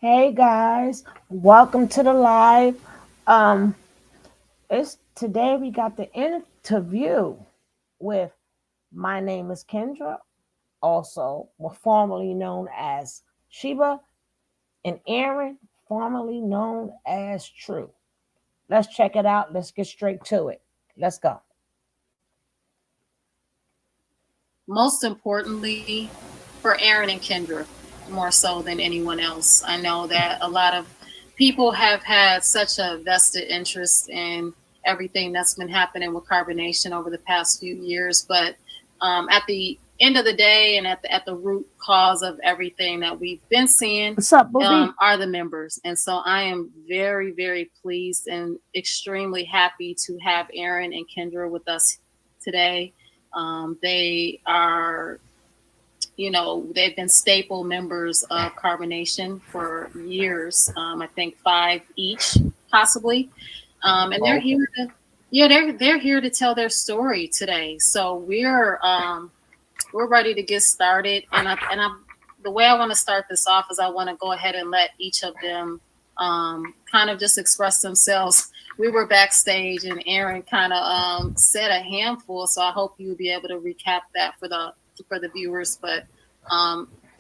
Hey guys, welcome to the live. Um, it's today we got the interview with my name is Kendra, also formerly known as Sheba, and Aaron, formerly known as True. Let's check it out. Let's get straight to it. Let's go. Most importantly, for Aaron and Kendra, more so than anyone else. I know that a lot of people have had such a vested interest in everything that's been happening with carbonation over the past few years, but at the end of the day and at the root cause of everything that we've been seeing What's up, Booby? are the members. And so I am very, very pleased and extremely happy to have Aaron and Kendra with us today. They are, they've been staple members of Carbonation for years. I think five each, possibly. And they're here to, yeah, they're here to tell their story today. So we're ready to get started. The way I want to start this off is I want to go ahead and let each of them kind of just express themselves. We were backstage and Aaron kind of said a handful, so I hope you'll be able to recap that for the viewers. But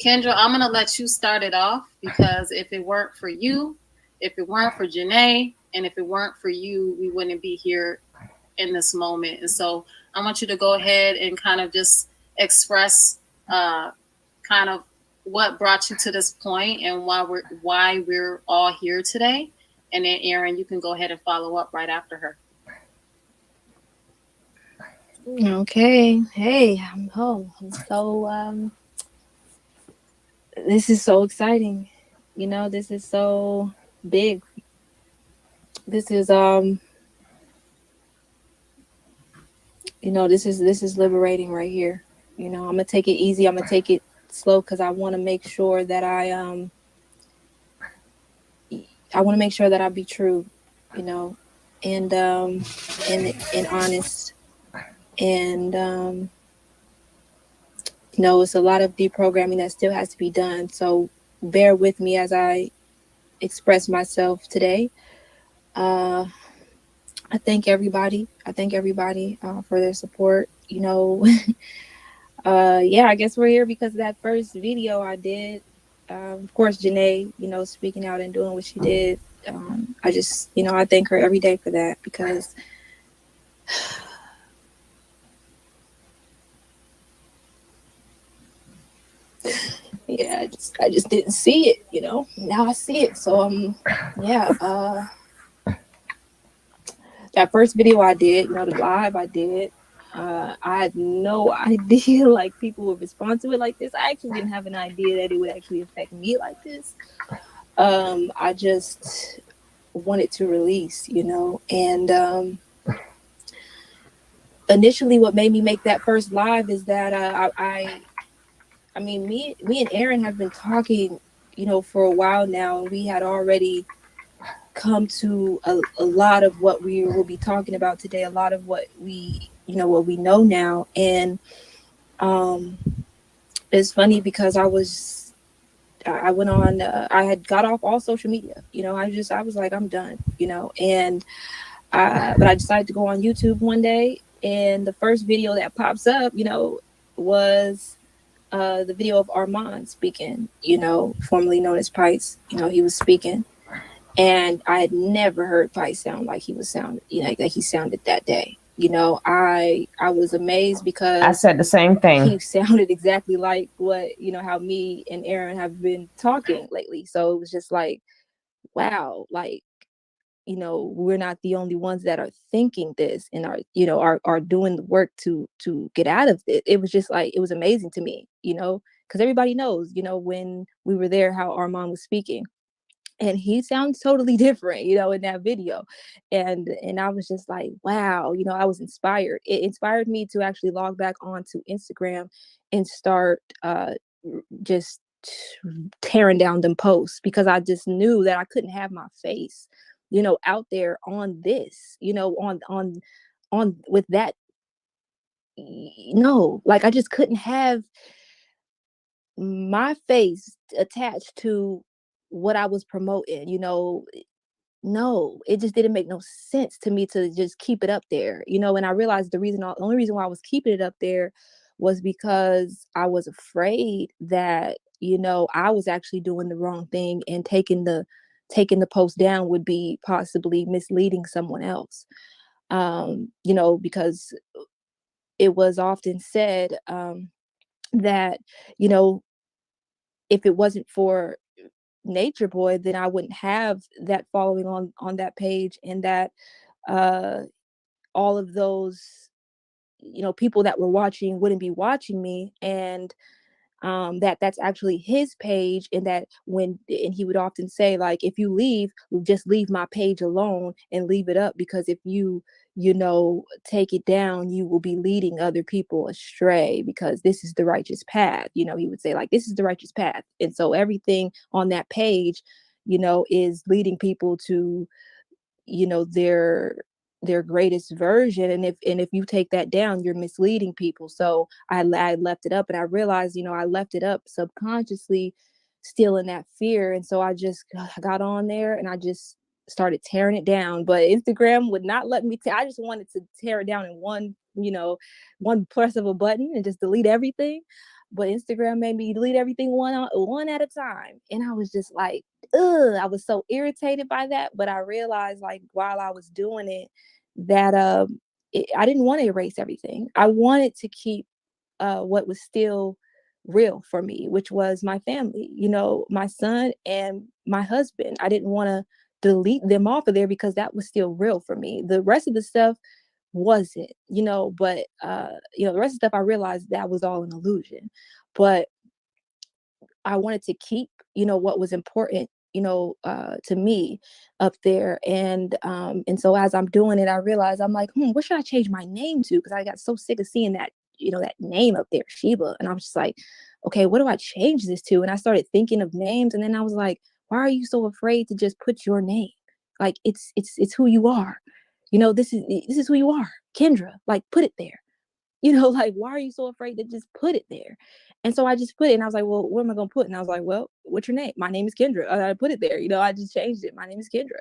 Kendra, I'm gonna let you start it off because if it weren't for you, if it weren't for Janae, and if it weren't for you, we wouldn't be here in this moment. And so I want you to go ahead and kind of just express kind of what brought you to this point and why we're all here today. And then Aaron, you can go ahead and follow up right after her. Okay. Hey, I'm home. So this is so exciting. This is so big. This is this is liberating right here. I'm gonna take it easy. I'm gonna take it slow because I want to make sure that I want to make sure that I be true, you know, and honest. And it's a lot of deprogramming that still has to be done. So bear with me as I express myself today. Uh, I thank everybody. For their support. Yeah, I guess we're here because of that first video I did. Of course, Janae, speaking out and doing what she did. I just, I thank her every day for that because yeah, I just didn't see it, Now I see it. So yeah, that first video I did, the live I did, I had no idea like people would respond to it like this. I actually didn't have an idea that it would actually affect me like this. I just wanted to release, and initially what made me make that first live is that I mean, me and Aaron have been talking, for a while now, and we had already come to a lot of what we will be talking about today, a lot of what what we know now. And it's funny because I went on, I had got off all social media, I was like, I'm done, and but I decided to go on YouTube one day, and the first video that pops up, was the video of Armand speaking, formerly known as Pice. He was speaking, and I had never heard Pice sound like he was sound, like he sounded that day. I was amazed because I said the same thing. he sounded exactly like what how me and Aaron have been talking lately. So it was just like, wow, like we're not the only ones that are thinking this and are doing the work to get out of it. It was just like, it was amazing to me, because everybody knows, when we were there, how Armand was speaking, and he sounds totally different, in that video. And I was just like, wow, I was inspired. It inspired me to actually log back onto Instagram and start just tearing down them posts, because I just knew that I couldn't have my face, out there on this, on with that. No, like I just couldn't have my face attached to what I was promoting, you know. No, it just didn't make no sense to me to just keep it up there, you know. And I realized the only reason why I was keeping it up there was because I was afraid that, you know, I was actually doing the wrong thing, and taking the post down would be possibly misleading someone else. You know, because it was often said, that, you know, if it wasn't for Nature Boy, then I wouldn't have that following on that page, and that uh all of those, you know, people that were watching wouldn't be watching me. And that's actually his page. And that when and he would often say, like, if you leave, just leave my page alone and leave it up, because if you know, take it down, you will be leading other people astray, because this is the righteous path. You know, he would say, like, this is the righteous path. And so everything on that page, you know, is leading people to, you know, their greatest version. And if you take that down, you're misleading people. So I left it up, and I realized, you know, I left it up subconsciously, still in that fear. And so I just got on there, and I just started tearing it down. But Instagram would not let me. I just wanted to tear it down in one, you know, one press of a button and just delete everything. But Instagram made me delete everything one at a time. And I was just like, ugh, I was so irritated by that. But I realized, like, while I was doing it, that I didn't want to erase everything. I wanted to keep what was still real for me, which was my family, you know, my son and my husband. I didn't want to delete them off of there, because that was still real for me. The rest of the stuff wasn't, you know. But you know, the rest of the stuff, I realized that was all an illusion. But I wanted to keep, you know, what was important, you know, to me up there. And so as I'm doing it, I realized, I'm like, what should I change my name to? Because I got so sick of seeing that, you know, that name up there, Sheba. And I was just like, okay, what do I change this to? And I started thinking of names, and then I was like, why are you so afraid to just put your name? Like, it's who you are. You know, this is who you are, Kendra. Like, put it there. You know, like, why are you so afraid to just put it there? And so I just put it, and I was like, well, what am I going to put? And I was like, well, what's your name? My name is Kendra. I put it there. You know, I just changed it. My name is Kendra.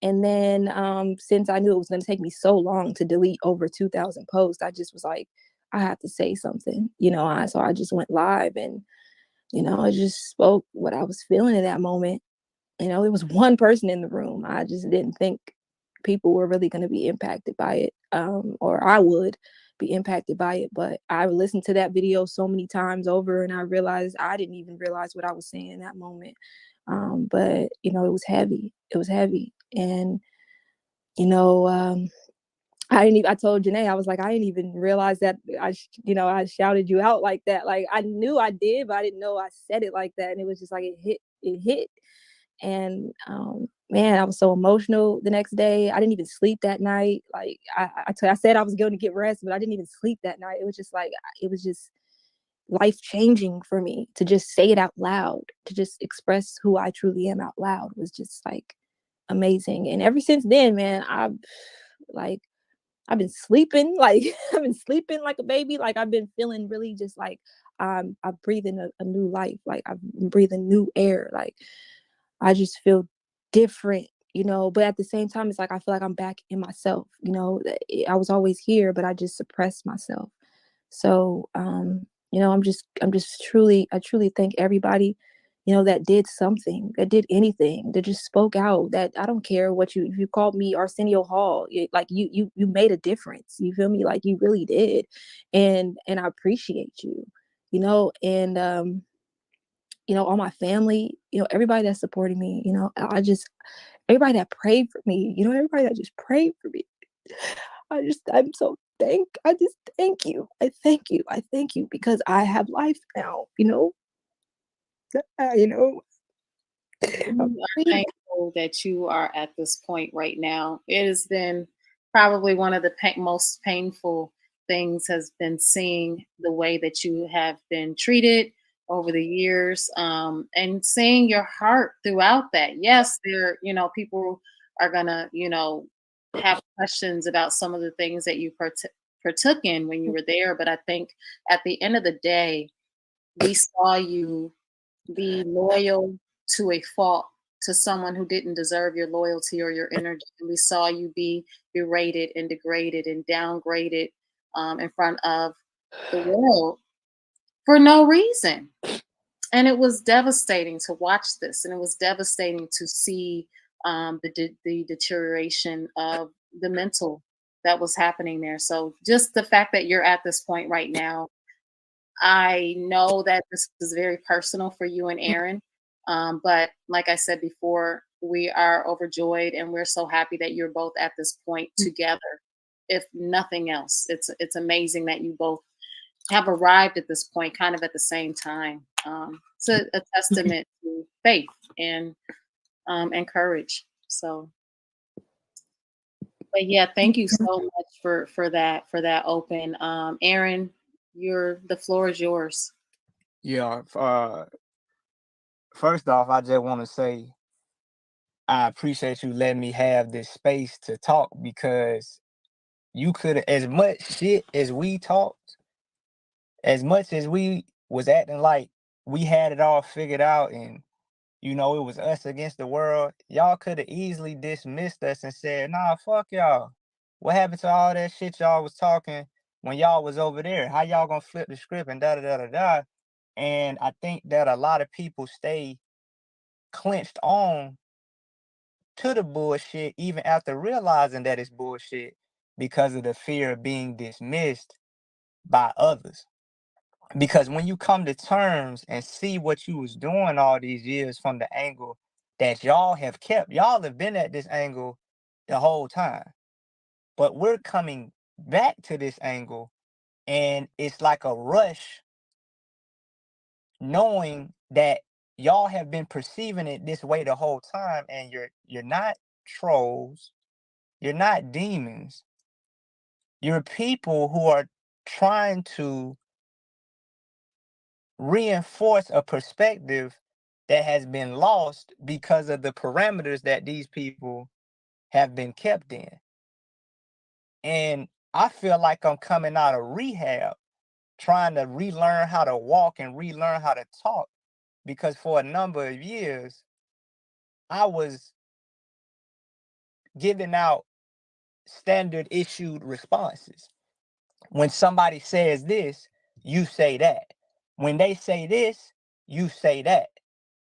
And then since I knew it was going to take me so long to delete over 2,000 posts, I just was like, I have to say something, you know. So I just went live, and, you know, I just spoke what I was feeling in that moment. You know, there was one person in the room. I just didn't think people were really going to be impacted by it, or I would be impacted by it. But I listened to that video so many times over, and I realized I didn't even realize what I was saying in that moment. But, you know, it was heavy. It was heavy. And, you know, I told Janae, I was like, I didn't even realize that you know, I shouted you out like that. Like, I knew I did, but I didn't know I said it like that. And it was just like, it hit. And man, I was so emotional the next day. I didn't even sleep that night. Like, I said I was going to get rest, but I didn't even sleep that night. It was just like, it was just life changing for me to just say it out loud, to just express who I truly am out loud, was just like amazing. And ever since then, man, like, I've been sleeping, like, I've been sleeping like a baby. Like, I've been feeling really just like, I'm breathing a new life. Like, I'm breathing new air. Like, I just feel different, you know. But at the same time, it's like, I feel like I'm back in myself, you know. I was always here, but I just suppressed myself. So, you know, I truly thank everybody, you know, that did something, that did anything, that just spoke out. That I don't care what if you called me Arsenio Hall, like, you made a difference. You feel me? Like, you really did. And I appreciate you, you know. And you know, all my family, you know, everybody that supported me, you know, everybody that prayed for me, you know, everybody that just prayed for me. I just thank you. I thank you, because I have life now, you know. You know, We are thankful that you are at this point right now. It has been probably one of the most painful things, has been seeing the way that you have been treated over the years, and seeing your heart throughout that. Yes, there, you know, people are gonna, you know, have questions about some of the things that you partook in when you were there, but I think at the end of the day, we saw you be loyal, to a fault, to someone who didn't deserve your loyalty or your energy. And we saw you be berated and degraded and downgraded in front of the world for no reason. And it was devastating to watch this, and it was devastating to see the deterioration of the mental that was happening there. So just the fact that you're at this point right now, I know that this is very personal for you and Aaron. But like I said before, we are overjoyed and we're so happy that you're both at this point together. If nothing else, it's amazing that you both have arrived at this point kind of at the same time. It's a testament to faith and courage. So, but yeah, thank you so much for that open. Aaron, the floor is yours. Yeah. First off, I just want to say I appreciate you letting me have this space to talk because you could have, as much shit as we talked, as much as we was acting like we had it all figured out and it was us against the world, y'all could have easily dismissed us and said, nah, fuck y'all. What happened to all that shit y'all was talking when y'all was over there? How y'all gonna flip the script and da da da da da? And I think that a lot of people stay clenched on to the bullshit even after realizing that it's bullshit because of the fear of being dismissed by others. Because when you come to terms and see what you was doing all these years from the angle that y'all have been at this angle the whole time. But we're coming back to this angle and it's like a rush knowing that y'all have been perceiving it this way the whole time and you're not trolls, you're not demons. You're people who are trying to reinforce a perspective that has been lost because of the parameters that these people have been kept in. And I feel like I'm coming out of rehab, trying to relearn how to walk and relearn how to talk, because for a number of years, I was giving out standard issued responses. When somebody says this, you say that. When they say this, you say that.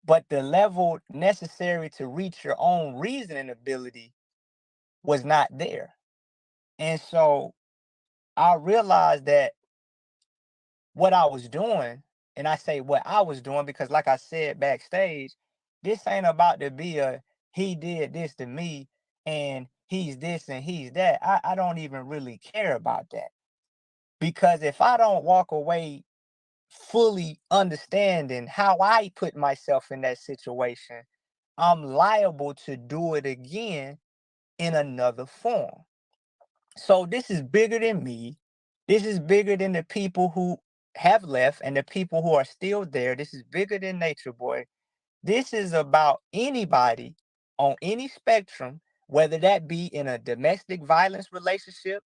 But the level necessary to reach your own reasoning ability was not there. And so I realized that what I was doing, and I say what I was doing because, like I said backstage, this ain't about to be a he did this to me and he's this and he's that. I don't even really care about that. Because if I don't walk away fully understanding how I put myself in that situation, I'm liable to do it again in another form. So this is bigger than me. This is bigger than the people who have left and the people who are still there. This is bigger than Nature Boy. This is about anybody on any spectrum, whether that be in a domestic violence relationship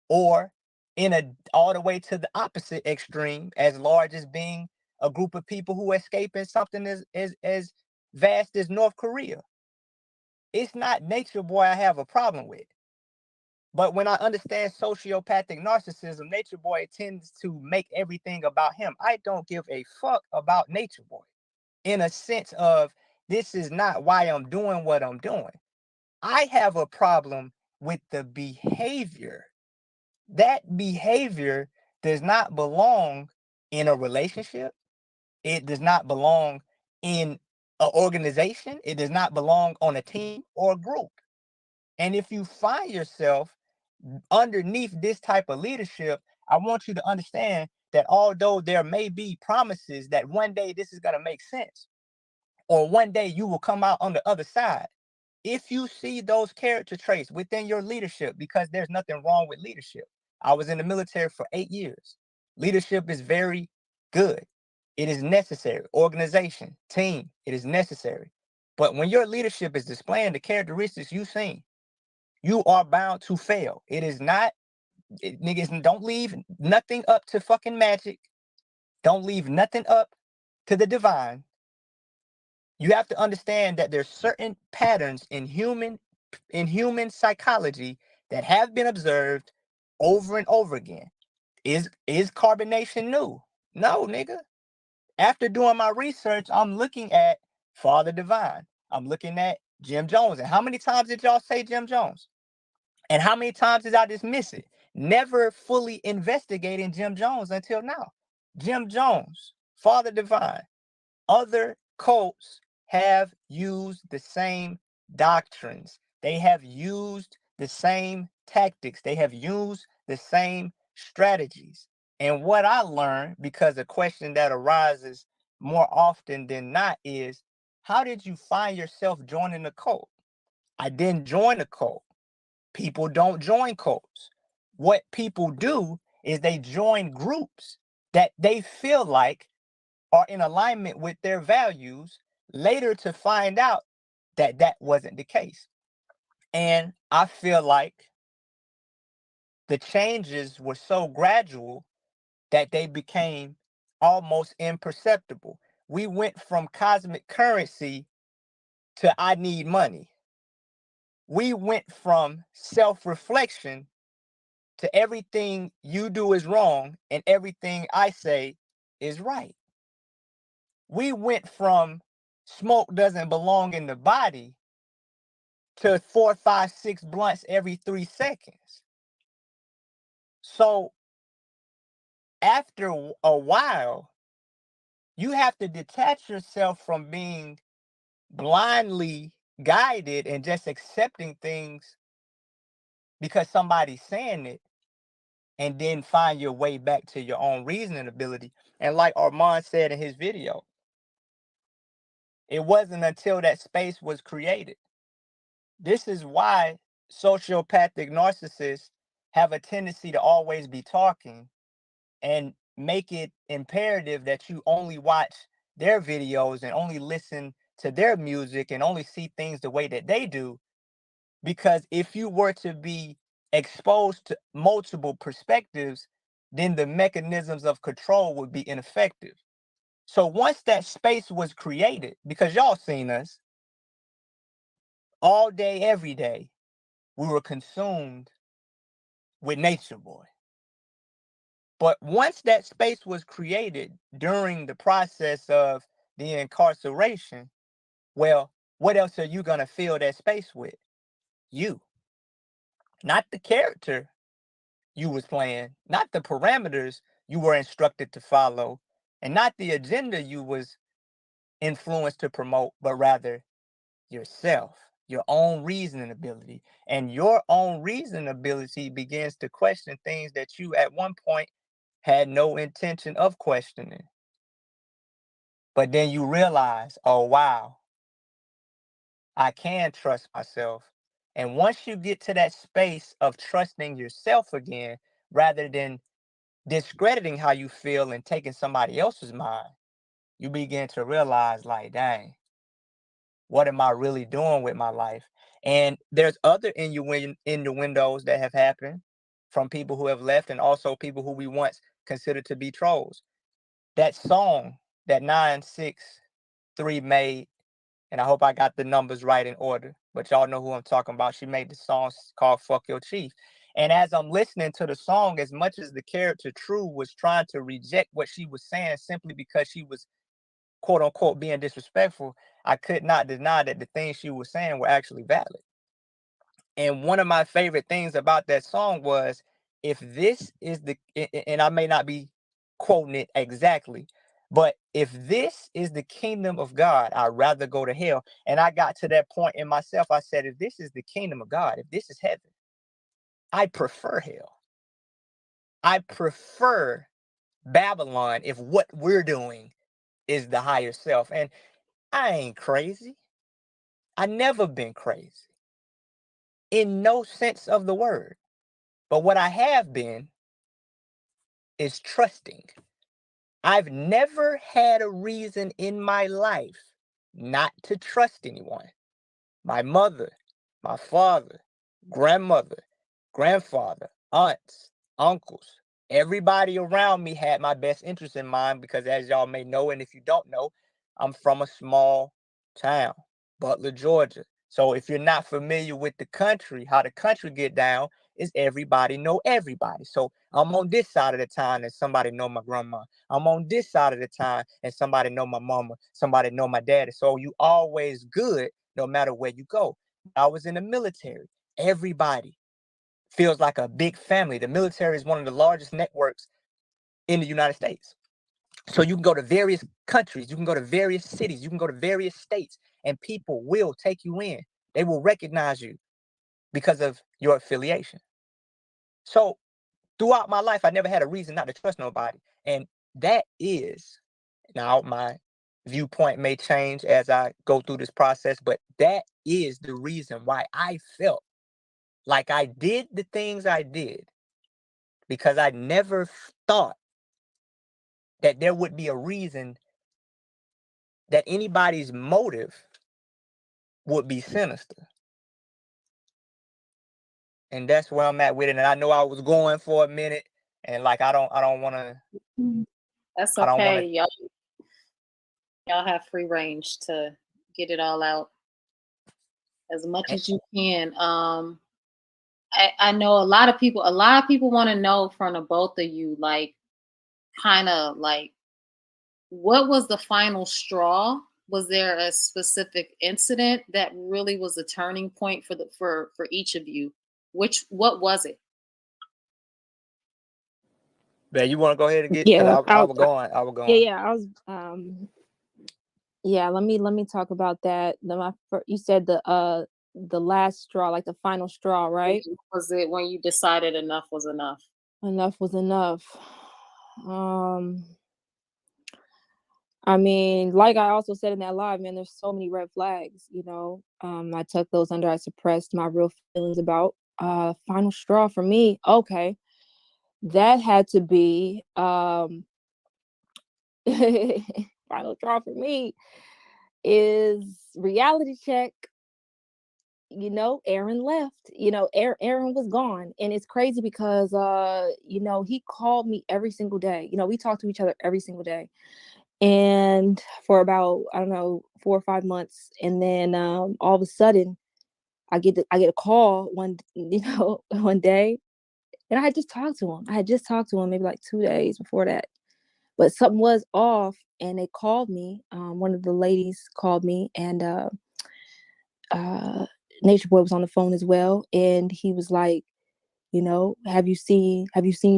or in a all the way to the opposite extreme, as large as being a group of people who escaping something as vast as North Korea. It's not Nature Boy I have a problem with. But when I understand sociopathic narcissism, Nature Boy tends to make everything about him. I don't give a fuck about Nature Boy in a sense of this is not why I'm doing what I'm doing. I have a problem with the behavior. That behavior does not belong in a relationship. It does not belong in an organization. It does not belong on a team or a group. And if you find yourself underneath this type of leadership, I want you to understand that although there may be promises that one day this is going to make sense, or one day you will come out on the other side, if you see those character traits within your leadership, because there's nothing wrong with leadership. I was in the military for 8 years. Leadership is very good. It is necessary. Organization, team, it is necessary. But when your leadership is displaying the characteristics you've seen, you are bound to fail. It is not, niggas, don't leave nothing up to fucking magic. Don't leave nothing up to the divine. You have to understand that there's certain patterns in human psychology that have been observed over and over again. Is carbonation new? No, nigga. After doing my research, I'm looking at Father Divine. I'm looking at Jim Jones. And how many times did y'all say Jim Jones? And how many times did I dismiss it? Never fully investigating Jim Jones until now. Jim Jones, Father Divine, other cults have used the same doctrines. They have used the same tactics. They have used the same strategies. And what I learned, because a question that arises more often than not is, how did you find yourself joining a cult? I didn't join a cult. People don't join cults. What people do is they join groups that they feel like are in alignment with their values, later to find out that that wasn't the case. And I feel like the changes were so gradual that they became almost imperceptible. We went from cosmic currency to I need money. We went from self-reflection to everything you do is wrong and everything I say is right. We went from smoke doesn't belong in the body to 4, 5, 6 blunts every 3 seconds. So after a while, you have to detach yourself from being blindly guided and just accepting things because somebody's saying it, and then find your way back to your own reasoning ability. And like Armand said in his video, it wasn't until that space was created. This is why sociopathic narcissists have a tendency to always be talking and make it imperative that you only watch their videos and only listen to their music and only see things the way that they do. Because if you were to be exposed to multiple perspectives, then the mechanisms of control would be ineffective. So once that space was created, because y'all seen us all day, every day, we were consumed with Nature Boy. But once that space was created during the process of the incarceration, well, what else are you going to fill that space with? You. Not the character you was playing, not the parameters you were instructed to follow, and not the agenda you was influenced to promote, but rather yourself, your own reasoning ability. And your own reasoning ability begins to question things that you at one point had no intention of questioning. But then you realize, oh, wow, I can trust myself. And once you get to that space of trusting yourself again, rather than discrediting how you feel and taking somebody else's mind, you begin to realize, like, dang, what am I really doing with my life? And there's other innuendos that have happened from people who have left and also people who we once considered to be trolls. That song that 963 made, and I hope I got the numbers right in order, but y'all know who I'm talking about. She made the song called Fuck Your Chief. And as I'm listening to the song, as much as the character True was trying to reject what she was saying simply because she was quote unquote being disrespectful, I could not deny that the things she was saying were actually valid. And one of my favorite things about that song was, if this is the, and I may not be quoting it exactly, but if this is the kingdom of God, I'd rather go to hell. And I got to that point in myself. I said, if this is the kingdom of God, if this is heaven, I prefer hell. I prefer Babylon if what we're doing is the higher self. And I ain't crazy. I never been crazy in no sense of the word. But what I have been is trusting. I've never had a reason in my life not to trust anyone. My mother, my father, grandmother, grandfather, aunts, uncles, everybody around me had my best interest in mind because, as y'all may know, and if you don't know, I'm from a small town, Butler, Georgia. So if you're not familiar with the country, how the country get down is everybody know everybody. So I'm on this side of the town and somebody know my grandma. I'm on this side of the town and somebody know my mama, somebody know my daddy. So you always good no matter where you go. I was in the military. Everybody feels like a big family. The military is one of the largest networks in the United States. So you can go to various countries, you can go to various cities, you can go to various states, and people will take you in. They will recognize you because of your affiliation. So throughout my life, I never had a reason not to trust nobody. And that is, now my viewpoint may change as I go through this process, but that is the reason why I felt like I did the things I did, because I never thought that there would be a reason that anybody's motive would be sinister. And that's where I'm at with it. And I know I was going for a minute, and like I don't want to. That's I don't want okay. to. Y'all have free range to get it all out as much as you can. I know a lot of people want to know from the both of you, like, kind of like, what was the final straw? Was there a specific incident that really was a turning point for each of you? What was it? Man, you want to go ahead and get, because Yeah, I was going. I was going. yeah, I was yeah, let me talk about that. You said the last straw, like the final straw, right? Was it when you decided enough was enough? Enough was enough. I mean, like I also said in that live, man, there's so many red flags, you know. I took those under, I suppressed my real feelings about final straw for me. Okay. That had to be final straw for me is reality check. You know, Aaron left. You know, Aaron was gone. And it's crazy because you know, he called me every single day. You know, we talked to each other every single day. And for about, I don't know, 4 or 5 months. And then all of a sudden I get a call one day. And I had just talked to him. I had just talked to him maybe like 2 days before that. But something was off, and they called me. One of the ladies called me, and uh, Nature Boy was on the phone as well, and he was like, you know, have you seen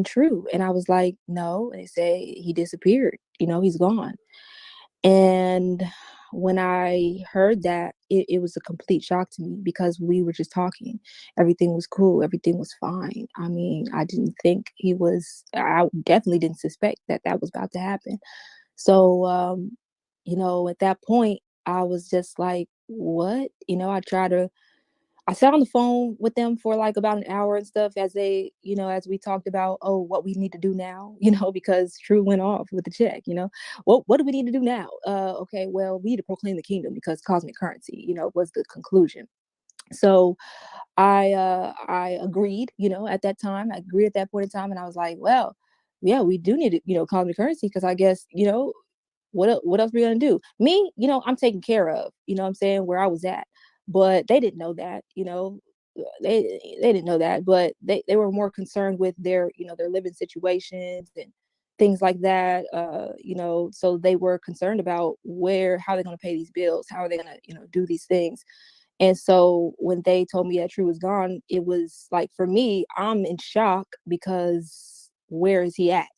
True? And I was like, no. And they say he disappeared. You know, he's gone. And when I heard that, it was a complete shock to me because we were just talking. Everything was cool. Everything was fine. I mean, I didn't think I definitely didn't suspect that that was about to happen. So, you know, at that point, I was just like, what? You know, I sat on the phone with them for like about an hour and stuff as they, you know, as we talked about, oh, what we need to do now, you know, because True went off with the check, you know. What do we need to do now? Okay, well, we need to proclaim the kingdom because cosmic currency, you know, was the conclusion. So I agreed, you know, at that time. I agreed at that point in time, and I was like, well, yeah, we do need to, you know, cosmic currency because I guess, you know, what else are we gonna do? Me, you know, I'm taken care of, you know what I'm saying, where I was at. But they didn't know that, you know. They didn't know that, but they were more concerned with their, you know, their living situations and things like that. You know, so they were concerned about how they're gonna pay these bills, how are they gonna, you know, do these things. And so when they told me that True was gone, it was like, for me, I'm in shock because where is he at?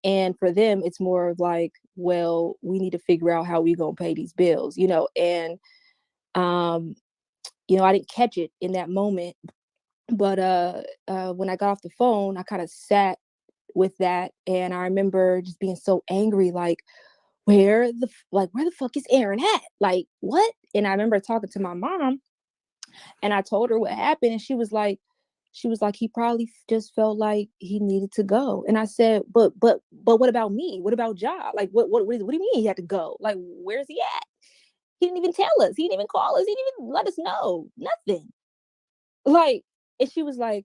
And for them, it's more of like, well, we need to figure out how we gonna pay these bills, you know. And um, you know, I didn't catch it in that moment, but when I got off the phone, I kind of sat with that, and I remember just being so angry, like, where the fuck is Aaron at? Like, what? And I remember talking to my mom, and I told her what happened, and she was like, he probably just felt like he needed to go. And I said, but what about me? What about Ja? Like, what do you mean he had to go? Like, where's he at? He didn't even tell us. He didn't even call us. He didn't even let us know. Nothing. Like, and she was like,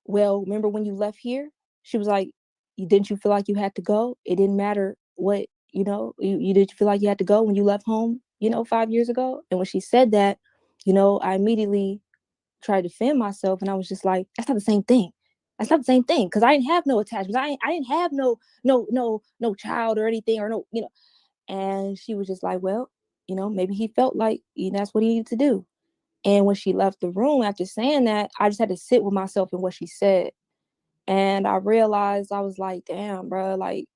well, remember when you left here? She was like, didn't you feel like you had to go? It didn't matter what, you know, you did you feel like you had to go when you left home? 5 years ago. And when she said that, I immediately tried to defend myself, and I was just like, that's not the same thing. That's not the same thing, because I didn't have no attachments. I didn't have no child or anything, or no. And she was just like, well, maybe he felt like that's what he needed to do. And when she left the room after saying that, I just had to sit with myself in what she said. And I realized, I was like, damn, bro, like,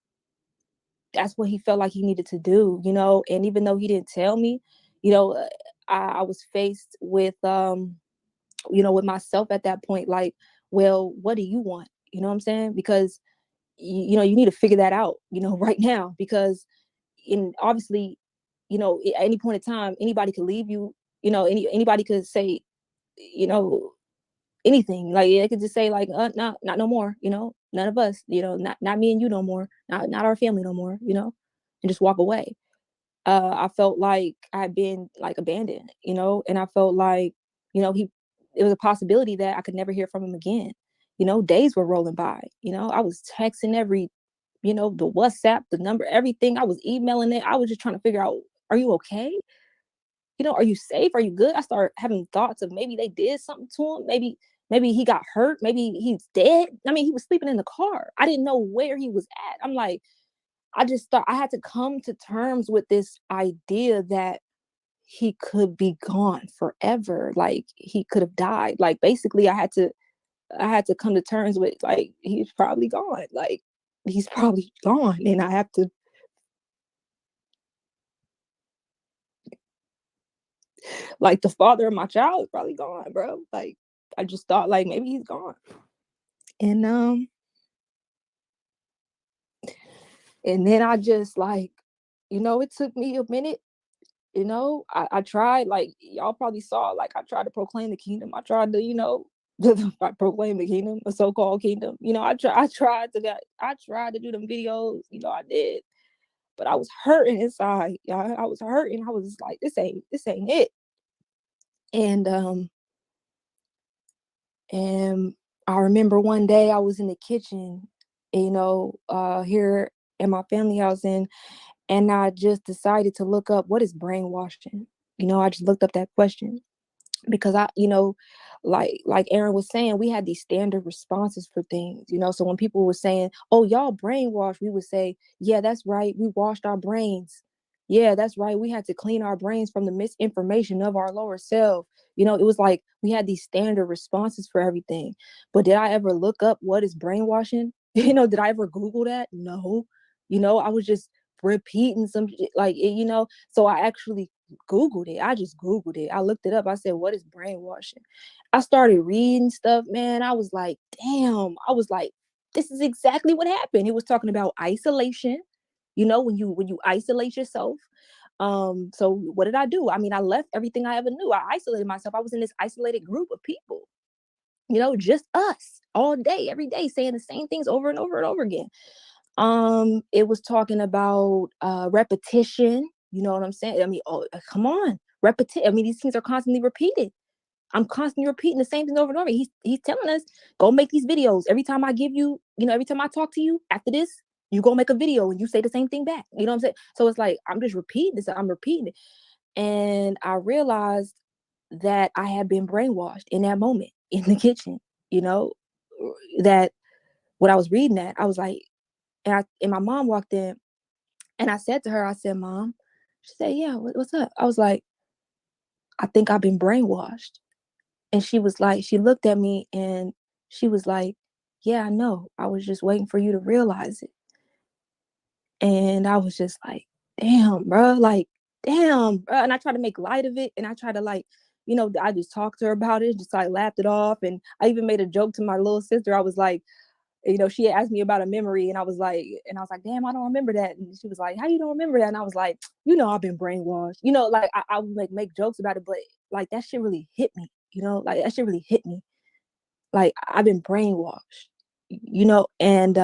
that's what he felt like he needed to do, And even though he didn't tell me, you know, I was faced with myself at that point, like, well, what do you want? You know what I'm saying? Because, you need to figure that out, right now, because obviously, at any point in time, anybody could leave you, anybody could say, you know, anything. Like, they could just say, like, not no more, none of us, not me and you no more, not our family no more, and just walk away. I felt like I had been, like, abandoned, and I felt like, he it was a possibility that I could never hear from him again. Days were rolling by. I was texting every, the WhatsApp, the number, everything. I was emailing it. I was just trying to figure out, are you okay? Are you safe? Are you good? I started having thoughts of maybe they did something to him. Maybe he got hurt. Maybe he's dead. I mean, he was sleeping in the car. I didn't know where he was at. I'm like, I just thought I had to come to terms with this idea that he could be gone forever. Like, he could have died. Like, basically, I had to come to terms with, like, he's probably gone. Like, he's probably gone, and I have to, like, the father of my child is probably gone, bro. Like, I just thought, like, maybe he's gone. And then I just, like, it took me a minute. I tried, like, y'all probably saw, like, I tried to proclaim the kingdom. I tried to, proclaim the kingdom, a so-called kingdom. I tried to do them videos. I did, but I was hurting inside. Yeah, I was hurting. I was like, this ain't it. And and I remember one day I was in the kitchen, here in my family house, and I just decided to look up, what is brainwashing. I just looked up that question, because like Aaron was saying, we had these standard responses for things. So when people were saying, oh, y'all brainwashed, we would say, yeah, that's right, we washed our brains. Yeah, that's right, we had to clean our brains from the misinformation of our lower self. It was like we had these standard responses for everything. But did I ever look up what is brainwashing? Did I ever Google that? No. I was just repeating some shit, like, so I actually Googled it. I just Googled it. I looked it up. I said, what is brainwashing? I started reading stuff, man. I was like, damn. I was like, this is exactly what happened. It was talking about isolation, when you isolate yourself. So what did I do? I mean, I left everything I ever knew. I isolated myself. I was in this isolated group of people, just us all day, every day, saying the same things over and over and over again. It was talking about repetition. You know what I'm saying? I mean, oh, come on, repetition. I mean, these things are constantly repeated. I'm constantly repeating the same thing over and over. He's telling us, go make these videos. Every time I give you, every time I talk to you after this, you go make a video and you say the same thing back. You know what I'm saying? So it's like, I'm just repeating this. I'm repeating it. And I realized that I had been brainwashed in that moment in the kitchen, that when I was reading that, I was like, and my mom walked in, and I said to her, I said, Mom. She said, yeah, what's up? I was like, I think I've been brainwashed. And she was like, she looked at me and she was like, yeah, I know. I was just waiting for you to realize it. And I was just like, damn, bro, like, damn, bro. And I tried to make light of it. And I tried to, like, I just talked to her about it, just like laughed it off. And I even made a joke to my little sister. I was like, she had asked me about a memory, and I was like, damn, I don't remember that. And she was like, how you don't remember that? And I was like, I've been brainwashed. Like, I would make jokes about it, but like, that shit really hit me. Like, that shit really hit me. Like, I've been brainwashed. And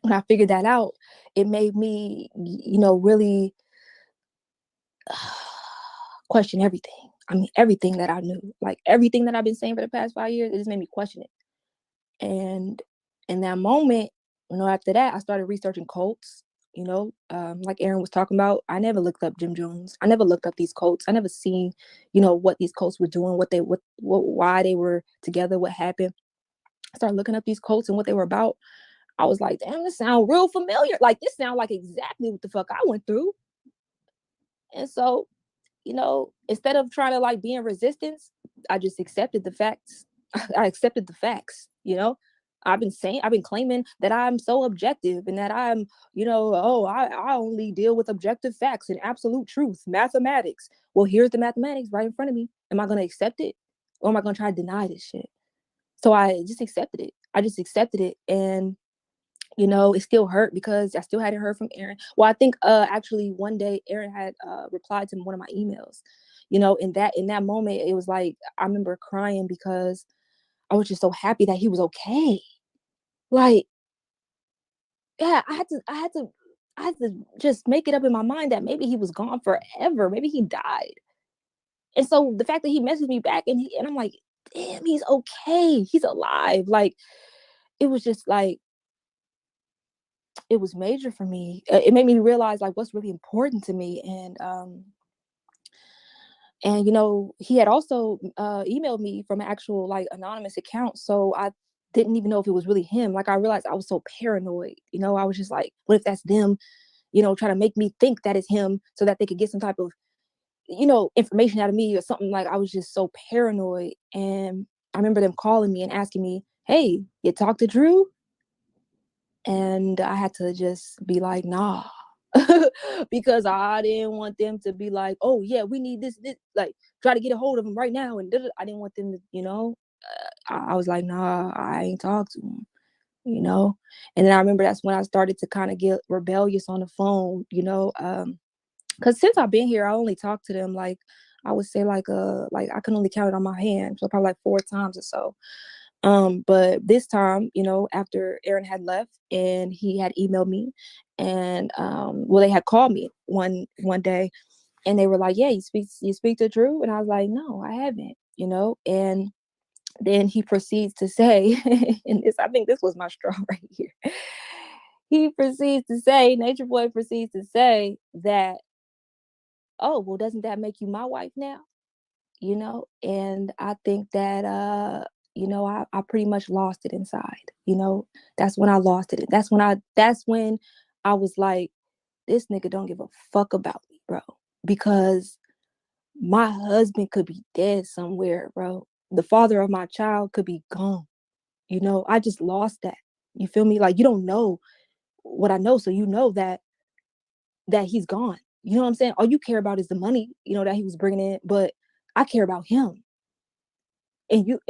when I figured that out, it made me, really question everything. I mean, everything that I knew, like everything that I've been saying for the past 5 years, it just made me question it. And in that moment, after that, I started researching cults. Like Aaron was talking about, I never looked up Jim Jones. I never looked up these cults. I never seen, what these cults were doing, why they were together, what happened. I started looking up these cults and what they were about. I was like, damn, this sound real familiar. Like, this sound like exactly what the fuck I went through. And so, instead of trying to like be in resistance, I just accepted the facts. I accepted the facts. I've been claiming that I'm so objective and that I'm, I only deal with objective facts and absolute truth, mathematics. Well, here's the mathematics right in front of me. Am I going to accept it, or am I going to try to deny this shit? So I just accepted it. And it still hurt because I still hadn't heard from Aaron. Well, I think actually one day Aaron had replied to one of my emails. In that moment, it was like I remember crying because I was just so happy that he was okay. Like, yeah, I had to just make it up in my mind that maybe he was gone forever. Maybe he died. And so the fact that he messaged me back and I'm like, damn, he's okay. He's alive. Like, it was just like, it was major for me. It made me realize like what's really important to me. And he had also emailed me from an actual like anonymous account. So I didn't even know if it was really him. Like, I realized I was so paranoid. I was just like, what if that's them, trying to make me think that it's him so that they could get some type of, information out of me or something. Like, I was just so paranoid. And I remember them calling me and asking me, hey, you talked to Drew? And I had to just be like, nah. Because I didn't want them to be like, oh yeah, we need this, like, try to get a hold of him right now. And I didn't want them to, I was like, nah, I ain't talked to him, And then I remember that's when I started to kind of get rebellious on the phone, because since I've been here, I only talked to them like, I would say like I can only count it on my hand, so probably like 4 times or so. But this time, after Aaron had left and he had emailed me, and well, they had called me one day, and they were like, yeah, you speak to Drew? And I was like, no, I haven't, and then he proceeds to say, and I think this was my straw right here. Nature Boy proceeds to say that, oh, well, doesn't that make you my wife now? And I think that I pretty much lost it inside. That's when I lost it. That's when I was like, this nigga don't give a fuck about me, bro, because my husband could be dead somewhere, bro. The father of my child could be gone. I just lost that. You feel me? Like, you don't know what I know, so that he's gone. You know what I'm saying? All you care about is the money, that he was bringing in, but I care about him. And you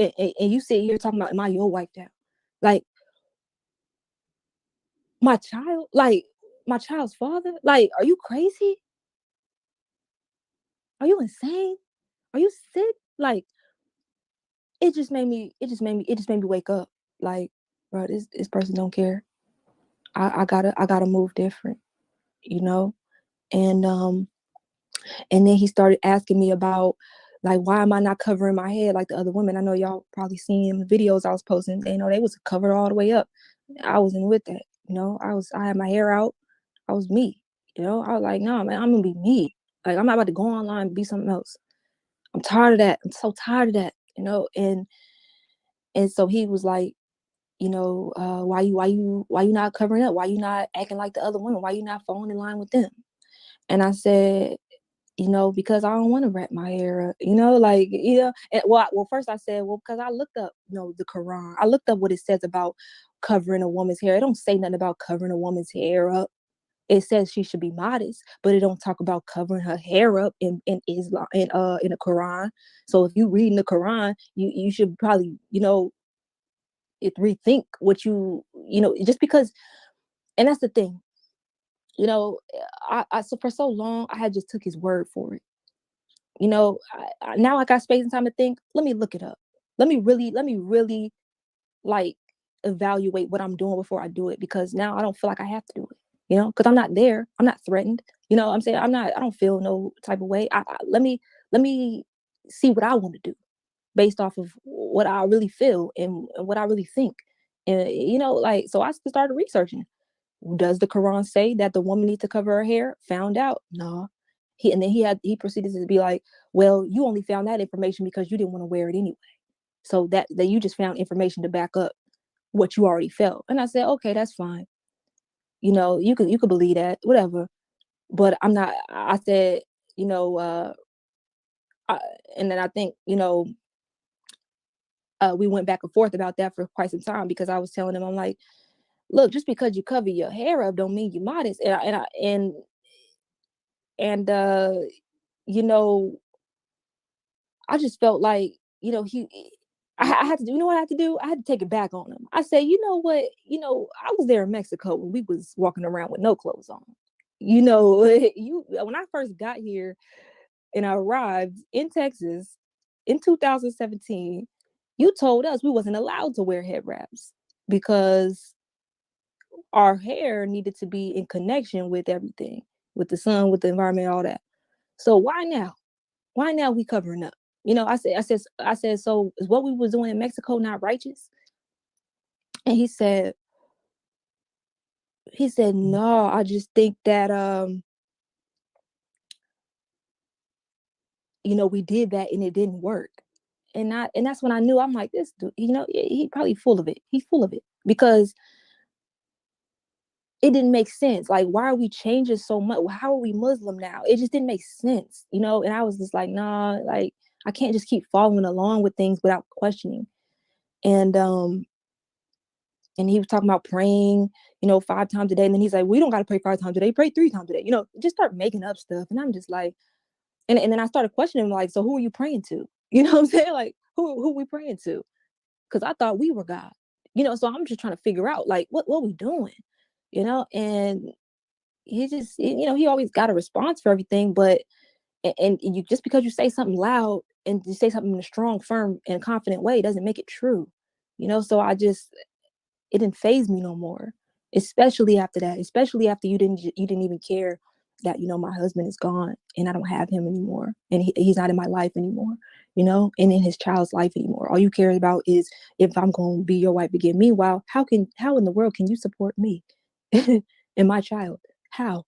sit here talking about, am I your wife now? Like, my child's father? Like, are you crazy? Are you insane? Are you sick? Like, it just made me wake up. Like, bro, this person don't care. I gotta move different, and and then he started asking me about, like, why am I not covering my head like the other women? I know y'all probably seen the videos I was posting. They was covered all the way up. I wasn't with that. I had my hair out. I was me. I was like, no, man, I'm gonna be me. Like, I'm not about to go online and be something else. I'm tired of that. I'm so tired of that. And so he was like, why you not covering up? Why you not acting like the other women? Why you not falling in line with them? And I said, because I don't want to wrap my hair up, like, and well, first I said, well, because I looked up, the Quran. I looked up what it says about covering a woman's hair. It don't say nothing about covering a woman's hair up. It says she should be modest, but it don't talk about covering her hair up in Islam, in the Quran. So if you reading the Quran, you should probably, rethink what just because. And that's the thing, I so for so long I had just took his word for it. Now I got space and time to think. Let me look it up. Let me really like evaluate what I'm doing before I do it, because now I don't feel like I have to do it. Because I'm not there. I'm not threatened. What I'm saying, I don't feel no type of way. Let me see what I want to do based off of what I really feel and what I really think. And like, so I started researching. Does the Quran say that the woman needs to cover her hair? Found out. No. He proceeded to be like, well, you only found that information because you didn't want to wear it anyway. So that you just found information to back up what you already felt. And I said, okay, that's fine. You could believe that, whatever. But I'm not. I said, you know, I, and then I think, we went back and forth about that for quite some time, because I was telling him, I'm like, look, just because you cover your hair up don't mean you're modest. And you know, I just felt like, I had to do, what I had to do? I had to take it back on him. I said, you know what? I was there in Mexico when we was walking around with no clothes on. When I first got here and I arrived in Texas in 2017, you told us we wasn't allowed to wear head wraps because our hair needed to be in connection with everything, with the sun, with the environment, all that. So why now? Why now we covering up? I said, so is what we was doing in Mexico not righteous? And he said, no, I just think that we did that and it didn't work. And that's when I knew, I'm like, this dude, he probably full of it. He's full of it, because it didn't make sense. Like, why are we changing so much? How are we Muslim now? It just didn't make sense, and I was just like, nah, like, I can't just keep following along with things without questioning. And he was talking about praying, 5 times a day. And then he's like, we don't got to pray 5 times a day, pray 3 times a day, just start making up stuff. And I'm just like, and then I started questioning him, like, so who are you praying to? You know what I'm saying? Like, who we praying to? Because I thought we were God, so I'm just trying to figure out, like, what we doing, and he just, he always got a response for everything. But, and you, just because you say something loud and you say something in a strong, firm, and confident way doesn't make it true, so it didn't faze me no more, especially after that, especially after you didn't even care that, my husband is gone and I don't have him anymore, and he's not in my life anymore, and in his child's life anymore. All you care about is if I'm going to be your wife again. Meanwhile, how in the world can you support me and my child? How?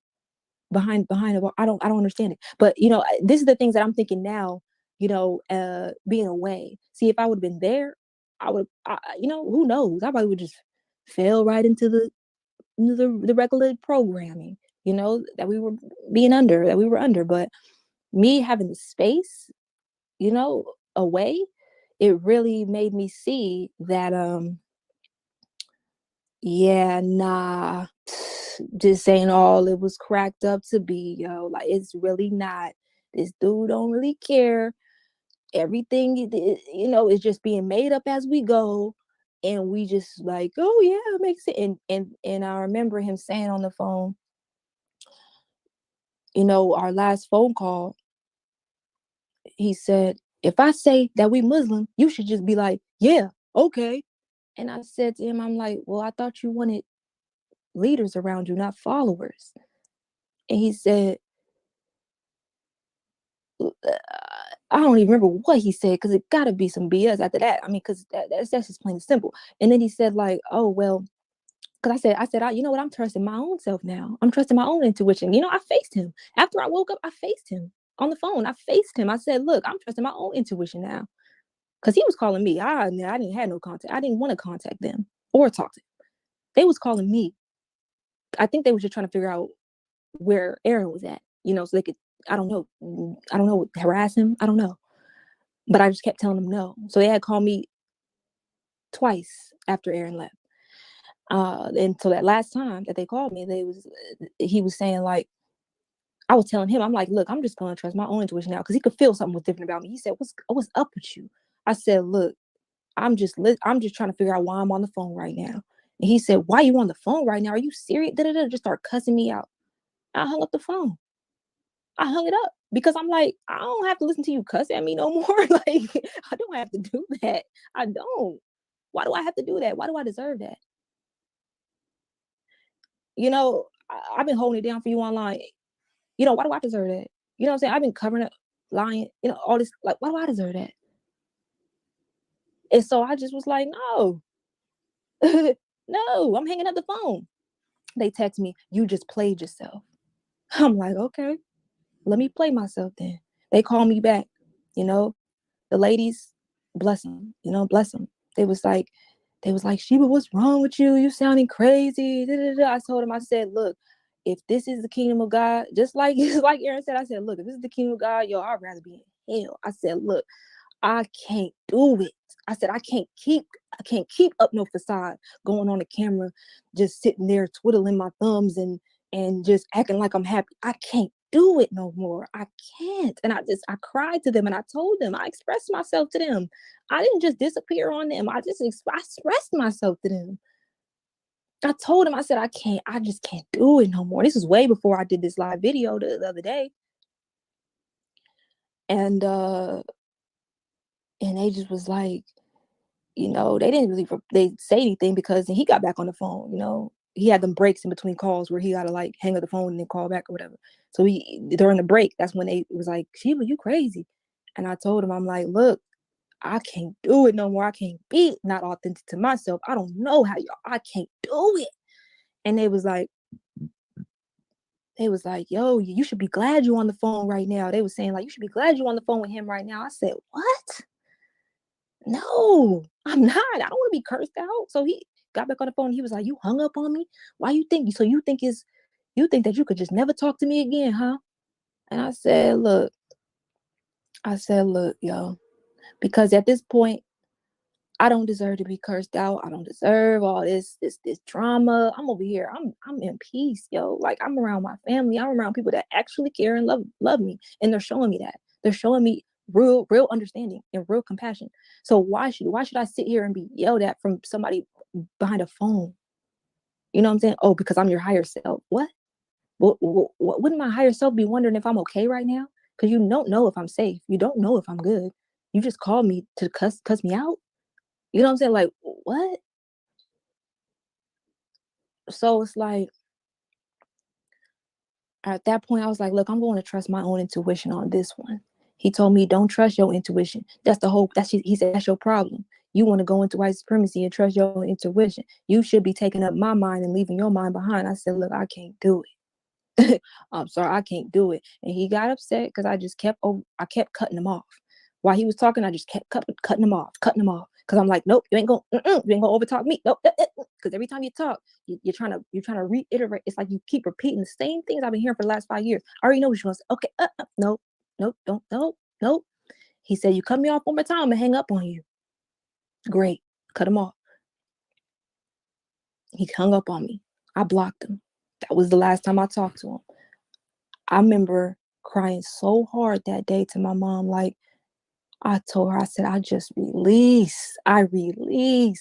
Behind I don't understand it. But this is the things that I'm thinking now, being away. See, if I would have been there, who knows, I probably would just fell right into the regular programming, that we were under. But me having the space, away, it really made me see that yeah, nah, this ain't all it was cracked up to be, yo. Like, it's really not. This dude don't really care. Everything, is just being made up as we go. And we just like, oh yeah, it makes sense. And I remember him saying on the phone, our last phone call, he said, if I say that we Muslim, you should just be like, yeah, okay. And I said to him, I'm like, well, I thought you wanted leaders around you, not followers. And he said, I don't even remember what he said, because it got to be some BS after that. I mean, because that's just plain and simple. And then he said, like, oh, well, because I said, you know what? I'm trusting my own self now. I'm trusting my own intuition. I faced him. After I woke up, I faced him on the phone. I faced him. I said, look, I'm trusting my own intuition now. Because he was calling me. I didn't have no contact. I didn't want to contact them or talk to them. They was calling me. I think they was just trying to figure out where Aaron was at, so they could, I don't know, harass him. I don't know. But I just kept telling them no. So they had called me twice after Aaron left. And so that last time that they called me, he was saying, like, I was telling him, I'm like, look, I'm just going to trust my own intuition now, because he could feel something was different about me. He said, what's up with you? I said, look, I'm just trying to figure out why I'm on the phone right now. And he said, why are you on the phone right now? Are you serious? Just start cussing me out. I hung up the phone. I hung it up, because I'm like, I don't have to listen to you cuss at me no more. Like, I don't have to do that. I don't. Why do I have to do that? Why do I deserve that? I've been holding it down for you online. Why do I deserve that? You know what I'm saying? I've been covering up, lying, all this. Like, why do I deserve that? And so I just was like, no, no, I'm hanging up the phone. They text me, you just played yourself. I'm like, okay, let me play myself then. They call me back, you know, the ladies, bless them, you know, bless them. They was like, Sheba, what's wrong with you? You sounding crazy. Da, da, da. I told him, I said, look, if this is the kingdom of God, just like Aaron said, I said, look, if this is the kingdom of God, yo, I'd rather be in hell. I said, look, I can't do it. I said, I can't keep up no facade, going on the camera, just sitting there twiddling my thumbs and just acting like I'm happy. I can't do it no more. I can't. And I cried to them, and I told them, I expressed myself to them. I didn't just disappear on them. I expressed myself to them. I told them, I said, I just can't do it no more. This was way before I did this live video the other day. And they just was like, you know, they didn't really say anything, because he got back on the phone, you know. He had them breaks in between calls where he got to like hang up the phone and then call back or whatever. So during the break, that's when they was like, Sheba, you crazy. And I told him, I'm like, look, I can't do it no more. I can't be not authentic to myself. I don't know how y'all, I can't do it. And they was like, yo, you should be glad you're on the phone right now. They was saying like, you should be glad you're on the phone with him right now. I said, what? No, I'm not. I don't want to be cursed out. So he got back on the phone. And he was like, you hung up on me? Why you think? So you think that you could just never talk to me again, huh? And I said, look, yo, because at this point, I don't deserve to be cursed out. I don't deserve all this drama. I'm over here. I'm in peace, yo. Like, I'm around my family. I'm around people that actually care and love me. And they're showing me that. They're showing me real understanding and real compassion. So why should I sit here and be yelled at from somebody behind a phone? You know what I'm saying? Oh, because I'm your higher self. What? Wouldn't my higher self be wondering if I'm okay right now? Because you don't know if I'm safe. You don't know if I'm good. You just called me to cuss me out. You know what I'm saying? Like, what? So it's like, at that point, I was like, look, I'm going to trust my own intuition on this one. He told me, don't trust your intuition. He said, that's your problem. You want to go into white supremacy and trust your own intuition. You should be taking up my mind and leaving your mind behind. I said, look, I can't do it. I'm sorry, I can't do it. And he got upset because I kept cutting him off. While he was talking, I just kept cutting him off. Because I'm like, nope, you ain't gonna overtalk me. Nope. Because every time you talk, you're trying to reiterate. It's like you keep repeating the same things I've been hearing for the last 5 years. I already know what you want to say. Okay, nope, don't, nope. He said, you cut me off one more time and hang up on you. Great, cut him off. He hung up on me. I blocked him. That was the last time I talked to him. I remember crying so hard that day to my mom, like, I told her, I said, I release,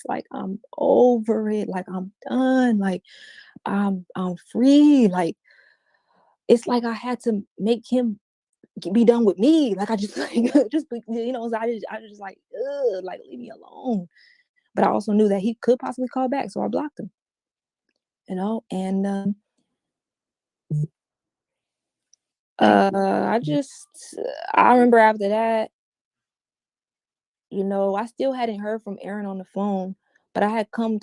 like, I'm over it, like, I'm done, like, I'm free, like, it's like I had to make him be done with me, like, I just, like, just, you know, so I just like, like, leave me alone. But I also knew that he could possibly call back, so I blocked him, you know. And I remember after that, you know, I still hadn't heard from Aaron on the phone, but I had come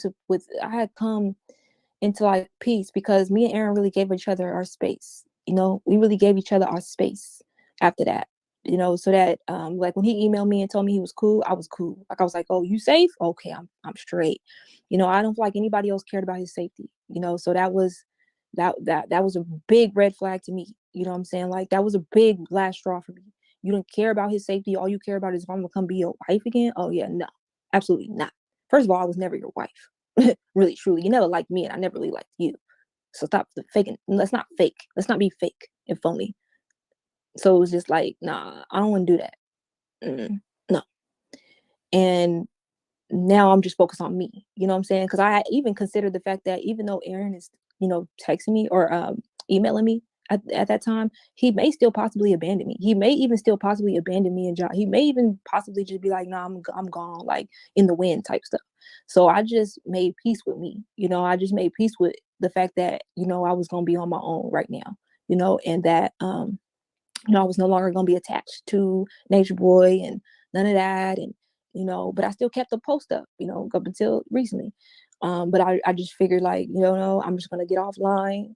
into like peace, because me and Aaron really gave each other our space. You know, we really gave each other our space after that. You know, so that like when he emailed me and told me he was cool, I was cool. Like, I was like, oh, you safe? Okay, I'm straight. You know, I don't feel like anybody else cared about his safety. You know, so that was a big red flag to me. You know what I'm saying? Like, that was a big last straw for me. You don't care about his safety. All you care about is if I'm gonna come be your wife again. Oh yeah, no, absolutely not. First of all, I was never your wife. Really, truly, you never liked me, and I never really liked you. So stop the faking. Let's not fake. Let's not be fake and phony. So it was just like, nah, I don't want to do that. No. And now I'm just focused on me. You know what I'm saying? Because I even considered the fact that even though Aaron is, you know, texting me or emailing me at that time, he may still possibly abandon me. He may even still possibly abandon me and John. He may even possibly just be like, nah, I'm gone, like in the wind type stuff. So I just made peace with me. You know, I just made peace with the fact that, you know, I was going to be on my own right now, you know, and that, you know, I was no longer going to be attached to Nature Boy and none of that. And, you know, but I still kept the post up, you know, up until recently. But I just figured like, no, I'm just gonna get offline.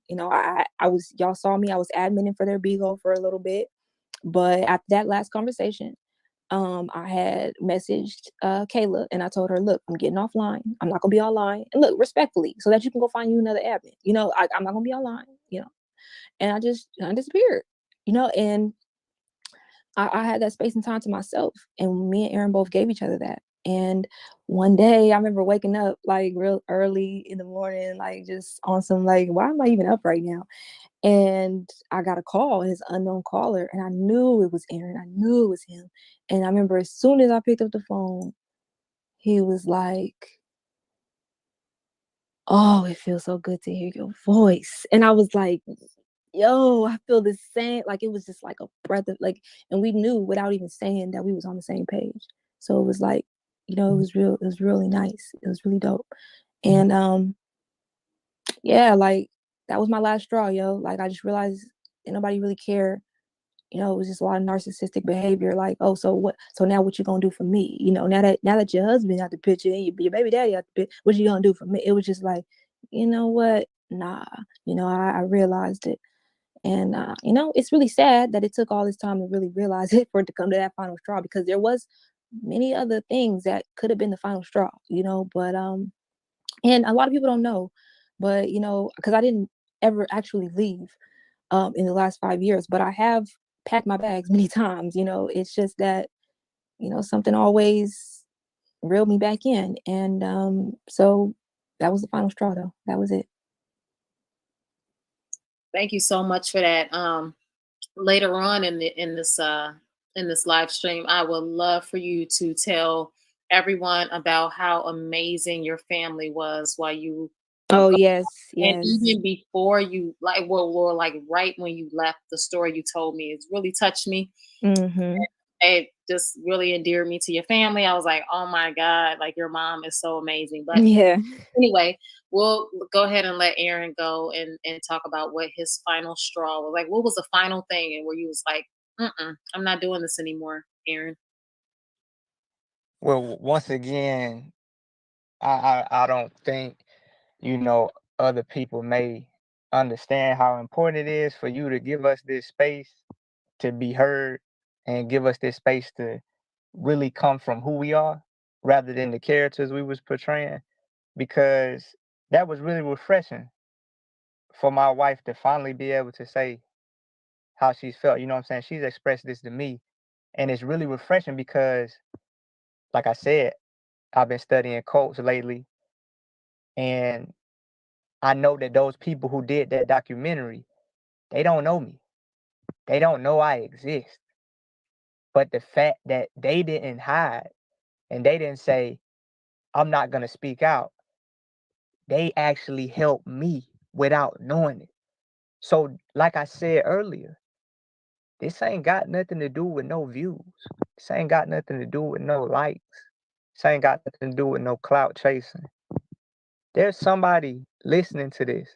I was, y'all saw me, I was adminning for their Beagle for a little bit. But after that last conversation, I had messaged Kayla and I told her, look, I'm getting offline. I'm not gonna be online. And look, respectfully, so that you can go find you another admin. I'm not gonna be online. And I disappeared. And I had that space and time to myself. And me and Aaron both gave each other that. And one day I remember waking up like real early in the morning, like just on some like, why am I even up right now? And I got a call, his unknown caller, and I knew it was Aaron. I knew it was him. And I remember as soon as I picked up the phone, he was like, oh, it feels so good to hear your voice. And I was like, yo, I feel the same. Like it was just like a breath of like, and we knew without even saying that we was on the same page. So it was like, it was real, it was really nice. It was really dope. And yeah, like that was my last straw, yo. Like I just realized ain't nobody really care. It was just a lot of narcissistic behavior. Like, oh, so what? So now what you gonna do for me? Now that your husband out the picture and your baby daddy out the picture, what you gonna do for me? It was just like, you know what? Nah. I realized it. And it's really sad that it took all this time to really realize it for it to come to that final straw, because there was many other things that could have been the final straw, but and a lot of people don't know, but because I didn't ever actually leave in the last 5 years, but I have packed my bags many times. It's just that something always reeled me back in. And so that was the final straw, though. That was it. Thank you so much for that. Later on in this live stream, I would love for you to tell everyone about how amazing your family was while you Oh yes, and yes. even before you like well like right when you left. The story you told me, it's really touched me. Mm-hmm. It just really endeared me to your family. I was like, oh my God, like your mom is so amazing. But Yeah. anyway, we'll go ahead and let Aaron go and talk about what his final straw was. Like, what was the final thing and where you was like, I'm not doing this anymore, Aaron? Well, once again, I don't think, other people may understand how important it is for you to give us this space to be heard and give us this space to really come from who we are rather than the characters we was portraying, because that was really refreshing for my wife to finally be able to say how she's felt. You know what I'm saying? She's expressed this to me, and it's really refreshing because, like I said, I've been studying cults lately, and I know that those people who did that documentary, they don't know me. They don't know I exist. But the fact that they didn't hide and they didn't say, I'm not going to speak out, they actually helped me without knowing it. So, like I said earlier, this ain't got nothing to do with no views. This ain't got nothing to do with no likes. This ain't got nothing to do with no clout chasing. There's somebody listening to this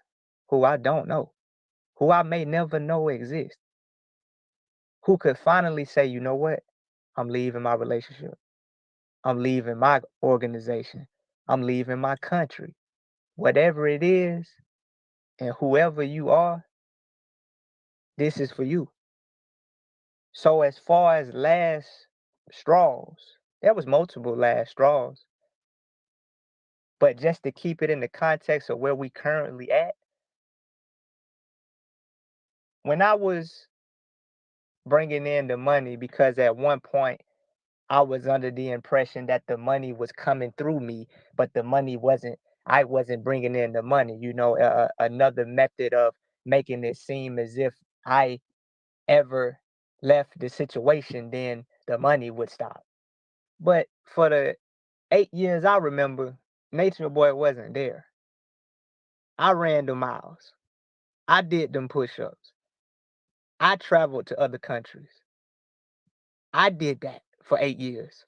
who I don't know, who I may never know exists, who could finally say, you know what? I'm leaving my relationship. I'm leaving my organization. I'm leaving my country. Whatever it is, and whoever you are, this is for you. So as far as last straws, there was multiple last straws. But just to keep it in the context of where we currently at, when I was bringing in the money, because at one point I was under the impression that the money was coming through me, but the money wasn't. I wasn't bringing in the money. Another method of making it seem as if I ever left the situation, then the money would stop. But for the 8 years I remember, Nature Boy wasn't there. I ran the miles. I did them push-ups. I traveled to other countries. I did that for 8 years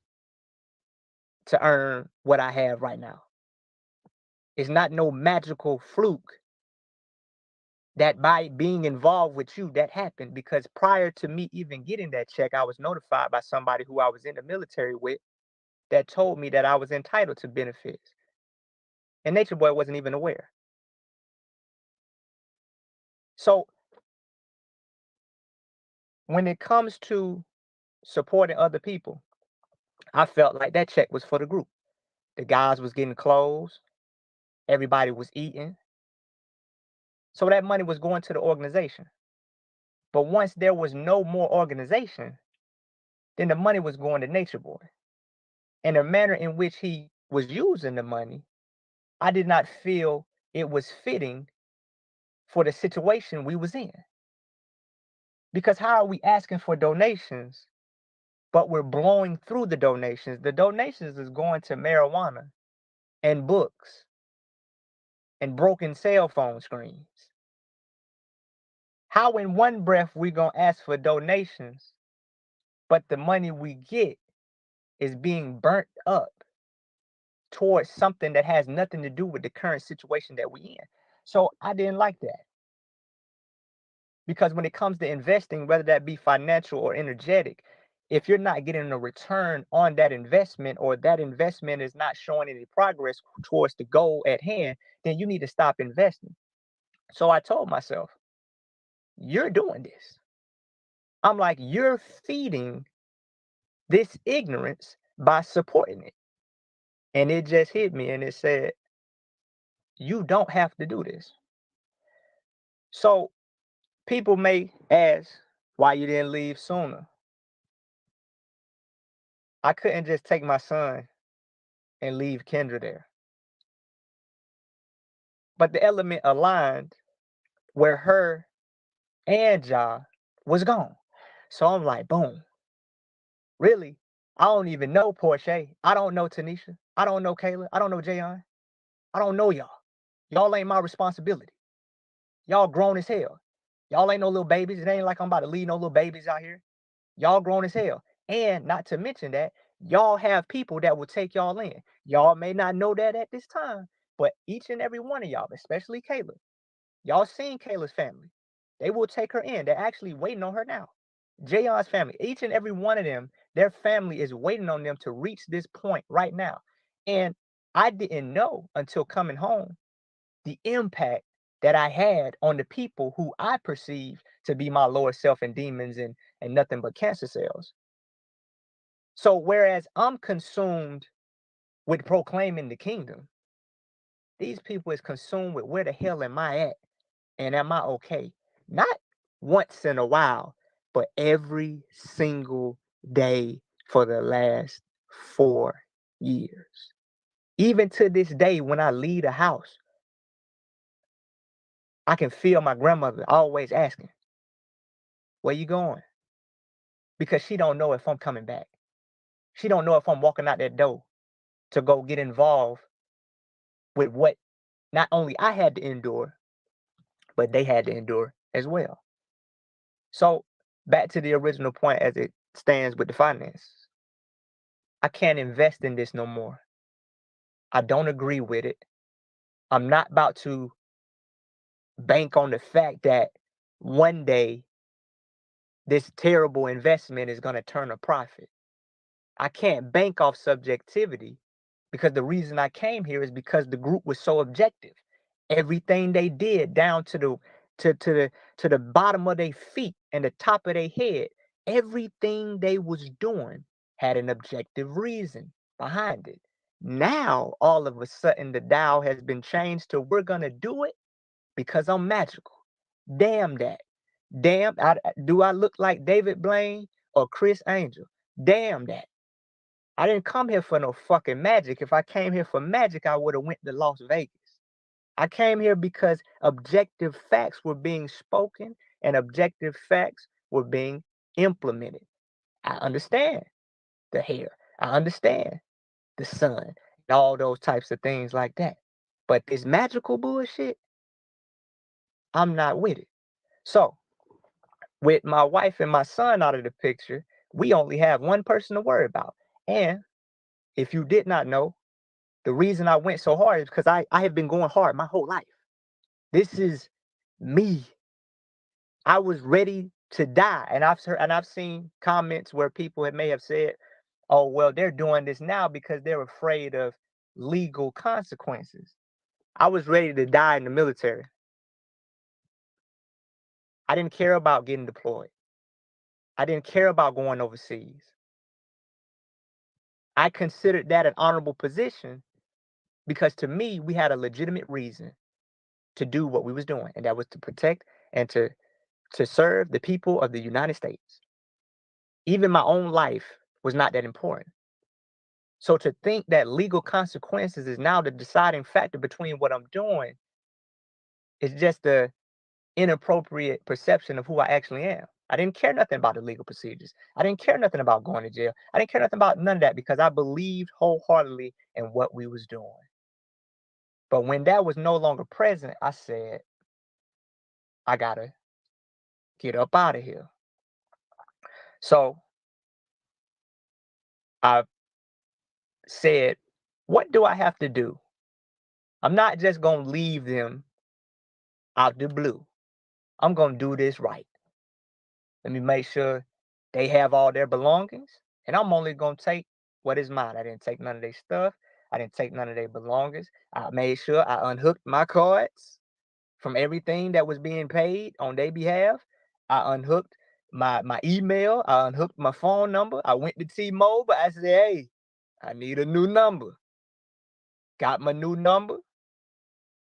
to earn what I have right now. It's not no magical fluke that by being involved with you that happened, because prior to me even getting that check, I was notified by somebody who I was in the military with that told me that I was entitled to benefits. And Nature Boy wasn't even aware. So when it comes to supporting other people, I felt like that check was for the group. The guys was getting clothes, everybody was eating. So that money was going to the organization. But once there was no more organization, then the money was going to Nature Boy. And the manner in which he was using the money, I did not feel it was fitting for the situation we was in. Because how are we asking for donations, but we're blowing through the donations? The donations is going to marijuana and books and broken cell phone screens. How in one breath we gonna ask for donations, but the money we get is being burnt up towards something that has nothing to do with the current situation that we in? So I didn't like that. Because when it comes to investing, whether that be financial or energetic, if you're not getting a return on that investment, or that investment is not showing any progress towards the goal at hand, then you need to stop investing. So I told myself, you're doing this. I'm like, you're feeding this ignorance by supporting it. And it just hit me and it said, you don't have to do this. So people may ask why you didn't leave sooner. I couldn't just take my son and leave Kendra there. But the element aligned where her and Ja was gone. So I'm like, boom. Really? I don't even know Portia. I don't know Tanisha. I don't know Kayla. I don't know Jayon. I don't know y'all. Y'all ain't my responsibility. Y'all grown as hell. Y'all ain't no little babies. It ain't like I'm about to leave no little babies out here. Y'all grown as hell. And not to mention that, y'all have people that will take y'all in. Y'all may not know that at this time, but each and every one of y'all, especially Kayla, y'all seen Kayla's family. They will take her in. They're actually waiting on her now. Jayon's family, each and every one of them, their family is waiting on them to reach this point right now. And I didn't know until coming home the impact that I had on the people who I perceive to be my lower self and demons and nothing but cancer cells. So whereas I'm consumed with proclaiming the kingdom, these people is consumed with where the hell am I at? And am I okay? Not once in a while, but every single day for the last 4 years. Even to this day, when I leave the house, I can feel my grandmother always asking, where you going? Because she don't know if I'm coming back. She don't know if I'm walking out that door to go get involved with what not only I had to endure, but they had to endure as well. So back to the original point as it stands with the finances. I can't invest in this no more. I don't agree with it. I'm not about to bank on the fact that one day this terrible investment is going to turn a profit. I can't bank off subjectivity, because the reason I came here is because the group was so objective. Everything they did, down to the bottom of their feet and the top of their head, everything they was doing had an objective reason behind it. Now all of a sudden the dial has been changed to, we're gonna do it because I'm magical. Damn that. Damn, do I look like David Blaine or Chris Angel? Damn that. I didn't come here for no fucking magic. If I came here for magic, I would have went to Las Vegas. I came here because objective facts were being spoken and objective facts were being implemented. I understand the hair. I understand the sun and all those types of things like that. But this magical bullshit, I'm not with it. So, with my wife and my son out of the picture, we only have one person to worry about. And if you did not know, the reason I went so hard is because I have been going hard my whole life. This is me. I was ready to die. And I've seen comments where people may have said, oh, well, they're doing this now because they're afraid of legal consequences. I was ready to die in the military. I didn't care about getting deployed. I didn't care about going overseas. I considered that an honorable position because to me, we had a legitimate reason to do what we was doing, and that was to protect and to serve the people of the United States. Even my own life was not that important. So to think that legal consequences is now the deciding factor between what I'm doing is just the inappropriate perception of who I actually am. I didn't care nothing about the legal procedures. I didn't care nothing about going to jail. I didn't care nothing about none of that because I believed wholeheartedly in what we was doing. But when that was no longer present, I said, I gotta get up out of here. So I said, what do I have to do? I'm not just gonna leave them out the blue. I'm gonna do this right. Let me make sure they have all their belongings, and I'm only gonna take what is mine. I didn't take none of their stuff. I didn't take none of their belongings. I made sure I unhooked my cards from everything that was being paid on their behalf. I unhooked my email. I unhooked my phone number. I went to T-Mobile. I said, hey, I need a new number. Got my new number.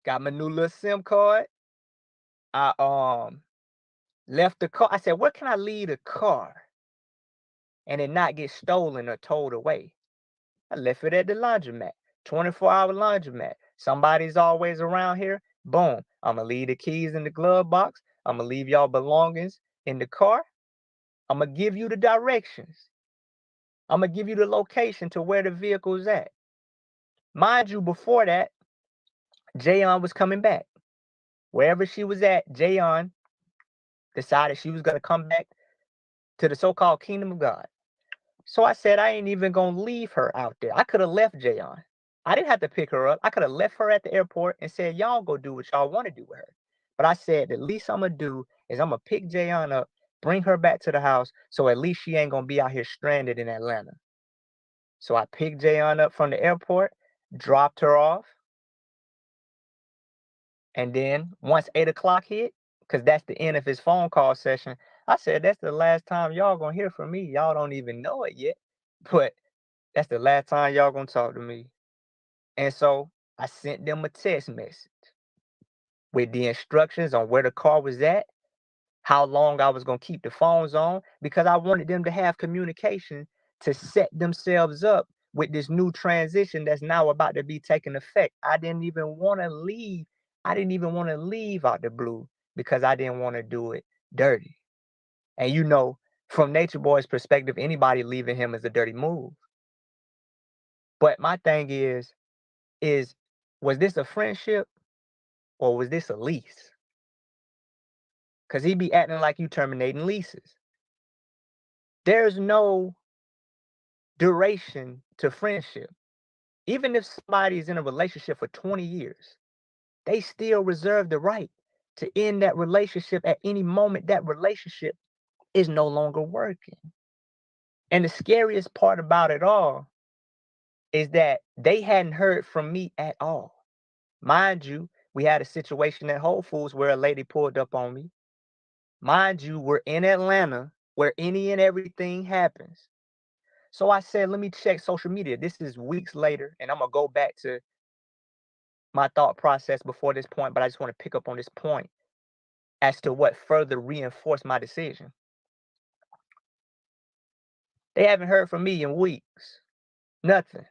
Got my new little SIM card. I left the car. I said, where can I leave the car and it not get stolen or towed away? I left it at the laundromat, 24-hour laundromat. Somebody's always around here. Boom. I'm going to leave the keys in the glove box. I'm going to leave y'all belongings in the car. I'm going to give you the directions. I'm going to give you the location to where the vehicle's at. Mind you, before that, Jayon was coming back. Wherever she was at, Jayon decided she was going to come back to the so-called kingdom of God. So I said I ain't even going to leave her out there. I could have left Jayon. I didn't have to pick her up. I could have left her at the airport and said, y'all go do what y'all want to do with her. But I said, the least I'm going to do is I'm going to pick Jayon up, bring her back to the house, so at least she ain't going to be out here stranded in Atlanta. So I picked Jayon up from the airport, dropped her off. And then once 8 o'clock hit, because that's the end of his phone call session, I said, that's the last time y'all going to hear from me. Y'all don't even know it yet. But that's the last time y'all going to talk to me. And so I sent them a text message with the instructions on where the car was at, how long I was going to keep the phones on, because I wanted them to have communication to set themselves up with this new transition that's now about to be taking effect. I didn't even want to leave. I didn't even want to leave out the blue because I didn't want to do it dirty. And you know, from Nature Boy's perspective, anybody leaving him is a dirty move. But my thing is, was this a friendship or was this a lease? Because he be acting like you terminating leases. There's no duration to friendship. Even if somebody's in a relationship for 20 years, they still reserve the right to end that relationship at any moment that relationship is no longer working. And the scariest part about it all is that they hadn't heard from me at all. Mind you, we had a situation at Whole Foods where a lady pulled up on me. Mind you, we're in Atlanta where any and everything happens. So I said, let me check social media. This is weeks later, and I'm going to go back to my thought process before this point, but I just want to pick up on this point as to what further reinforced my decision. They haven't heard from me in weeks. Nothing.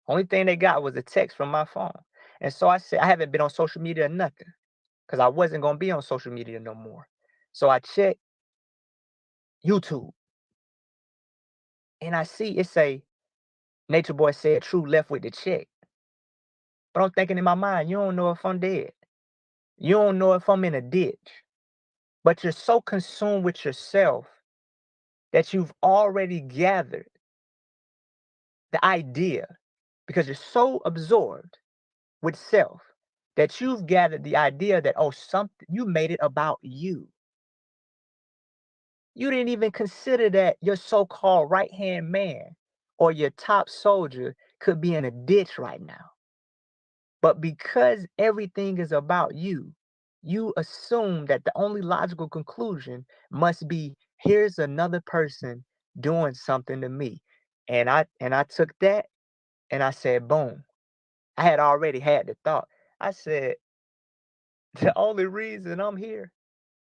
Only thing they got was a text from my phone. And so I said, I haven't been on social media or nothing because I wasn't going to be on social media no more. So I checked YouTube and I see it say, Nature Boy said True left with the check. But I'm thinking in my mind, you don't know if I'm dead. You don't know if I'm in a ditch. But you're so consumed with yourself that you've already gathered the idea because you're so absorbed with self that you've gathered the idea that, oh, something, you made it about you. You didn't even consider that your so-called right-hand man or your top soldier could be in a ditch right now. But because everything is about you, you assume that the only logical conclusion must be here's another person doing something to me. And I took that and I said, boom. I had already had the thought. I said, the only reason I'm here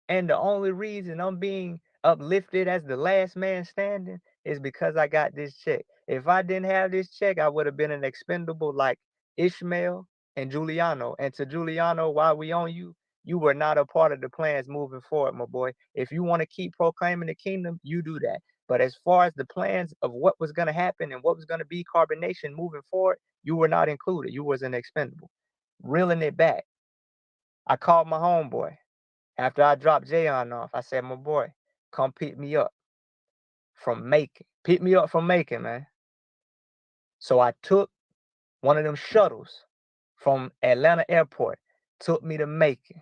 and the only reason I'm being uplifted as the last man standing is because I got this check. If I didn't have this check, I would have been an expendable like Ishmael and Giuliano. And to Giuliano, while we on you, you were not a part of the plans moving forward, my boy. If you want to keep proclaiming the kingdom, you do that. But as far as the plans of what was going to happen and what was going to be carbonation moving forward, you were not included. You was an expendable. Reeling it back, I called my homeboy. After I dropped Jayon off, I said, my boy, come pick me up from Macon. Pick me up from Macon, man. So I took one of them shuttles from Atlanta Airport, took me to Macon.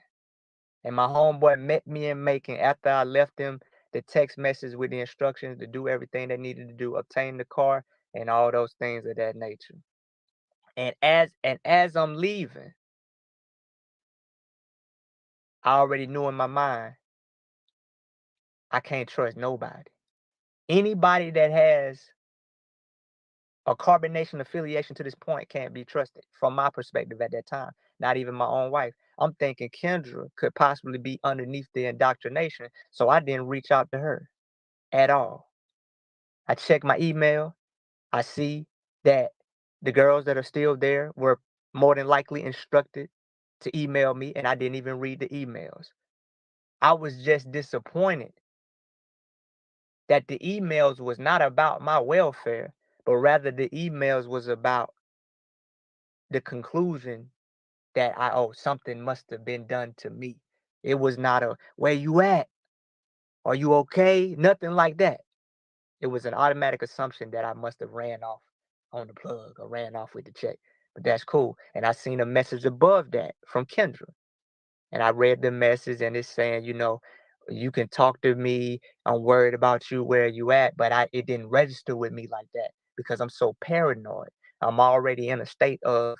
And my homeboy met me in Macon after I left him the text message with the instructions to do everything they needed to do, obtain the car, and all those things of that nature. And as I'm leaving, I already knew in my mind, I can't trust nobody. Anybody that has a carbonation affiliation to this point can't be trusted from my perspective at that time. Not even my own wife. I'm thinking Kendra could possibly be underneath the indoctrination, so I didn't reach out to her at all. I checked my email. I see that the girls that are still there were more than likely instructed to email me, and I didn't even read the emails. I was just disappointed that the emails was not about my welfare, but rather the emails was about the conclusion that something must have been done to me. It was not a where you at? Are you okay? Nothing like that. It was an automatic assumption that I must have ran off on the plug or ran off with the check. But that's cool. And I seen a message above that from Kendra. And I read the message and it's saying, you can talk to me. I'm worried about you where you at, but it didn't register with me like that because I'm so paranoid. I'm already in a state of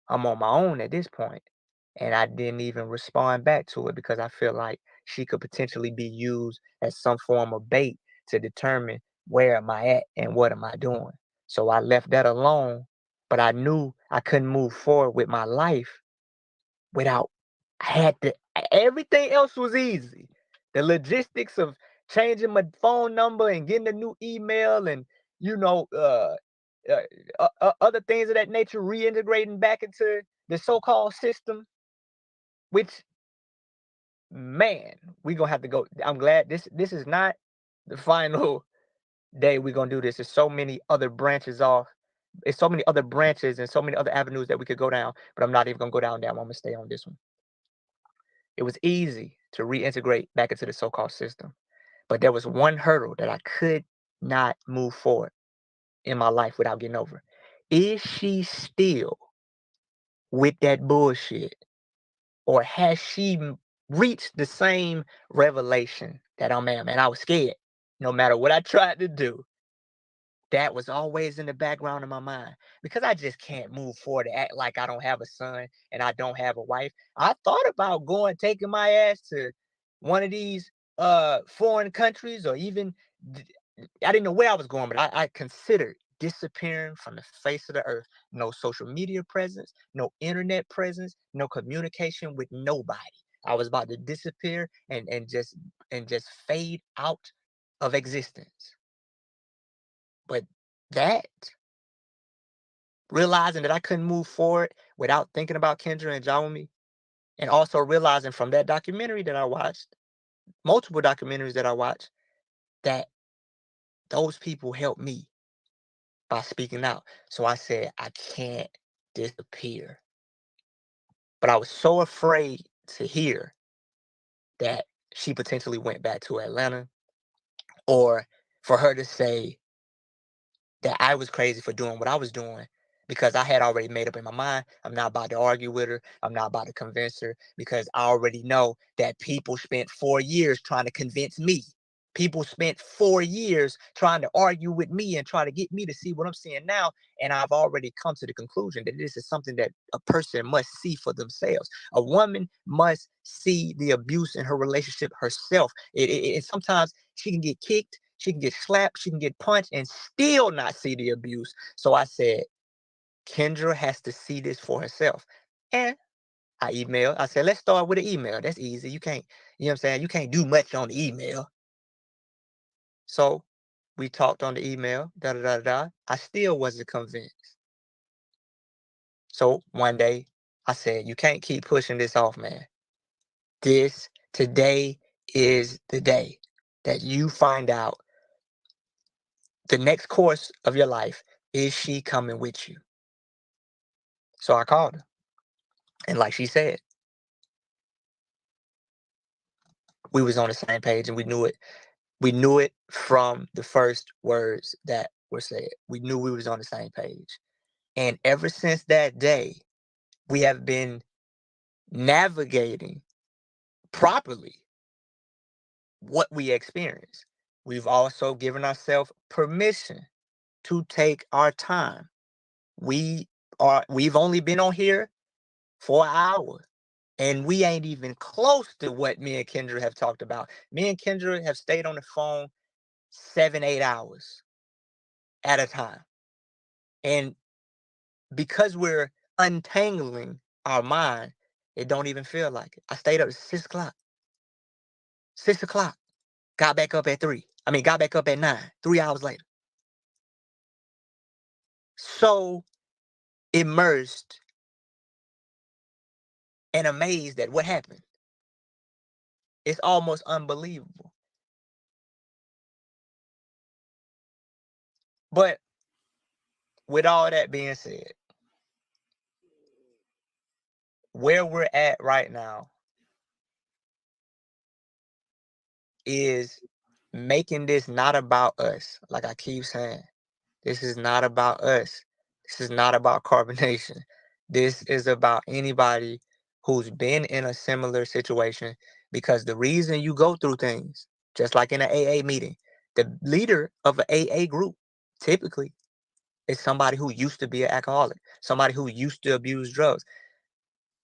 I'm on my own at this point. And I didn't even respond back to it because I feel like she could potentially be used as some form of bait to determine where am I at and what am I doing. So I left that alone, but I knew I couldn't move forward with my life without I had to everything else was easy. The logistics of changing my phone number and getting a new email and you know other things of that nature reintegrating back into the so-called system, which man, we gonna have to go. I'm glad this is not the final day we're gonna do this. There's so many other branches off. It's so many other branches and so many other avenues that we could go down, but I'm not even gonna go down that one. I'm gonna stay on this one. It was easy to reintegrate back into the so-called system, but there was one hurdle that I could not move forward in my life without getting over. Is she still with that bullshit? Or has she reached the same revelation that I'm at? Man, I was scared. No matter what I tried to do, that was always in the background of my mind because I just can't move forward and act like I don't have a son and I don't have a wife. I thought about taking my ass to one of these foreign countries or even I didn't know where I was going, but I considered disappearing from the face of the earth. No social media presence, no internet presence, no communication with nobody. I was about to disappear and just fade out of existence. But that realizing that I couldn't move forward without thinking about Kendra and Jawami, and also realizing from that documentary that I watched, multiple documentaries that I watched, that those people helped me by speaking out. So I said, I can't disappear. But I was so afraid to hear that she potentially went back to Atlanta or for her to say that I was crazy for doing what I was doing because I had already made up in my mind. I'm not about to argue with her. I'm not about to convince her because I already know that people spent 4 years trying to convince me. People spent 4 years trying to argue with me and try to get me to see what I'm seeing now. And I've already come to the conclusion that this is something that a person must see for themselves. A woman must see the abuse in her relationship herself. And sometimes she can get kicked, she can get slapped, she can get punched and still not see the abuse. So I said, Kendra has to see this for herself. And I emailed. I said, let's start with an email. That's easy. You can't, you know what I'm saying? You can't do much on the email. So we talked on the email, da da da da. I still wasn't convinced. So one day I said, you can't keep pushing this off, man. Today is the day that you find out the next course of your life. Is she coming with you? So I called her. And like she said, we was on the same page and we knew it. We knew it from the first words that were said. We knew we was on the same page. And ever since that day, we have been navigating properly what we experience. We've also given ourselves permission to take our time. We've only been on here for an hour. And we ain't even close to what me and Kendra have talked about. Me and Kendra have stayed on the phone 7, 8 hours at a time. And because we're untangling our mind, it don't even feel like it. I stayed up at 6 o'clock. 6 o'clock. Got back up at 3. Got back up at 9, 3 hours later. So immersed and amazed at what happened. It's almost unbelievable. But with all that being said, where we're at right now is making this not about us. Like I keep saying, this is not about us. This is not about carbonation. This is about anybody who's been in a similar situation, because the reason you go through things, just like in an AA meeting, the leader of an AA group typically is somebody who used to be an alcoholic, somebody who used to abuse drugs.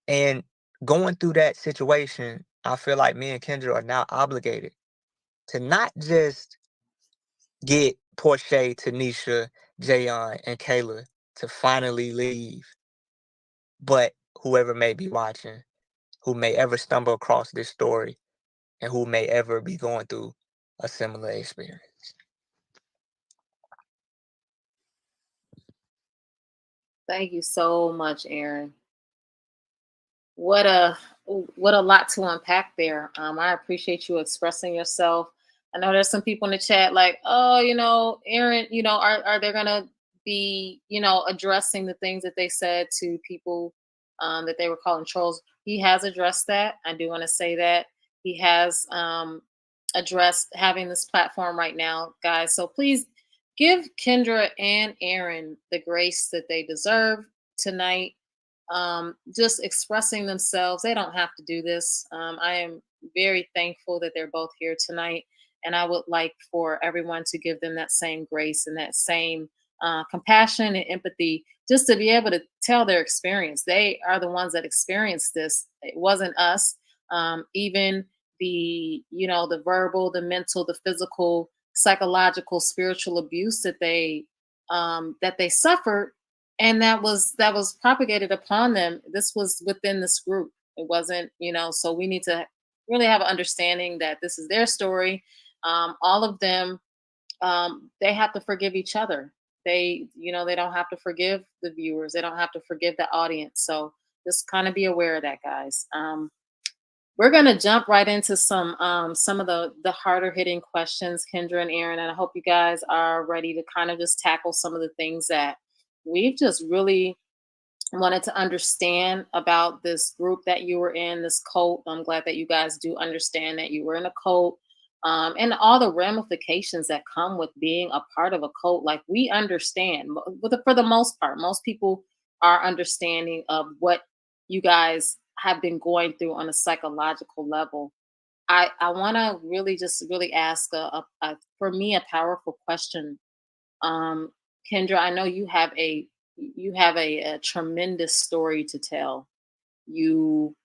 And going through that situation, I feel like me and Kendra are now obligated to not just get Portia, Tanisha, Jayon, and Kayla to finally leave, but whoever may be watching, who may ever stumble across this story, and who may ever be going through a similar experience. Thank you so much, Aaron. What a lot to unpack there. I appreciate you expressing yourself. I know there's some people in the chat like, oh, Aaron, are they gonna be, addressing the things that they said to people that they were calling trolls? He has addressed that. I do want to say that he has addressed having this platform right now, guys. So please give Kendra and Aaron the grace that they deserve tonight. Just expressing themselves. They don't have to do this. I am very thankful that they're both here tonight. And I would like for everyone to give them that same grace and that same compassion and empathy, just to be able to tell their experience. They are the ones that experienced this. It wasn't us. Even the verbal, the mental, the physical, psychological, spiritual abuse that they suffered, and that was propagated upon them. This was within this group. It wasn't, so we need to really have an understanding that this is their story. All of them, they have to forgive each other. They don't have to forgive the viewers. They don't have to forgive the audience. So just kind of be aware of that, guys. We're going to jump right into some of the harder hitting questions, Kendra and Aaron, and I hope you guys are ready to kind of just tackle some of the things that we've just really wanted to understand about this group that you were in, this cult. I'm glad that you guys do understand that you were in a cult, and all the ramifications that come with being a part of a cult. Like, we understand, for the most part, most people are understanding of what you guys have been going through on a psychological level. I want to really ask for me a powerful question. Um, Kendra, I know you have a tremendous story to tell. You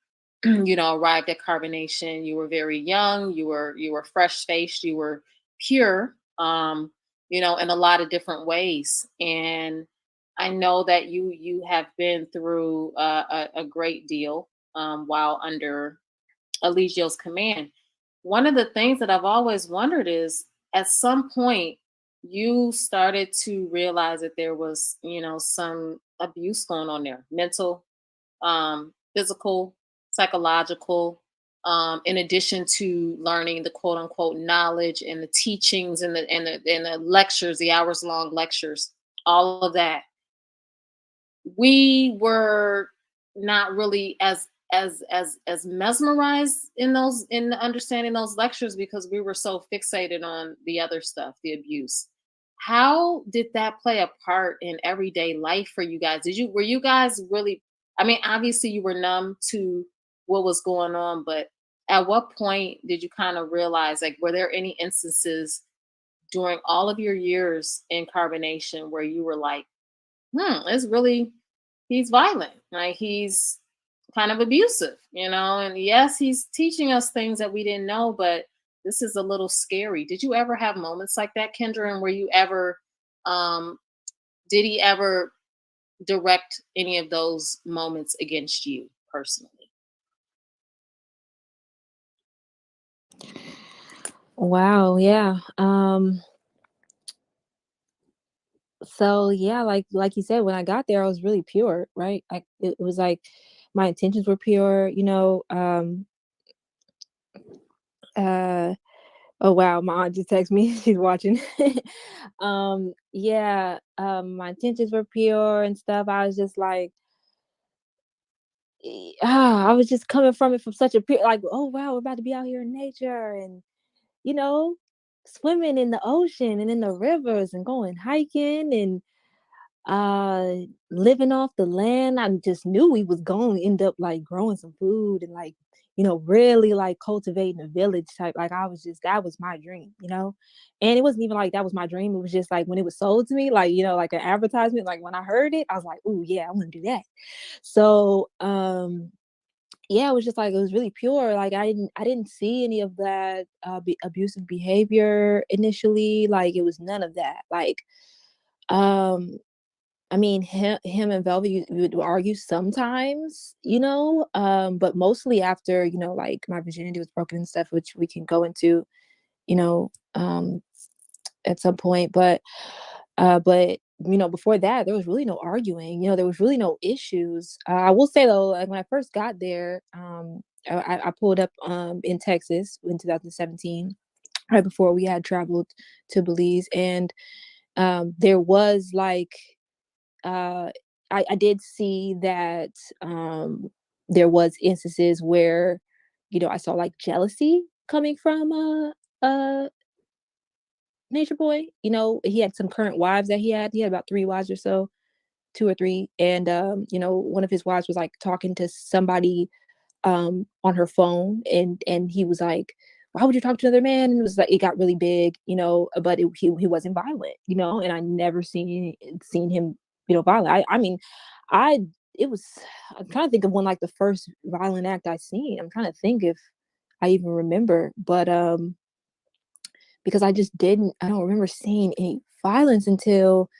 arrived at carbonation. You were very young. You were fresh faced. You were pure. In a lot of different ways. And I know that you have been through a great deal while under Eligio's command. One of the things that I've always wondered is, at some point you started to realize that there was, some abuse going on there, mental, physical, psychological, in addition to learning the quote unquote knowledge and the teachings and the lectures, the hours long lectures, all of that. We were not really as mesmerized in understanding those lectures, because we were so fixated on the other stuff, the abuse. How did that play a part in everyday life for you guys? Were you guys really, I mean, obviously you were numb to what was going on, but at what point did you kind of realize, like, were there any instances during all of your years in carbonation where you were like, it's really, he's violent. Like, he's kind of abusive, and yes, he's teaching us things that we didn't know, but this is a little scary. Did you ever have moments like that, Kendra? And were you ever, um, did he ever direct any of those moments against you personally? Wow, yeah. So yeah, like you said, when I got there, I was really pure, right? It was like my intentions were pure, uh oh wow, my aunt just texted me. She's watching. Yeah, my intentions were pure and stuff. I was just like, I was just coming from it from such a pure, like, oh wow, we're about to be out here in nature and you know, swimming in the ocean and in the rivers and going hiking and uh living off the land. I just knew we was going to end up like growing some food and like, really like cultivating a village type. Like I was just, that was my dream. And it wasn't even like that was my dream. It was just like when it was sold to me, like, like an advertisement, like when I heard it, I was like, oh yeah, I want to do that. So yeah, it was just like, it was really pure. Like I didn't see any of that abusive behavior initially. Like it was none of that. Like um I mean, him and Velvet, you would argue sometimes, but mostly after, like my virginity was broken and stuff, which we can go into, you know, um, at some point. But before that, there was really no arguing. There was really no issues. I will say though, like when I first got there, I pulled up in Texas in 2017, right before we had traveled to Belize, and there was like uh, I did see that there was instances where, I saw like jealousy coming from Nature Boy. He had some current wives that he had. He had about three wives or so, two or three, and one of his wives was like talking to somebody on her phone, and he was like, why would you talk to another man? And it was like, it got really big, but he wasn't violent, and I never seen him, violent. I mean, I it was I'm trying to think of when like the first violent act I seen. I'm trying to think if I even remember, but because I don't remember seeing any violence until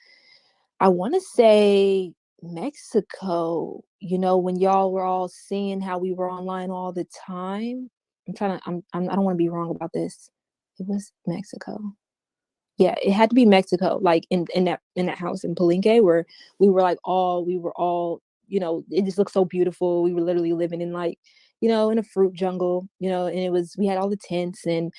I want to say Mexico, when y'all were all seeing how we were online all the time. I don't want to be wrong about this. It was Mexico. Yeah, it had to be Mexico, like in that house in Palenque where we were all, it just looked so beautiful. We were literally living in like, in a fruit jungle, and we had all the tents and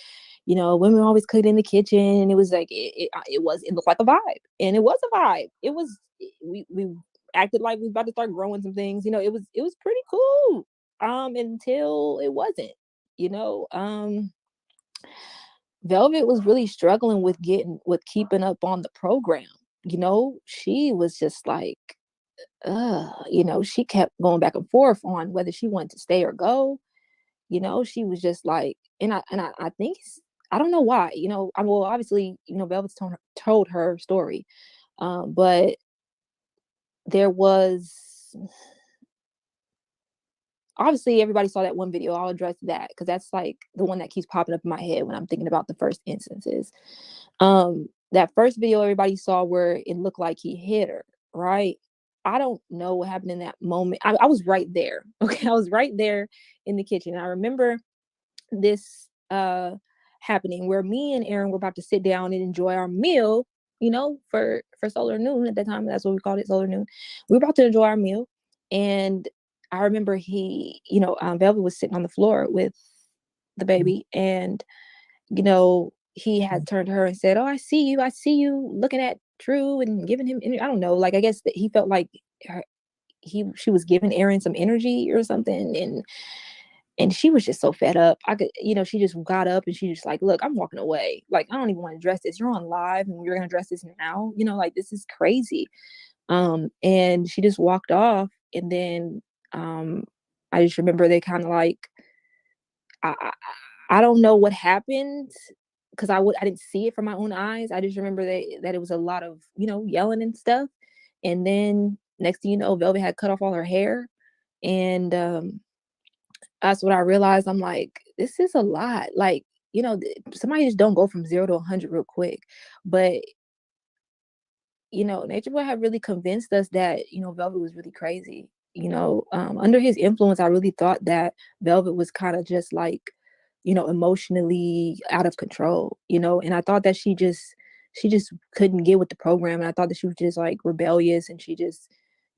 women always cooked in the kitchen, and it was like it looked like a vibe, and it was a vibe. It was we acted like we was about to start growing some things. It was pretty cool. Until it wasn't. You know, Velvet was really struggling with keeping up on the program. She was just like, she kept going back and forth on whether she wanted to stay or go. she was just like, and I think I don't know why, well, obviously, Velvet's told her story, but there was, obviously everybody saw that one video. I'll address that because that's like the one that keeps popping up in my head when I'm thinking about the first instances. That first video everybody saw where it looked like he hit her, right? I don't know what happened in that moment. I was right there. Okay, I was right there in the kitchen. I remember this happening where me and Aaron were about to sit down and enjoy our meal, for solar noon at that time. That's what we called it, solar noon. We were about to enjoy our meal, and I remember Velvet was sitting on the floor with the baby, and he had turned to her and said, "Oh, I see you looking at True and giving him." I don't know, like I guess that he felt like she was giving Aaron some energy or something, and she was just so fed up. She just got up and she just like, "Look, I'm walking away. Like, I don't even want to address this. You're on live and you're gonna address this now. Like this is crazy." And she just walked off, and then I just remember they kind of like, I, I I don't know what happened because I didn't see it from my own eyes. I just remember that it was a lot of yelling and stuff, and then next thing you know, Velvet had cut off all her hair, and that's what I realized. I'm like, this is a lot. Like, somebody just don't go from 0 to 100 real quick. But, Nature Boy had really convinced us that, Velvet was really crazy. Under his influence, I really thought that Velvet was kind of just like, emotionally out of control, and I thought that she just couldn't get with the program. And I thought that she was just like rebellious, and she just,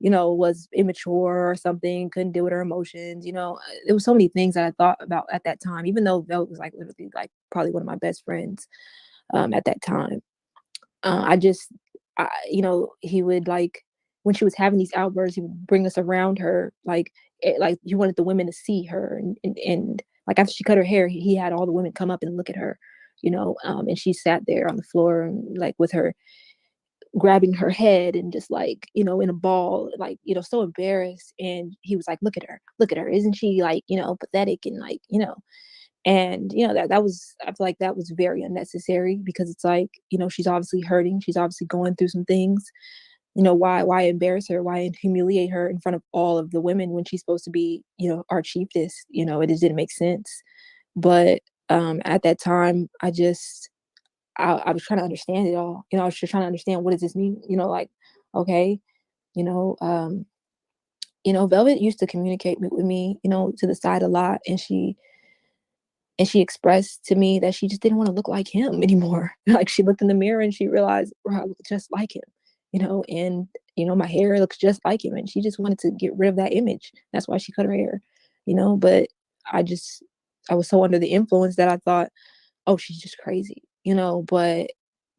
was immature or something, couldn't deal with her emotions. There was so many things that I thought about at that time, even though Velvet was like literally like probably one of my best friends at that time. I just, he would like, when she was having these outbursts, he would bring us around her, like he wanted the women to see her, and like after she cut her hair, he had all the women come up and look at her, and she sat there on the floor and like with her grabbing her head and just like in a ball, like so embarrassed. And he was like, look at her, isn't she like pathetic, and like and that was, I feel like that was very unnecessary, because it's like she's obviously hurting, she's obviously going through some things. Why embarrass her, why humiliate her in front of all of the women when she's supposed to be our chiefess? It just didn't make sense. But at that time, I was trying to understand it all. I was just trying to understand, what does this mean? Like, okay, you know, um, Velvet used to communicate with me, to the side a lot, and she expressed to me that she just didn't want to look like him anymore. Like, she looked in the mirror and she realized, "Bro, I look just like him," and my hair looks just like him, and she just wanted to get rid of that image. That's why she cut her hair, But I just, I was so under the influence that I thought, oh, she's just crazy, But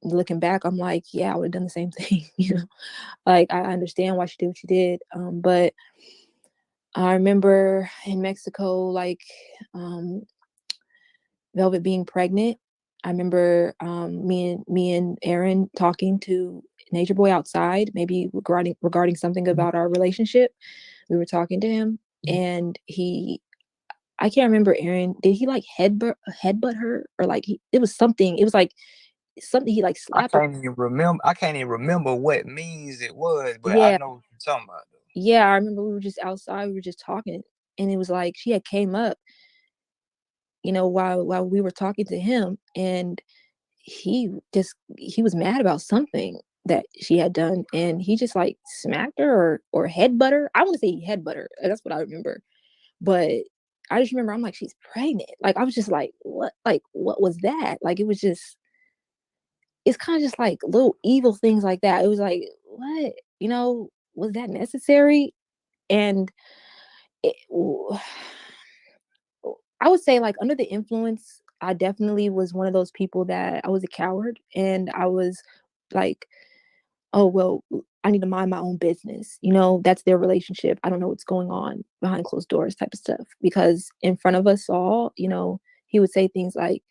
looking back, I'm like, yeah, I would have done the same thing, Like, I understand why she did what she did. But I remember in Mexico, like, Velvet being pregnant. I remember me and Aaron talking to Nature Boy outside, maybe regarding something about our relationship. We were talking to him, and I can't remember, Aaron, did he like headbutt her, or like it was something. It was like something, he like slapped her. I can't even remember what means it was, but I Yeah, know what you're talking about though. yeah. I remember we were just outside. We were just talking, and it was like she had came up, while we were talking to him, and he was mad about something that she had done, and he just like smacked her, or headbutt her. I want to say he headbutt her. That's what I remember. But I just remember, I'm like, she's pregnant. Like, I was just like, what? Like, what was that? Like, it was just, it's kind of just like little evil things like that. It was like, what? Was that necessary? And it, I would say, like, under the influence, I definitely was one of those people that I was a coward, and I was like, oh, well, I need to mind my own business. That's their relationship. I don't know what's going on behind closed doors type of stuff. Because in front of us all, he would say things like,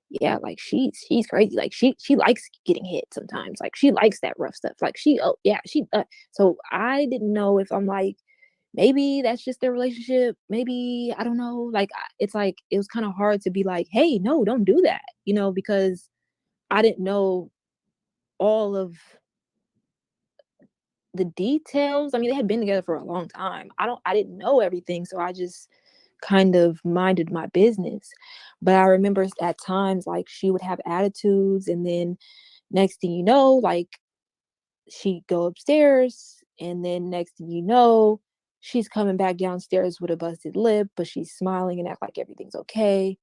yeah, like she's crazy. Like, she likes getting hit sometimes. Like, she likes that rough stuff. Like, oh yeah, she. So I didn't know if I'm like, maybe that's just their relationship. Maybe, I don't know. It's like, it was kind of hard to be like, hey, no, don't do that, because I didn't know all of the details. I mean, they had been together for a long time. I didn't know everything. So I just kind of minded my business. But I remember at times, like, she would have attitudes, and then next thing you know, like, she'd go upstairs, and then next thing you know, she's coming back downstairs with a busted lip, but she's smiling and act like everything's okay.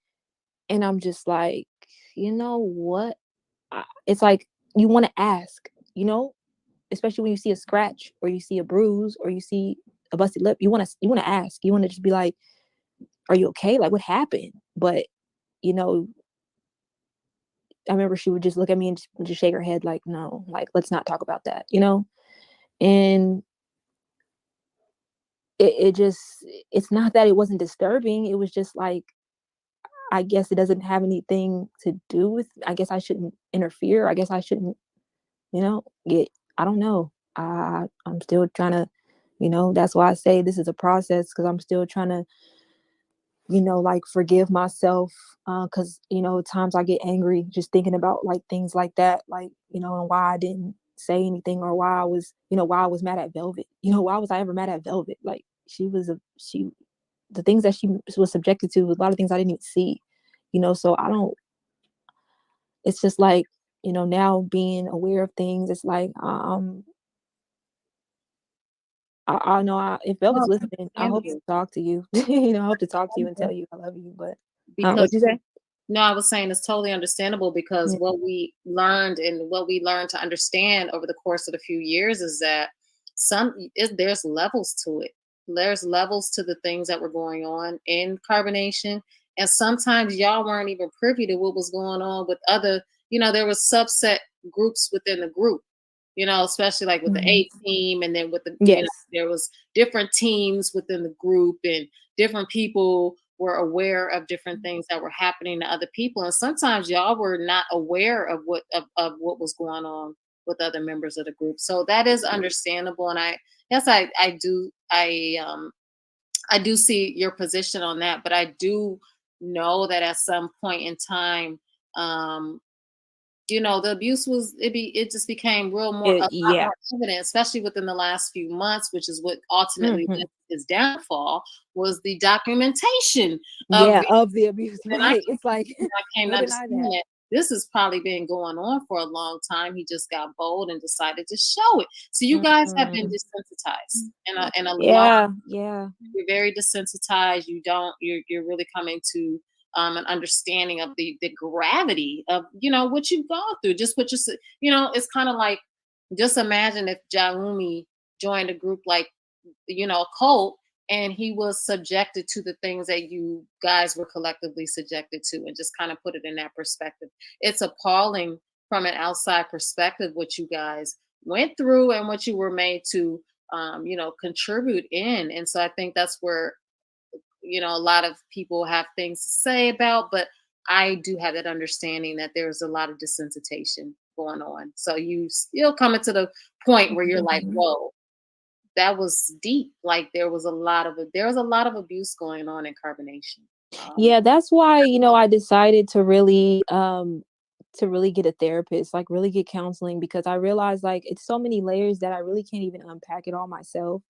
And I'm just like, you know what? It's like, you want to ask, especially when you see a scratch or you see a bruise or you see a busted lip. You want to ask. You want to just be like, are you okay? Like, what happened? But you know, I remember she would just look at me and just shake her head like, no, like, let's not talk about that. And it just, it's not that it wasn't disturbing. It was just like, I guess it doesn't have anything to do with, I guess I shouldn't interfere. I guess I shouldn't, get, I don't know. I'm still trying to, that's why I say this is a process, because I'm still trying to, like, forgive myself. Because, at times I get angry just thinking about, like, things like that, like, and why I didn't say anything, or why I was mad at Velvet. Why was I ever mad at Velvet? Like, the things that she was subjected to, a lot of things I didn't even see, so I don't, it's just like, now being aware of things, it's like, I know, if Velvet's Well, listening, I hope to understandable talk to you. I hope to talk to you and tell you I love you. But because what you say? no, I was saying it's totally understandable because Yeah. what we learned to understand over the course of the few years is that there's levels to it. There's levels to the things that were going on in carbonation, and sometimes y'all weren't even privy to what was going on with other. There was subset groups within the group. Especially like with the Mhm. A team, and then with Yes. there was different teams within the group, and different people were aware of different things that were happening to other people, and sometimes y'all were not aware of what was going on with other members of the group. So that is understandable, and I do see your position on that, but I do know that at some point in time, um, the abuse it just became a lot Yeah. more evident, especially within the last few months, which is what ultimately led Hmm. to his downfall, was the documentation of Yeah. Of the abuse, and I right? It's like, came to no deny understand that. that this has probably been going on for a long time. He just got bold and decided to show it. So you guys have been Mm. desensitized, and a lot. Yeah. Yeah. You're very desensitized. You're really coming to an understanding of the gravity of what you've gone through. Just what it's kind of like, just imagine if Jaumi joined a group like a cult, and he was subjected to the things that you guys were collectively subjected to, and just kind of put it in that perspective. It's appalling from an outside perspective what you guys went through and what you were made to contribute in. And so I think that's where a lot of people have things to say about, but I do have that understanding that there's a lot of desensitization going on. So you still coming to the point where you're like, Mhm. whoa, that was deep. Like there was a lot of abuse going on in carbonation. Um, Yeah, that's why, I decided to really get a therapist, like, really get counseling, because I realized, like, it's so many layers that I really can't even unpack it all myself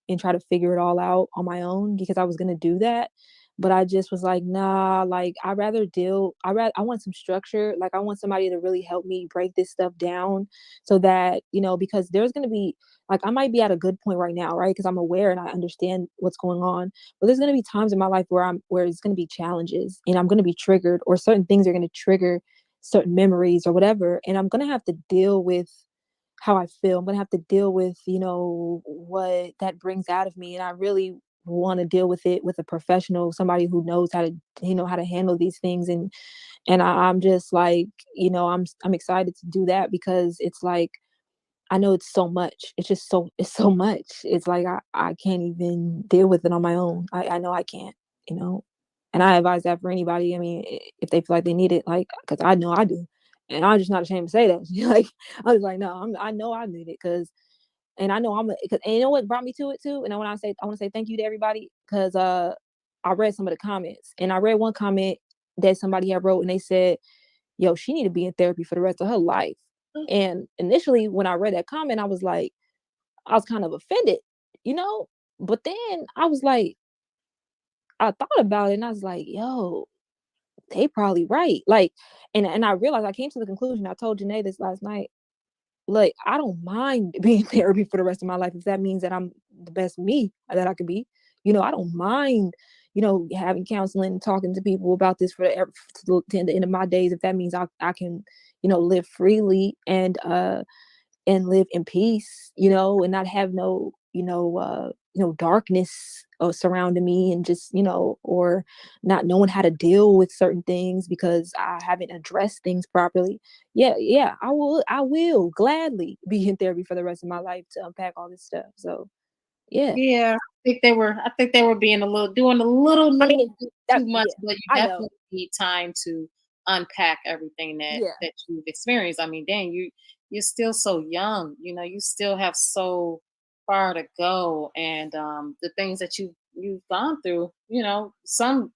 and try to figure it all out on my own, because I was gonna do that. But I just was like, nah, like, I want some structure. Like, I want somebody to really help me break this stuff down, so that, because there's gonna be, like, I might be at a good point right now, right? Because I'm aware and I understand what's going on. But there's going to be times in my life where it's going to be challenges, and I'm going to be triggered, or certain things are going to trigger certain memories or whatever, and I'm going to have to deal with how I feel. I'm going to have to deal with, what that brings out of me, and I really want to deal with it with a professional, somebody who knows how to, how to handle these things. I'm just like, I'm excited to do that, because it's like, I know it's so much. It's so much. It's like, I can't even deal with it on my own. I know I can't, you know. And I advise that for anybody. I mean, if they feel like they need it, like, because I know I do, and I'm just not ashamed to say that. Like, I was like, no, I know I need it, because And I know and you know what brought me to it too? And I want to say thank you to everybody, because I read some of the comments, and I read one comment that somebody had wrote, and they said, yo, she need to be in therapy for the rest of her life. And initially when I read that comment, I was kind of offended, you know? But then I was like, I thought about it, and I was like, yo, they probably right. Like, and I realized, I came to the conclusion, I told Janae this last night, like, I don't mind being in therapy for the rest of my life if that means that I'm the best me that I could be. You know, I don't mind, having counseling and talking to people about this to the end of my days, if that means I can, live freely and live in peace, and not have no, darkness surrounding me, and just, or not knowing how to deal with certain things because I haven't addressed things properly. Yeah, I will gladly be in therapy for the rest of my life to unpack all this stuff. So yeah. Yeah, I think they were doing a little bit too much, Yeah, but you I know. definitely need time to unpack everything Yeah. that you've experienced. I mean, dang, you're still so young, you still have so far to go, and the things that you've gone through, some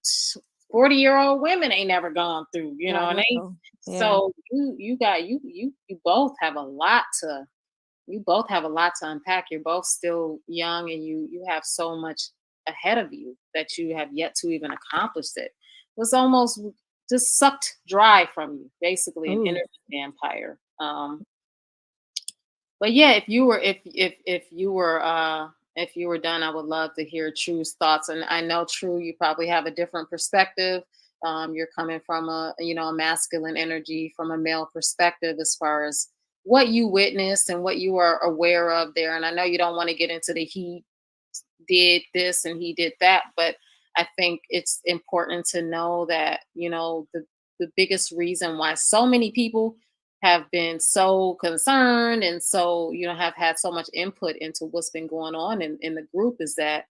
40-year-old women ain't never gone through, I and they know. Yeah. so you both have a lot to unpack. You're both still young, and you have so much ahead of you that you have yet to even accomplish it. It was almost just sucked dry from you, basically an Ooh. energy vampire. But yeah, if you were done, I would love to hear True's thoughts. And I know, True, you probably have a different perspective. You're coming from a masculine energy, from a male perspective, as far as what you witnessed and what you are aware of there. And I know you don't want to get into the he did this and he did that, but I think it's important to know that, the biggest reason why so many people have been so concerned and so, have had so much input into what's been going on in the group is that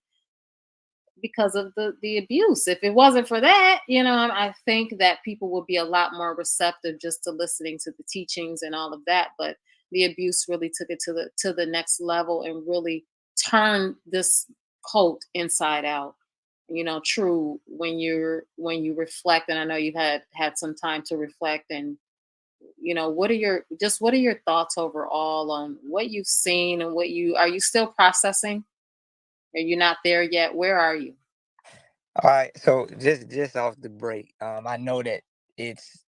because of the abuse. If it wasn't for that, I think that people would be a lot more receptive just to listening to the teachings and all of that. But the abuse really took it to the next level and really turned this cult inside out. True, when you reflect, and I know you've had some time to reflect, and what are your thoughts overall on what you've seen and are you still processing? Are you not there yet? Where are you? All right, so just off the break, I know that it's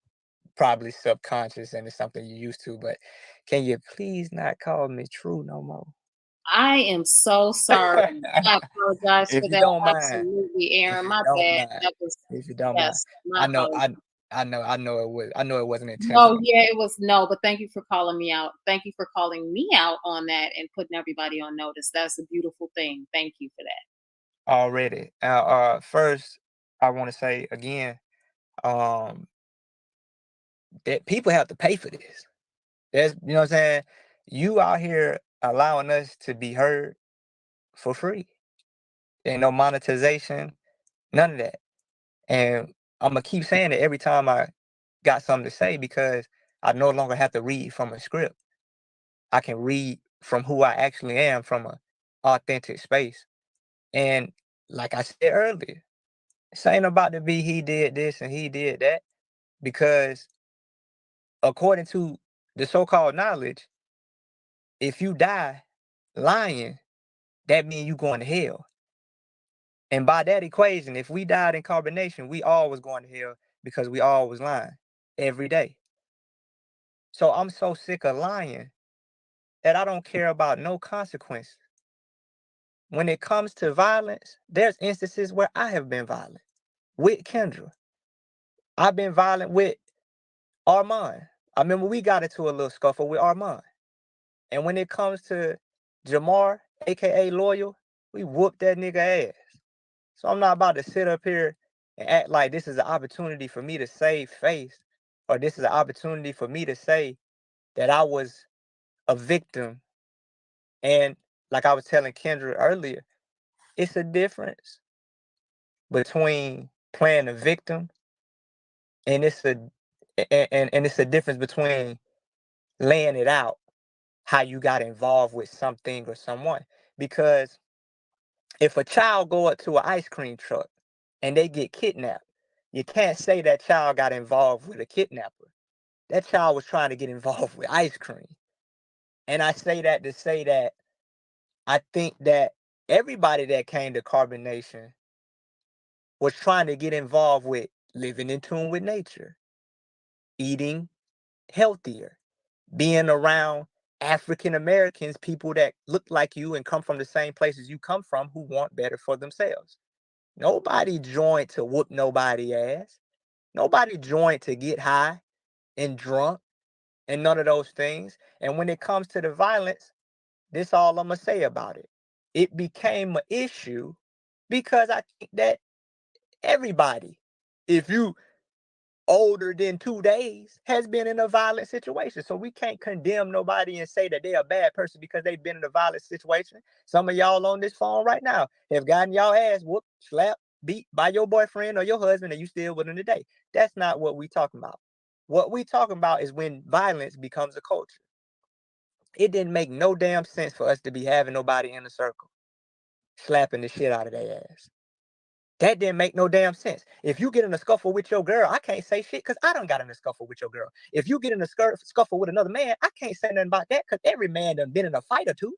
probably subconscious and it's something you're used to, but can you please not call me True no more? I am so sorry. I apologize If for you that. don't mind, Absolutely, if Aaron. you My don't bad. mind, That was if you don't mind, yes. My I know, apologies. I know it wasn't No, intentional yeah, it was no, but thank you for calling me out. Thank you for calling me out on that and putting everybody on notice. That's a beautiful thing. Thank you for that. already. First, I want to say again, um, that people have to pay for this. There's, you know what I'm saying? You out here allowing us to be heard for free. Ain't no monetization, none of that. And I'm gonna keep saying it every time I got something to say because I no longer have to read from a script. I can read from who I actually am from a authentic space. And like I said earlier, this ain't about to be he did this and he did that because according to the so-called knowledge, if you die lying, that means you going to hell. And by that equation, if we died in carbonation, we all was going to hell because we all was lying every day. So I'm so sick of lying that I don't care about no consequences. When it comes to violence, there's instances where I have been violent with Kendra. I've been violent with Armand. I remember we got into a little scuffle with Armand. And when it comes to Jamar, aka Loyal, we whooped that nigga ass. So I'm not about to sit up here and act like this is an opportunity for me to save face, or this is an opportunity for me to say that I was a victim. And like I was telling Kendra earlier, it's a difference between playing a victim and it's a difference between laying it out how you got involved with something or someone. Because if a child go up to an ice cream truck and they get kidnapped, you can't say that child got involved with a kidnapper. That child was trying to get involved with ice cream. And I say that to say that I think that everybody that came to Carbonation was trying to get involved with living in tune with nature, eating healthier, being around African Americans, people that look like you and come from the same places you come from, who want better for themselves. Nobody joined to whoop nobody ass. Nobody joined to get high and drunk and none of those things. And when it comes to the violence, this all I'm gonna say about it. It became an issue because I think that everybody, if you older than 2 days, has been in a violent situation. So we can't condemn nobody and say that they're a bad person because they've been in a violent situation. Some of y'all on this phone right now have gotten y'all ass whooped, slapped, beat by your boyfriend or your husband, and you still with them today. That's not what we talking about. What we talking about is when violence becomes a culture. It didn't make no damn sense for us to be having nobody in a circle slapping the shit out of their ass. That didn't make no damn sense. If you get in a scuffle with your girl, I can't say shit because I done got in a scuffle with your girl. If you get in a scuffle with another man, I can't say nothing about that because every man done been in a fight or two.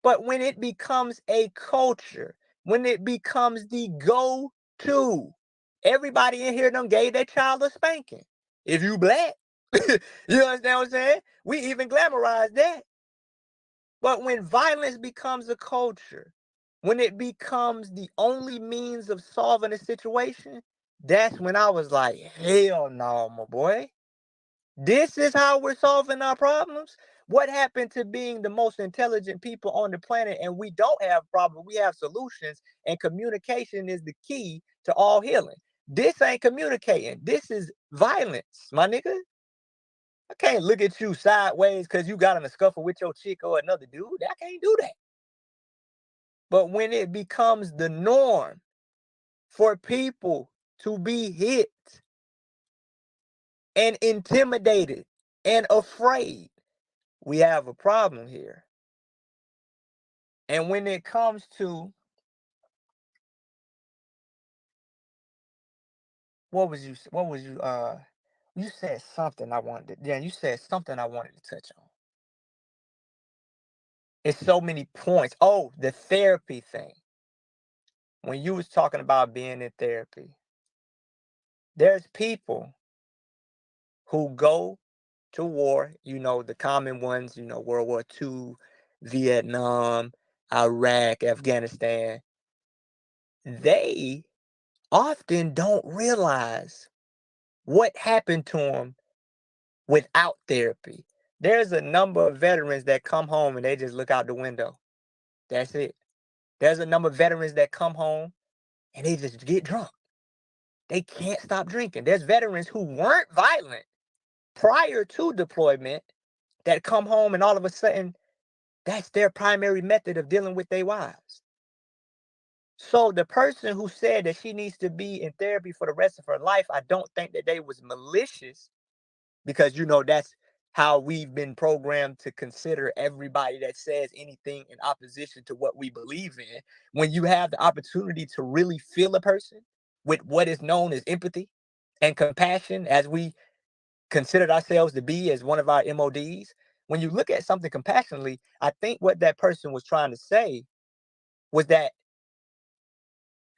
But when it becomes a culture, when it becomes the go-to, everybody in here done gave their child a spanking. If you black, you understand what I'm saying? We even glamorize that. But when violence becomes a culture, when it becomes the only means of solving a situation, that's when I was like, hell no, my boy. This is how we're solving our problems. What happened to being the most intelligent people on the planet and we don't have problems, we have solutions, and communication is the key to all healing. This ain't communicating. This is violence, my nigga. I can't look at you sideways because you got in a scuffle with your chick or another dude. I can't do that. But when it becomes the norm for people to be hit and intimidated and afraid, we have a problem here. And when it comes to you said something you said something I wanted to touch on. It's so many points. Oh, the therapy thing. When you was talking about being in therapy, there's people who go to war, the common ones, World War II, Vietnam, Iraq, Afghanistan. They often don't realize what happened to them without therapy. There's a number of veterans that come home and they just look out the window. That's it. There's a number of veterans that come home and they just get drunk. They can't stop drinking. There's veterans who weren't violent prior to deployment that come home and all of a sudden that's their primary method of dealing with their wives. So the person who said that she needs to be in therapy for the rest of her life, I don't think that they was malicious because that's how we've been programmed to consider everybody that says anything in opposition to what we believe in. When you have the opportunity to really feel a person with what is known as empathy and compassion, as we considered ourselves to be as one of our MODs, when you look at something compassionately, I think what that person was trying to say was that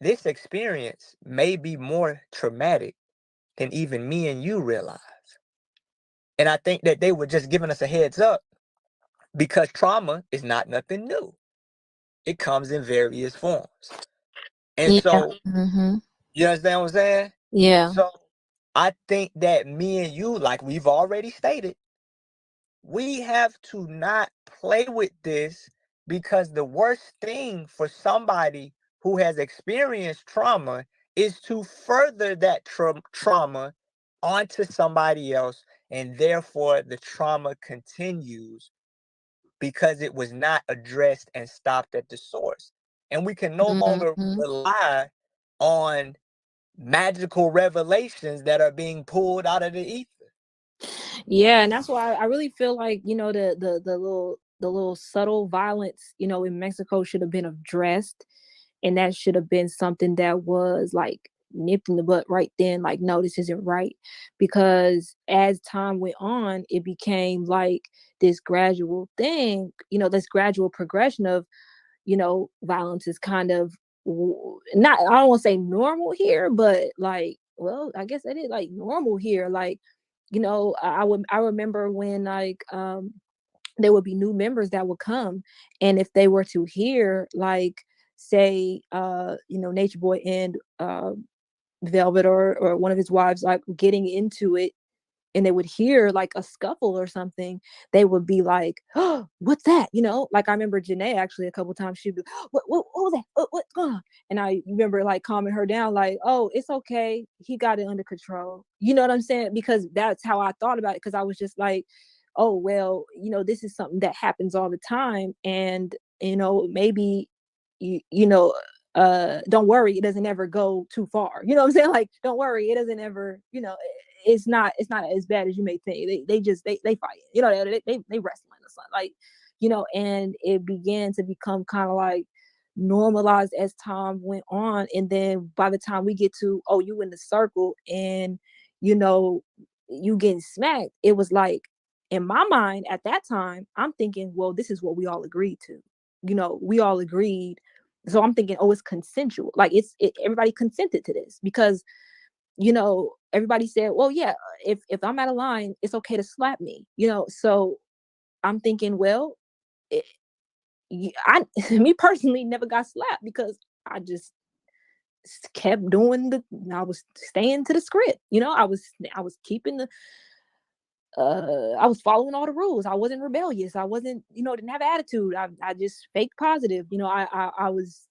this experience may be more traumatic than even me and you realize. And I think that they were just giving us a heads up because trauma is not nothing new. It comes in various forms. And Yeah. so, Mm-hmm. you understand what I'm saying? Yeah. So I think that me and you, like we've already stated, we have to not play with this because the worst thing for somebody who has experienced trauma is to further that trauma onto somebody else, and therefore the trauma continues because it was not addressed and stopped at the source. And we can no longer Mm-hmm. rely on magical revelations that are being pulled out of the ether. Yeah, and that's why I really feel like, the little subtle violence, in Mexico should have been addressed, and that should have been something that was like nipped in the butt right then, like, no, this isn't right. Because as time went on, it became like this gradual thing, this gradual progression of, violence is kind of not, I don't want to say normal here, but like, well, I guess it is like normal here. Like, I remember when, like, there would be new members that would come, and if they were to hear, like, say, Nature Boy and Velvet, or one of his wives, like, getting into it, and they would hear like a scuffle or something, they would be like, "Oh, what's that?" Like, I remember Janae actually a couple times, she'd be, what was that? What's going on? And I remember like calming her down, like, "Oh, it's okay. He got it under control." You know what I'm saying? Because that's how I thought about it. Because I was just like, "Oh, well, this is something that happens all the time, and maybe you know." Don't worry, it doesn't ever go too far. You know what I'm saying? Like, don't worry, it doesn't ever, it's not as bad as you may think. They just they fight. They wrestle in the sun. Like, and it began to become kind of like normalized as time went on. And then by the time we get to, oh, you in the circle, and you know, you getting smacked, it was like, in my mind at that time, I'm thinking, well, this is what we all agreed to. We all agreed. So I'm thinking, oh, it's consensual. Like, everybody consented to this, because everybody said, well, yeah, if I'm out of line, it's okay to slap me. So I'm thinking, well, it, I me personally never got slapped, because I just kept doing I was staying to the script. I was keeping I was following all the rules. I wasn't rebellious. I wasn't, didn't have attitude. I just faked positive. I was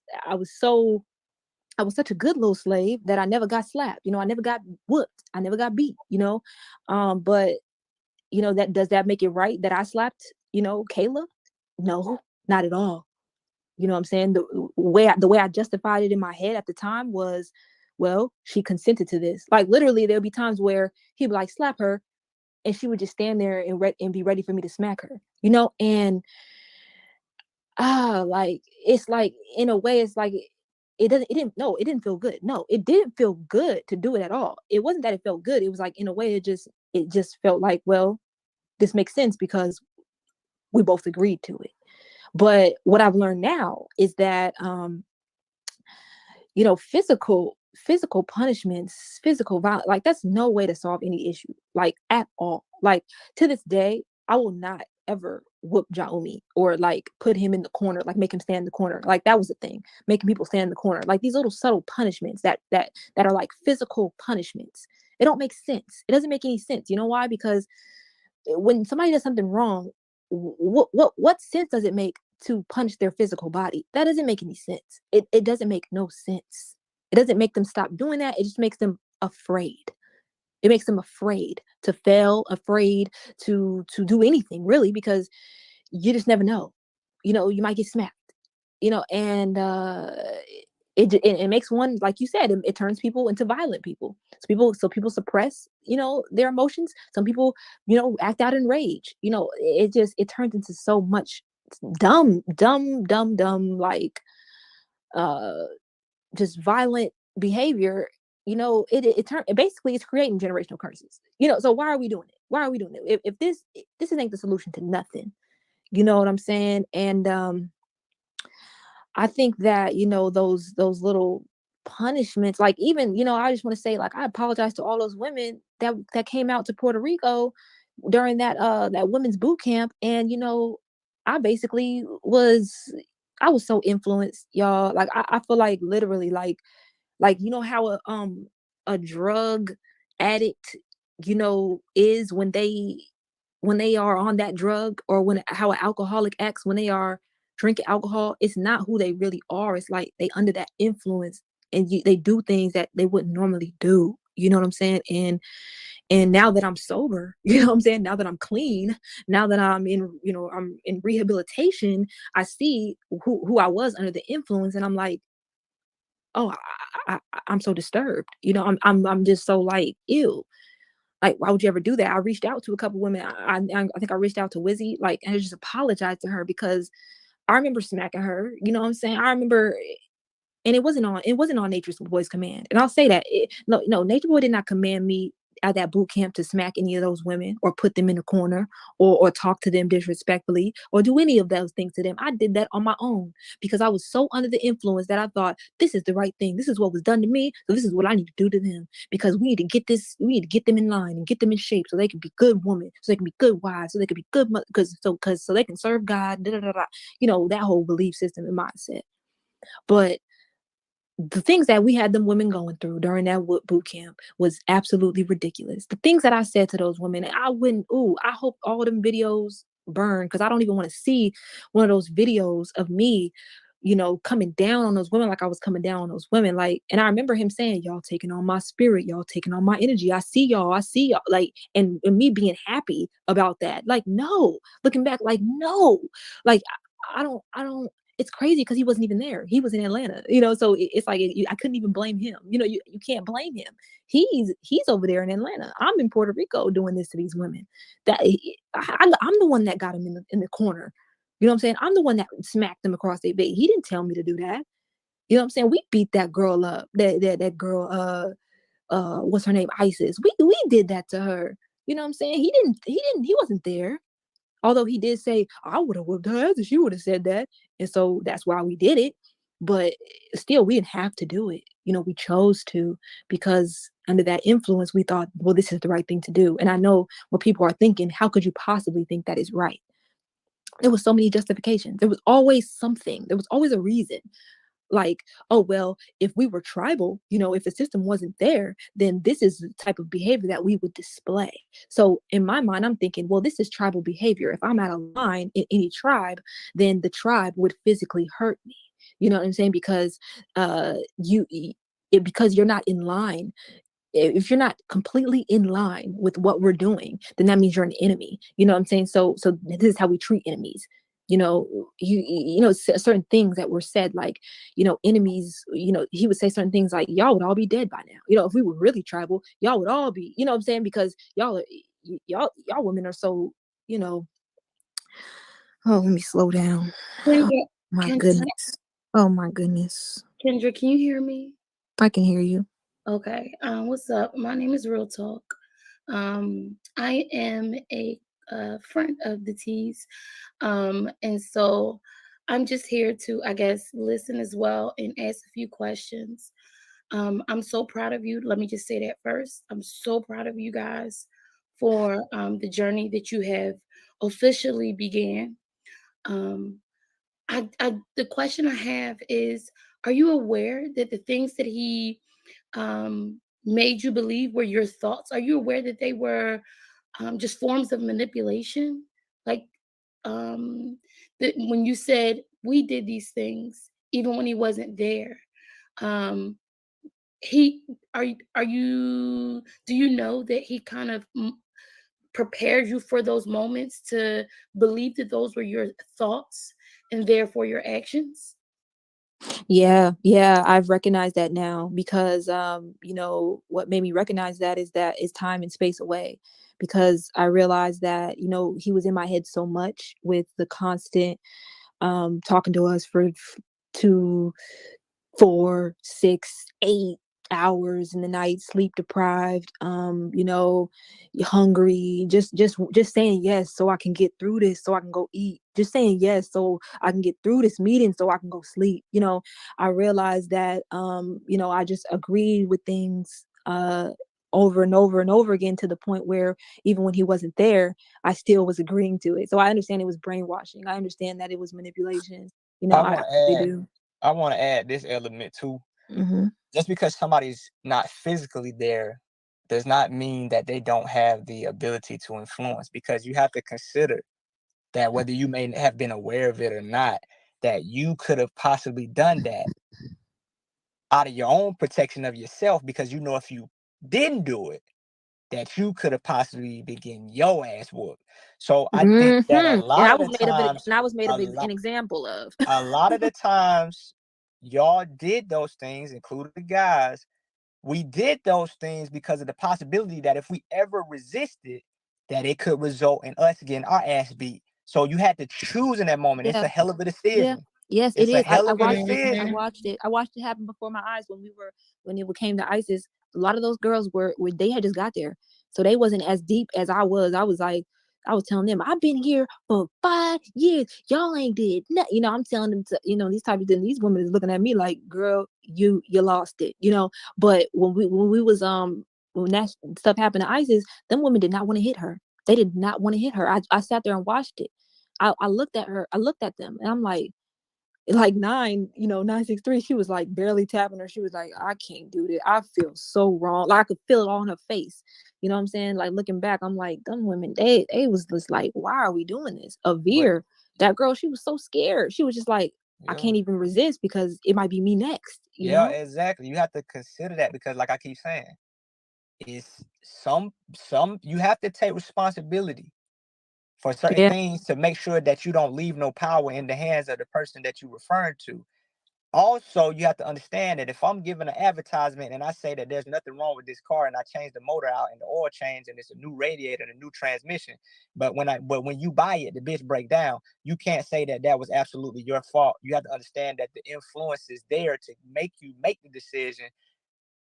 such a good little slave that I never got slapped. I never got whooped. I never got beat. But that, does that make it right that I slapped, Kayla? No, not at all. You know what I'm saying? The way I justified it in my head at the time was, well, she consented to this. Like, literally, there'll be times where he'd be like, slap her, and she would just stand there and be ready for me to smack her. And like, it's like, in a way, it's like, it didn't feel good. No, it didn't feel good to do it at all. It wasn't that it felt good. It was like, in a way, it just felt like, well, this makes sense because we both agreed to it. But what I've learned now is that, physical punishments, physical violence, like, that's no way to solve any issue, like, at all. Like, to this day, I will not ever whoop Jaumi, or like put him in the corner, like make him stand in the corner. Like, that was the thing, making people stand in the corner. Like, these little subtle punishments that are like physical punishments. It don't make sense. It doesn't make any sense. You know why? Because when somebody does something wrong, what sense does it make to punish their physical body? That doesn't make any sense. It doesn't make no sense. It doesn't make them stop doing that. It just makes them afraid. It makes them afraid to fail, afraid to do anything, really, because you just never know. You might get smacked. And it makes one, like you said, it turns people into violent people. So people suppress, their emotions. Some people, act out in rage. It turns into so much dumb, like, uh just violent behavior. Basically, it's creating generational curses. So why are we doing it? Why are we doing it? If this ain't the solution to nothing. You know what I'm saying? And I think that, those little punishments, like, even, I just want to say, like, I apologize to all those women that came out to Puerto Rico during that women's boot camp. And I basically I was so influenced, y'all. Like, I feel like, literally, like, how a drug addict, is when they are on that drug, or how an alcoholic acts when they are drinking alcohol. It's not who they really are. It's like they under that influence, and they do things that they wouldn't normally do. You know what I'm saying? And now that I'm sober, you know what I'm saying? Now that I'm clean, now that I'm in rehabilitation, I see who I was under the influence, and I'm like, oh, I'm so disturbed. I'm just so, like, ew. Like, why would you ever do that? I reached out to a couple women. I think I reached out to Wizzy, like, and I just apologized to her because I remember smacking her. You know what I'm saying? I remember, and it wasn't on Nature's Boy's command. And I'll say that no, Nature Boy did not command me at that boot camp to smack any of those women or put them in a corner or talk to them disrespectfully or do any of those things to them. I did that on my own because I was so under the influence that I thought this is the right thing. This is what was done to me, so this is what I need to do to them because we need to get them in line and get them in shape so they can be good women, so they can be good wives, so they can be good because so they can serve God. Da, da, da, da. That whole belief system and mindset. But the things that we had them women going through during that boot camp was absolutely ridiculous. The things that I said to those women, I hope all them videos burn because I don't even want to see one of those videos of me, coming down on those women like I was coming down on those women. Like, and I remember him saying, y'all taking on my spirit, y'all taking on my energy. I see y'all, like, and me being happy about that. Like, no, looking back, like, no, like, I don't, it's crazy because he wasn't even there. He was in Atlanta, so it's like I couldn't even blame him. You can't blame him. He's over there in Atlanta. I'm in Puerto Rico doing this to these women. I'm the one that got him in the corner. You know what I'm saying? I'm the one that smacked them across their face. He didn't tell me to do that. You know what I'm saying? We beat that girl up. That girl, what's her name? Isis. We did that to her. You know what I'm saying? He wasn't there. Although he did say, I would have whooped her ass if she would have said that. And so that's why we did it. But still, we didn't have to do it. We chose to because under that influence, we thought, well, this is the right thing to do. And I know what people are thinking, how could you possibly think that is right? There was so many justifications. There was always something. There was always a reason. Like, oh, well, if we were tribal, if the system wasn't there, then this is the type of behavior that we would display. So in my mind, I'm thinking, well, this is tribal behavior. If I'm out of line in any tribe, then the tribe would physically hurt me. You know what I'm saying? Because because you're not in line, if you're not completely in line with what we're doing, then that means you're an enemy. You know what I'm saying? So this is how we treat enemies. Certain things that were said, like, enemies, he would say certain things like, y'all would all be dead by now. If we were really tribal, y'all would all be, what I'm saying? Because y'all women are so, oh, let me slow down. Oh, Kendra, my Kendra, goodness. Oh my goodness. Kendra, can you hear me? I can hear you. Okay. What's up? My name is Real Talk. I am a friend of the T's, and so I'm just here to, I guess, listen as well and ask a few questions. I'm so proud of you. Let me just say that first. I'm so proud of you guys for the journey that you have officially began. Um, the question I have is, are you aware that the things that he made you believe were your thoughts? Are you aware that they were just forms of manipulation? Like that when you said we did these things, even when he wasn't there. Um, he are you do you know that he kind of prepared you for those moments to believe that those were your thoughts and therefore your actions? Yeah, I've recognized that now because what made me recognize that is time and space away, because I realized that he was in my head so much with the constant talking to us for 2, 4, 6, 8 hours in the night, sleep deprived, hungry, just saying yes so I can get through this, so I can go eat, just saying yes so I can get through this meeting so I can go sleep. I realized that I just agreed with things over and over and over again, to the point where even when he wasn't there, I still was agreeing to it. So I understand it was brainwashing. I understand that it was manipulation. I I want really to add, do. I want to add this element too. Mm-hmm. Just because somebody's not physically there does not mean that they don't have the ability to influence, because you have to consider that whether you may have been aware of it or not, that you could have possibly done that out of your own protection of yourself, because if you didn't do it, that you could have possibly been getting your ass whooped. So I think that a Mm-hmm. And lot I of was the made of it, times, and I was made a of lot, an example of. a lot of the times, y'all did those things, including the guys, We did those things because of the possibility that if we ever resisted, that it could result in us getting our ass beat. So you had to choose in that moment. It's Yeah. a hell of a Yeah. decision. Yes, it It's a is. hell I of a watched it. I decision. watched it. I watched it happen before my eyes when it came to ISIS. A lot of those girls were they had just got there, so they wasn't as deep as I was. I was like, I was telling them, I've been here for 5 years. Y'all ain't did nothing. I'm telling them to, these types of things. These women is looking at me like, girl, you lost it. But when we was when that stuff happened to ISIS, them women did not want to hit her. They did not want to hit her. I sat there and watched it. I looked at her. I looked at them, and I'm like 963. She was like barely tapping her. She was like, I can't do this. I feel so wrong. Like I could feel it on her face. You know what I'm saying? Like looking back, I'm like, them women, they was just like, why are we doing this? A But Veer, that girl, she was so scared. She was just like, I yeah, can't even resist because it might be me next. yeah, exactly. You have to consider that because, like I keep saying, it's some you have to take responsibility for certain Yeah. things to make sure that you don't leave no power in the hands of the person that you're referring to. Also, you have to understand that if I'm giving an advertisement and I say that there's nothing wrong with this car and I change the motor out and the oil change and it's a new radiator and a new transmission, but when you buy it, the bitch break down, you can't say that that was absolutely your fault. You have to understand that the influence is there to make you make the decision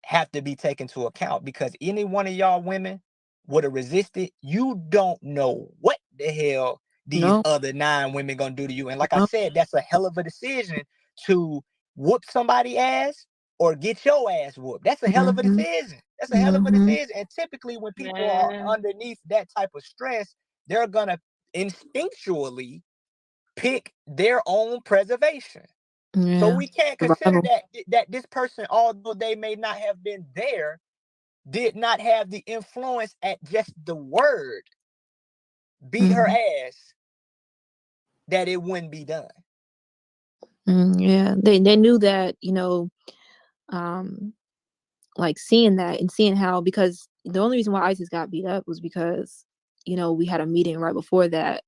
have to be taken into account because any one of y'all women would have resisted. You don't know what the hell these No, other 9 women gonna do to you. And like I no. said, that's a hell of a decision to whoop somebody ass or get your ass whooped. That's a hell of a Mm-hmm. decision. That's a hell of a Mm-hmm. decision. And typically when people are Man. underneath that type of stress, they're gonna instinctually pick their own preservation. So Yeah. we can't consider Survival. that this person, although they may not have been there, did not have the influence at just the word beat her Mm-hmm. ass that it wouldn't be done. Yeah. They knew that, um like seeing that and seeing how, because the only reason why ISIS got beat up was because we had a meeting right before that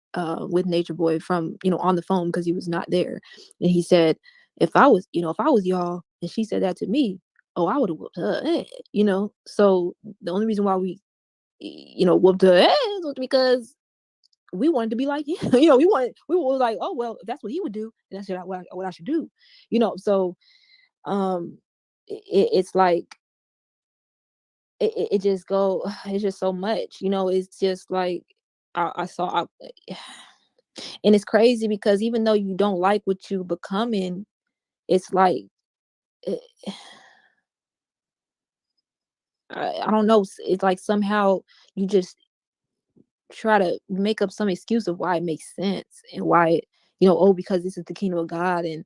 with Nature Boy from on the phone because he was not there, and he said, if I was y'all and she said that to me, oh, I would have whooped her head. So the only reason why we whooped her ass was because we wanted to be like him. We were like, oh well, if that's what he would do, then that's what I should do. So um it's like it just go it's just so much. It's just like I saw and it's crazy because even though you don't like what you becoming, it's like it, I don't know, it's like somehow you just try to make up some excuse of why it makes sense and why oh, because this is the kingdom of God, and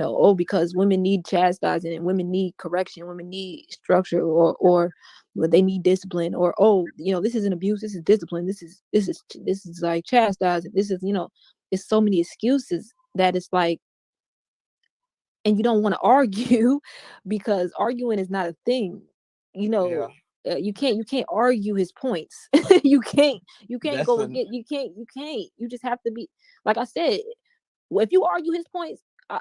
oh, because women need chastising and women need correction, women need structure, or they need discipline, or oh, this isn't abuse, this is discipline, this is like chastising, this is it's so many excuses that it's like, and you don't want to argue because arguing is not a thing, you Yeah, know you can't argue his points. You can't that's go a again, you just have to be, like I said, well, if you argue his points, uh,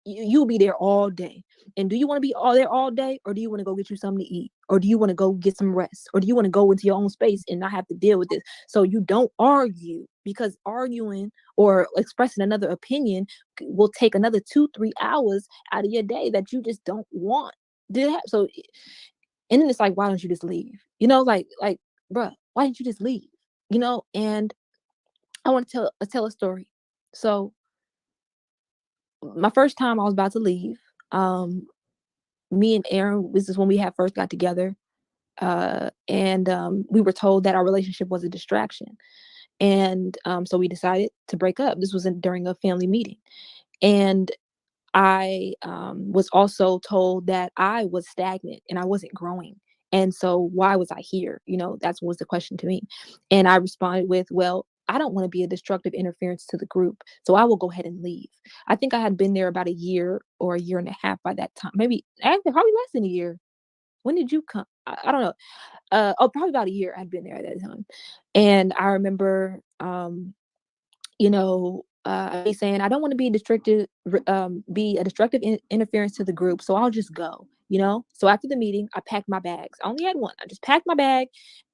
you'll be there all day. And do you want to be all there all day, or do you want to go get you something to eat, or do you want to go get some rest, or do you want to go into your own space and not have to deal with this? So you don't argue, because arguing or expressing another opinion will take another 2-3 hours out of your day that you just don't want to have. So, and then it's like, why don't you just leave? Like, bruh, why didn't you just leave? And I want to tell a story. So my first time I was about to leave, um, me and Aaron, this is when we had first got together. And we were told that our relationship was a distraction. And so we decided to break up. This was during a family meeting. And I was also told that I was stagnant and I wasn't growing. And so why was I here? That was the question to me. And I responded with, well, I don't want to be a destructive interference to the group. So I will go ahead and leave. I think I had been there about a year or a year and a half by that time. Maybe actually probably less than a year. When did you come? I don't know. Probably about a year I'd been there at that time. And I remember me saying, I don't want to be a destructive interference to the group, so I'll just go. you know? So after the meeting, I packed my bags. I only had one. I just packed my bag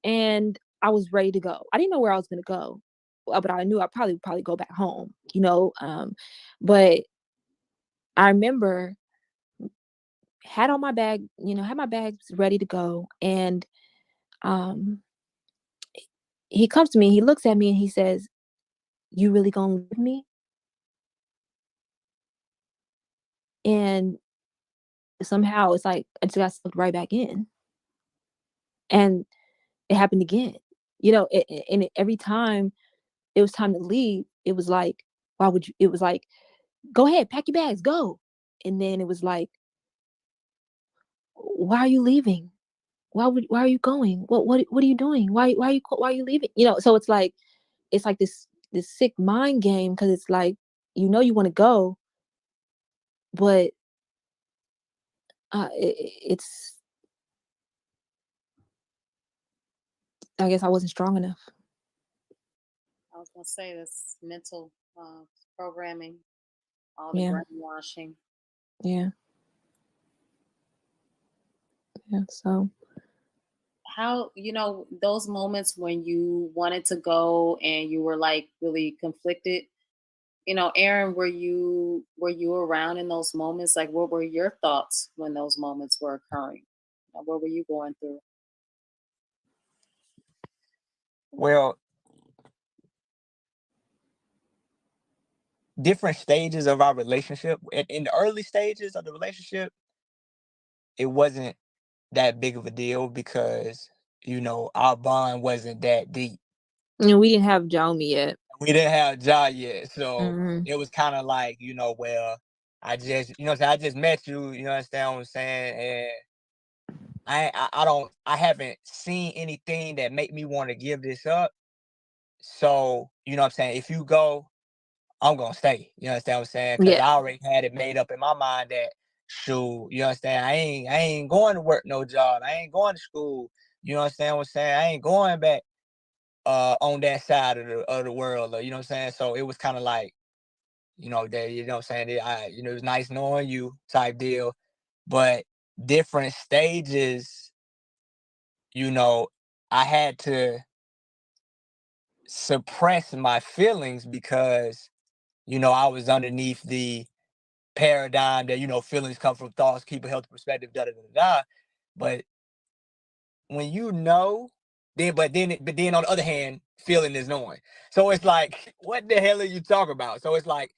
and I was ready to go. I didn't know where I was going to go, but I knew I'd probably go back home, you know? But I remember had on my bag, you know, had my bags ready to go. And um, he comes to me, he looks at me and he says, "You really gonna leave me?" And somehow it's like I just got sucked right back in. And it happened again. You know, every time it was time to leave, it was like, why would you? It was like, go ahead, pack your bags, go. And then it was like, why are you leaving? Why are you going? What are you doing? Why are you leaving? You know, so it's like this sick mind game, because it's like, you know, you want to go, but it's, I guess I wasn't strong enough. I was gonna say this mental programming, all the Yeah, brainwashing. yeah, yeah. So How, you know, those moments when you wanted to go and you were like really conflicted, you know, Aaron, were you around in those moments? Like, what were your thoughts when those moments were occurring? What were you going through? Well, different stages of our relationship. In the early stages of the relationship, it wasn't that big of a deal because, you know, our bond wasn't that deep. you know, we didn't have Jaume yet. We didn't have Ja yet. So Mm-hmm. it was kind of like, you know, well, I just, you know what I'm saying? I just met you, you understand what I'm saying? And I haven't seen anything that make me want to give this up. So, you know what I'm saying? If you go, I'm gonna stay. You understand what I'm saying? Because Yeah. I already had it made up in my mind that, shoot, you understand? I ain't going to work no job. I ain't going to school. You understand what I'm saying? I ain't going back on that side of the world. You know what I'm saying? So it was kind of like, you know, that, you know what I'm saying? You know, it was nice knowing you type deal. But different stages, you know, I had to suppress my feelings because, you know, I was underneath the paradigm that, you know, feelings come from thoughts, keep a healthy perspective, da da da da. But when you know, then on the other hand, feeling is knowing. So it's like, what the hell are you talking about? So it's like,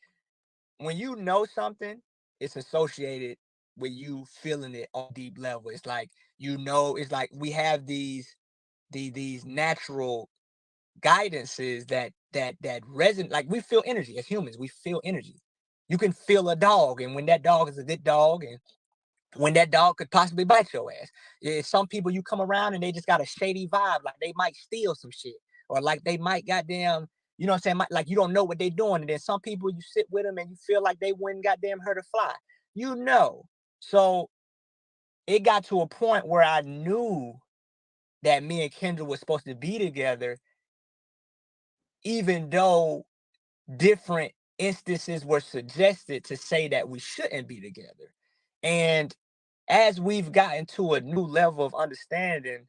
when you know something, it's associated with you feeling it on a deep level. It's like, you know, it's like we have these natural guidances that resonate. Like, we feel energy as humans. We feel energy. You can feel a dog, and when that dog is a good dog, and when that dog could possibly bite your ass. Yeah, some people, you come around and they just got a shady vibe, like they might steal some shit, or like they might goddamn, you know what I'm saying? Like, you don't know what they're doing. And then some people, you sit with them and you feel like they wouldn't goddamn hurt a fly. You know. So it got to a point where I knew that me and Kendra was supposed to be together, even though different instances were suggested to say that we shouldn't be together. And as we've gotten to a new level of understanding,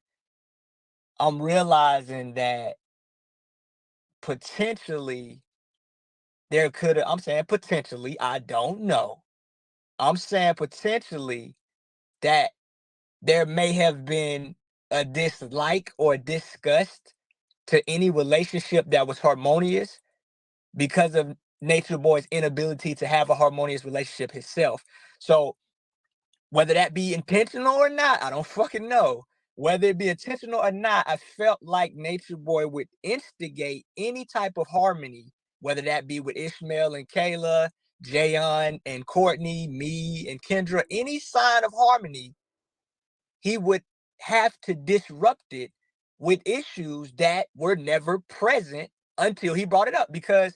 I'm realizing that potentially there could have, I'm saying potentially, I don't know. I'm saying potentially that there may have been a dislike or disgust to any relationship that was harmonious because of Nature Boy's inability to have a harmonious relationship himself. So whether that be intentional or not, I don't fucking know. Whether it be intentional or not, I felt like Nature Boy would instigate any type of harmony, whether that be with Ishmael and Kayla, Jayon and Courtney, me and Kendra, any sign of harmony, he would have to disrupt it with issues that were never present until he brought it up. Because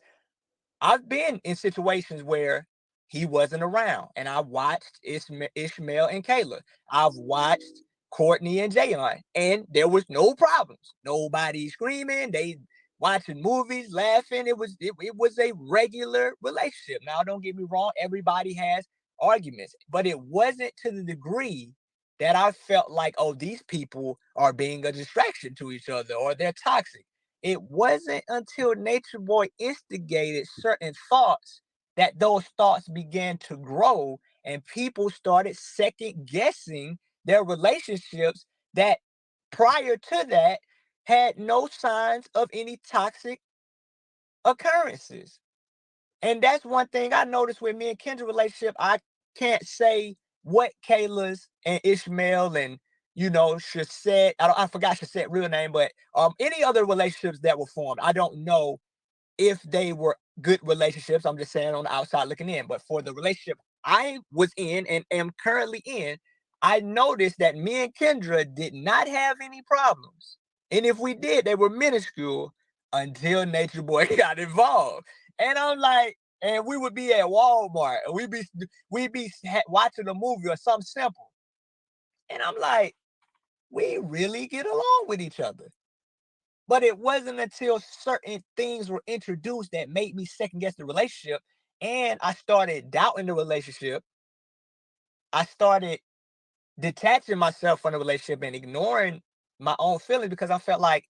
I've been in situations where he wasn't around, and I watched Ishmael and Kayla. I've watched Courtney and Jayon, and there was no problems. Nobody screaming. They watching movies, laughing. It was a regular relationship. Now, don't get me wrong. Everybody has arguments, but it wasn't to the degree that I felt like, oh, these people are being a distraction to each other or they're toxic. It wasn't until Nature Boy instigated certain thoughts that those thoughts began to grow and people started second guessing their relationships that prior to that had no signs of any toxic occurrences. And that's one thing I noticed with me and Kendra relationship. I can't say what Kayla's and Ishmael and Shasette. I forgot Shasette's real name, but any other relationships that were formed. I don't know if they were good relationships. I'm just saying on the outside looking in. But for the relationship I was in and am currently in, I noticed that me and Kendra did not have any problems. And if we did, they were minuscule until Nature Boy got involved. And I'm like, and we would be at Walmart, and we'd be watching a movie or something simple. And I'm like, we really get along with each other. But it wasn't until certain things were introduced that made me second guess the relationship. And I started doubting the relationship. I started detaching myself from the relationship and ignoring my own feelings because I felt like,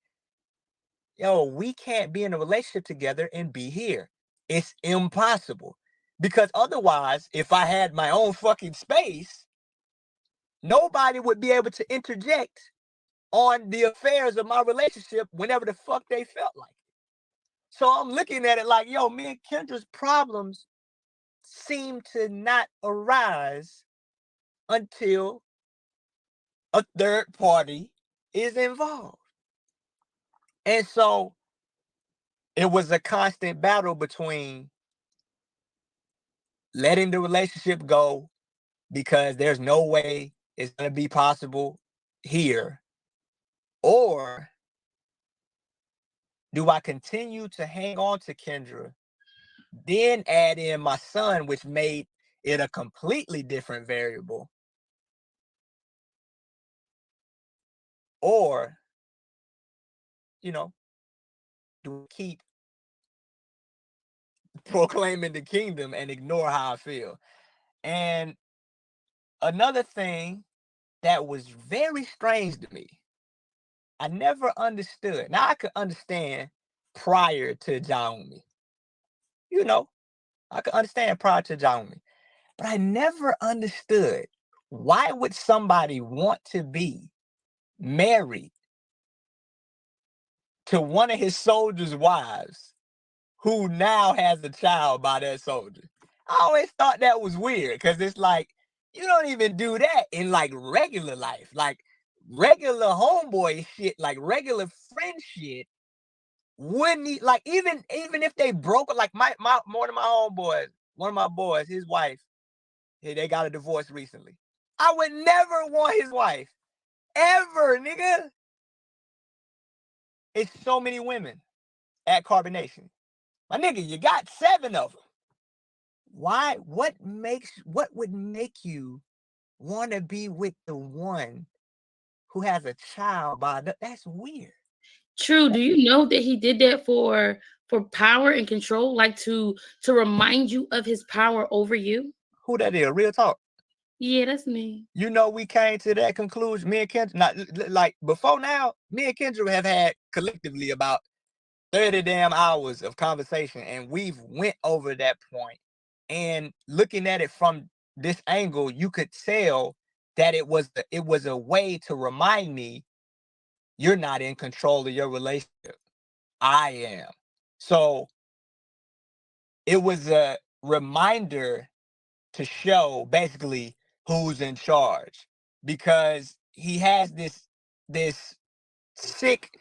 yo, we can't be in a relationship together and be here. It's impossible. Because otherwise, if I had my own fucking space, nobody would be able to interject on the affairs of my relationship whenever the fuck they felt like. So I'm looking at it like, yo, me and Kendra's problems seem to not arise until a third party is involved. And so it was a constant battle between letting the relationship go because there's no way it's going to be possible here, or do I continue to hang on to Kendra, then add in my son, which made it a completely different variable, or do I keep proclaiming the kingdom and ignore how I feel? And another thing that was very strange to me, I never understood. Now I could understand prior to Jaomi. I could understand prior to Jaomi. But I never understood, why would somebody want to be married to one of his soldiers' wives who now has a child by that soldier? I always thought that was weird because it's like, you don't even do that in like regular life, like regular homeboy shit, like regular friend shit. Wouldn't he, like, even if they broke, like my one of my homeboys, one of my boys, his wife, hey, they got a divorce recently. I would never want his wife ever, nigga. It's so many women at Carbonation. My nigga, you got 7 of them. Why? What would make you want to be with the one who has a child by that's weird. True. Do you know that he did that for power and control, like to remind you of his power over you? Who that is? Real talk. Yeah, that's me. We came to that conclusion. Me and Kendra, not like before now, me and Kendra have had collectively about 30 damn hours of conversation, and we've went over that point. And looking at it from this angle, you could tell that it was a way to remind me, you're not in control of your relationship. I am. So it was a reminder to show basically who's in charge, because he has this sick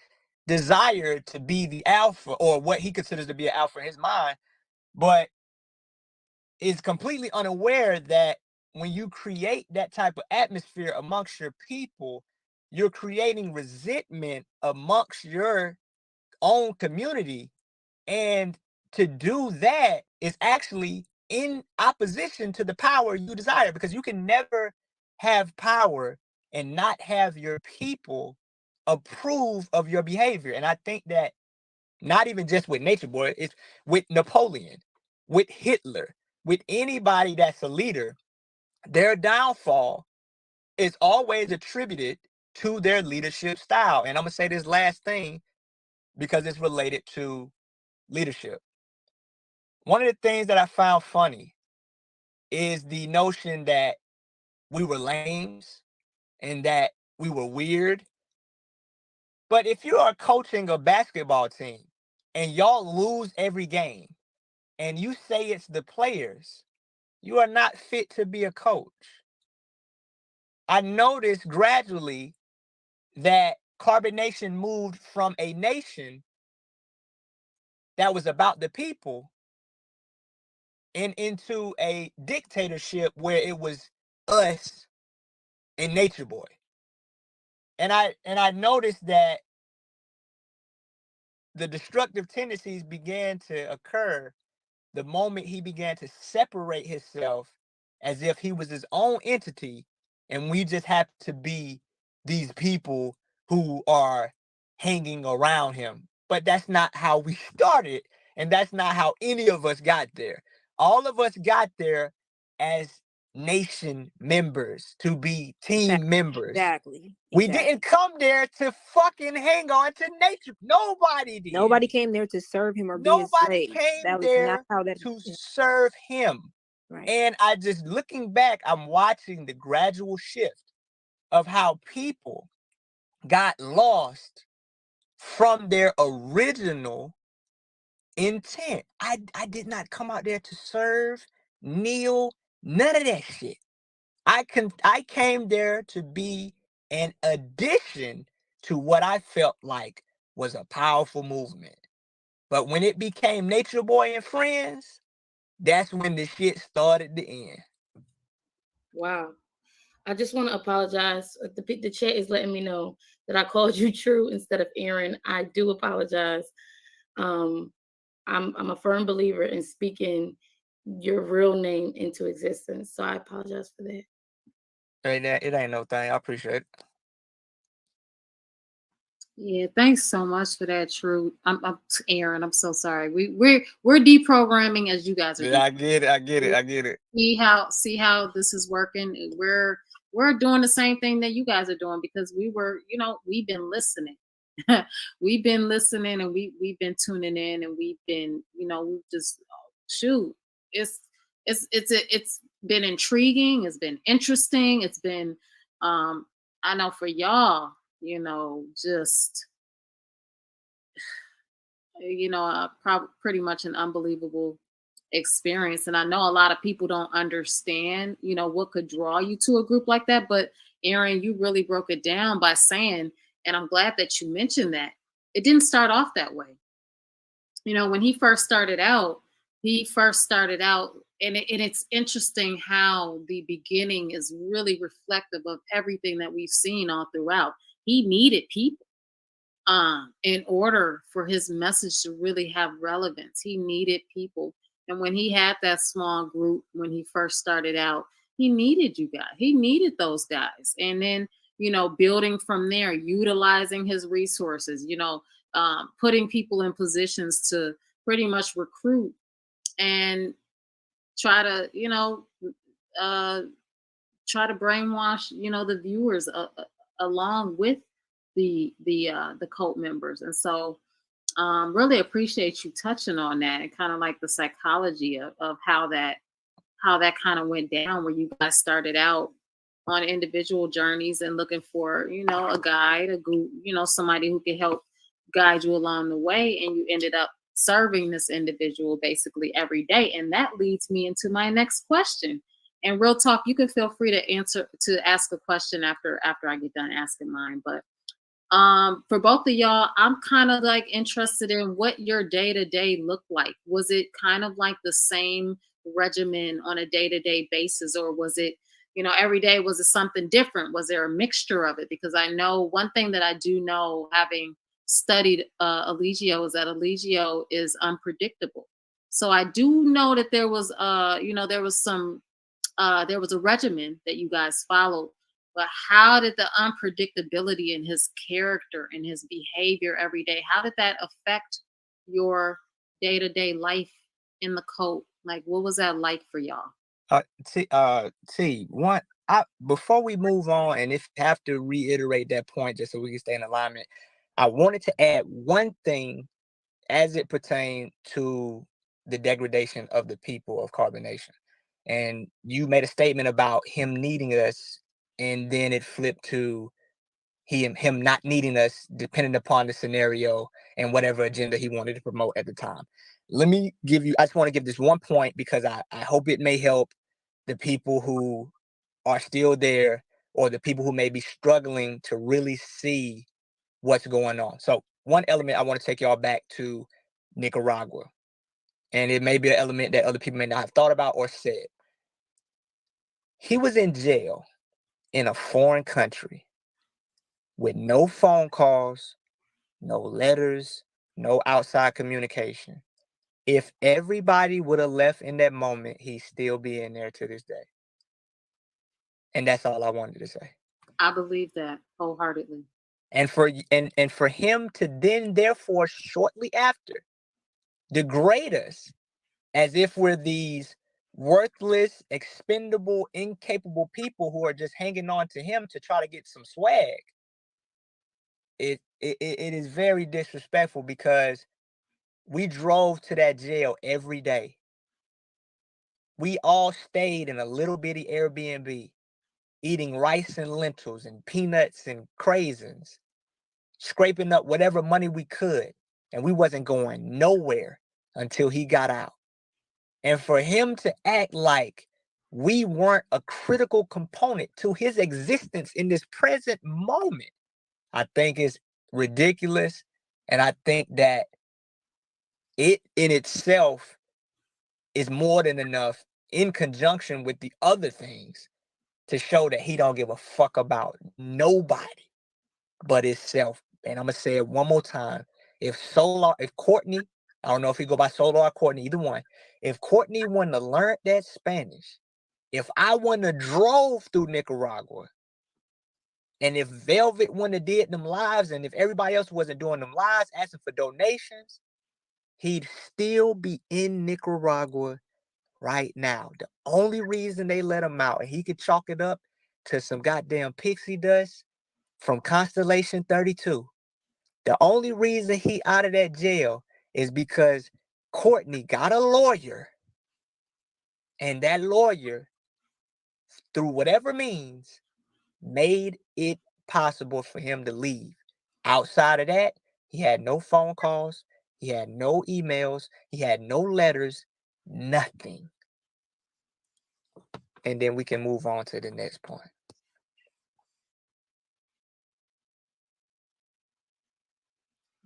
desire to be the alpha, or what he considers to be an alpha in his mind, but is completely unaware that when you create that type of atmosphere amongst your people, you're creating resentment amongst your own community. And to do that is actually in opposition to the power you desire, because you can never have power and not have your people approve of your behavior. And I think that not even just with Nature Boy, it's with Napoleon, with Hitler, with anybody that's a leader, their downfall is always attributed to their leadership style. And I'm going to say this last thing because it's related to leadership. One of the things that I found funny is the notion that we were lames and that we were weird. But if you are coaching a basketball team and y'all lose every game and you say it's the players, you are not fit to be a coach. I noticed gradually that Carbonation moved from a nation that was about the people and into a dictatorship where it was us and Nature Boy. And I noticed that the destructive tendencies began to occur the moment he began to separate himself as if he was his own entity and we just have to be these people who are hanging around him. But that's not how we started, and that's not how any of us got there. All of us got there as nation members, to be team members. Exactly. We didn't come there to fucking hang on to nature. Nobody did. Nobody came there to serve him or be his Nobody slave. came That was not there how that. to serve him. Right. And I just looking back, I'm watching the gradual shift of how people got lost from their original intent. I did not come out there to serve, kneel, none of that shit. I came there to be an addition to what I felt like was a powerful movement. But when it became Nature Boy and Friends, that's when the shit started to end. Wow. I just want to apologize. The chat is letting me know that I called you True instead of Aaron. I do apologize. I'm a firm believer in speaking your real name into existence. So I apologize for that. It ain't no thing. I appreciate it. Yeah, thanks so much for that, True. I'm Aaron. I'm so sorry. We're deprogramming as you guys are. Yeah, I get it. See how this is working. We're doing the same thing that you guys are doing because we've been listening. We've been listening and we've been tuning in and we've been we just shoot. It's been intriguing. It's been interesting. It's been I know for y'all. Just pretty much an unbelievable experience. And I know a lot of people don't understand, what could draw you to a group like that. But Aaron, you really broke it down by saying, and I'm glad that you mentioned that it didn't start off that way. When he first started out, and it's interesting how the beginning is really reflective of everything that we've seen all throughout. He needed people in order for his message to really have relevance. He needed people. And when he had that small group, when he first started out, he needed you guys. He needed those guys. And then, building from there, utilizing his resources, putting people in positions to pretty much recruit and try to, brainwash, the viewers along with the cult members. And so really appreciate you touching on that and kind of like the psychology of how that kind of went down, where you guys started out on individual journeys and looking for a guide, a group, somebody who could help guide you along the way, and you ended up serving this individual basically every day. And that leads me into my next question. And real talk, you can feel free to ask a question after I get done asking mine. But for both of y'all, I'm kind of like interested in what your day-to-day looked like. Was it kind of like the same regimen on a day-to-day basis, or was it, every day, was it something different? Was there a mixture of it? Because I know one thing that I do know, having studied Allegio, is that Allegio is unpredictable. So I do know that there was there was a regimen that you guys followed. But how did the unpredictability in his character and his behavior every day, how did that affect your day-to-day life in the cult? Like, what was that like for y'all? One, before we move on, and if you have to reiterate that point just so we can stay in alignment, I wanted to add one thing as it pertained to the degradation of the people of Carbonation. And you made a statement about him needing us, and then it flipped to him not needing us, depending upon the scenario and whatever agenda he wanted to promote at the time. Let me give you, I just want to give this one point because I hope it may help the people who are still there, or the people who may be struggling to really see what's going on. So one element, I want to take y'all back to Nicaragua. And it may be an element that other people may not have thought about or said. He was in jail in a foreign country with no phone calls, no letters, no outside communication. If everybody would have left in that moment, he'd still be in there to this day. And that's all I wanted to say. I believe that wholeheartedly. And for him to then, therefore, shortly after, degrade us as if we're these worthless, expendable, incapable people who are just hanging on to him to try to get some swag, it is very disrespectful, because we drove to that jail every day. We all stayed in a little bitty Airbnb, eating rice and lentils and peanuts and craisins, scraping up whatever money we could, and we wasn't going nowhere until he got out. And for him to act like we weren't a critical component to his existence in this present moment, I think is ridiculous. And I think that it in itself is more than enough, in conjunction with the other things, to show that he don't give a fuck about nobody but himself. And I'm gonna say it one more time. If Courtney, I don't know if he go by Solar or Courtney, either one. If Courtney wouldn't have learned that Spanish, if I wouldn't have drove through Nicaragua, and if Velvet wouldn't have did them lives, and if everybody else wasn't doing them lives, asking for donations, he'd still be in Nicaragua right now. The only reason they let him out, and he could chalk it up to some goddamn pixie dust from Constellation 32. The only reason he out of that jail is because Courtney got a lawyer, and that lawyer, through whatever means, made it possible for him to leave. Outside of that, he had no phone calls, he had no emails, he had no letters, nothing. And then we can move on to the next point.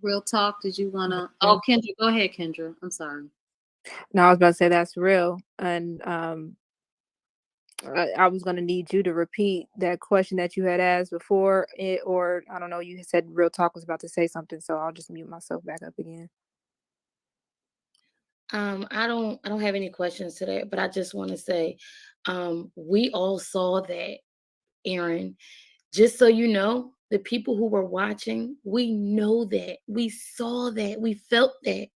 Real talk. Did you want to? Oh, Kendra, go ahead, Kendra. I'm sorry. No, I was about to say that's real. And I was going to need you to repeat that question that you had asked before it, or I don't know, you said Real Talk was about to say something, so I'll just mute myself back up again. I don't have any questions today, but I just want to say, we all saw that, Aaron. Just so you know, the people who were watching, we know that, we saw that, we felt that,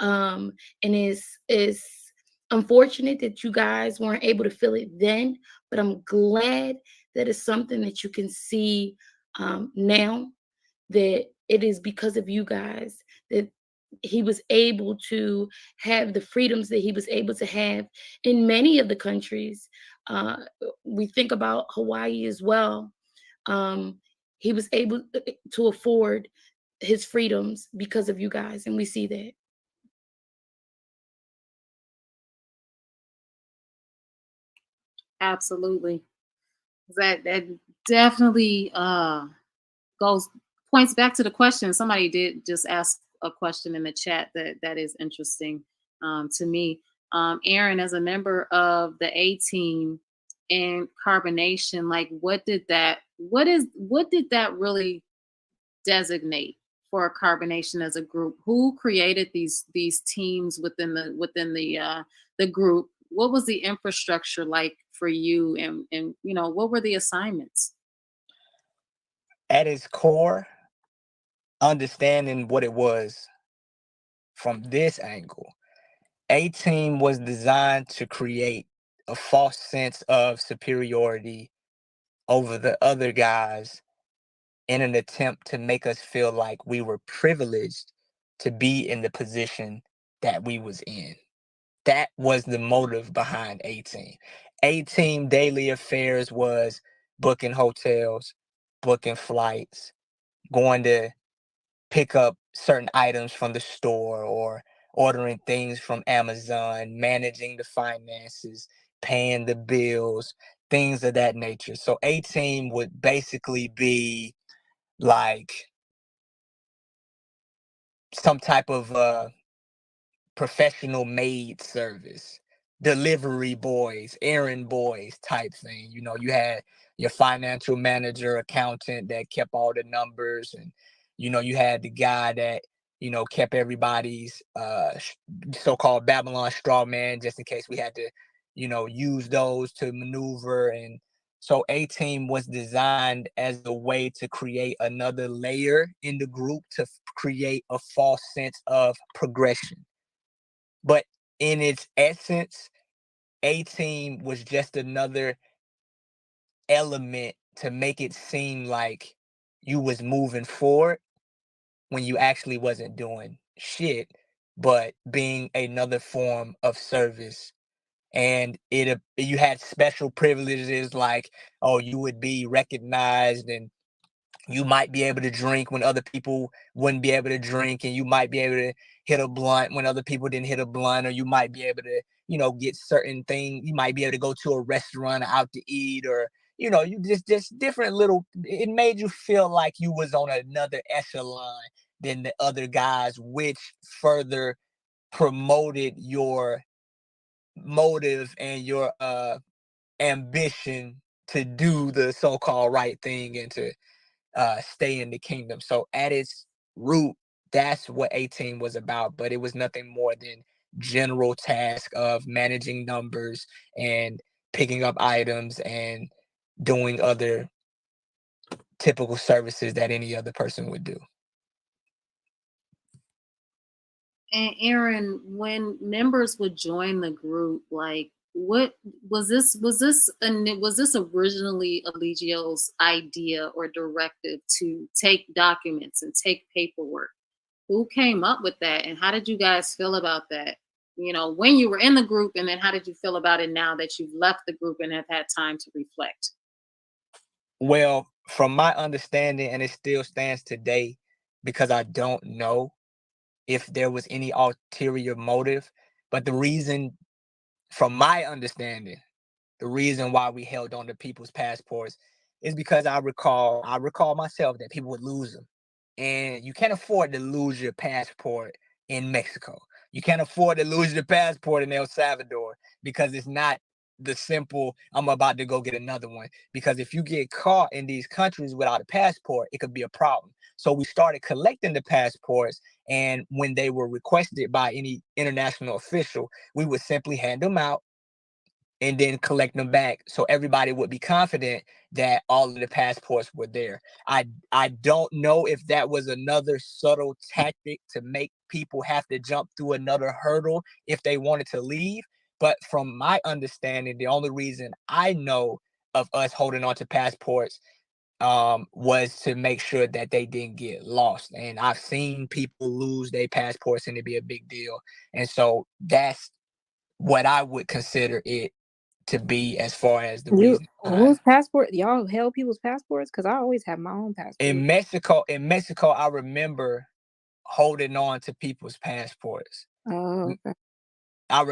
and it's unfortunate that you guys weren't able to feel it then, but I'm glad that it's something that you can see now, that it is because of you guys that he was able to have the freedoms that he was able to have in many of the countries. We think about Hawaii as well. He was able to afford his freedoms because of you guys, and we see that. Absolutely. That definitely points back to the question. Somebody did just ask a question in the chat that is interesting to me. Aaron, as a member of the A team in Carbonation, like what did that really designate for Carbonation as a group? Who created these teams within the group? What was the infrastructure like for you, and what were the assignments? At its core, understanding what it was from this angle, A team was designed to create a false sense of superiority over the other guys in an attempt to make us feel like we were privileged to be in the position that we was in. That was the motive behind A-Team. A-Team daily affairs was booking hotels, booking flights, going to pick up certain items from the store or ordering things from Amazon, managing the finances, paying the bills, things of that nature. So A-Team would basically be like some type of professional maid service, delivery boys, errand boys type thing. You know, you had your financial manager, accountant that kept all the numbers, and you had the guy that kept everybody's so-called Babylon straw man, just in case we had to use those to maneuver. And so A-Team was designed as a way to create another layer in the group to create a false sense of progression. But in its essence, A-Team was just another element to make it seem like you was moving forward when you actually wasn't doing shit, but being another form of service. And you had special privileges, like, oh, you would be recognized, and you might be able to drink when other people wouldn't be able to drink, and you might be able to hit a blunt when other people didn't hit a blunt, or you might be able to get certain things. You might be able to go to a restaurant or out to eat, or you just different little. It made you feel like you was on another echelon than the other guys, which further promoted your motive and your ambition to do the so-called right thing and to stay in the kingdom. So at its root, that's what A-Team was about, but it was nothing more than general task of managing numbers and picking up items and doing other typical services that any other person would do. And Aaron, when members would join the group, like, what was this? Was this originally Eligio's idea or directive to take documents and take paperwork? Who came up with that, and how did you guys feel about that? When you were in the group, and then how did you feel about it now that you've left the group and have had time to reflect? Well, from my understanding, and it still stands today, because I don't know if there was any ulterior motive, but the reason, from my understanding, the reason why we held on to people's passports is because I recall myself that people would lose them. And you can't afford to lose your passport in Mexico. You can't afford to lose your passport in El Salvador, because it's not the simple, I'm about to go get another one. Because if you get caught in these countries without a passport, it could be a problem. So we started collecting the passports, and when they were requested by any international official, we would simply hand them out and then collect them back, so everybody would be confident that all of the passports were there. I don't know if that was another subtle tactic to make people have to jump through another hurdle if they wanted to leave. But from my understanding, the only reason I know of us holding on to passports was to make sure that they didn't get lost. And I've seen people lose their passports and it be a big deal. And so that's what I would consider it to be, as far as the reason Whose passport? Y'all held people's passports? Because I always have my own passport. In Mexico, I remember holding on to people's passports. Oh, okay. I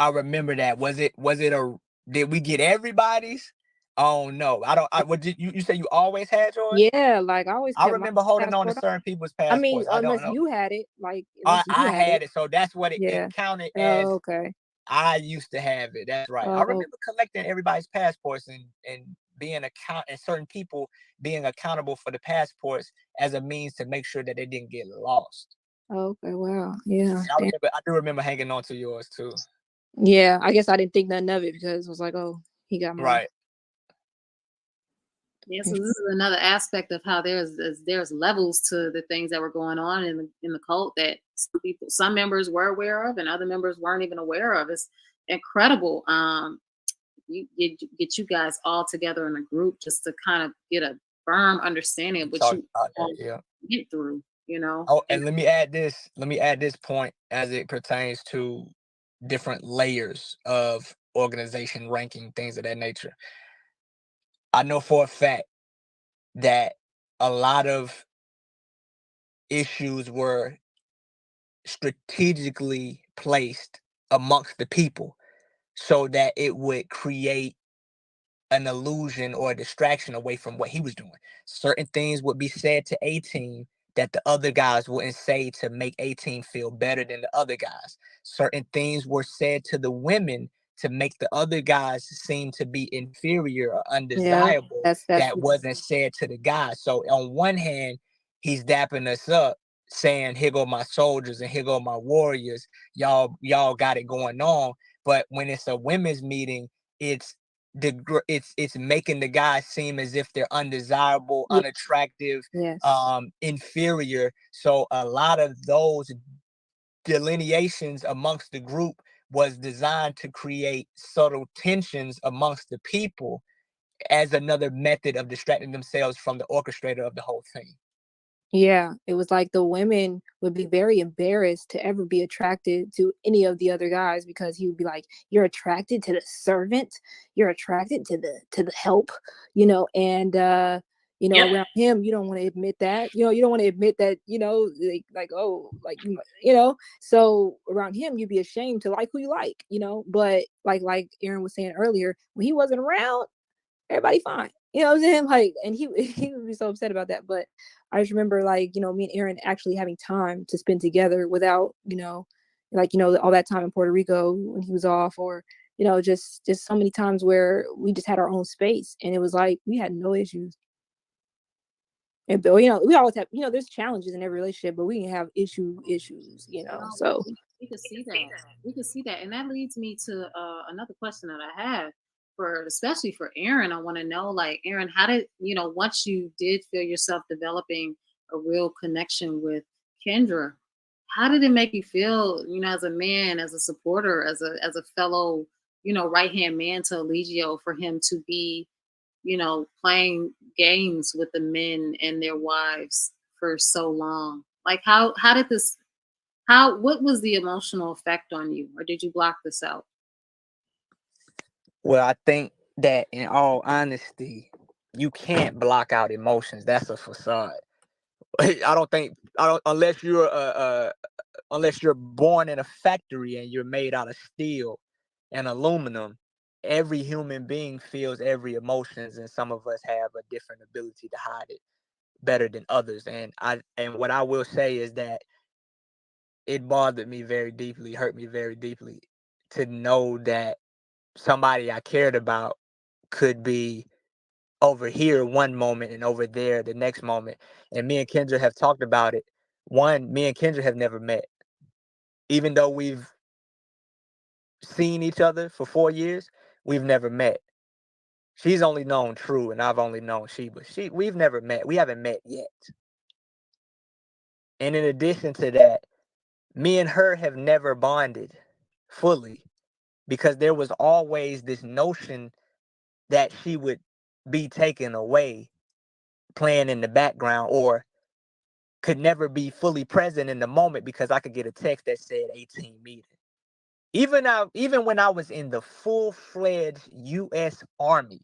remember that. Did we get everybody's? Oh no, I don't. What did you say? You always had yours? Yeah, like I always. I remember holding on to certain people's passports. I mean, I don't unless know. you had it, like I had it, so that's what it counted as. Oh, okay. I used to have it. That's right. I remember collecting everybody's passports and being and certain people being accountable for the passports as a means to make sure that they didn't get lost. Okay, wow. Yeah. I do remember hanging on to yours too. Yeah, I guess I didn't think nothing of it because it was like, oh, he got mine. Right. Yeah, so this is another aspect of how there's levels to the things that were going on in the cult that some members were aware of and other members weren't even aware of. It's incredible. get you guys all together in a group just to kind of get a firm understanding of what Talk you about all that, yeah. went through, you know. Oh, And and let me add this. Let me add this point as it pertains to different layers of organization ranking, things of that nature. I know for a fact that a lot of issues were strategically placed amongst the people so that it would create an illusion or a distraction away from what he was doing. Certain things would be said to A team that the other guys wouldn't say to make A team feel better than the other guys. Certain things were said to the women to make the other guys seem to be inferior or Yeah, undesirable that's that wasn't said to the guys. So on one hand, he's dapping us up, saying, "Here go my soldiers and here go my warriors. Y'all got it going on." But when it's a women's meeting, it's it's making the guys seem as if they're undesirable, yeah, unattractive, yes. inferior. So a lot of those delineations amongst the group was designed to create subtle tensions amongst the people as another method of distracting themselves from the orchestrator of the whole thing. Yeah, it was like the women would be very embarrassed to ever be attracted to any of the other guys because he would be like, "You're attracted to the servant, you're attracted to the help," and yep. around him, you don't want to admit that, you don't want to admit that, like oh, like so around him, you'd be ashamed to like who you like, but like Aaron was saying earlier, when he wasn't around, everybody fine. You know what I'm saying? Like, and he he would be so upset about that. But I just remember, like, me and Aaron actually having time to spend together without, all that time in Puerto Rico when he was off, or just so many times where we just had our own space, and it was like we had no issues. And but we always have, there's challenges in every relationship, but we can have issues. No, So we could see that. We could see that, and that leads me to another question that I have for, especially for Aaron. I want to know, like, Aaron, how did once you did feel yourself developing a real connection with Kendra, how did it make you feel? As a man, as a supporter, as a fellow, right hand man to Eligio, for him to be, playing games with the men and their wives for so long. Like, how did this what was the emotional effect on you, or did you block this out? Well, I think that in all honesty, you can't block out emotions. That's a facade. I don't unless you're born in a factory and you're made out of steel and aluminum. Every human being feels every emotions, and some of us have a different ability to hide it better than others. And what I will say is that it bothered me very deeply, hurt me very deeply to know that somebody I cared about could be over here one moment and over there the next moment. And me and Kendra have talked about it. One, me and Kendra have never met, even though we've seen each other for 4 years. We've never met. She's only known True, and I've only known Sheba. We've never met. We haven't met yet. And in addition to that, me and her have never bonded fully because there was always this notion that she would be taken away playing in the background, or could never be fully present in the moment because I could get a text that said 18 meeting. Even when I was in the full-fledged US Army,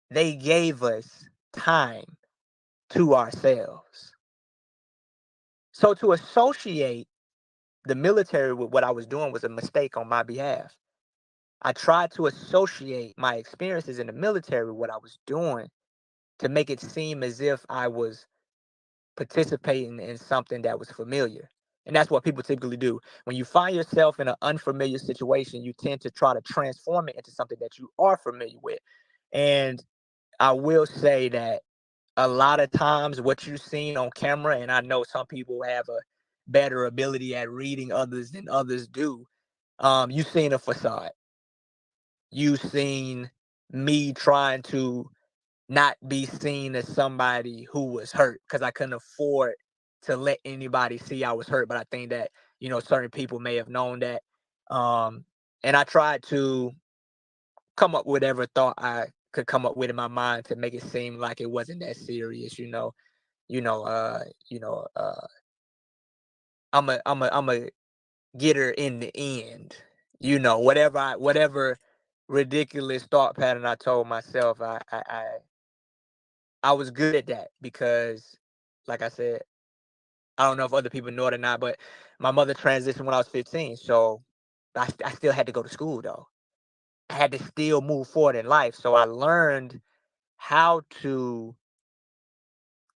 they gave us time to ourselves. So to associate the military with what I was doing was a mistake on my behalf. I tried to associate my experiences in the military with what I was doing to make it seem as if I was participating in something that was familiar. And that's what people typically do. When you find yourself in an unfamiliar situation, you tend to try to transform it into something that you are familiar with. And I will say that a lot of times what you've seen on camera, and I know some people have a better ability at reading others than others do, you've seen a facade. You've seen me trying to not be seen as somebody who was hurt because I couldn't afford to let anybody see I was hurt. But I think that, certain people may have known that. And I tried to come up with whatever thought I could come up with in my mind to make it seem like it wasn't that serious, you know, uh, you know, uh, I'm a get her in the end. Whatever ridiculous thought pattern I told myself, I was good at that because, like I said, I don't know if other people know it or not, but my mother transitioned when I was 15, so I still had to go to school though. I had to still move forward in life, so I learned how to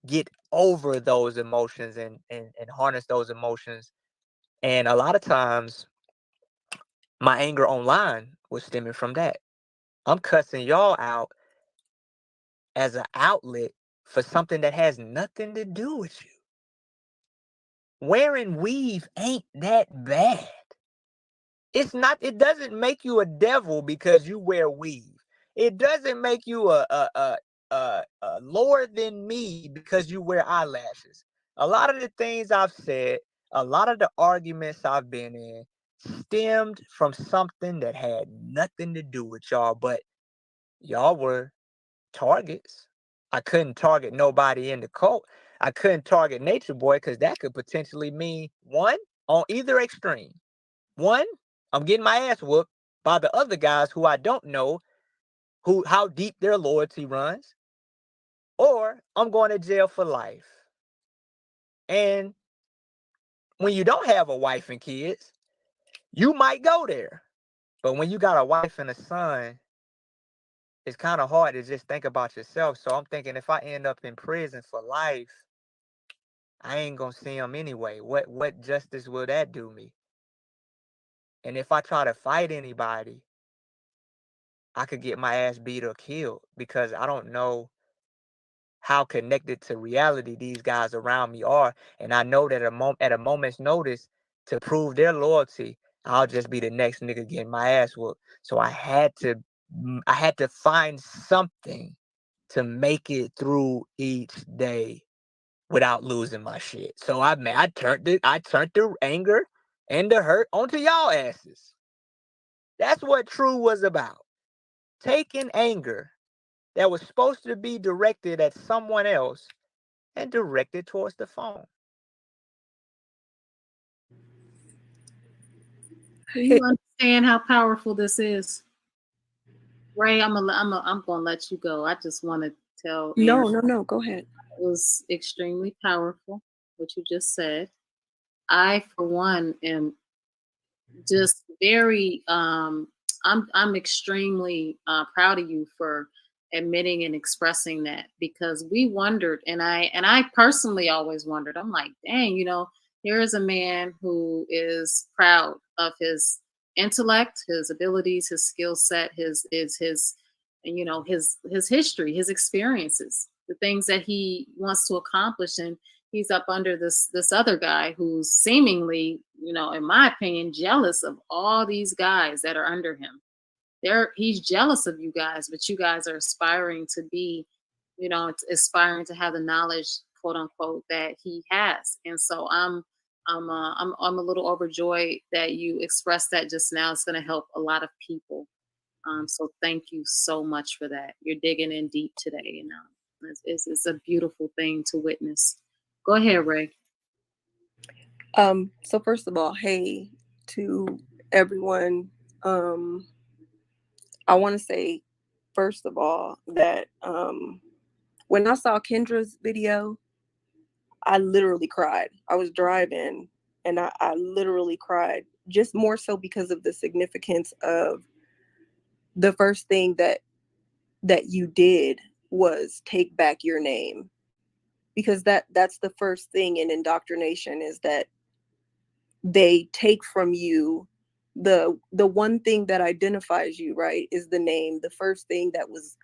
get over those emotions and harness those emotions. And a lot of times, my anger online was stemming from that. I'm cussing y'all out as an outlet for something that has nothing to do with you. Wearing weave ain't that bad. It's not. It doesn't make you a devil because you wear weave. It doesn't make you a lower than me because you wear eyelashes. A lot of the things I've said, a lot of the arguments I've been in, stemmed from something that had nothing to do with y'all, but y'all were targets. I couldn't target nobody in the cult. I couldn't target Nature Boy because that could potentially mean one on either extreme. One, I'm getting my ass whooped by the other guys who I don't know who how deep their loyalty runs, or I'm going to jail for life. And when you don't have a wife and kids, you might go there. But when you got a wife and a son, it's kind of hard to just think about yourself. So I'm thinking if I end up in prison for life, I ain't gonna see him anyway. What justice will that do me? And if I try to fight anybody, I could get my ass beat or killed because I don't know how connected to reality these guys around me are. And I know that at a moment's notice, to prove their loyalty, I'll just be the next nigga getting my ass whooped. So I had to find something to make it through each day without losing my shit. So I turned the anger and the hurt onto y'all asses. That's what True was about. Taking anger that was supposed to be directed at someone else and directed towards the phone. Do you understand how powerful this is? Ray, I'm gonna let you go. I just want to tell Aaron No, go ahead. it was extremely powerful what you just said. I, for one, am just very I'm extremely proud of you for admitting and expressing that, because we wondered, and I personally always wondered. I'm like, dang, here is a man who is proud of his intellect, his abilities, his skill set, his and his history, his experiences, the things that he wants to accomplish. And he's up under this other guy who's seemingly, in my opinion, jealous of all these guys that are under him. He's jealous of you guys, but you guys are aspiring to be, aspiring to have the knowledge, quote unquote, that he has. And so I'm a little overjoyed that you expressed that just now. It's going to help a lot of people. So thank you so much for that. You're digging in deep today, it's a beautiful thing to witness. Go ahead, Ray. So first of all, hey to everyone. I want to say, first of all, that when I saw Kendra's video, I literally cried. I was driving and I literally cried, just more so because of the significance of the first thing that you did was take back your name. Because that's the first thing in indoctrination, is that they take from you the one thing that identifies you, right, is the name, the first thing that was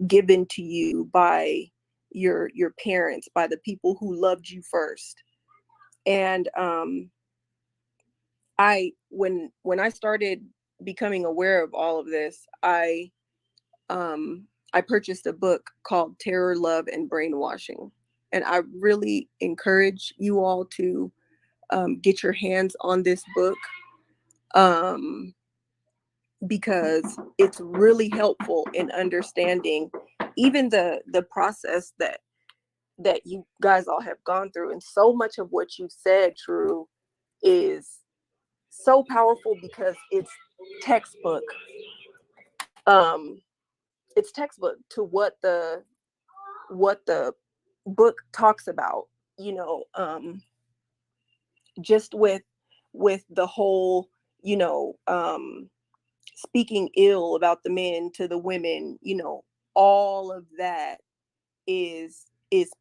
given to you by your parents, by the people who loved you first. And when I started becoming aware of all of this, I purchased a book called Terror, Love, and Brainwashing. And I really encourage you all to get your hands on this book. because it's really helpful in understanding even the process that you guys all have gone through. And so much of what you said, True, is so powerful because textbook um it's textbook to what the book talks about, you know, just with the whole, you know, speaking ill about the men to the women, you know, all of that is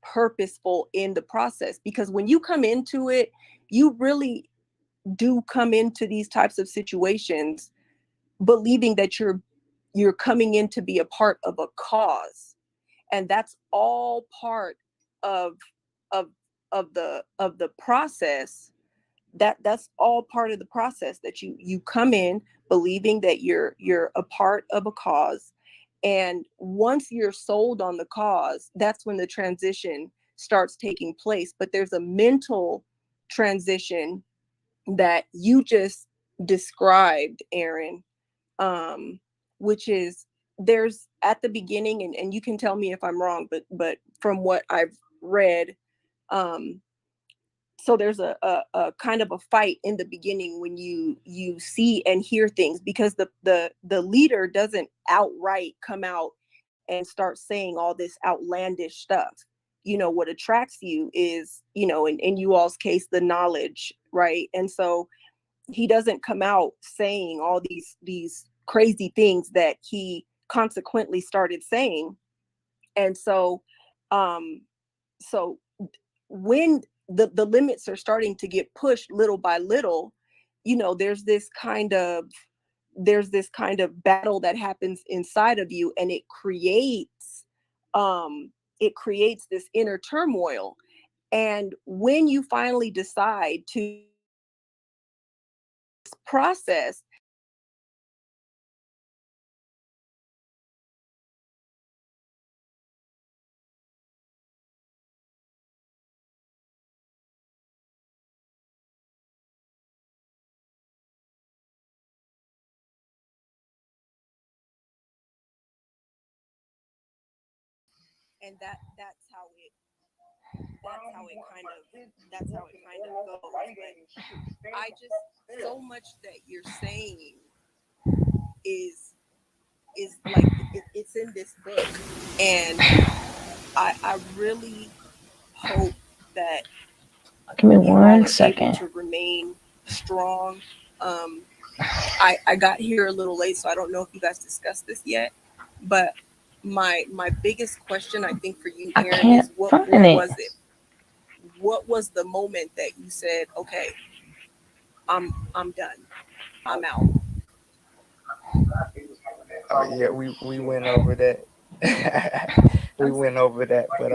purposeful in the process, because when you come into it, you really do come into these types of situations believing that you're coming in to be a part of a cause, and that's all part of of of the process. That's all part of the process, that you come in believing that you're a part of a cause, and once you're sold on the cause, that's when the transition starts taking place. But there's a mental transition that you just described, Aaron, um, which is, there's at the beginning, and you can tell me if I'm wrong, but from what I've read, um, so there's a kind of a fight in the beginning when you see and hear things, because the leader doesn't outright come out and start saying all this outlandish stuff. You know, what attracts you is, you know, in you all's case, the knowledge, right? And so he doesn't come out saying all these crazy things that he consequently started saying. And so um so when the limits are starting to get pushed little by little, you know, there's this kind of battle that happens inside of you, and it creates this inner turmoil. And when you finally decide to process, and that's how it kind of goes. But I just, so much that you're saying is like it's in this book, and I really hope that Give me you all one are able second. to remain strong. um I got here a little late, so I don't know if you guys discussed this yet, but my biggest question, I think, for you, I Aaron, can't is what find it. was it? What was the moment that you said, okay, I'm done, I'm out? Yeah, we went over that. We went over that, but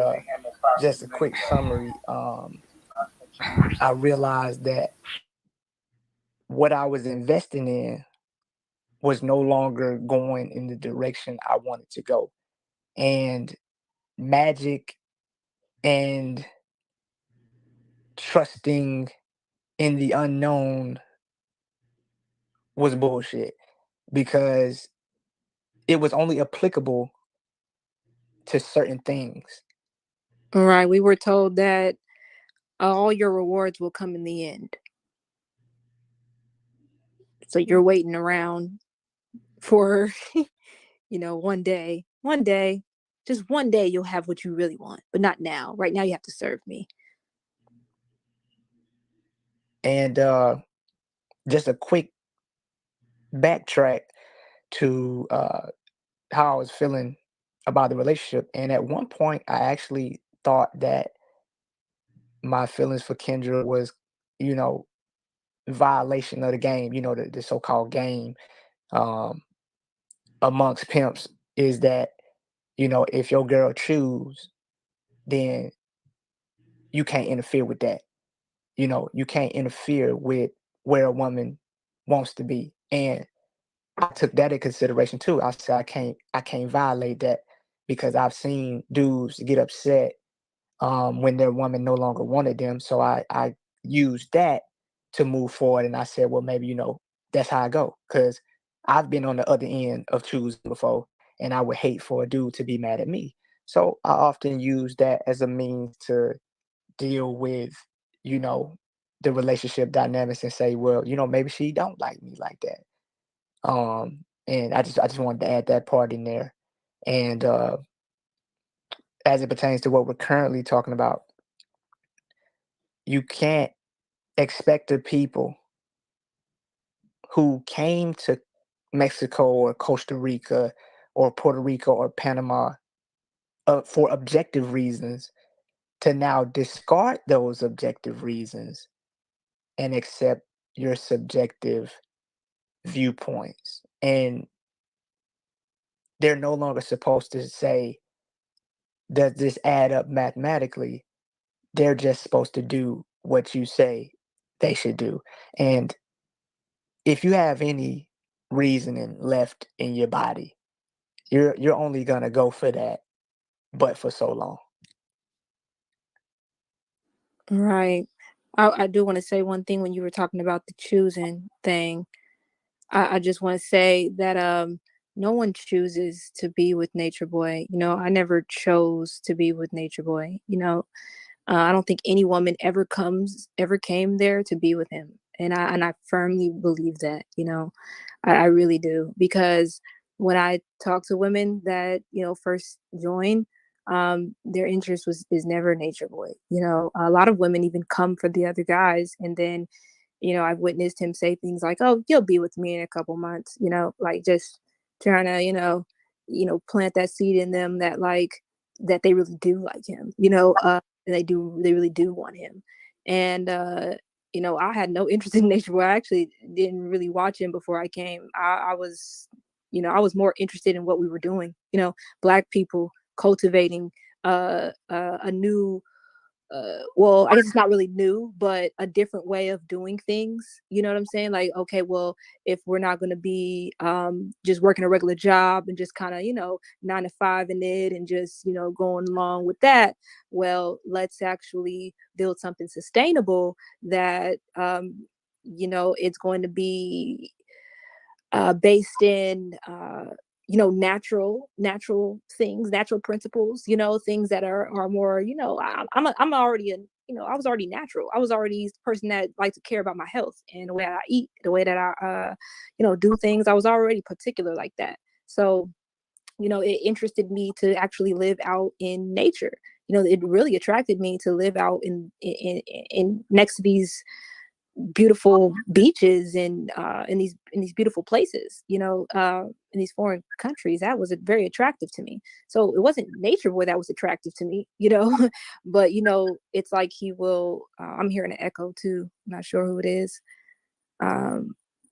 just a quick summary. I realized that what I was investing in was no longer going in the direction I wanted to go, and magic and trusting in the unknown was bullshit, because it was only applicable to certain things. Right. We were told that all your rewards will come in the end. So you're waiting around for, one day, just one day you'll have what you really want, but not now. Right now you have to serve me. And just a quick backtrack to how I was feeling about the relationship. And at one point, I actually thought that my feelings for Kendra was, you know, violation of the game, the so-called game, um, amongst pimps, is that, if your girl choose, then you can't interfere with that. You can't interfere with where a woman wants to be. And I took that in consideration too. I said I can't violate that, because I've seen dudes get upset when their woman no longer wanted them. So I used that to move forward, and I said, well, maybe that's how I go, because I've been on the other end of choosing before, and I would hate for a dude to be mad at me. So I often use that as a means to deal with, you know, the relationship dynamics and say, well, maybe she don't like me like that. And I just wanted to add that part in there. And as it pertains to what we're currently talking about, you can't expect the people who came to Mexico or Costa Rica or Puerto Rico or Panama for objective reasons to now discard those objective reasons and accept your subjective viewpoints. And they're no longer supposed to say, does this add up mathematically? They're just supposed to do what you say they should do. And if you have any reasoning left in your body, you're only gonna go for that, but for so long. Right. I do want to say one thing when you were talking about the choosing thing. I just want to say that no one chooses to be with Nature Boy. I never chose to be with Nature Boy. I don't think any woman ever came there to be with him, and I firmly believe that. I really do, because when I talk to women that first join, their interest is never Nature Boy. A lot of women even come for the other guys, and then I've witnessed him say things like, "Oh, you'll be with me in a couple months," like just trying to, plant that seed in them that that they really do like him, and they really do want him. And, I had no interest in Nature Boy. I actually didn't really watch him before I came. I was, I was more interested in what we were doing, Black people cultivating a new well, I guess it's not really new, but a different way of doing things. You know what I'm saying? Like, okay, well, if we're not going to be just working a regular job and just kind of, 9 to 5 in it and just, going along with that, well, let's actually build something sustainable that, it's going to be based in natural things, natural principles, things that are more, I'm already I was already natural. I was already the person that liked to care about my health and the way I eat, the way that I do things. I was already particular like that. So it interested me to actually live out in nature. It really attracted me to live out in next to these beautiful beaches and in these beautiful places, in these foreign countries. That was very attractive to me. So it wasn't Nature Boy that was attractive to me, but it's like he will. I'm hearing an echo too. I'm not sure who it is.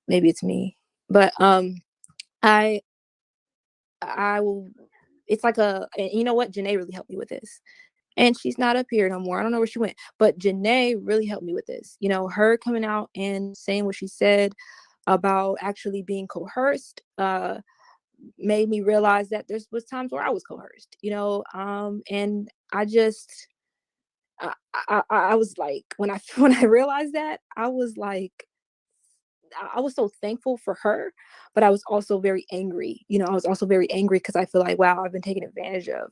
Maybe it's me, but I I will. It's like and you know what? Janae really helped me with this. And she's not up here no more. I don't know where she went, but Janae really helped me with this. Her coming out and saying what she said about actually being coerced made me realize that there was times where I was coerced, and I just, I was like, when I when I realized that, I was so thankful for her, but I was also very angry. I was also very angry because I feel like, wow, I've been taken advantage of,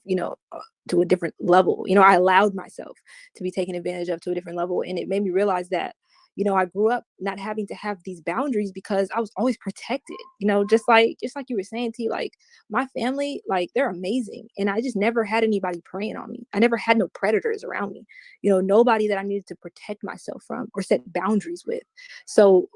to a different level. I allowed myself to be taken advantage of to a different level. And it made me realize that, I grew up not having to have these boundaries because I was always protected, just like you were saying, T, like my family, like they're amazing. And I just never had anybody preying on me. I never had no predators around me, nobody that I needed to protect myself from or set boundaries with. So,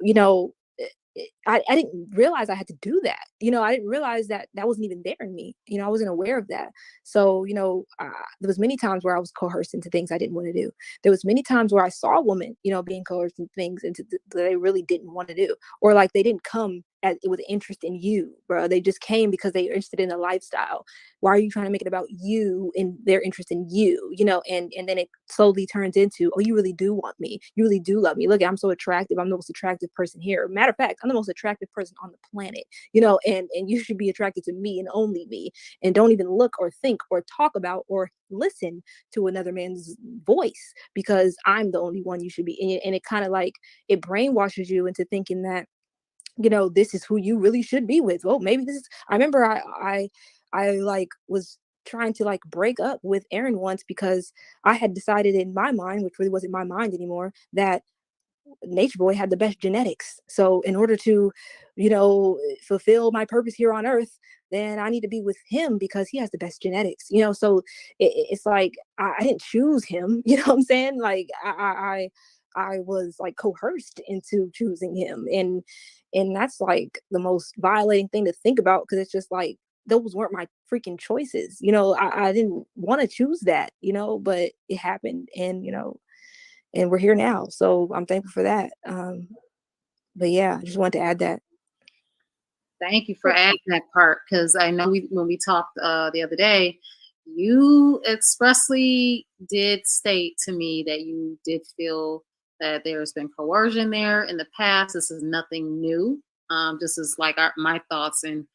I didn't realize I had to do that. I didn't realize that that wasn't even there in me. I wasn't aware of that. So, there was many times where I was coerced into things I didn't want to do. There was many times where I saw a woman, being coerced into things that they really didn't want to do, or like they didn't come with interest in you, bro. They just came because they were interested in the lifestyle. Why are you trying to make it about you and their interest in you? And then it slowly turns into, oh, you really do want me. You really do love me. Look, I'm so attractive. I'm the most attractive person here. Matter of fact, I'm the most attractive person on the planet, and you should be attracted to me and only me. And don't even look or think or talk about or listen to another man's voice because I'm the only one you should be. And it kind of like, it brainwashes you into thinking that this is who you really should be with. Well, maybe this is, I remember I like was trying to like break up with Aaron once because I had decided in my mind, which really wasn't my mind anymore, that Nature Boy had the best genetics. So in order to, fulfill my purpose here on earth, then I need to be with him because he has the best genetics. So it's like I didn't choose him. You know what I'm saying? Like I was like coerced into choosing him, and that's like the most violating thing to think about, because it's just like those weren't my freaking choices. I didn't want to choose that, but it happened, and we're here now. So I'm thankful for that. But yeah, I just wanted to add that. Thank you for adding that part, because I know when we talked the other day, you expressly did state to me that you did feel that there's been coercion there in the past. This is nothing new. This is like my thoughts. And,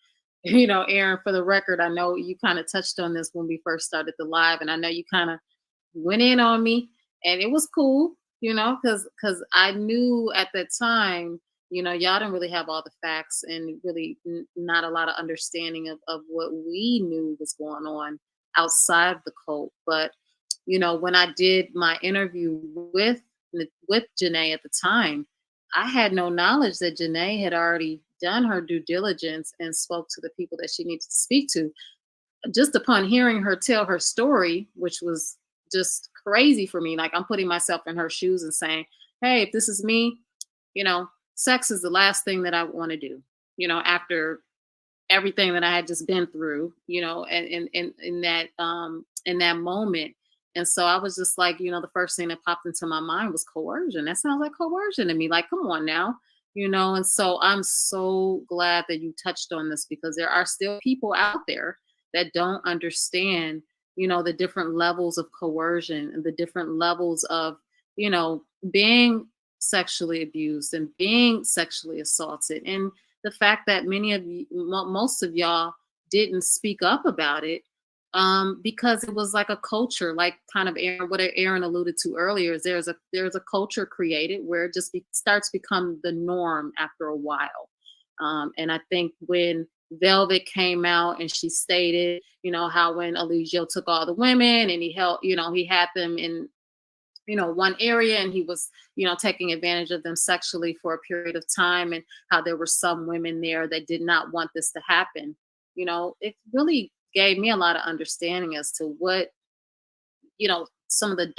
Aaron, for the record, I know you kind of touched on this when we first started the live, and I know you kind of went in on me, and it was cool, because I knew at that time, y'all didn't really have all the facts, and really not a lot of understanding of what we knew was going on outside the cult. But when I did my interview with Janae at the time, I had no knowledge that Janae had already done her due diligence and spoke to the people that she needed to speak to. Just upon hearing her tell her story, which was just crazy for me, like I'm putting myself in her shoes and saying, hey, if this is me, sex is the last thing that I want to do, after everything that I had just been through, and in that moment. And so I was just like, the first thing that popped into my mind was coercion. That sounds like coercion to me. Like, come on now, and so I'm so glad that you touched on this, because there are still people out there that don't understand, the different levels of coercion and the different levels of, being sexually abused and being sexually assaulted. And the fact that many of you, most of y'all, didn't speak up about it, because it was like a culture, like kind of what Aaron alluded to earlier. Is there's a culture created where it just starts to become the norm after a while. And I think when Velvet came out and she stated, how when Eligio took all the women and he held, he had them in one area, and he was taking advantage of them sexually for a period of time, and how there were some women there that did not want this to happen. It really gave me a lot of understanding as to what some of the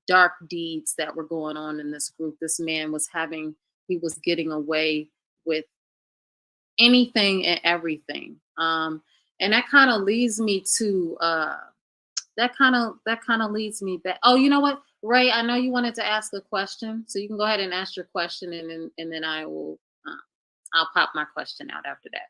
dark deeds that were going on in this group. This man was he was getting away with anything and everything. And that kind of leads me to that kind of leads me back. Oh, you know what, Ray? I know you wanted to ask a question, so you can go ahead and ask your question, and then I will. I'll pop my question out after that.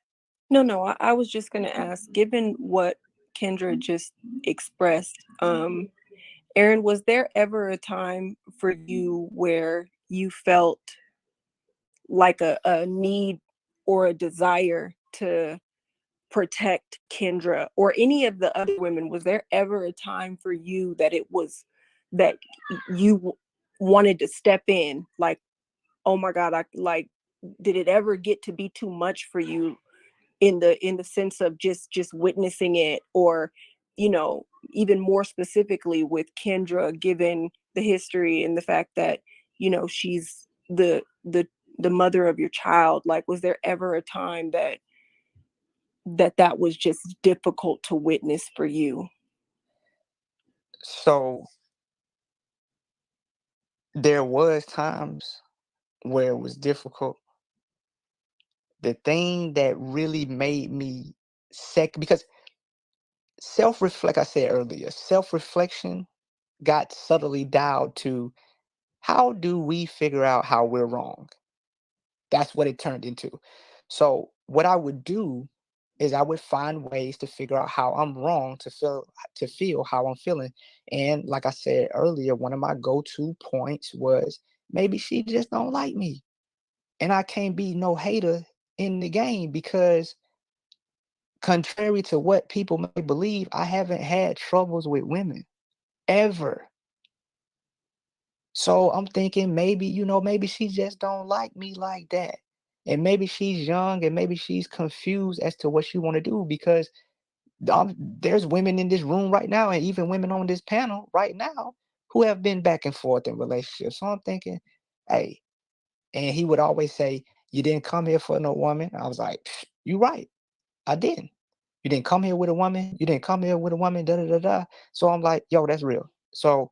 No, I was just going to ask, given what Kendra just expressed, Aaron, was there ever a time for you where you felt like a need or a desire to protect Kendra or any of the other women? Was there ever a time for you that that you wanted to step in, like, oh my God, did it ever get to be too much for you in the sense of just witnessing it? Or even more specifically with Kendra, given the history and the fact that she's the mother of your child, like, was there ever a time that was just difficult to witness for you? So there was times where it was difficult. The thing that really made me because like I said earlier, self-reflection got subtly dialed to, how do we figure out how we're wrong? That's what it turned into. So what I would do is I would find ways to figure out how I'm wrong, to feel how I'm feeling. And like I said earlier, one of my go-to points was, maybe she just don't like me. And I can't be no hater in the game, because contrary to what people may believe, I haven't had troubles with women ever. So I'm thinking, maybe she just don't like me like that. And maybe she's young and maybe she's confused as to what she want to do because there's women in this room right now and even women on this panel right now who have been back and forth in relationships. So I'm thinking, hey, and he would always say, you didn't come here for no woman. I was like, you right. I didn't. You didn't come here with a woman. You didn't come here with a woman. Da da da da. So I'm like, yo, that's real. So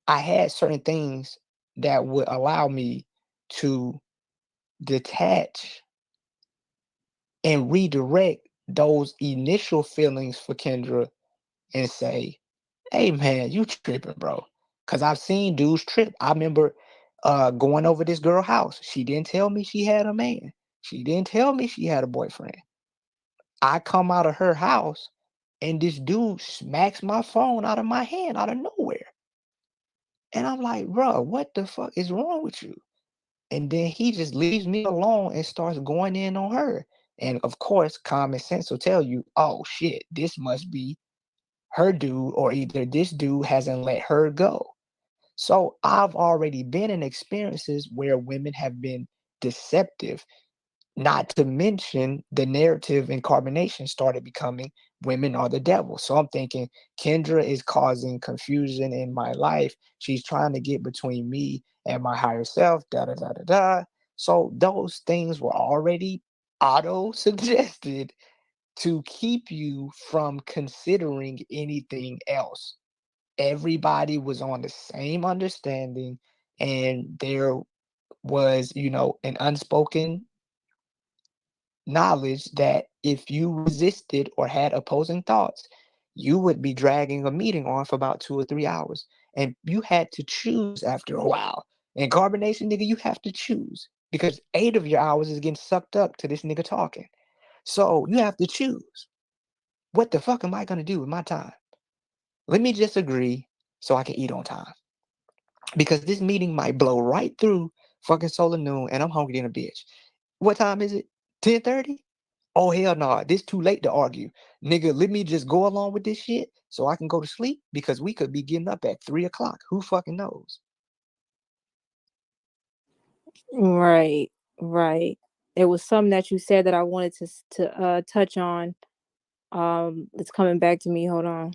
I had certain things that would allow me to detach and redirect those initial feelings for Kendra and say, hey man, you tripping, bro. Cause I've seen dudes trip. I remember going over this girl house. She didn't tell me she had a man. She didn't tell me she had a boyfriend. I come out of her house and this dude smacks my phone out of my hand out of nowhere. And I'm like, bro, what the fuck is wrong with you? And then he just leaves me alone and starts going in on her. And of course, common sense will tell you, oh shit, this must be her dude, or either this dude hasn't let her go. So I've already been in experiences where women have been deceptive, not to mention the narrative in Carbonation started becoming women are the devil. So I'm thinking Kendra is causing confusion in my life. She's trying to get between me and my higher self, da da da da da. So those things were already auto suggested to keep you from considering anything else. Everybody was on the same understanding, and there was, an unspoken knowledge that if you resisted or had opposing thoughts, you would be dragging a meeting on for about 2 or 3 hours. And you had to choose after a while. In carbonation, nigga, you have to choose because 8 of your hours is getting sucked up to this nigga talking. So you have to choose. What the fuck am I gonna do with my time? Let me just agree so I can eat on time. Because this meeting might blow right through fucking solar noon and I'm hungry than a bitch. What time is it? 10:30? Oh hell no, this too late to argue. Nigga, let me just go along with this shit so I can go to sleep because we could be getting up at 3 o'clock. Who fucking knows? Right, right. There was something that you said that I wanted to touch on. It's coming back to me. Hold on.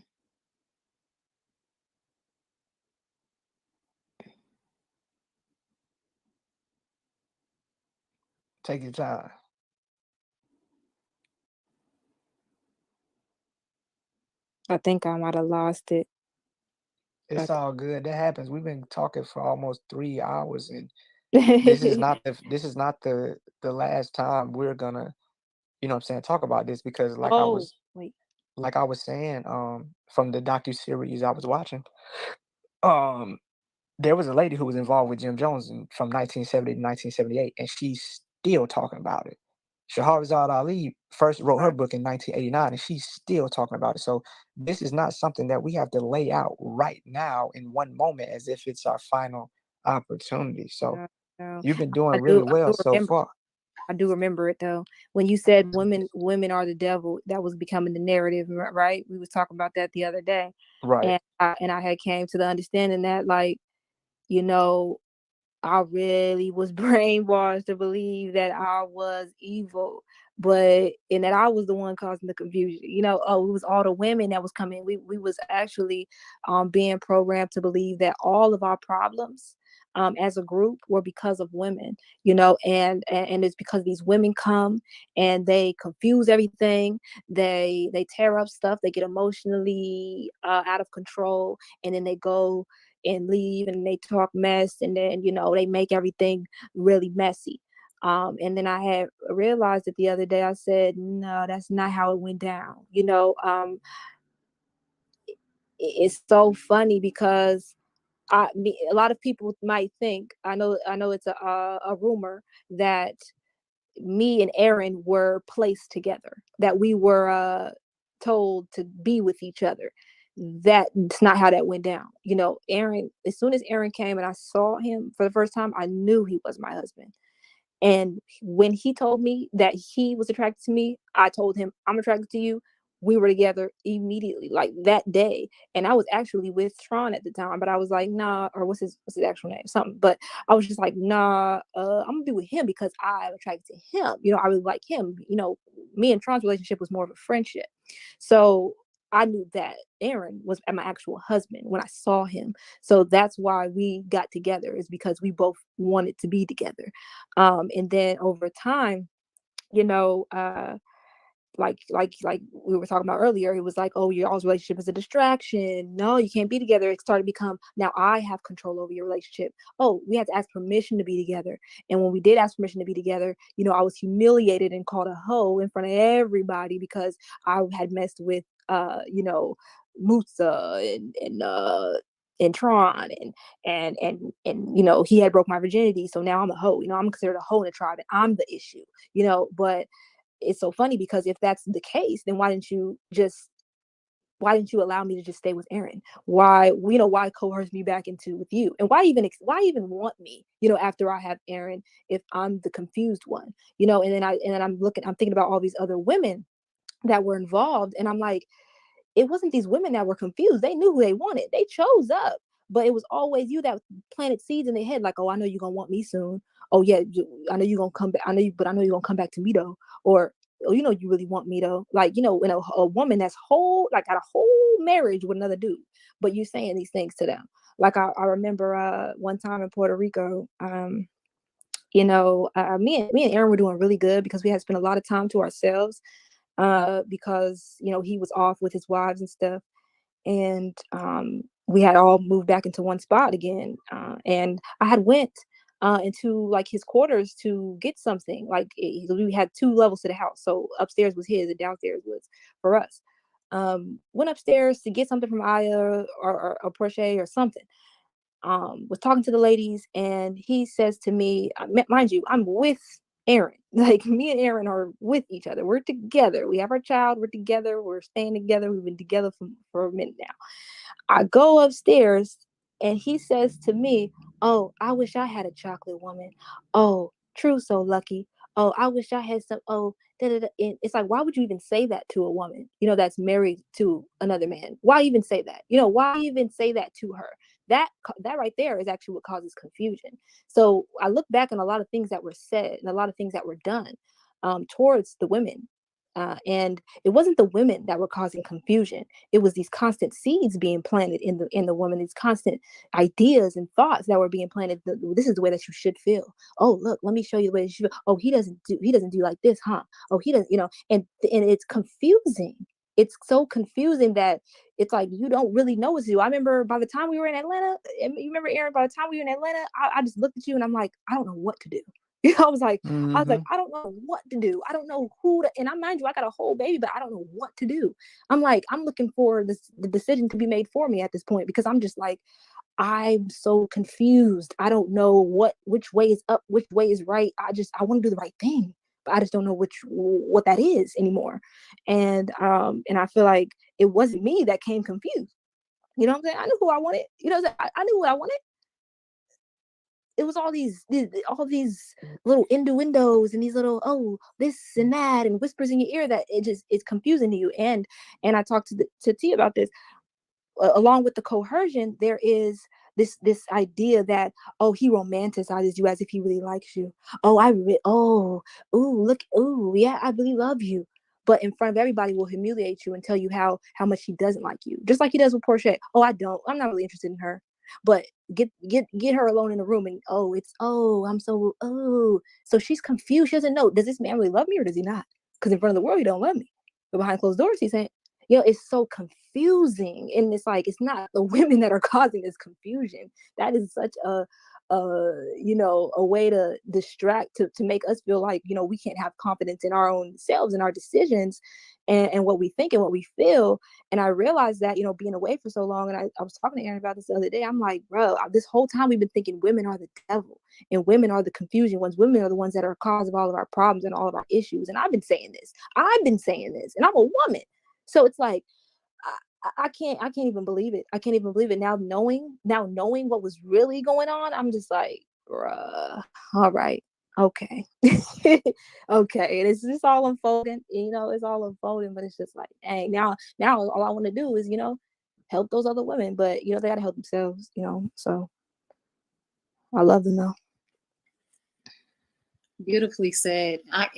Take your time. I think I might have lost it. It's But all good. That happens. We've been talking for almost 3 hours and oh this is not the last time we're gonna, what I'm saying, talk about this because wait. like I was saying, from the docu-series I was watching, um, there was a lady who was involved with Jim Jones from 1970 to 1978, and she's still talking about it. Shahrazad Ali first wrote her Right. book in 1989, and she's still talking about it. So this is not something that we have to lay out right now in one moment as if it's our final opportunity. So No, no. you've been I doing do really I well do so remember. far. I do remember it though. When you said women are the devil, that was becoming the narrative, right? We was talking about that the other day. Right. And I had came to the understanding that, like, you know, I really was brainwashed to believe that I was evil, but and that I was the one causing the confusion. Oh, it was all the women that was coming. We was actually being programmed to believe that all of our problems as a group were because of women, and it's because these women come and they confuse everything. They tear up stuff. They get emotionally out of control, and then they go and leave and they talk mess, and then they make everything really messy. And then I had realized it the other day. I said, no, that's not how it went down. It's so funny because a lot of people might think, I know it's a rumor that me and Aaron were placed together, that we were told to be with each other. That's not how that went down. Aaron, as soon as Aaron came and I saw him for the first time, I knew he was my husband. And when he told me that he was attracted to me, I told him, I'm attracted to you. we were together immediately, like that day. And I was actually with Tron at the time, but I was like, nah, or what's his actual name? Something. But I was just like, nah, I'm gonna be with him because I'm attracted to him. I really like him. Me and Tron's relationship was more of a friendship. So I knew that Aaron was my actual husband when I saw him. So that's why we got together, is because we both wanted to be together. And then over time, you know, like we were talking about earlier, it was like, oh, your all's relationship is a distraction. No, you can't be together. It started to become, now I have control over your relationship. Oh, we had to ask permission to be together. And when we did ask permission to be together, I was humiliated and called a hoe in front of everybody because I had messed with Musa and Tron and he had broke my virginity. So now I'm a hoe. I'm considered a hoe in the tribe and I'm the issue. But it's so funny because if that's the case, then why didn't you allow me to just stay with Aaron? Why coerce me back into with you? And why even want me, after I have Aaron, if I'm the confused one, and then I'm thinking about all these other women that were involved. And I'm like, it wasn't these women that were confused. They knew who they wanted. They chose up. But it was always you that planted seeds in their head, like, oh, I know you're gonna want me soon. Oh yeah, I know you're gonna come back. But I know you're gonna come back to me though. Or, oh, you really want me though. Like, when a woman that's got a whole marriage with another dude, but you're saying these things to them. Like I remember one time in Puerto Rico, me and Aaron were doing really good because we had spent a lot of time to ourselves, because he was off with his wives and stuff, and we had all moved back into one spot again, and I had went into like his quarters to get something. Like we had 2 levels to the house, so upstairs was his and downstairs was for us. Went upstairs to get something from Aya or Porsche or something. Was talking to the ladies, and he says to me, mind you, I'm with Aaron. Like, me and Aaron are with each other. We're together. We have our child. We're together. We're staying together. We've been together for a minute now. I go upstairs, and he says to me, oh, I wish I had a chocolate woman. Oh, true, so lucky. Oh, I wish I had some. Oh, da, da, da. And it's like, why would you even say that to a woman, that's married to another man? Why even say that? Why even say that to her? That right there is actually what causes confusion. So I look back on a lot of things that were said and a lot of things that were done towards the women. And it wasn't the women that were causing confusion. It was these constant seeds being planted in the woman, these constant ideas and thoughts that were being planted. This is the way that you should feel. Oh, look, let me show you the way that you feel. Oh, he doesn't do like this, huh? Oh, he doesn't, and it's confusing. It's so confusing that it's like you don't really know what to do. I remember by the time we were in Atlanta, and you remember, Aaron, by the time we were in Atlanta, I just looked at you and I'm like, I don't know what to do. I was like, Mm-hmm. I don't know what to do. I don't know who to, and I mind you, I got a whole baby, but I don't know what to do. I'm like, I'm looking for the decision to be made for me at this point, because I'm just like, I'm so confused. I don't know which way is up, which way is right. I want to do the right thing, but I just don't know what that is anymore. And I feel like it wasn't me that came confused. You know what I'm saying? I knew who I wanted. I knew what I wanted. It was all these little innuendos and these little, oh, this and that, and whispers in your ear that it's confusing to you. And I talked to T about this. Along with the coercion, there is this idea that, oh, he romanticizes you as if he really likes you. Oh, ooh, look, ooh, yeah, I really love you. But in front of everybody will humiliate you and tell you how much he doesn't like you, just like he does with Portia. Oh, I'm not really interested in her. But get her alone in the room, and so she's confused. She doesn't know, does this man really love me or does he not? Because in front of the world he don't love me, but behind closed doors he's saying, it's so confusing. And it's like, it's not the women that are causing this confusion. That is such a way to distract, to make us feel like, we can't have confidence in our own selves and our decisions, and what we think and what we feel. And I realized that, being away for so long, and I was talking to Aaron about this the other day. I'm like, bro, this whole time we've been thinking women are the devil and women are the confusion ones. Women are the ones that are cause of all of our problems and all of our issues. And I've been saying this, and I'm a woman. So it's like, I can't even believe it. I can't even believe it now knowing what was really going on. I'm just like, bruh, all right. okay. Okay, and it's just all unfolding, it's all unfolding, but it's just like, hey, now all I want to do is, help those other women, but they got to help themselves, so I love them though. Beautifully said. I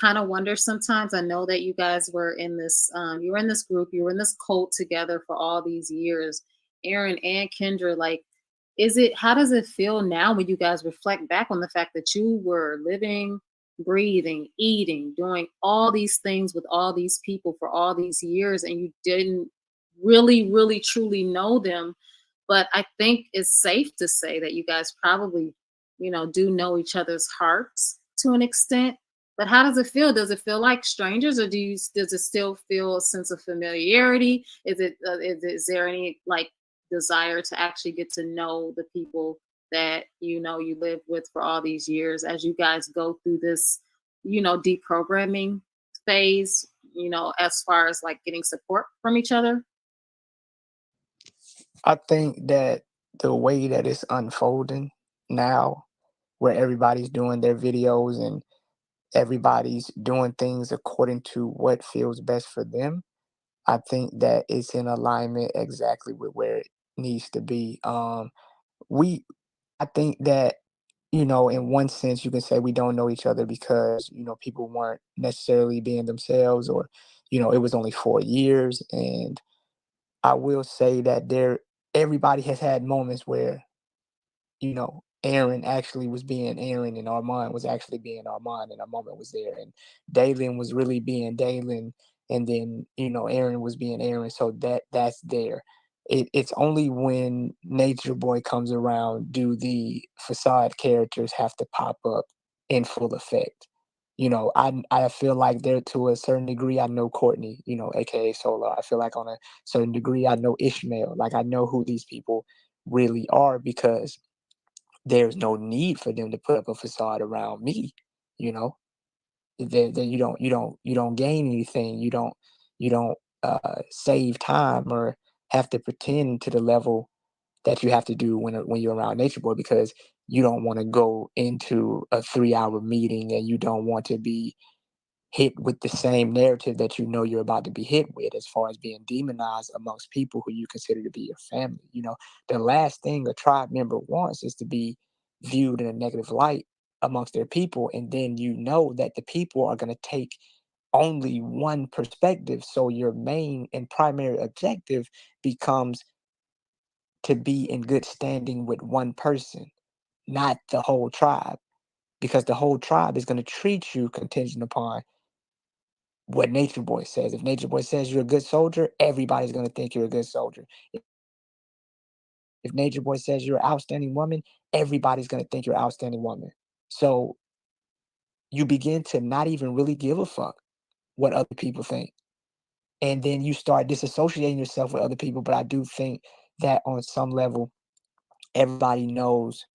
kind of wonder sometimes. I know that you guys were in this you were in this group, you were in this cult together for all these years, Aaron and Kendra. Like, how does it feel now when you guys reflect back on the fact that you were living, breathing, eating, doing all these things with all these people for all these years, and you didn't really, really, truly know them? But I think it's safe to say that you guys probably, do know each other's hearts to an extent. But how does it feel? Does it feel like strangers, or does it still feel a sense of familiarity? Is there any like desire to actually get to know the people that you live with for all these years as you guys go through this, deprogramming phase, as far as like getting support from each other? I think that the way that it's unfolding now, where everybody's doing their videos and everybody's doing things according to what feels best for them, I think that it's in alignment exactly with where it needs to be. We, I think that, in one sense, you can say we don't know each other because, people weren't necessarily being themselves, or, it was only 4 years. And I will say that everybody has had moments where, Aaron actually was being Aaron and Armand was actually being Armand, and a moment was there. And Dalen was really being Dalen, and then, Aaron was being Aaron. So that's there. It's only when Nature Boy comes around do the facade characters have to pop up in full effect. I feel like there to a certain degree I know Courtney, aka Solar. I feel like on a certain degree I know Ishmael. Like I know who these people really are because there's no need for them to put up a facade around me. you know you don't gain anything. You don't save time or have to pretend to the level that you have to do when you're around Nature Boy, because you don't want to go into a 3-hour meeting and you don't want to be hit with the same narrative that you're about to be hit with, as far as being demonized amongst people who you consider to be your family. The last thing a tribe member wants is to be viewed in a negative light amongst their people, and then that the people are going to take only one perspective. So your main and primary objective becomes to be in good standing with one person, not the whole tribe, because the whole tribe is going to treat you contingent upon what Nature Boy says. If Nature Boy says you're a good soldier, everybody's going to think you're a good soldier. If Nature Boy says you're an outstanding woman, everybody's going to think you're an outstanding woman. So you begin to not even really give a fuck what other people think. And then you start disassociating yourself with other people. But I do think that on some level, everybody knows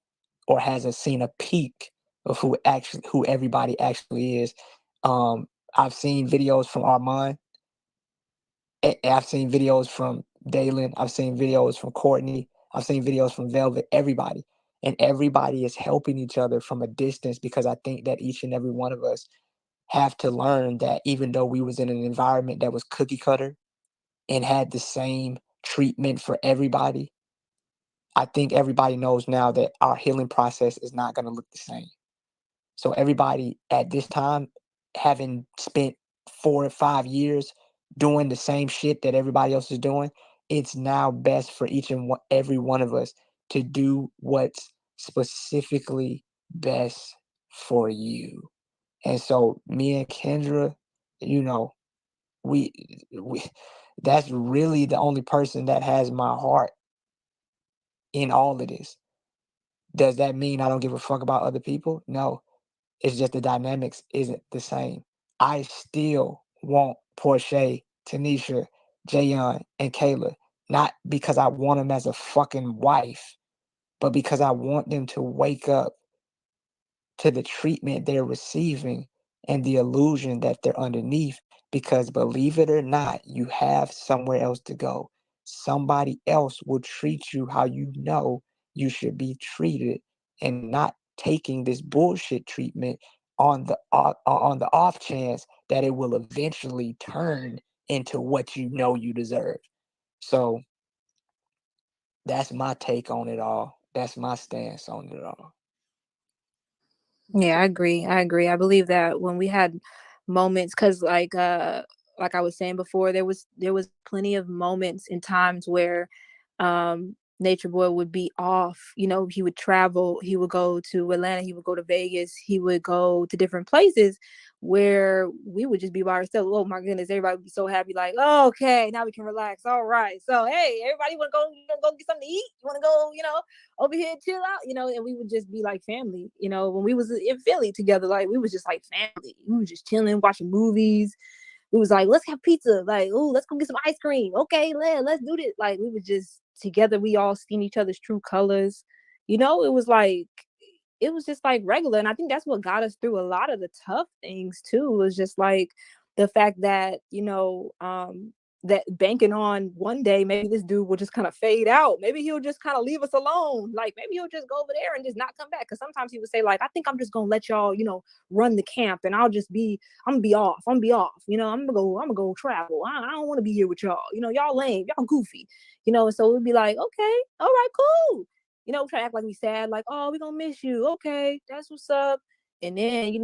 or has seen a peak of who everybody actually is. I've seen videos from Armand. I've seen videos from Dalen. I've seen videos from Courtney. I've seen videos from Velvet. Everybody, and everybody is helping each other from a distance, because I think that each and every one of us have to learn that even though we was in an environment that was cookie cutter and had the same treatment for everybody, I think everybody knows now that our healing process is not going to look the same. So everybody at this time, having spent 4 or 5 years doing the same shit that everybody else is doing, it's now best for every one of us to do what's specifically best for you. And so me and Kendra, you know, we we that's really the only person that has my heart in all of this. Does that mean I don't give a fuck about other people? No. It's just the dynamics isn't the same. I still want Portia, Tanisha, Jayon, and Kayla, not because I want them as a fucking wife, but because I want them to wake up to the treatment they're receiving and the illusion that they're underneath. Because believe it or not, you have somewhere else to go. Somebody else will treat you how you know you should be treated, and not taking this bullshit treatment on the off chance that it will eventually turn into what you know you deserve. So that's my take on it all. That's my stance on it all. Yeah, I agree. I agree. I believe that when we had moments, because like I was saying before, there was plenty of moments and times where Nature Boy would be off. You know, he would travel, he would go to Atlanta, he would go to Vegas, he would go to different places where we would just be by ourselves. Oh my goodness, everybody would be so happy, like, oh, okay, now we can relax. All right. So hey, everybody wanna go, go get something to eat? You wanna go, over here chill out, and we would just be like family. When we was in Philly together, like we was just like family. We was just chilling, watching movies. We was like, let's have pizza. Like, oh, let's go get some ice cream. Okay, let's do this. Like, we were just together. We all seen each other's true colors. It was like, it was just like regular. And I think that's what got us through a lot of the tough things too. Was just like the fact that, that banking on one day maybe this dude will just kind of fade out. Maybe he'll just kind of leave us alone. Like maybe he'll just go over there and just not come back. Because sometimes he would say like, I think I'm just gonna let y'all, run the camp, and I'm gonna be off. I'm gonna go travel. I don't want to be here with y'all. Y'all lame, y'all goofy. And so we'd be like, okay, all right, cool. Try to act like we sad, like, oh, we gonna miss you. Okay, that's what's up. And then,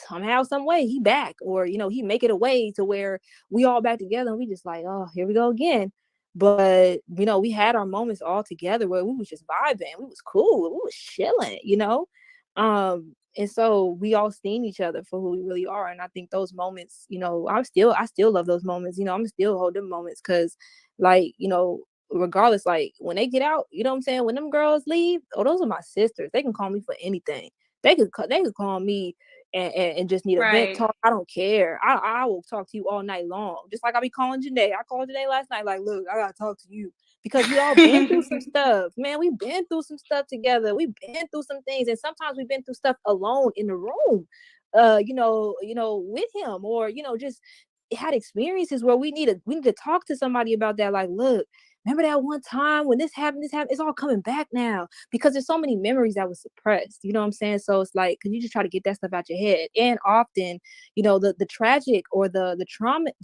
somehow, some way he back, or, he make it a way to where we all back together, and we just like, oh, here we go again. But, we had our moments all together where we was just vibing. We was cool. We was chilling. And so we all seen each other for who we really are. And I think those moments, I still love those moments. I'm still hold them moments because, like, regardless, like when they get out, you know what I'm saying? When them girls leave, oh, those are my sisters. They can call me for anything. They could call me and just need a vent Right. talk. I don't care. I will talk to you all night long. Just like I be calling Janae. I called Janae last night, like, look, I gotta talk to you. Because we all been through some stuff. Man, we've been through some stuff together. We've been through some things. And sometimes we've been through stuff alone in the room, with him, or, just had experiences where we need to talk to somebody about that. Like, look, remember that one time when this happened, it's all coming back now because there's so many memories that was suppressed. You know what I'm saying? So it's like, cause you just try to get that stuff out your head. And often, the tragic or the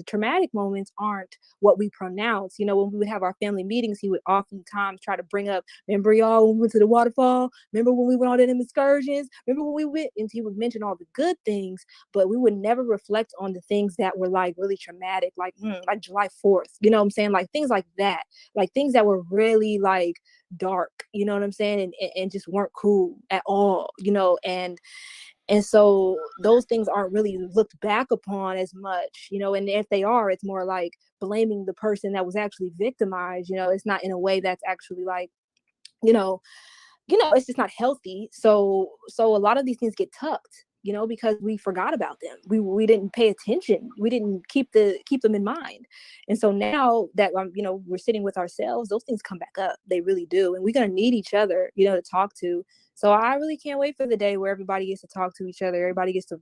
traumatic moments aren't what we pronounce. When we would have our family meetings, he would oftentimes try to bring up, remember y'all when we went to the waterfall? Remember when we went on them excursions? Remember when we went? And he would mention all the good things, but we would never reflect on the things that were like really traumatic, like July 4th. You know what I'm saying? Like things like that, like things that were really like dark, you know what I'm saying, and just weren't cool at all, and so those things aren't really looked back upon as much, and if they are, it's more like blaming the person that was actually victimized. It's not in a way that's actually like, you know it's just not healthy. So a lot of these things get tucked, because we forgot about them. We didn't pay attention. We didn't keep them in mind. And so now that we're sitting with ourselves, those things come back up. They really do. And we're gonna need each other, to talk to. So I really can't wait for the day where everybody gets to talk to each other. Everybody gets to,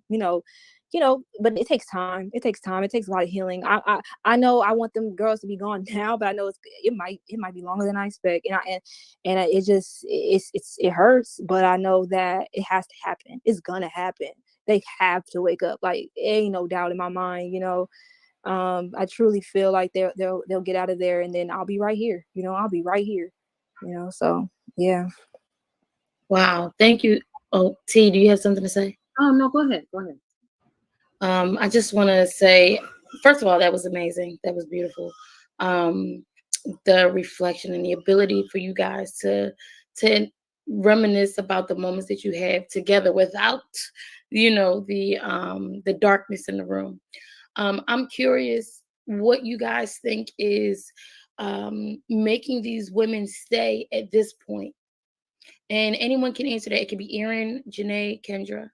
but it takes time. It takes time. It takes a lot of healing. I know I want them girls to be gone now, but I know it might be longer than I expect. And it hurts, but I know that it has to happen. It's gonna happen. They have to wake up. Like, ain't no doubt in my mind. I truly feel like they'll get out of there, and then I'll be right here. I'll be right here. So yeah. Wow, thank you. Oh, T, do you have something to say? Oh no, go ahead. Go ahead. I just want to say, first of all, that was amazing. That was beautiful. Um, the reflection and the ability for you guys to reminisce about the moments that you had together without, the darkness in the room. I'm curious what you guys think is making these women stay at this point. And anyone can answer that. It could be Erin, Janae, Kendra.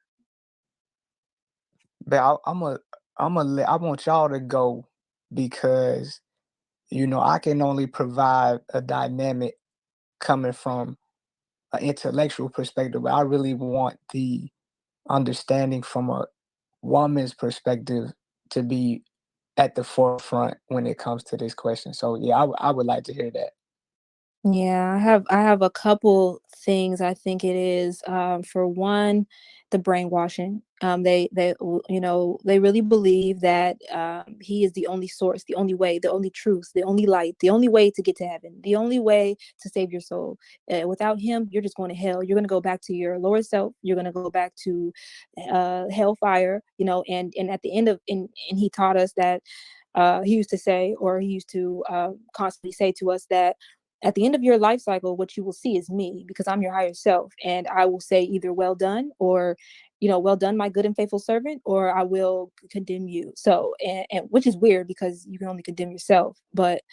But I want y'all to go because I can only provide a dynamic coming from an intellectual perspective, but I really want the understanding from a woman's perspective to be at the forefront when it comes to this question. So yeah, I would like to hear that. Yeah, I have a couple things I think it is. For one, the brainwashing. They really believe that he is the only source, the only way, the only truth, the only light, the only way to get to heaven, the only way to save your soul. Without him, you're just going to hell. You're going to go back to your lower self. You're going to go back to hellfire. And at the end of and he taught us that he used to say, or he used to constantly say to us that at the end of your life cycle, what you will see is me, because I'm your higher self. And I will say either well done, or, well done, my good and faithful servant, or I will condemn you. So, and which is weird because you can only condemn yourself. But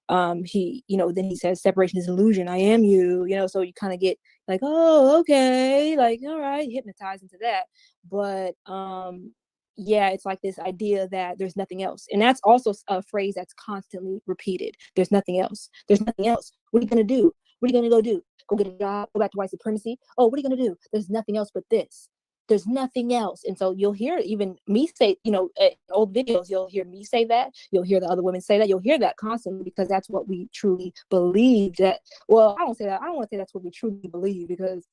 then he says separation is illusion. I am you, so you kind of get like, oh, okay, like, all right, hypnotized into that. But yeah, it's like this idea that there's nothing else. And that's also a phrase that's constantly repeated. There's nothing else. There's nothing else. What are you going to do? What are you going to go do? Go get a job? Go back to white supremacy? Oh, what are you going to do? There's nothing else but this. There's nothing else. And so you'll hear even me say, old videos, you'll hear me say that. You'll hear the other women say that. You'll hear that constantly, because that's what we truly believe. That, well, I don't say that. I don't want to say that's what we truly believe, because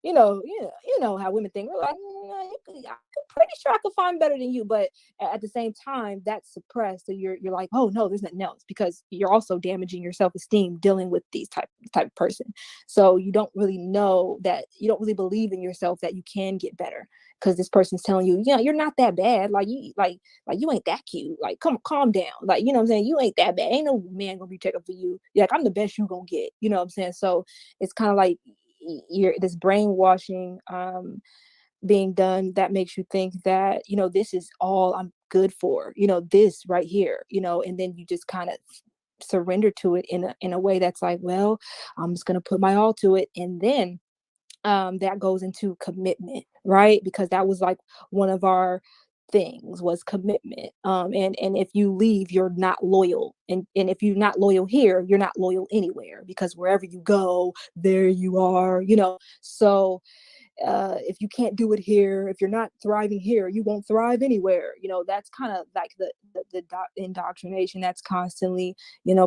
how women think. We're like, I'm pretty sure I could find better than you, but at the same time, that's suppressed. So you're like, oh no, there's nothing else, because you're also damaging your self-esteem dealing with these type of person. So you don't really know that, you don't really believe in yourself that you can get better, because this person's telling you, you're not that bad. Like you ain't that cute. Like, calm down. Like, you know what I'm saying? You ain't that bad. Ain't no man gonna be checking for you. Like, I'm the best you gonna get. You know what I'm saying? So it's kind of like you're this brainwashing being done that makes you think that this is all I'm good for, this right here, and then you just kind of surrender to it in a way that's like, well, I'm just going to put my all to it. And then that goes into commitment, right? Because that was like one of our things, was commitment. And if you leave, you're not loyal, and if you're not loyal here, you're not loyal anywhere, because wherever you go, there you are, so if you can't do it here, if you're not thriving here, you won't thrive anywhere. That's kind of like the indoctrination that's constantly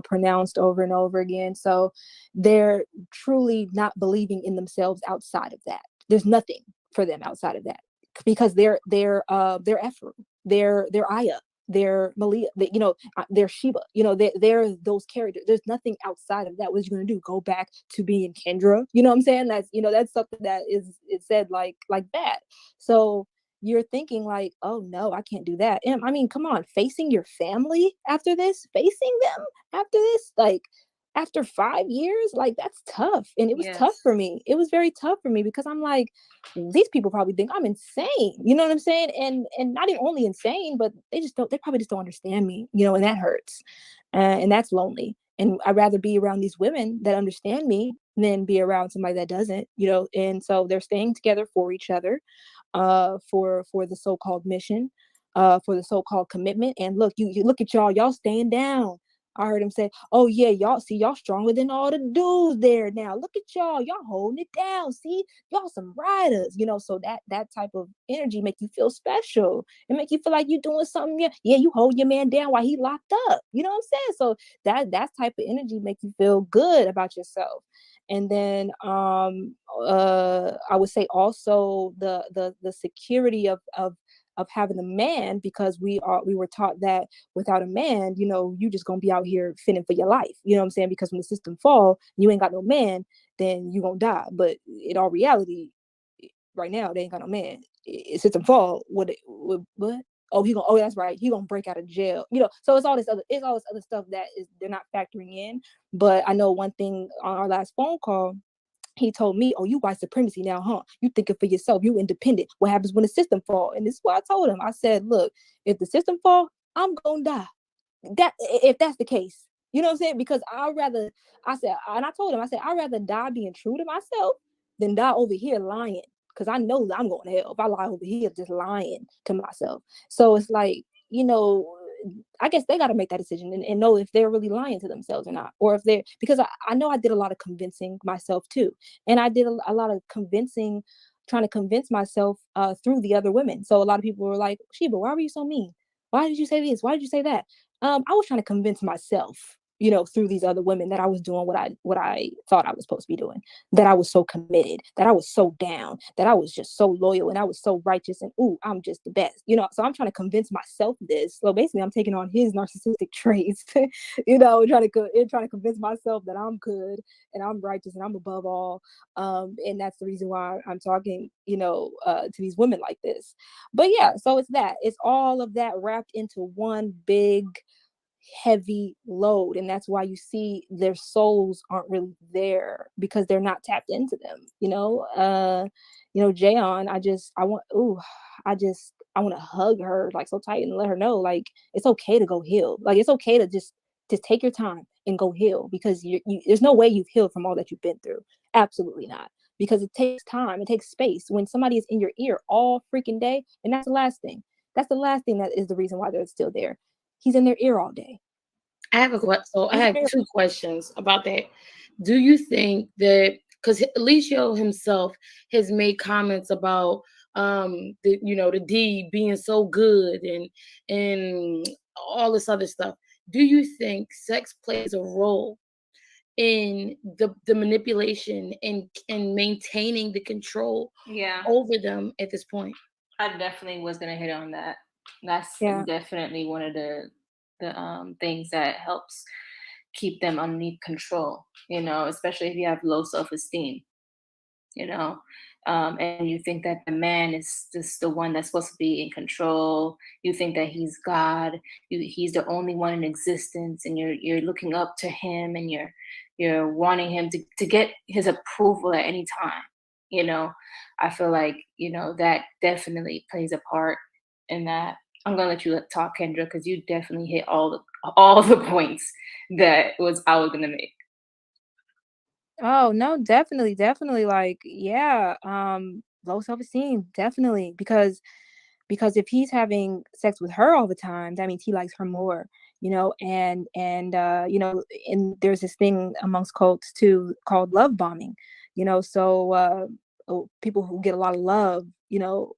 pronounced over and over again. So they're truly not believing in themselves outside of that. There's nothing for them outside of that, because they're Ephraim, they're Aya, they're Malia, they're Sheba, they're those characters. There's nothing outside of that. What are you going to do? Go back to being Kendra? You know what I'm saying? That's something that is said like that. So you're thinking like, oh no, I can't do that. And I mean, come on, facing your family after this, facing them after this, like after 5 years, like that's tough. And it was tough for me. It was very tough for me, because I'm like, these people probably think I'm insane. You know what I'm saying? And not even only insane, but they probably just don't understand me, and that hurts. And that's lonely. And I'd rather be around these women that understand me than be around somebody that doesn't, and so they're staying together for each other, for the so-called mission, for the so-called commitment. And look, you look at y'all staying down. I heard him say, oh yeah, y'all stronger than all the dudes there now. Look at y'all holding it down. See, y'all some riders, so that type of energy make you feel special. It make you feel like you're doing something. Yeah, you hold your man down while he locked up. You know what I'm saying? So that type of energy make you feel good about yourself. And then I would say also the security of having a man, because we were taught that without a man, you just gonna be out here fending for your life. You know what I'm saying? Because when the system fall, you ain't got no man, then you gonna die. But in all reality, right now they ain't got no man. System fall, what? Oh, that's right. He gonna break out of jail. So it's all this other stuff that is they're not factoring in. But I know one thing on our last phone call, he told me, oh, you white supremacy now, huh? You thinking for yourself, you independent. What happens when the system fall? And this is what I told him. I said, look, if the system fall, I'm gonna die. That if that's the case, you know what I'm saying? Because I told him, I said, I'd rather die being true to myself than die over here lying. Because I know that I'm going to hell if I lie over here just lying to myself. So it's like, I guess they got to make that decision and know if they're really lying to themselves or not, or if they're, because I know I did a lot of convincing myself too. And I did a lot of convincing, trying to convince myself through the other women. So a lot of people were like, Sheba, why were you so mean? Why did you say this? Why did you say that? I was trying to convince myself. you know, through these other women, that I was doing what I thought I was supposed to be doing, that I was so committed, that I was so down, that I was just so loyal, and I was so righteous, and ooh, I'm just the best, you know. So I'm trying to convince myself this. So basically, I'm taking on his narcissistic traits, you know, trying to convince myself that I'm good and I'm righteous and I'm above all. And that's the reason why I'm talking, you know, to these women like this. But yeah, so it's all of that wrapped into one big heavy load, and that's why you see their souls aren't really there, because they're not tapped into them, you know, Jayon, I want to hug her like so tight and let her know, like, it's okay to go heal, like it's okay to just take your time and go heal, because there's no way you've healed from all that you've been through. Absolutely not. Because it takes time, it takes space when somebody is in your ear all freaking day. And that's the last thing that is the reason why they're still there. He's in their ear all day. I have a question. So I He's have there. two questions about that. Do you think that, because Alicio himself has made comments about the D being so good and all this other stuff. Do you think sex plays a role in the manipulation and maintaining the control Yeah, over them at this point? I definitely was gonna hit on that. That's Yeah. definitely one of the things that helps keep them underneath control. You know, especially if you have low self-esteem. You know, and you think that the man is just the one that's supposed to be in control. You think that he's God. He's the only one in existence, and you're looking up to him, and you're wanting him to get his approval at any time. You know, I feel like, you know, that definitely plays a part in that. I'm gonna let you talk, Kendra, because you definitely hit all the points that was I was gonna make. Oh no, definitely, like, yeah, low self-esteem, definitely, because if he's having sex with her all the time, that means he likes her more, you know. And you know, and there's this thing amongst cults too called love bombing, you know. So people who get a lot of love, you know,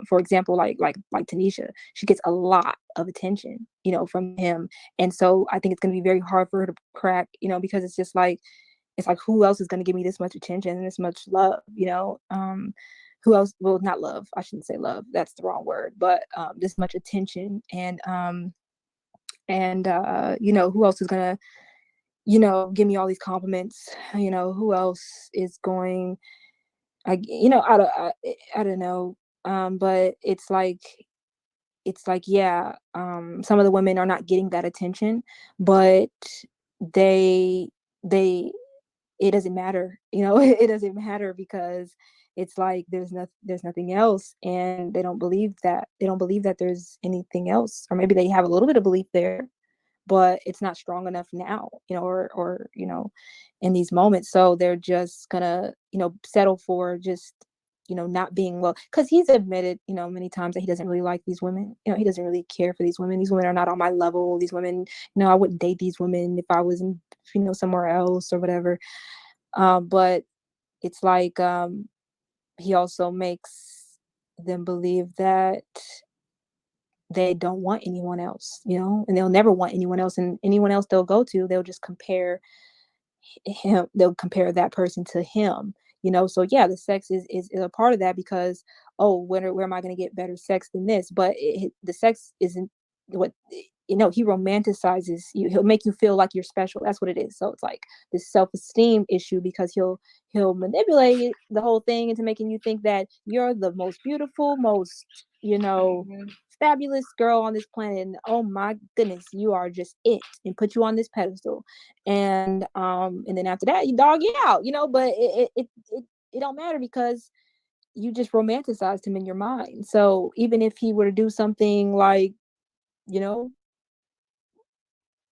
for example, like Tanisha, she gets a lot of attention, you know, from him. And so I think it's going to be very hard for her to crack, you know, because it's just like, it's like, who else is going to give me this much attention and this much love, you know? Who else? Well, not love, I shouldn't say love, that's the wrong word, but this much attention. And you know, who else is going to, you know, give me all these compliments? You know, who else is going, you know, I don't know. But it's like, yeah, some of the women are not getting that attention, but they they it doesn't matter, you know. It doesn't matter, because it's like there's nothing else, and they don't believe that there's anything else, or maybe they have a little bit of belief there, but it's not strong enough now, you know, or you know, in these moments. So they're just gonna, you know, settle for just, you know, not being well, because he's admitted, you know, many times that he doesn't really like these women, you know. He doesn't really care for these women. These women are not on my level. These women, you know, I wouldn't date these women if I was in, you know, somewhere else or whatever. But it's like, he also makes them believe that they don't want anyone else, you know, and they'll never want anyone else, and anyone else they'll go to, they'll just compare they'll compare that person to him, you know. So yeah, the sex is a part of that, because, oh, where am I going to get better sex than this? But the sex isn't what, you know. He romanticizes you. He'll make you feel like you're special. That's what it is. So it's like this self-esteem issue, because he'll manipulate the whole thing into making you think that you're the most beautiful, most, you know, Mhm. fabulous girl on this planet, and oh my goodness, you are just it, and put you on this pedestal. And then after that, you dog you out, you know. But it don't matter, because you just romanticized him in your mind. So even if he were to do something like, you know,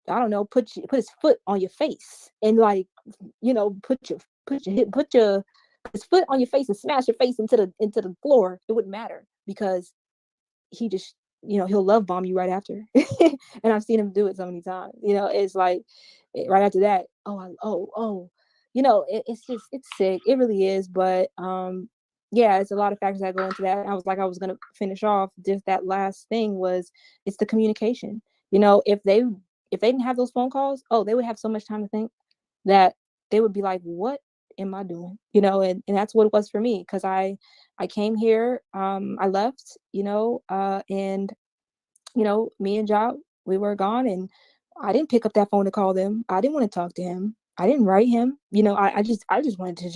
I don't know, put his foot on your face, and like, you know, put his foot on your face and smash your face into the floor, it wouldn't matter, because he just, you know, he'll love bomb you right after. And I've seen him do it so many times, you know. It's like, right after that, oh, you know, it's just, it's sick, it really is. But yeah, it's a lot of factors that go into that. I was gonna finish off just that last thing was, it's the communication, you know. If they if they didn't have those phone calls, oh, they would have so much time to think that they would be like, what am I doing? And that's what it was for me. Cause I came here, I left, and me and Job, we were gone, and I didn't pick up that phone to call them. I didn't want to talk to him. I didn't write him. I just wanted to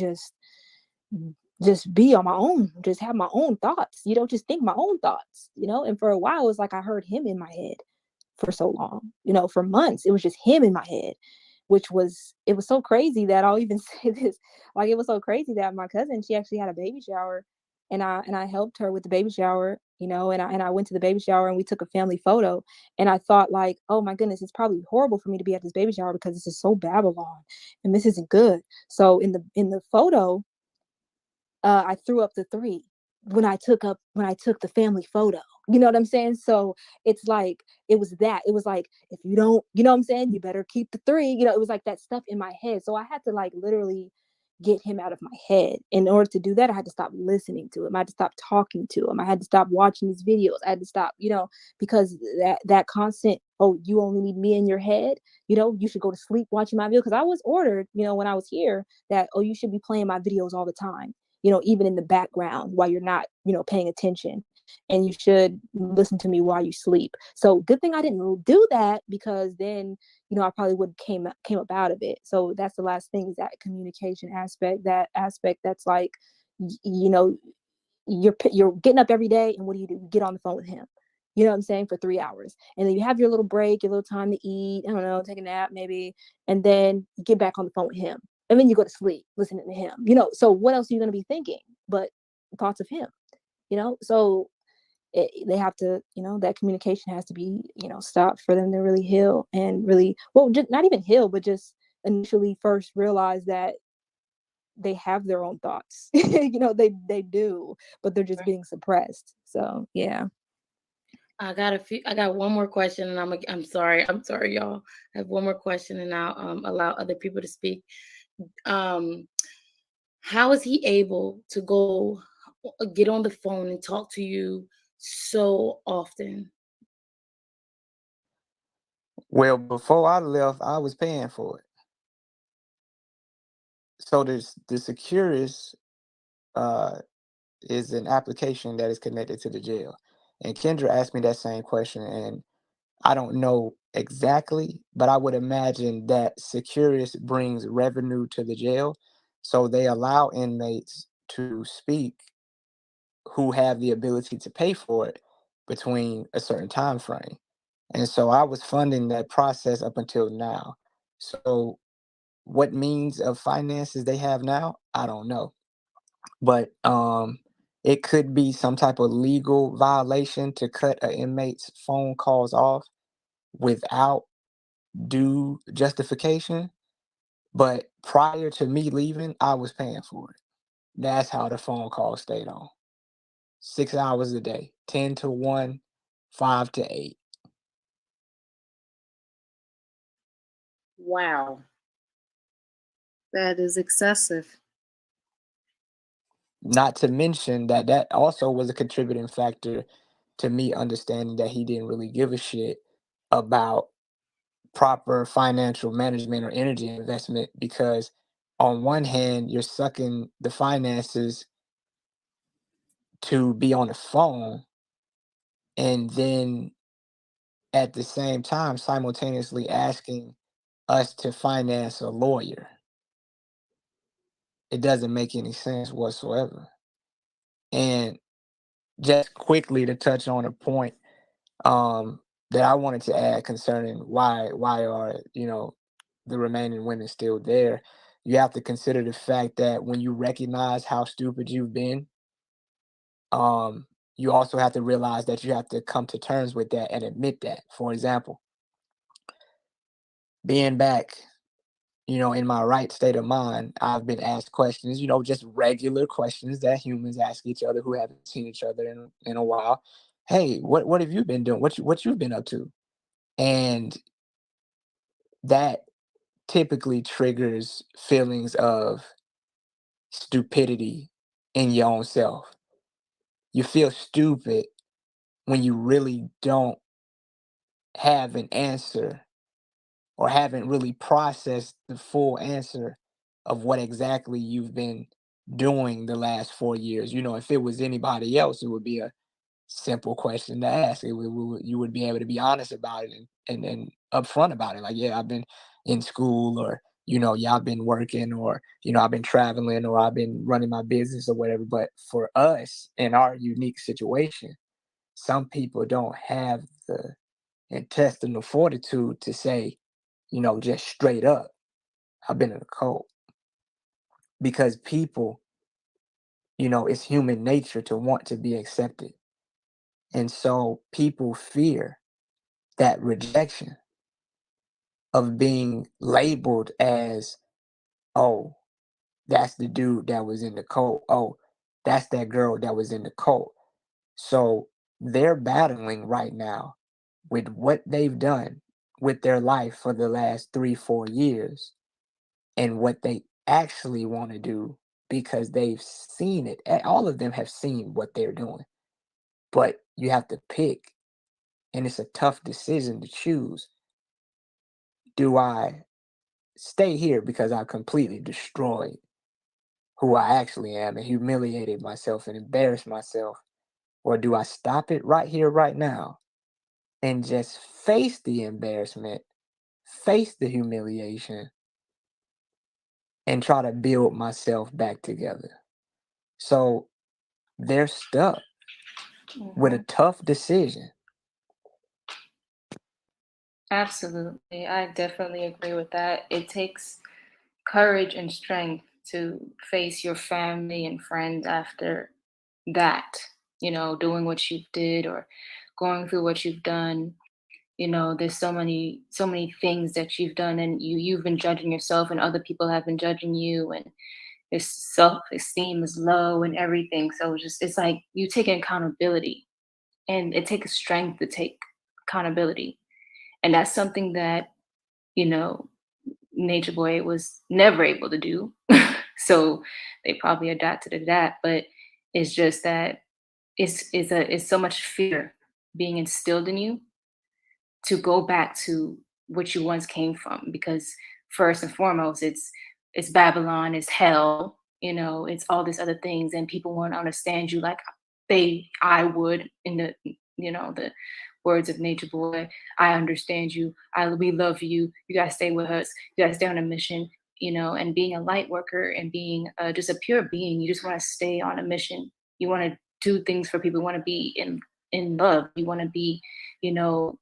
just be on my own, just have my own thoughts, just think my own thoughts, and for a while it was like I heard him in my head for so long, for months it was just him in my head, it was so crazy that I'll even say this, like it was so crazy that my cousin, she actually had a baby shower, and I helped her with the baby shower, and I went to the baby shower and we took a family photo, and I thought like, oh my goodness, it's probably horrible for me to be at this baby shower because this is so Babylon and this isn't good. So in the photo, I threw up the three when I took the family photo. You know what I'm saying? So it's like it was like, if you don't, you know what I'm saying, you better keep the three. It was like that stuff in my head. So I had to like literally get him out of my head. In order to do that, I had to stop listening to him. I had to stop talking to him. I had to stop watching these videos. I had to stop, because that constant, oh, you only need me in your head, you should go to sleep watching my video. Because I was ordered, when I was here, that, oh, you should be playing my videos all the time, even in the background while you're not, paying attention. And you should listen to me while you sleep. So good thing I didn't do that, because then, I probably would came up out of it. So that's the last thing, is that communication aspect, that's like, you're getting up every day, and what do? You get on the phone with him. You know what I'm saying? For 3 hours. And then you have your little break, your little time to eat, I don't know, take a nap maybe. And then you get back on the phone with him. And then you go to sleep listening to him. So what else are you going to be thinking but thoughts of him? So they have to, that communication has to be, stopped for them to really heal, and really, well, just not even heal, but just initially first realize that they have their own thoughts. They do, but they're just being suppressed. So yeah. I got one more question, and I'm sorry, y'all. I have one more question, and I'll allow other people to speak. Um, how is he able to go get on the phone and talk to you so often? Well, before I left, I was paying for it. So there's the Securus uh, is an application that is connected to the jail. And Kendra asked me that same question, and I don't know exactly, but I would imagine that Securus brings revenue to the jail. So they allow inmates to speak who have the ability to pay for it between a certain time frame. And so I was funding that process up until now. So what means of finances they have now, I don't know. But it could be some type of legal violation to cut an inmate's phone calls off without due justification. But prior to me leaving, I was paying for it. That's how the phone call stayed on. 6 hours a day, 10 to 1, 5 to 8. Wow, that is excessive. Not to mention that that also was a contributing factor to me understanding that he didn't really give a shit about proper financial management or energy investment, because on one hand you're sucking the finances to be on the phone, and then at the same time simultaneously asking us to finance a lawyer. It doesn't make any sense whatsoever. And just quickly to touch on a point um that I wanted to add concerning why are, the remaining women still there. You have to consider the fact that when you recognize how stupid you've been, um you also have to realize that you have to come to terms with that and admit that. For example, being back, in my right state of mind, I've been asked questions, just regular questions that humans ask each other who haven't seen each other in a while. Hey, what have you been doing? What you've been up to? And that typically triggers feelings of stupidity in your own self. You feel stupid when you really don't have an answer or haven't really processed the full answer of what exactly you've been doing the last 4 years. If it was anybody else, it would be a simple question to ask. You would be able to be honest about it and upfront about it. Like, yeah, I've been in school, or yeah, I've been working, or I've been traveling, or I've been running my business or whatever. But for us in our unique situation, some people don't have the intestinal fortitude to say, just straight up, I've been in a cult. Because people, it's human nature to want to be accepted. And so people fear that rejection of being labeled as, oh, that's the dude that was in the cult. Oh, that's that girl that was in the cult. So they're battling right now with what they've done with their life for the last 3-4 years and what they actually want to do, because they've seen it. All of them have seen what they're doing, but you have to pick, and it's a tough decision to choose. Do I stay here because I completely destroyed who I actually am and humiliated myself and embarrassed myself? Or do I stop it right here, right now, and just face the embarrassment, face the humiliation, and try to build myself back together? So they're stuck with a Mhm. tough decision. Absolutely. I definitely agree with that. It takes courage and strength to face your family and friends after that, doing what you did or going through what you've done. There's so many things that you've done, and you've been judging yourself, and other people have been judging you, and your self-esteem is low and everything. So it's like you take accountability, and it takes strength to take accountability. And that's something that, you know, Nature Boy was never able to do. So they probably adapted to that. But it's just that it's so much fear being instilled in you to go back to what you once came from, because first and foremost it's Babylon, it's hell, it's all these other things, and people won't understand you like I would, in the words of Nature Boy. I understand you, we love you, you guys stay with us, you guys stay on a mission. And being a light worker and being just a pure being, you just want to stay on a mission. You want to do things for people, you want to be in love, you want to be, you know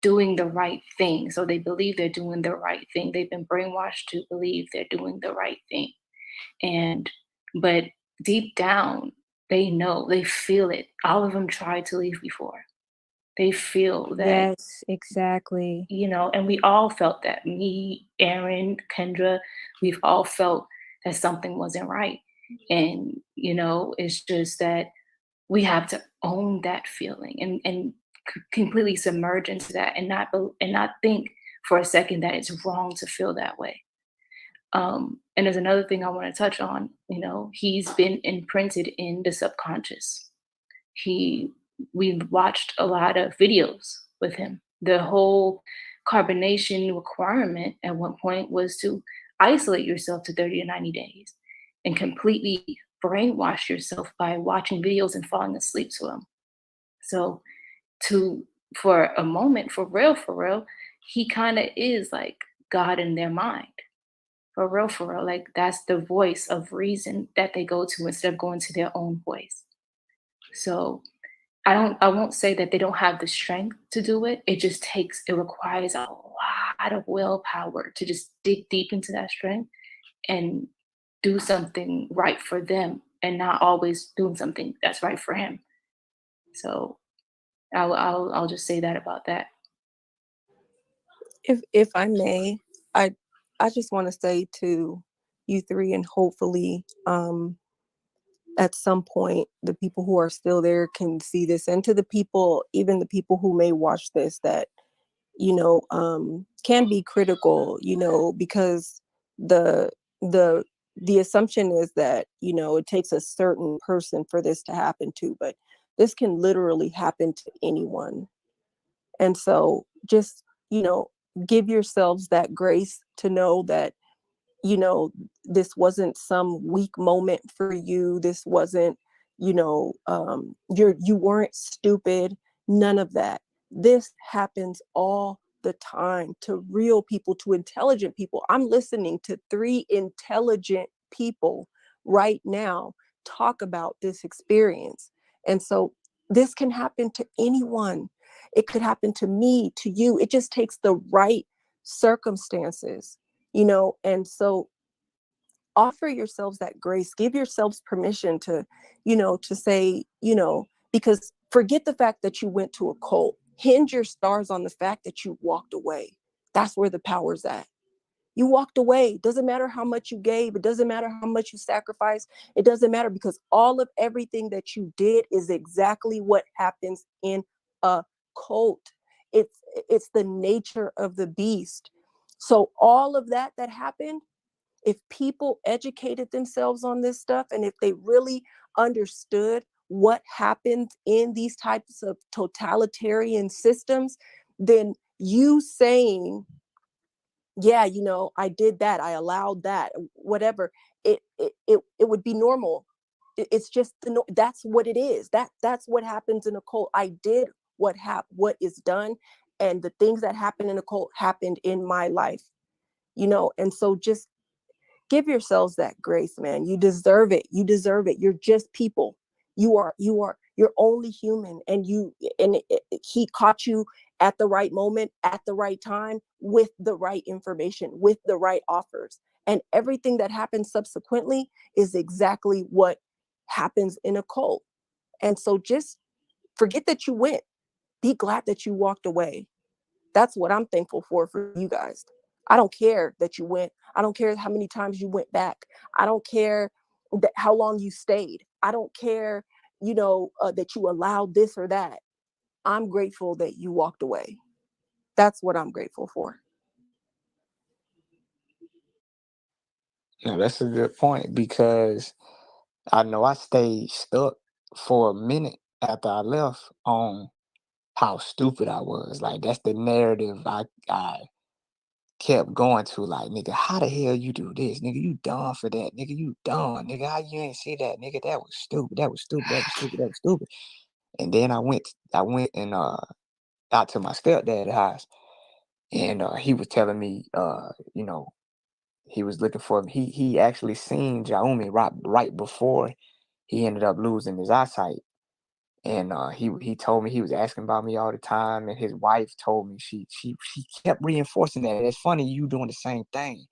doing the right thing. So they believe they're doing the right thing. They've been brainwashed to believe they're doing the right thing. And, but deep down, they know, they feel it. All of them tried to leave before. They feel that, Yes, exactly. and we all felt that. Me, Aaron, Kendra, we've all felt that something wasn't right. And, it's just that we have to own that feeling and completely submerge into that, and not think for a second that it's wrong to feel that way. And there's another thing I want to touch on. He's been imprinted in the subconscious. he we watched a lot of videos with him. The whole carbonation requirement at one point was to isolate yourself to 30 to 90 days and completely brainwash yourself by watching videos and falling asleep to them. So to for a moment, for real, he kind of is like God in their mind. For real. Like that's the voice of reason that they go to instead of going to their own voice. So I won't say that they don't have the strength to do it. It requires a lot of willpower to just dig deep into that strength and do something right for them, and not always doing something that's right for him. So I'll just say that about that. If I may, I I just want to say to you three, and hopefully at some point the people who are still there can see this, and to the people, even the people who may watch this, that can be critical, because the the the assumption is that it takes a certain person for this to happen to, but this can literally happen to anyone. And so just give yourselves that grace to know that, you know, this wasn't some weak moment for you. This wasn't, you know, you weren't stupid. None of that. This happens all the time to real people, to intelligent people. I'm listening to 3 intelligent people right now talk about this experience. And so this can happen to anyone. It could happen to me, to you. It just takes the right circumstances, you know. And so offer yourselves that grace, give yourselves permission to, you know, to say, you know, because forget the fact that you went to a cult, hinge your stars on the fact that you walked away. That's where the power's at. You walked away. Doesn't matter how much you gave. It doesn't matter how much you sacrificed. It doesn't matter, because all of everything that you did is exactly what happens in a cult. It's the nature of the beast. So all of that happened, if people educated themselves on this stuff, and if they really understood what happens in these types of totalitarian systems, then you saying, yeah, you know, I did that, I allowed that, whatever, it would be normal. It's just that's what it is. That's what happens in a cult. I did what is done, and the things that happen in a cult happened in my life, you know. And so just give yourselves that grace, man. You deserve it. You deserve it. You're just people. You're only human. And he caught you at the right moment, at the right time, with the right information, with the right offers. And everything that happens subsequently is exactly what happens in a cult. And so just forget that you went. Be glad that you walked away. That's what I'm thankful for you guys. I don't care that you went. I don't care how many times you went back. I don't care how long you stayed. I don't care, you know, that you allowed this or that. I'm grateful that you walked away. That's what I'm grateful for. No, that's a good point, because I know I stayed stuck for a minute after I left on how stupid I was. Like, that's the narrative I kept going to. Like, nigga, how the hell you do this? Nigga, you dumb for that. Nigga, you dumb. Nigga, how you ain't see that? Nigga, that was stupid. That was stupid. That was stupid. That was stupid. And then I went and out to my stepdad's house, and he was telling me, you know, he was looking for me. He actually seen Jaumi right before he ended up losing his eyesight. And he told me he was asking about me all the time, and his wife told me she kept reinforcing that. It's funny you doing the same thing.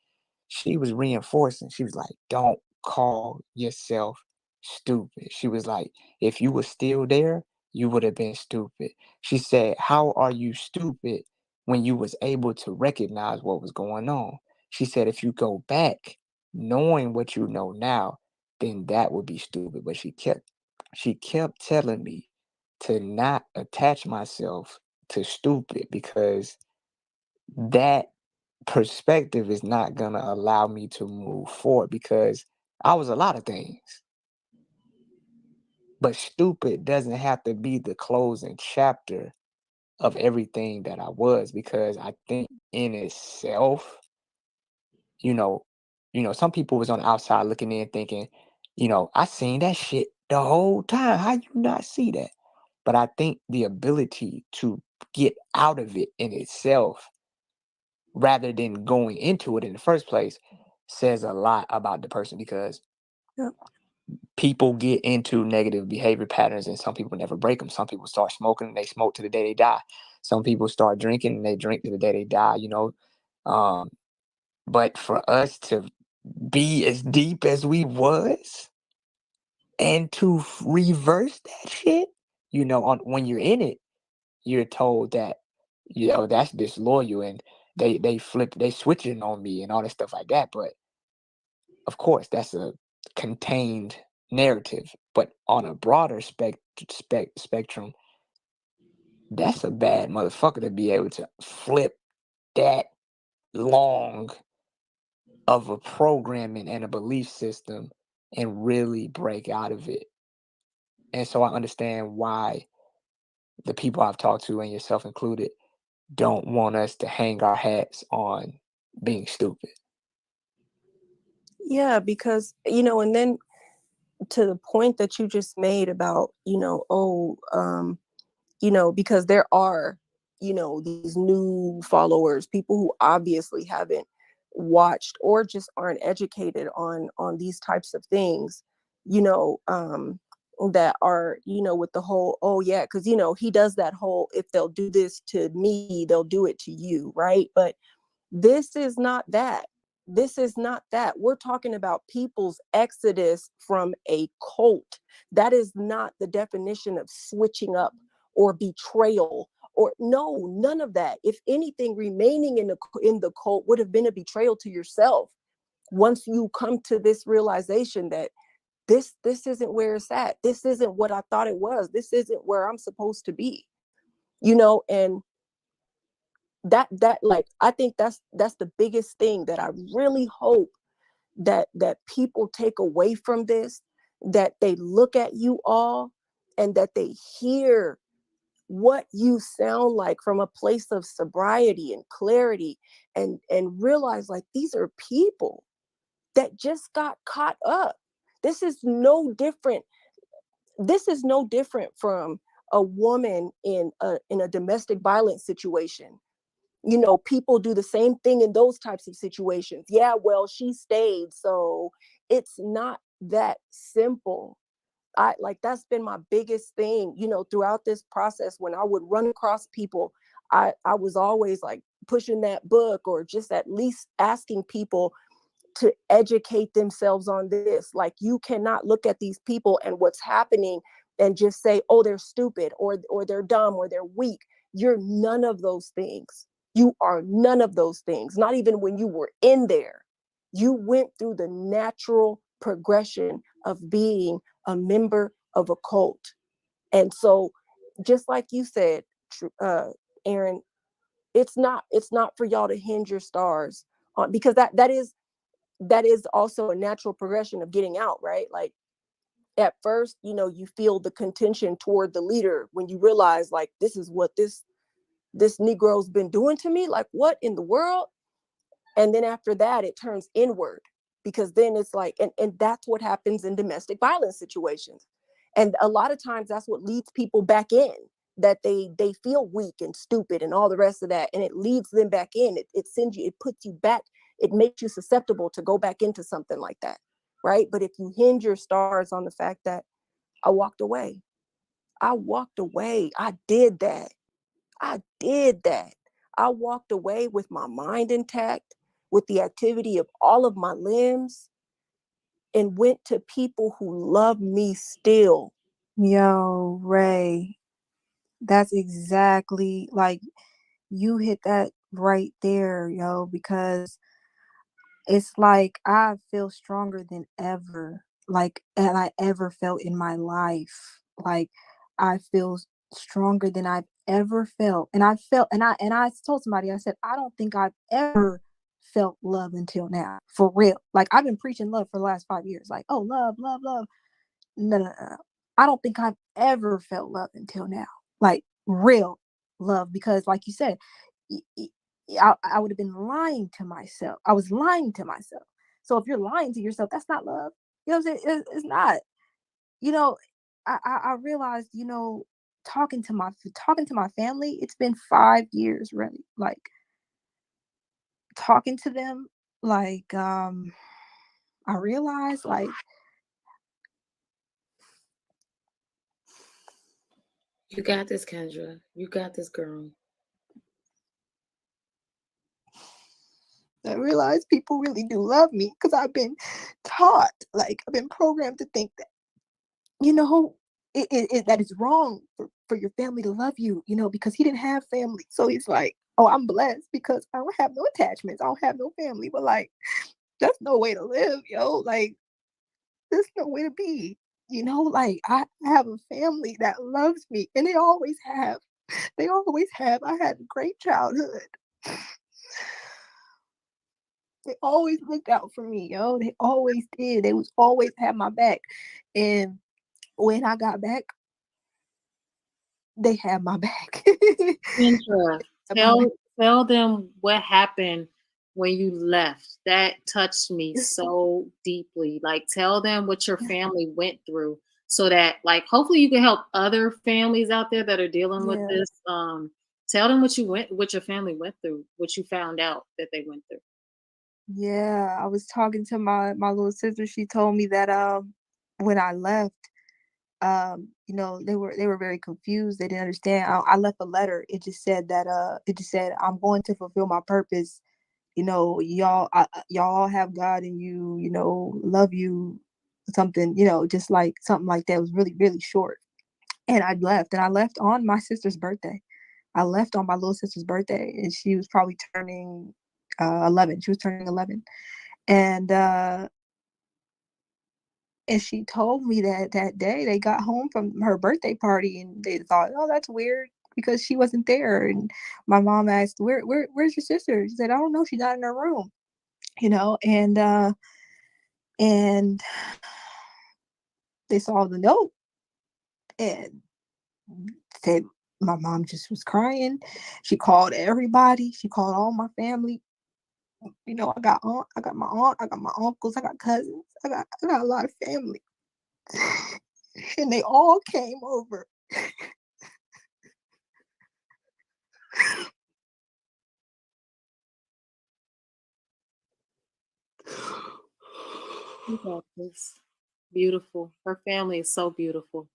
She was reinforcing. She was like, "Don't call yourself stupid." She was like, "If you were still there, you would have been stupid." She said, "How are you stupid when you was able to recognize what was going on?" She said, "If you go back, knowing what you know now, then that would be stupid." But she kept telling me to not attach myself to stupid, because that perspective is not going to allow me to move forward, because I was a lot of things. But stupid doesn't have to be the closing chapter of everything that I was, because I think in itself, you know, some people was on the outside looking in thinking, I seen that shit the whole time. How you not see that? But I think the ability to get out of it in itself, rather than going into it in the first place, says a lot about the person, because Yep. people get into negative behavior patterns and some people never break them. Some people start smoking and they smoke to the day they die. Some people start drinking and they drink to the day they die. Um, but for us to be as deep as we was and to reverse that shit, when you're in it, you're told that, that's disloyal, and they switching on me and all that stuff like that. But of course, that's a contained narrative. But on a broader spectrum, that's a bad motherfucker to be able to flip that long of a programming and a belief system and really break out of it. And so I understand why the people I've talked to, and yourself included, don't want us to hang our hats on being stupid. Yeah, because, and then to the point that you just made about, because there are, these new followers, people who obviously haven't watched or just aren't educated on these types of things, that are, with the whole, oh yeah, because, he does that whole, if they'll do this to me, they'll do it to you, right? But this is not that. This is not that. We're talking about people's exodus from a cult. That is not the definition of switching up or betrayal, or no, none of that. If anything, remaining in the cult would have been a betrayal to yourself. Once you come to this realization that this isn't where it's at. This isn't what I thought it was. This isn't where I'm supposed to be. And that like, I think that's the biggest thing that I really hope that people take away from this, that they look at you all and that they hear what you sound like from a place of sobriety and clarity, and realize, like, these are people that just got caught up. This is no different. This is no different from a woman in a domestic violence situation. People do the same thing in those types of situations. Yeah, well, she stayed, so it's not that simple. That's been my biggest thing, throughout this process. When I would run across people, I was always like pushing that book, or just at least asking people to educate themselves on this. Like, you cannot look at these people and what's happening and just say, oh, they're stupid, or they're dumb, or they're weak. You're none of those things. You are none of those things. Not even when you were in there. You went through the natural progression of being a member of a cult. And so, just like you said, Aaron, it's not for y'all to hinge your stars on, because that is also a natural progression of getting out, right? Like, at first, you feel the contention toward the leader when you realize, like, this is what this Negro's been doing to me. Like, what in the world? And then after that, it turns inward, because then it's like, and that's what happens in domestic violence situations. And a lot of times that's what leads people back in, that they feel weak and stupid and all the rest of that. And it leads them back in. It sends you, it puts you back, it makes you susceptible to go back into something like that. Right. But if you hinge your stars on the fact that I walked away, I did that. I walked away with my mind intact, with the activity of all of my limbs, and went to people who love me still. Yo, Ray, that's exactly, like, you hit that right there, yo, because it's like I feel stronger than ever, like, and I ever felt in my life. Like, I feel stronger than I've ever felt. And I told somebody, I said, I don't think I've ever felt love until now. For real. Like, I've been preaching love for the last 5 years. Like, oh, love, love, love. No, no, no, no. I don't think I've ever felt love until now. Like, real love. Because, like you said, I would have been lying to myself. I was lying to myself. So if you're lying to yourself, that's not love. You know what I'm saying? It's not. You know, I realized, talking to my family, it's been 5 years, really. Like, talking to them, like, I realized, like, You got this, Kendra. You got this, girl. I realized people really do love me, because I've been taught, like, I've been programmed to think that, you know, that it's wrong for your family to love you, because he didn't have family. So he's like, oh, I'm blessed because I don't have no attachments. I don't have no family. But, like, that's no way to live, yo. Like, there's no way to be. Like, I have a family that loves me, and they always have. They always have. I had a great childhood. They always looked out for me, yo. They always did. They was always had my back. And when I got back, they had my back. Kendra, Tell them what happened when you left. That touched me so deeply. Like, tell them what your family went through, so that, like, hopefully you can help other families out there that are dealing with Yeah. this. Tell them what your family went through, what you found out that they went through. Yeah, I was talking to my little sister. She told me that when I left, you know, they were very confused. They didn't understand. I left a letter. It just said I'm going to fulfill my purpose. You know, y'all all have God in you. You know, love you. Something, you know, just like something like that. It was really really short. And I left. And I left on my sister's birthday. I left on my little sister's birthday, and she was probably turning 11. She was turning 11, and she told me that that day they got home from her birthday party, and they thought, oh, that's weird because she wasn't there. And my mom asked, where's your sister? She said, I don't know. She's not in her room, you know. And they saw the note and said, my mom just was crying. She called everybody. She called all my family. You know, I got my aunt, I got my uncles, I got cousins, I got a lot of family. And they all came over. You got this. Beautiful. Her family is so beautiful.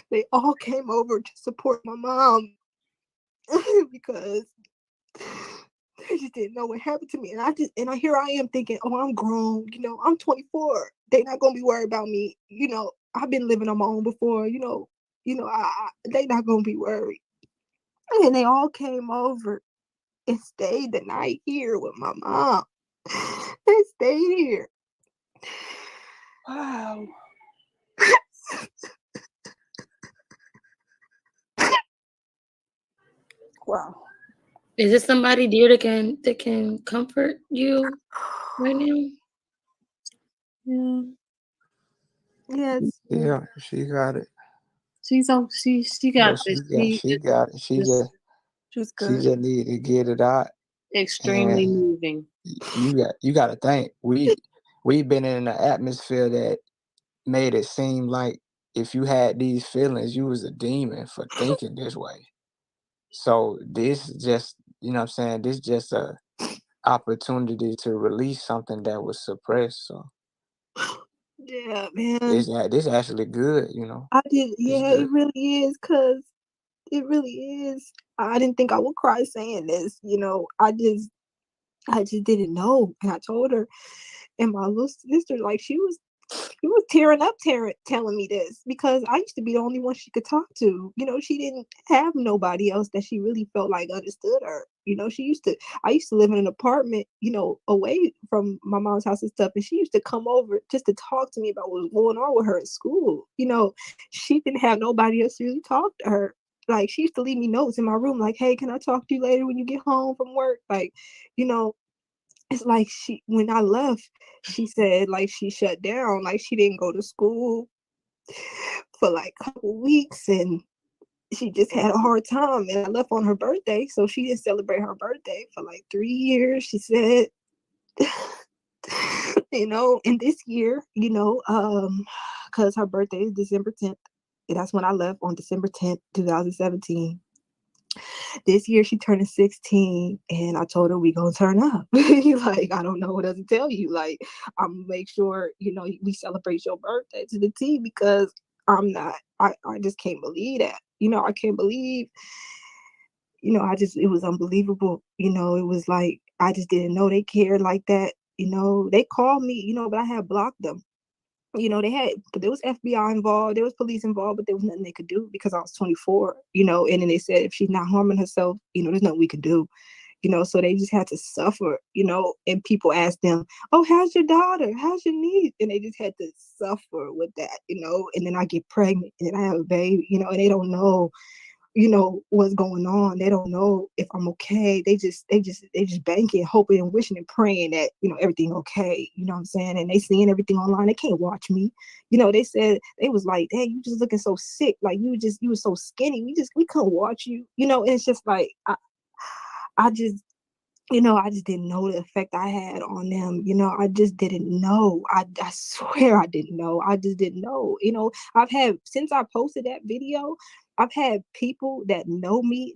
They all came over to support my mom because they just didn't know what happened to me. And here I am thinking, oh, I'm grown, you know, I'm 24. They not gonna be worried about me. You know, I've been living on my own before, they not gonna be worried. And they all came over and stayed the night here with my mom. They stayed here. Wow. Wow. Is there somebody dear that can comfort you right now? Yeah. Yes. Yeah, she got it. She Yeah, got this. She she got it. is She was She good. just need to get it out. extremely And moving. you got to think we've been in an atmosphere that made it seem like if you had these feelings, you was a demon for thinking this way. So this just, you know what I'm saying, this just a opportunity to release something that was suppressed. So Yeah, man. this actually good, you know. I did. It's Yeah, good. it really is. Cause it really is. I didn't think I would cry saying this. You know, I just didn't know. And I told her, and my little sister, like she was tearing up, telling me this because I used to be the only one she could talk to. You know, she didn't have nobody else that she really felt like understood her. You know, I used to live in an apartment, you know, away from my mom's house and stuff. And she used to come over just to talk to me about what was going on with her at school. You know, she didn't have nobody else to really talk to her. Like, she used to leave me notes in my room, like, hey, can I talk to you later when you get home from work? Like, you know, it's like when I left, she said like she shut down, like she didn't go to school for like a couple weeks and she just had a hard time. And I left on her birthday, so she didn't celebrate her birthday for like 3 years. She said, you know, and this year, you know, because her birthday is December 10th. And that's when I left on December 10th, 2017. This year she turning 16 and I told her we gonna turn up. Like, I don't know what else to tell you. Like, I'm gonna make sure, you know, we celebrate your birthday to the T because I just can't believe that. You know, I can't believe, you know, it was unbelievable. You know, it was like, I just didn't know they cared like that. You know, they called me, you know, but I had blocked them. You know, there was FBI involved, there was police involved, but there was nothing they could do because I was 24, you know, and then they said if she's not harming herself, you know, there's nothing we could do, you know, so they just had to suffer, you know, and people asked them, oh, how's your daughter? How's your niece? And they just had to suffer with that, you know, and then I get pregnant and I have a baby, you know, and they don't know, what's going on. They don't know if I'm okay. They just banking, hoping and wishing and praying that, everything okay. You know what I'm saying? And they seeing everything online. They can't watch me. They said, they was like, hey, you just looking so sick. Like you were so skinny. We couldn't watch you. And it's just like, I just, I just didn't know the effect I had on them. I just didn't know. I swear I didn't know. I just didn't know. Since I posted that video, I've had people that's known me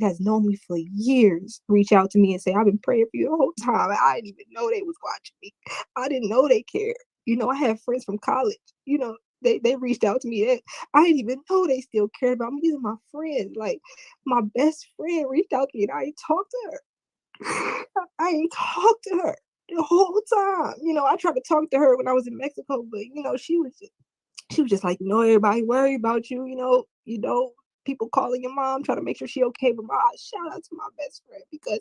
for years, reach out to me and say, I've been praying for you the whole time. I didn't even know they was watching me. I didn't know they cared. I had friends from college, they reached out to me. I didn't even know they still cared about me. These are my friends. Like, my best friend reached out to me and I talked to her. I ain't talked to her the whole time. I tried to talk to her when I was in Mexico, but she was just like, everybody worry about you. People calling your mom, trying to make sure she okay. But shout out to my best friend, because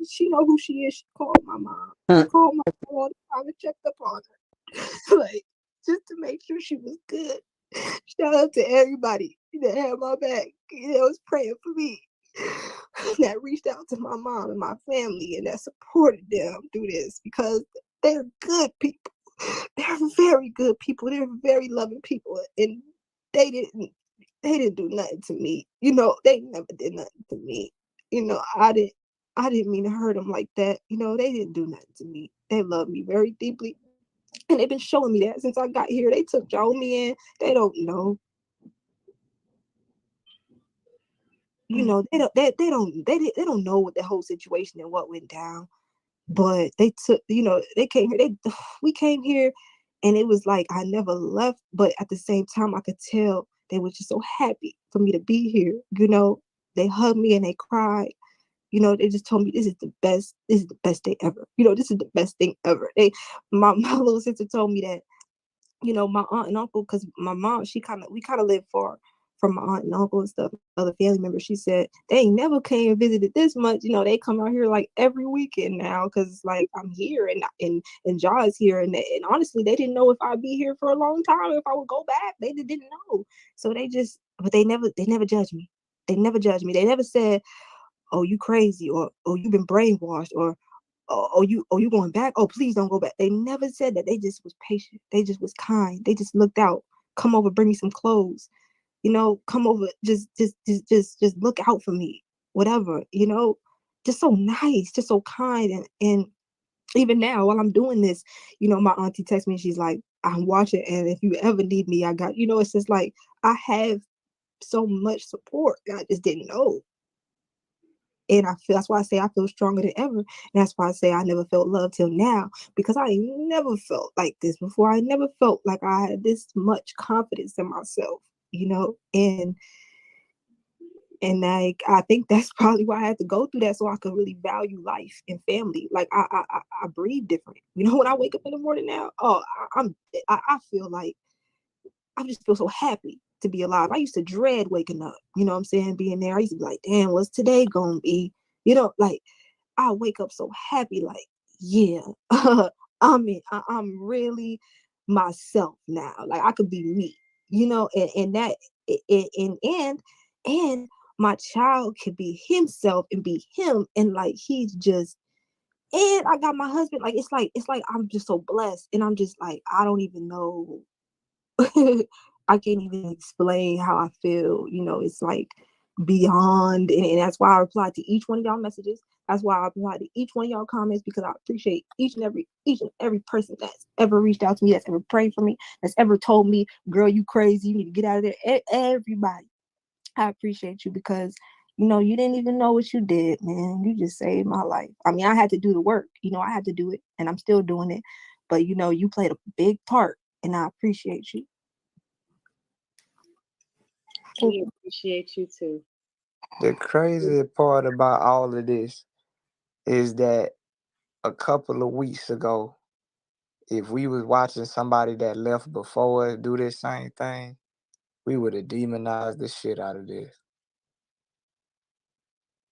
she know who she is. She called my mom. She called my mom all the time and checked up on her, like, just to make sure she was good. Shout out to everybody that had my back, was praying for me, that reached out to my mom and my family, and that supported them through this, because they're good people. They're very good people. They're very loving people, and they didn't do nothing to me. They never did nothing to me. I didn't mean to hurt them like that. They didn't do nothing to me. They love me very deeply, and they've been showing me that since I got here. They drove me in. They don't know. They don't know what the whole situation and what went down. But they came here. We came here, and it was like I never left. But at the same time, I could tell they were just so happy for me to be here. They hugged me and they cried. They just told me this is the best. This is the best day ever. This is the best thing ever. My little sister told me that, my aunt and uncle, because my mom, we kind of live far from my aunt and uncle and stuff, other family members. She said they ain't never came and visited this much. They come out here like every weekend now, because like I'm here, and Jaw is here, and honestly, they didn't know if I'd be here for a long time, if I would go back. They didn't know. So but they never judged me. They never judged me. They never said, oh, you crazy, or oh, you've been brainwashed, or you going back? Oh, please don't go back. They never said that. They just was patient. They just was kind. They just looked out. Come over, bring me some clothes. Come over, just look out for me. Whatever. Just so nice, just so kind, and even now while I'm doing this, my auntie texts me. She's like, I'm watching, and if you ever need me, I got. It's just like I have so much support. I just didn't know. And that's why I say I feel stronger than ever. And that's why I say I never felt love till now, because I never felt like this before. I never felt like I had this much confidence in myself, and like, I think that's probably why I had to go through that, so I could really value life and family. Like I breathe different. When I wake up in the morning now, I feel like I just feel so happy to be alive. I used to dread waking up, what I'm saying, being there. I used to be like, damn, what's today gonna be? Like, I wake up so happy, like, yeah, I'm really myself now. Like, I could be me, and that, and my child could be himself and be him, and like he's just. And I got my husband. Like, it's like I'm just so blessed, and I'm just like, I don't even know. I can't even explain how I feel. It's like beyond, and that's why I replied to each one of y'all messages. That's why I replied to each one of y'all comments, because I appreciate each and every person that's ever reached out to me, that's ever prayed for me, that's ever told me, girl, you crazy, you need to get out of there. Everybody, I appreciate you, because you didn't even know what you did, man. You just saved my life. I mean, I had to do the work. I had to do it, and I'm still doing it. But you played a big part, and I appreciate you. We appreciate you too. The crazy part about all of this is that a couple of weeks ago, if we was watching somebody that left before us do this same thing, we would have demonized the shit out of this.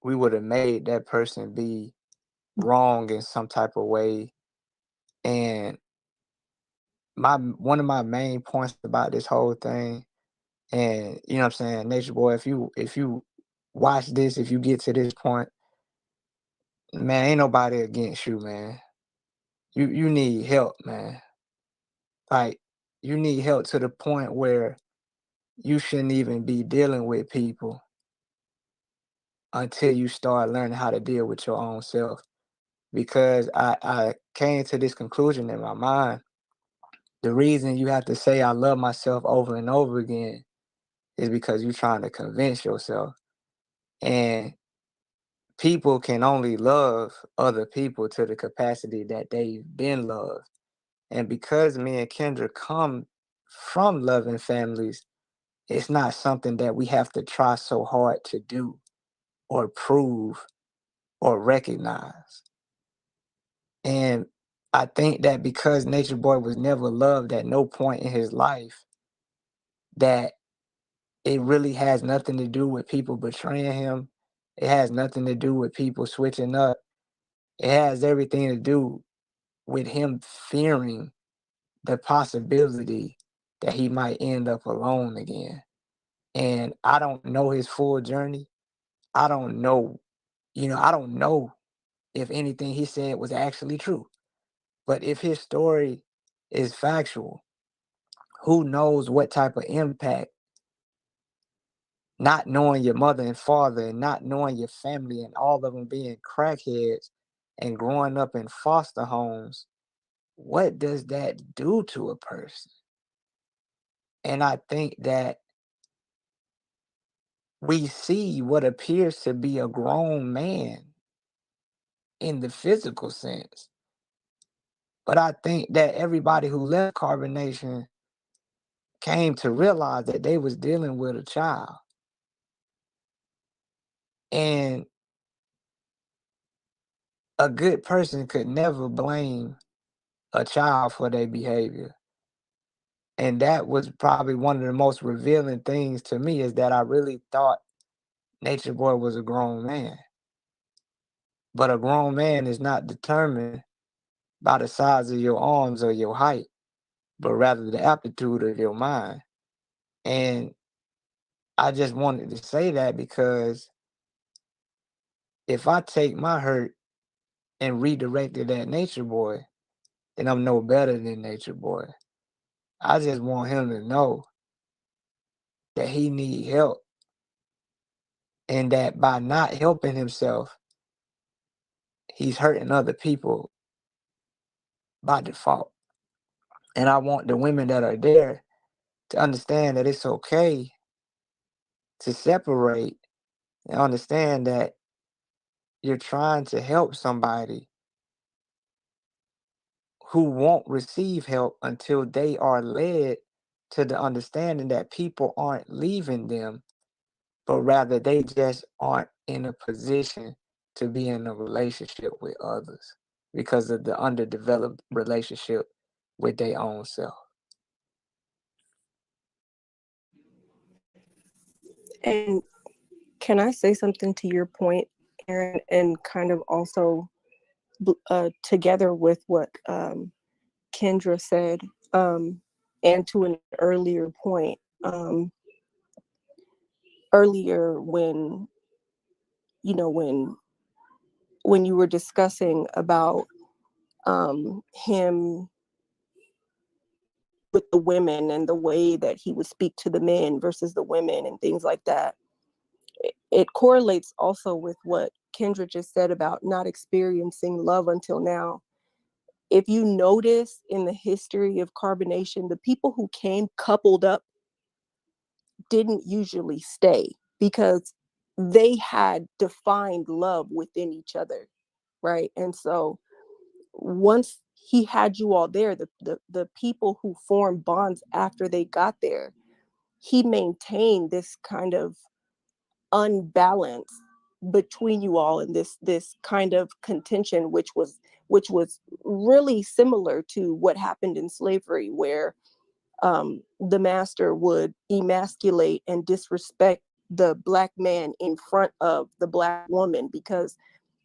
We would have made that person be wrong in some type of way. And one of my main points about this whole thing, and what I'm saying, Nature Boy, if you watch this if you get to this point. Man, ain't nobody against you, man. You need help, man. Like, you need help to the point where you shouldn't even be dealing with people until you start learning how to deal with your own self. Because I came to this conclusion in my mind. The reason you have to say I love myself over and over again is because you're trying to convince yourself. And people can only love other people to the capacity that they've been loved. And because me and Kendra come from loving families, it's not something that we have to try so hard to do or prove or recognize. And I think that because Nature Boy was never loved at no point in his life, that it really has nothing to do with people betraying him. It has nothing to do with people switching up. It has everything to do with him fearing the possibility that he might end up alone again. And I don't know his full journey. I don't know, I don't know if anything he said was actually true. But if his story is factual, who knows what type of impact not knowing your mother and father and not knowing your family and all of them being crackheads and growing up in foster homes, what does that do to a person? And I think that we see what appears to be a grown man in the physical sense. But I think that everybody who left Carbonation came to realize that they was dealing with a child. And a good person could never blame a child for their behavior. And that was probably one of the most revealing things to me, is that I really thought Nature Boy was a grown man. But a grown man is not determined by the size of your arms or your height, but rather the aptitude of your mind. And I just wanted to say that because if I take my hurt and redirect it at Nature Boy, then I'm no better than Nature Boy. I just want him to know that he need help, and that by not helping himself, he's hurting other people by default. And I want the women that are there to understand that it's okay to separate and understand that you're trying to help somebody who won't receive help until they are led to the understanding that people aren't leaving them, but rather they just aren't in a position to be in a relationship with others because of the underdeveloped relationship with their own self. And can I say something to your point, Aaron, and kind of also together with what Kendra said, and to an earlier point, earlier when when you were discussing about him with the women and the way that he would speak to the men versus the women and things like that. It correlates also with what Kendra just said about not experiencing love until now. If you notice in the history of Carbonation, the people who came coupled up didn't usually stay because they had defined love within each other, right? And so once he had you all there, the people who formed bonds after they got there, he maintained this kind of unbalance between you all, and this kind of contention, which was really similar to what happened in slavery, where the master would emasculate and disrespect the Black man in front of the Black woman, because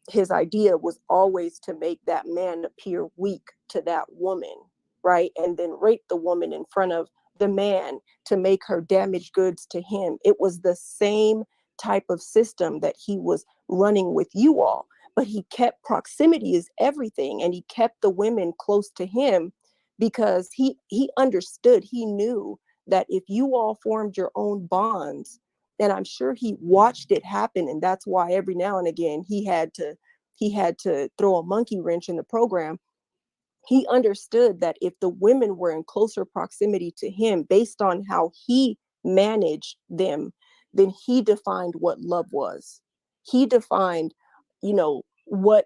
his idea was always to make that man appear weak to that woman, right? And then rape the woman in front of the man to make her damaged goods to him. It was the same type of system that he was running with you all. But he kept proximity is everything, and he kept the women close to him because he understood, he knew that if you all formed your own bonds, then I'm sure he watched it happen. And that's why every now and again he had to throw a monkey wrench in the program. He understood that if the women were in closer proximity to him based on how he managed them, then he defined what love was. He defined, you know, what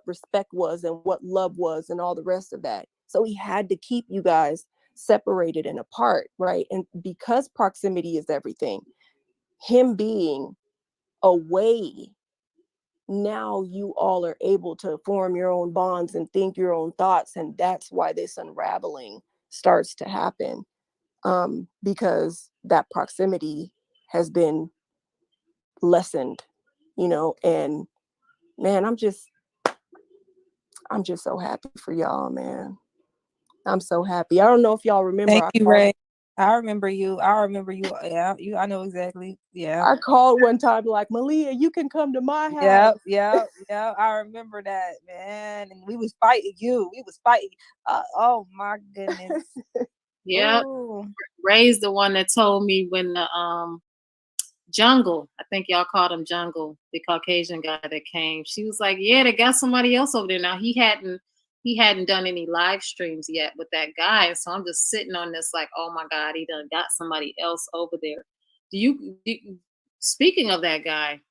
respect was and what love was and all the rest of that. So he had to keep you guys separated and apart, right? And because proximity is everything, him being away, now you all are able to form your own bonds and think your own thoughts. And that's why this unraveling starts to happen, because that proximity has been lessened, you know. And man, I'm just so happy for y'all, man. I'm so happy. I don't know if y'all remember. Thank you, Ray. I remember you. Yeah, I know exactly. Yeah. I called one time like, Malia, you can come to my house. Yeah. I remember that, man. And we was fighting you. We was fighting. Oh my goodness. Yeah, Ooh. Ray's the one that told me when the Jungle, I think y'all called him Jungle, the Caucasian guy that came. She was like, "Yeah, they got somebody else over there now." He hadn't done any live streams yet with that guy, so I'm just sitting on this like, "Oh my God, he done got somebody else over there." Speaking of that guy,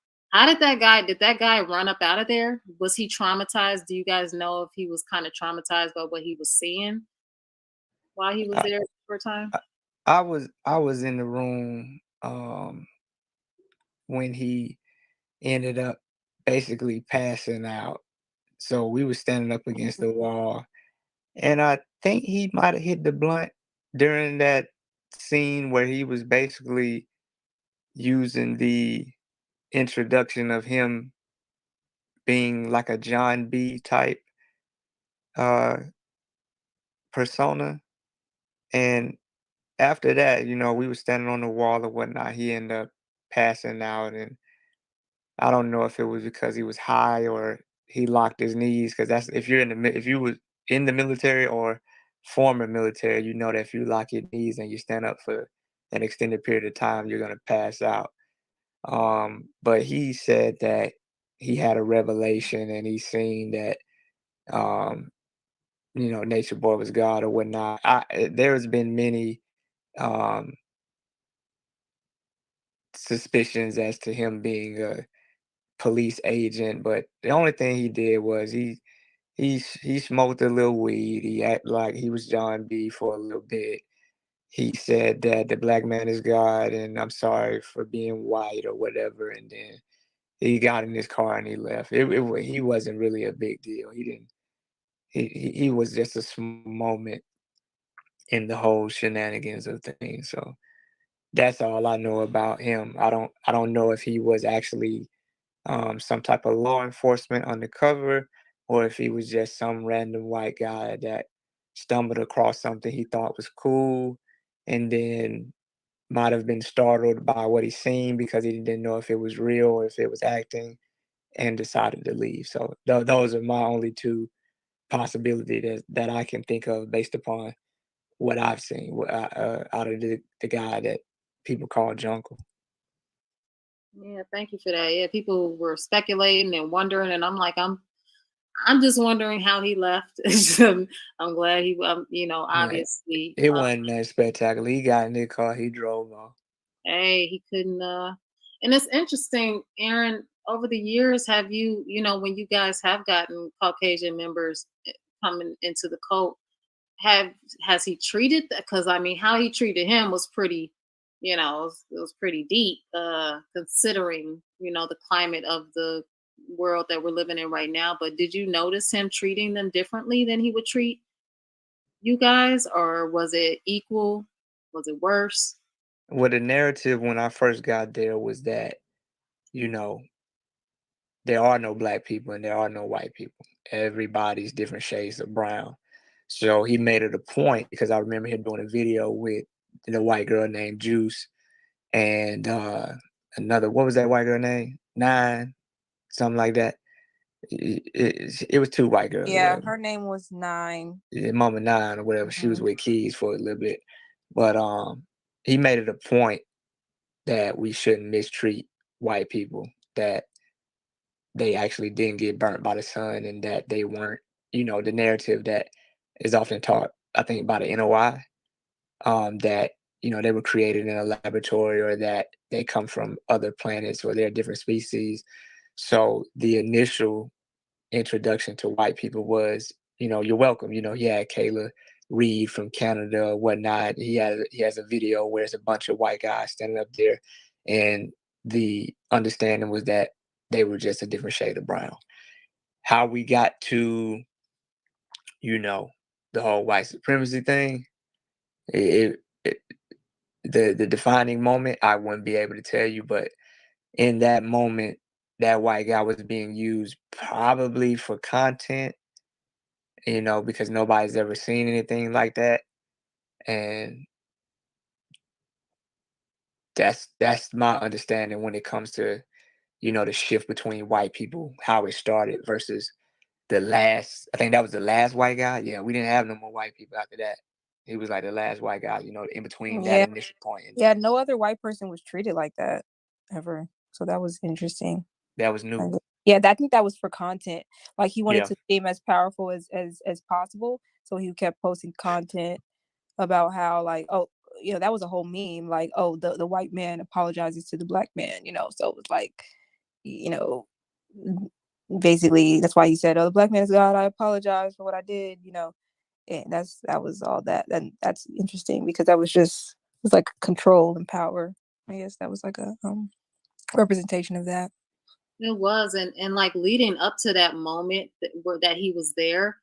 did that guy run up out of there? Was he traumatized? Do you guys know if he was kind of traumatized by what he was seeing while he was I, there for a time? I was in the room when he ended up basically passing out. So we were standing up against the wall, and I think he might have hit the blunt during that scene where he was basically using the introduction of him being like a John B type uh persona. And after that, we were standing on the wall or whatnot. He ended up passing out, and I don't know if it was because he was high or he locked his knees. Because that's if you was in the military or former military, you know that if you lock your knees and you stand up for an extended period of time, you're gonna pass out. But he said that he had a revelation and he seen that um, Nature Boy was God or whatnot. There's been many um suspicions as to him being a police agent, but the only thing he did was he smoked a little weed. He acted like he was John B for a little bit. He said that the black man is God and I'm sorry for being white or whatever, and then he got in his car and he left. He wasn't really a big deal. He didn't. He was just a small moment in the whole shenanigans of things. So that's all I know about him. I don't know if he was actually some type of law enforcement undercover, or if he was just some random white guy that stumbled across something he thought was cool, and then might have been startled by what he seen because he didn't know if it was real or if it was acting, and decided to leave. So those are my only two possibilities that I can think of based upon what I've seen out of the guy that people call Jungle. Yeah, thank you for that. Yeah, people were speculating and wondering, and I'm like, I'm just wondering how he left. I'm glad Right. obviously, It wasn't that spectacular. He got in the car, he drove off. hey, he couldn't. And it's interesting, Aaron. Over the years, have when you guys have gotten Caucasian members coming into the cult, have has he treated that? Because I mean, how he treated him was pretty, it was pretty deep, considering the climate of the world that we're living in right now. But did you notice him treating them differently than he would treat you guys, or was it equal? Was it worse? Well, the narrative when I first got there was that, you know, there are no black people and there are no white people. Everybody's different shades of brown. So he made it a point because I remember him doing a video with the white girl named Juice, and another, what was that white girl name? Nine, something like that. It was two white girls or Yeah, whatever. her name was Nine. Yeah, Mama Nine or whatever. She was Mhm. with Keys for a little bit, but he made it a point that we shouldn't mistreat white people, that they actually didn't get burnt by the sun, and that they weren't, the narrative that is often taught, I think, by the NOI, that, they were created in a laboratory, or that they come from other planets, or they're different species. So the initial introduction to white people was, you're welcome. He had Kayla Reed from Canada or whatnot. He has a video where it's a bunch of white guys standing up there, and the understanding was that they were just a different shade of brown. How we got to, the whole white supremacy thing, it the defining moment, I wouldn't be able to tell you, but in that moment, that white guy was being used probably for content, because nobody's ever seen anything like that. And that's my understanding when it comes to, the shift between white people, how it started versus I think that was the last white guy. Yeah, we didn't have no more white people after that. He was like the last white guy, in between that Yeah, initial point. And yeah. No other white person was treated like that ever. So that was interesting. that was new. Yeah, I think that was for content. Like he wanted Yeah. to seem as powerful as possible, so he kept posting content about how, like, oh, that was a whole meme, like, oh, the white man apologizes to the black man, so it was like, you know basically that's why he said, oh, the black man is God, I apologize for what I did, and that was all that. And that's interesting because that was like control and power. I guess that was like a representation of that. It was, and like leading up to that moment that he was there,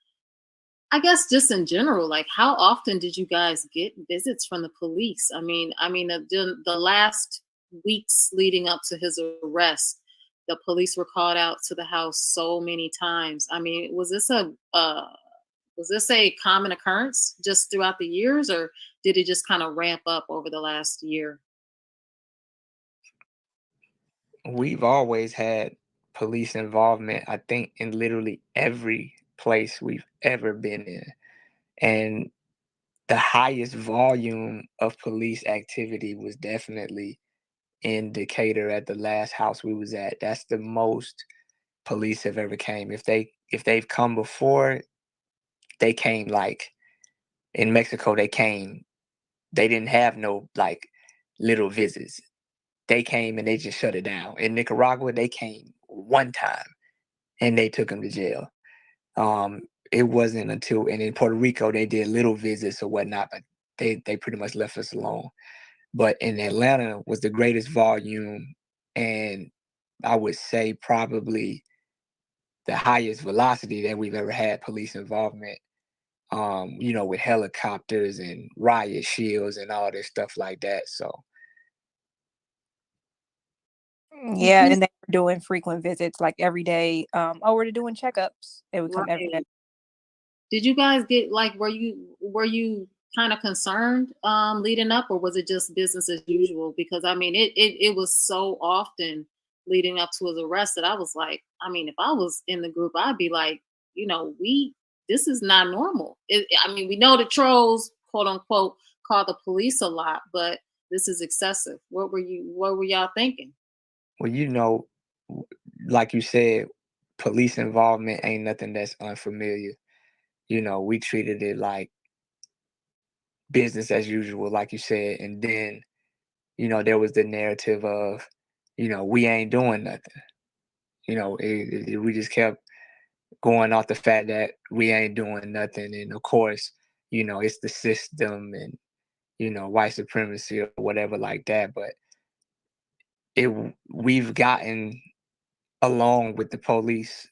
I guess just in general, like how often did you guys get visits from the police? I mean, the last weeks leading up to his arrest, the police were called out to the house so many times. I mean, was this a common occurrence just throughout the years, or did it just kind of ramp up over the last year? We've always had police involvement, I think, in literally every place we've ever been in. And the highest volume of police activity was definitely in Decatur at the last house we was at. That's the most police have ever came. If they've come before, they came like in Mexico, they didn't have no like little visits. They came and they just shut it down. In Nicaragua, they came one time and they took him to jail. It wasn't until, and in Puerto Rico they did little visits or whatnot, but they pretty much left us alone. But in Atlanta was the greatest volume, and I would say probably the highest velocity that we've ever had police involvement. With helicopters and riot shields and all this stuff like that. So Did Yeah, you and they were doing frequent visits, like every day. Oh, we're doing checkups. They would come every day. right? Did you guys get like were you kind of concerned leading up, or was it just business as usual? Because I mean it was so often leading up to his arrest that I was like, I mean, if I was in the group, I'd be like, we this is not normal. I mean, we know the trolls, quote unquote, call the police a lot, but this is excessive. What were y'all thinking? well, like you said, police involvement ain't nothing that's unfamiliar. We treated it like business as usual, like you said. And then, there was the narrative of, we ain't doing nothing. We just kept going off the fact that we ain't doing nothing. And of course, it's the system and, white supremacy or whatever like that. But we've gotten along with the police,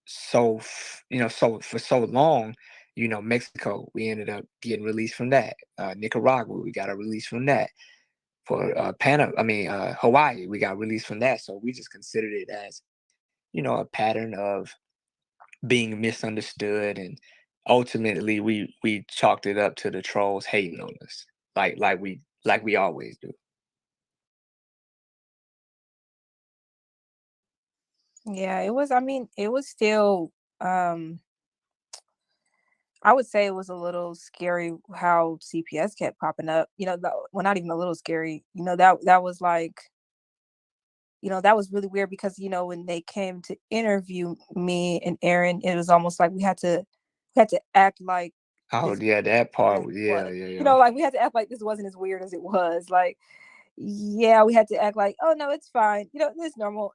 so for so long. Mexico, we ended up getting released from that. Nicaragua, we got a release from that. For Hawaii, we got released from that. So we just considered it as, a pattern of being misunderstood, and ultimately we chalked it up to the trolls hating on us, like we always do. Yeah, it was, I mean, it was still, I would say it was a little scary how CPS kept popping up. Well, not even a little scary. That was like, that was really weird because, when they came to interview me and Aaron, it was almost like we had to act like Oh this yeah, that as part. it Yeah, was. yeah, yeah. Like we had to act like this wasn't as weird as it was. Like, yeah, we had to act like, oh no, it's fine. It's normal.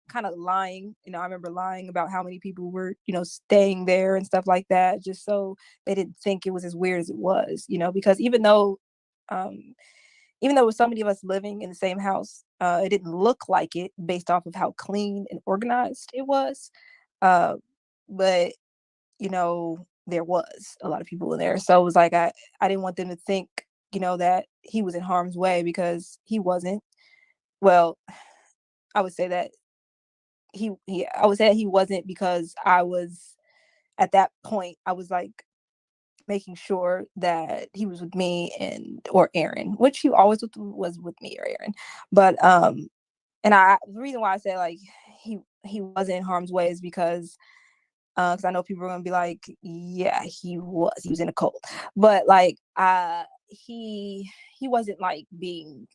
Kind of lying. I remember lying about how many people were, staying there and stuff like that, just so they didn't think it was as weird as it was. Because um, even though it was so many of us living in the same house, it didn't look like it based off of how clean and organized it was. Uh, but there was a lot of people in there, so it was like I didn't want them to think that he was in harm's way, because he wasn't. Well, I would say that I would say that he wasn't, because I was, at that point, I was like making sure that he was with me or Aaron, which he always was with me or Aaron. But and the reason why I say like he wasn't in harm's way is because I know people are gonna be like, yeah, he was in a cult, but like he wasn't like being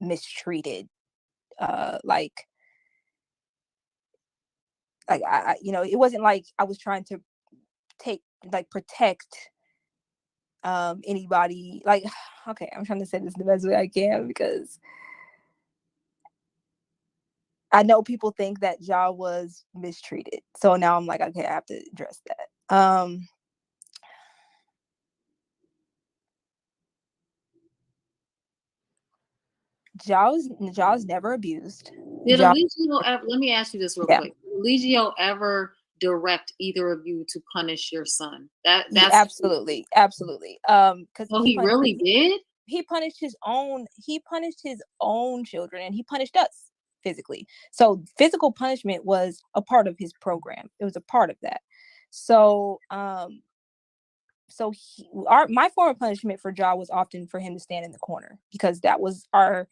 mistreated, like it wasn't like I was trying to take like protect anybody, like, okay, I'm trying to say this the best way I can, because I know people think that Ja was mistreated, so now I'm like, okay, I have to address that. Ja's never abused. Did Ja, Eligio ever, let me ask you this real yeah, quick. Did Eligio ever direct either of you to punish your son? yeah, That's absolutely. Because oh, he really did? he punished his own children, and he punished us physically. So physical punishment was a part of his program. It was a part of that. So my form of punishment for Ja was often for him to stand in the corner, because that was our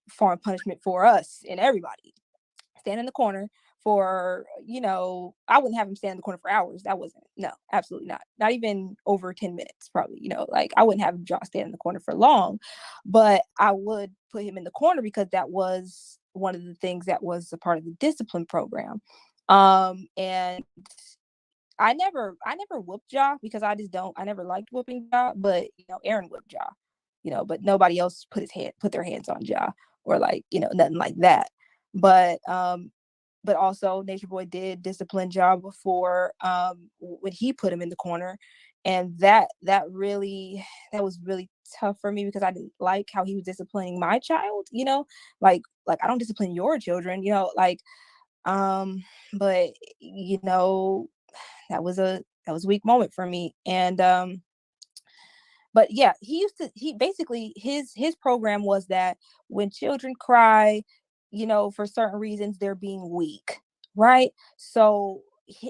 form of punishment for us and everybody. Stand in the corner for, I wouldn't have him stand in the corner for hours. That wasn't, no, absolutely not even over 10 minutes, probably. Like, I wouldn't have Ja stand in the corner for long, but I would put him in the corner because that was one of the things that was a part of the discipline program. And I never whooped Ja, because I never liked whooping Ja, but Aaron whooped Ja, but nobody else put their hands on Ja, or like, nothing like that. But also Nature Boy did discipline Ja before, when he put him in the corner. And that was really tough for me, because I didn't like how he was disciplining my child, like I don't discipline your children, like, but you know that was a weak moment for me. And but yeah, he basically, his program was that when children cry, for certain reasons, they're being weak, right? So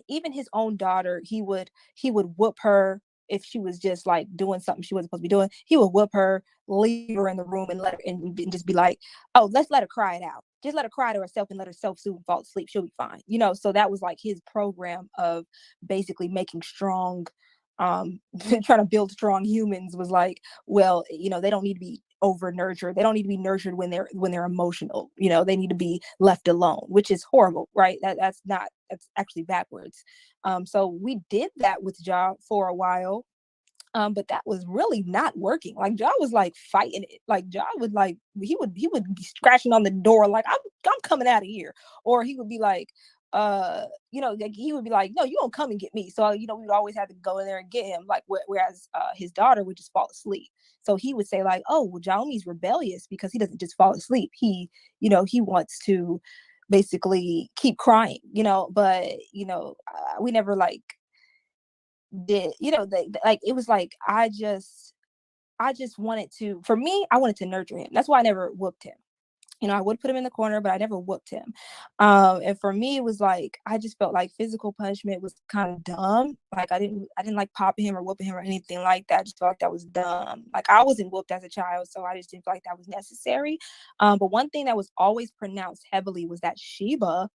even his own daughter, he would whoop her if she was just like doing something she wasn't supposed to be doing. He would whoop her, leave her in the room, and and just be like, oh, let's let her cry it out. Just let her cry to herself and let herself soothe and fall asleep. She'll be fine. So that was like his program of basically making strong, trying to build strong humans. Was like, well, they don't need to be over nurtured. They don't need to be nurtured when they're emotional. They need to be left alone, which is horrible, right? That's actually backwards. So we did that with Ja for a while. But that was really not working. Like, Ja was like fighting it. Like, Ja would like he would be scratching on the door like, I'm coming out of here. Or he would be like, like, he would be like, no, you don't come and get me. So we'd always have to go in there and get him. Like, whereas his daughter would just fall asleep. So he would say like, oh, well, Jaomi's rebellious because he doesn't just fall asleep. He wants to basically keep crying. But we never like did, like, it was like, I just wanted to, for me, I wanted to nurture him. That's why I never whooped him. I would put him in the corner, but I never whooped him. And for me, it was like, I just felt like physical punishment was kind of dumb. Like, I didn't like popping him or whooping him or anything like that. I just felt like that was dumb. Like, I wasn't whooped as a child, so I just didn't feel like that was necessary. But one thing that was always pronounced heavily was that Sheba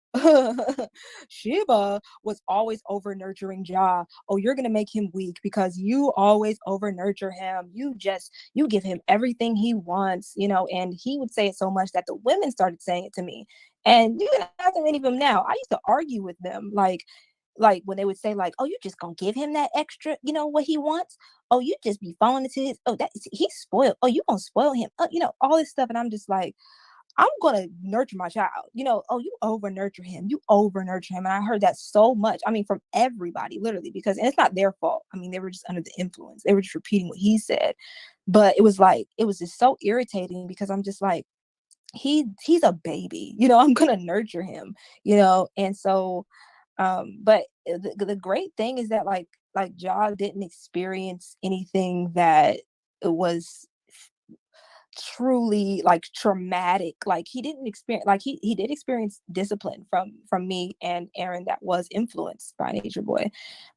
Shiba was always over nurturing Ja. Oh, you're gonna make him weak because you always over nurture him. You give him everything he wants, and he would say it so much that the women started saying it to me. And you can ask many of them now. I used to argue with them, like when they would say, like, oh, you just gonna give him that extra, what he wants. Oh, you just be falling into his, oh, that he's spoiled. Oh, you gonna spoil him, all this stuff. And I'm just like, I'm gonna nurture my child. Oh, you over nurture him. You over nurture him. And I heard that so much. I mean, from everybody, literally, because, and it's not their fault. I mean, they were just under the influence. They were just repeating what he said. But it was like, it was just so irritating because I'm just like, he's a baby. I'm gonna nurture him. And so, but the great thing is that like Ja didn't experience anything that was truly like traumatic. Like he didn't experience, like he did experience discipline from me and Aaron that was influenced by Nature Boy.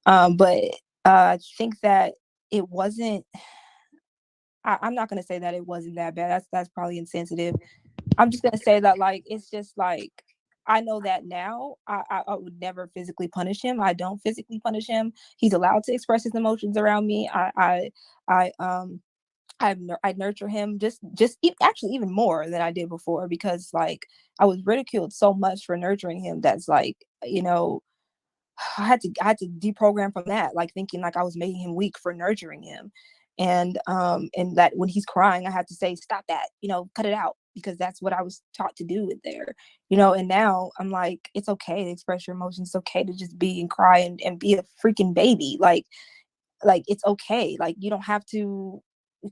But I think that it wasn't, I'm not gonna say that it wasn't that bad. That's probably insensitive. I'm just gonna say that, like, it's just like, I know that now. I would never physically punish him. I don't physically punish him. He's allowed to express his emotions around me. I nurture him actually even more than I did before, because like I was ridiculed so much for nurturing him. That's like, I had to deprogram from that, like thinking like I was making him weak for nurturing him. And that when he's crying, I have to say, stop that, cut it out, because that's what I was taught to do it there. And now I'm like, it's okay to express your emotions. It's okay to just be and cry and be a freaking baby. Like it's okay. Like you don't have to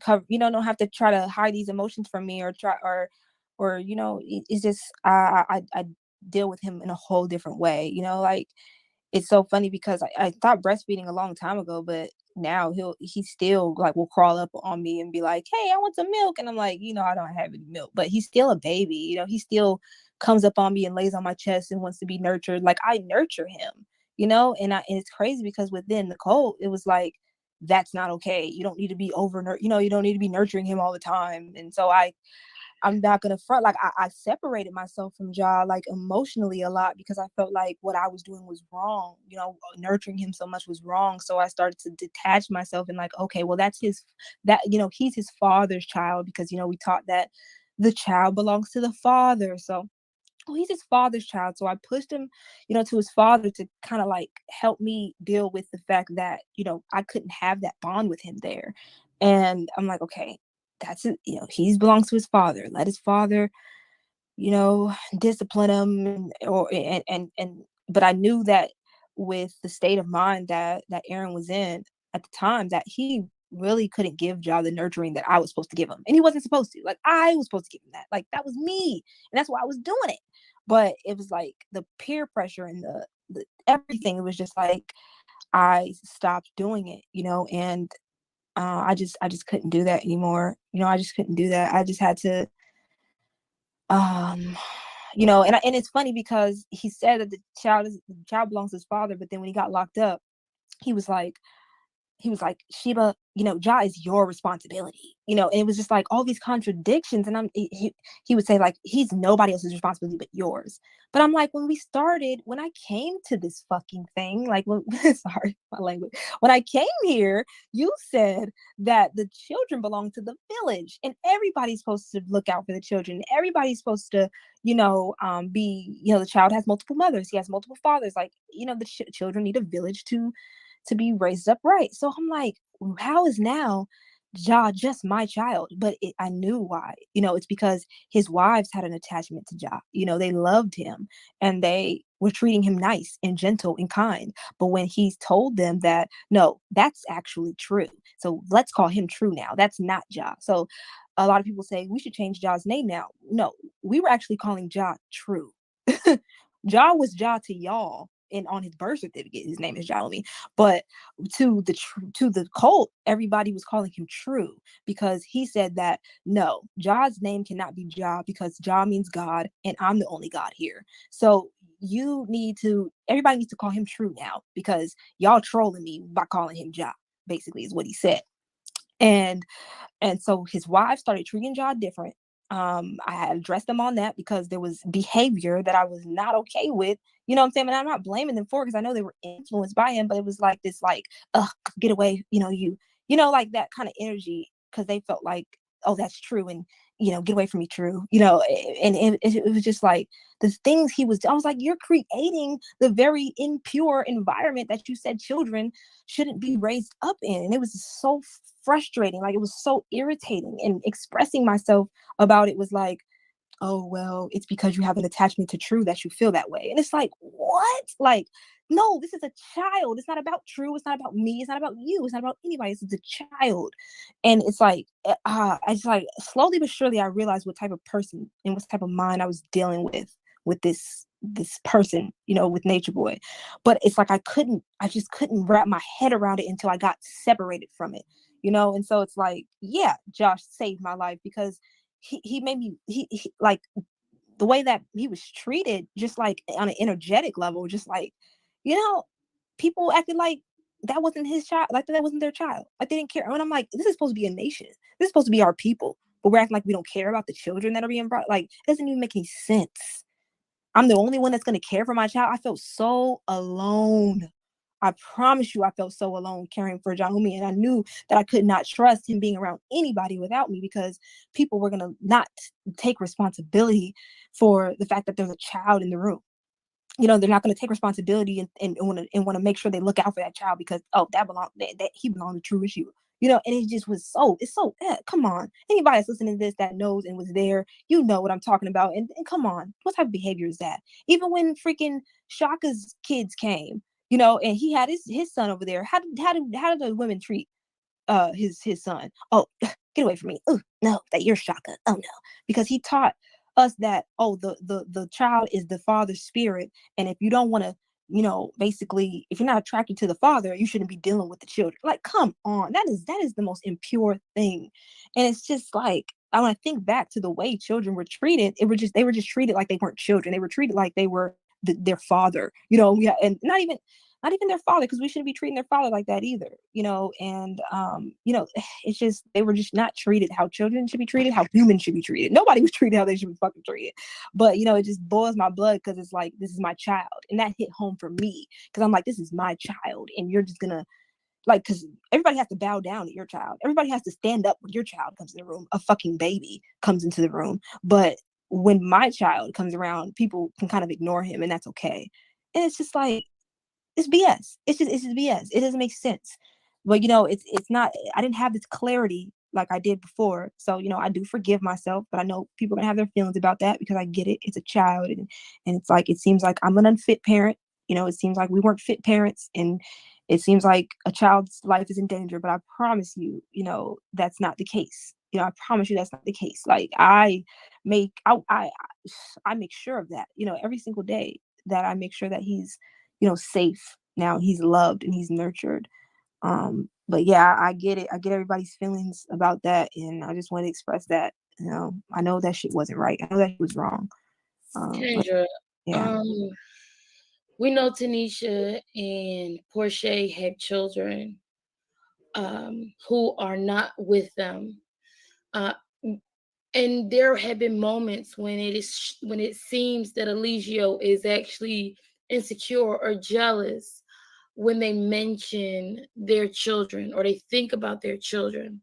cover, don't have to try to hide these emotions from me, or try, or it's just I deal with him in a whole different way. Like it's so funny because I stopped breastfeeding a long time ago, but now he still like will crawl up on me and be like, hey, I want some milk. And I'm like, I don't have any milk. But he's still a baby. He still comes up on me and lays on my chest and wants to be nurtured. Like I nurture him, and it's crazy because within Nicole, it was like, that's not okay. You don't need to be you don't need to be nurturing him all the time. And so I'm not gonna front, like I separated myself from Ja, like emotionally a lot, because I felt like what I was doing was wrong. Nurturing him so much was wrong. So I started to detach myself and like, okay, well that's he's his father's child, because we taught that the child belongs to the father. So he's his father's child. So I pushed him, to his father to kind of like help me deal with the fact that, I couldn't have that bond with him there. And I'm like, okay, that's it. He belongs to his father. Let his father, discipline him. But I knew that with the state of mind that Aaron was in at the time, that he really couldn't give Ja the nurturing that I was supposed to give him. And he wasn't supposed to. Like I was supposed to give him that. Like that was me. And that's why I was doing it. But it was like the peer pressure and the everything. It was just like I stopped doing it, and I just couldn't do that anymore. I just couldn't do that. I just had to, um, and it's funny because he said that the child belongs to his father, but then when he got locked up, he was like, Sheba, Ja is your responsibility, and it was just like all these contradictions. And he would say like, he's nobody else's responsibility but yours. But I'm like, when I came to this fucking thing, like, sorry, my language, when I came here, you said that the children belong to the village and everybody's supposed to look out for the children. Everybody's supposed to, be, the child has multiple mothers. He has multiple fathers. Like, the children need a village to be raised up right. So I'm like, how is now Ja just my child? But I knew why. It's because his wives had an attachment to Ja. They loved him and they were treating him nice and gentle and kind. But when he's told them that, no, that's actually true. So let's call him True now. That's not Ja. So a lot of people say we should change Ja's name now. No, we were actually calling Ja True. Ja was Ja to y'all, and on his birth certificate, his name is Jalome. But to the cult, everybody was calling him True, because he said that no, Ja's name cannot be Ja, because Ja means God, and I'm the only God here. So everybody needs to call him True now, because y'all trolling me by calling him Ja. Basically, is what he said. And so his wife started treating Ja different. I had addressed them on that because there was behavior that I was not okay with. You know what I'm saying? And I'm not blaming them for it because I know they were influenced by him, but it was like this, like, get away, like that kind of energy, because they felt like, oh, that's true, and get away from me, true, and it was just like the things I was like, you're creating the very impure environment that you said children shouldn't be raised up in. And it was so frustrating. Like, it was so irritating, and expressing myself about it was like, oh, well, it's because you have an attachment to True that you feel that way. And it's like, what? Like, no, this is a child. It's not about True. It's not about me. It's not about you. It's not about anybody. It's a child. And it's like, I just, like, slowly but surely I realized what type of person and what type of mind I was dealing with this person, with Nature Boy. But it's like I just couldn't wrap my head around it until I got separated from it, And so it's like, yeah, Josh saved my life, because he made me, he like, the way that he was treated, just like on an energetic level, just like, you know, people acted like that wasn't his child, like that wasn't their child, like they didn't care. And I'm like, this is supposed to be a nation, this is supposed to be our people, but we're acting like we don't care about the children that are being brought. Like, it doesn't even make any sense. I'm the only one that's going to care for my child. I felt so alone. I promise you, I felt so alone caring for Jahumi. And I knew that I could not trust him being around anybody without me, because people were going to not take responsibility for the fact that there's a child in the room. They're not going to take responsibility and want to make sure they look out for that child because, oh, that he belonged to True Issue. And it just was come on. Anybody that's listening to this that knows and was there, what I'm talking about. And come on, what type of behavior is that? Even when freaking Shaka's kids came, and he had his son over there, how did the women treat his son? Oh, get away from me. Oh, no, that you're Shaka. Oh no. Because he taught us that, oh, the child is the father's spirit, and if you don't want to, basically, if you're not attracted to the father, you shouldn't be dealing with the children. Like, come on, that is the most impure thing. And it's just like, I want to think back to the way children were treated. They were just treated like they weren't children. They were treated like they were their father, yeah, and not even their father, because we shouldn't be treating their father like that either, and it's just, they were just not treated how children should be treated, how humans should be treated. Nobody was treated how they should be fucking treated. But it just boils my blood, because it's like, this is my child, and that hit home for me, because I'm like, this is my child, and you're just gonna, like, because everybody has to bow down to your child, everybody has to stand up when your child comes in the room, a fucking baby comes into the room. But when my child comes around, people can kind of ignore him, and that's okay. And it's just like, it's BS. It's just BS. It doesn't make sense. But it's not. I didn't have this clarity like I did before. So I do forgive myself, but I know people are gonna have their feelings about that, because I get it. It's a child, and it's like, it seems like I'm an unfit parent. It seems like we weren't fit parents, and it seems like a child's life is in danger. But I promise you, that's not the case. I promise you that's not the case. Like, I make sure of that. Every single day, that I make sure that he's safe now, he's loved and he's nurtured. But yeah, I get it. I get everybody's feelings about that, and I just want to express that. I know that shit wasn't right. I know that shit was wrong. Kendra, yeah. We know Tanisha and Portia have children who are not with them. Uh, and there have been moments when it seems that Eligio is actually insecure or jealous when they mention their children or they think about their children.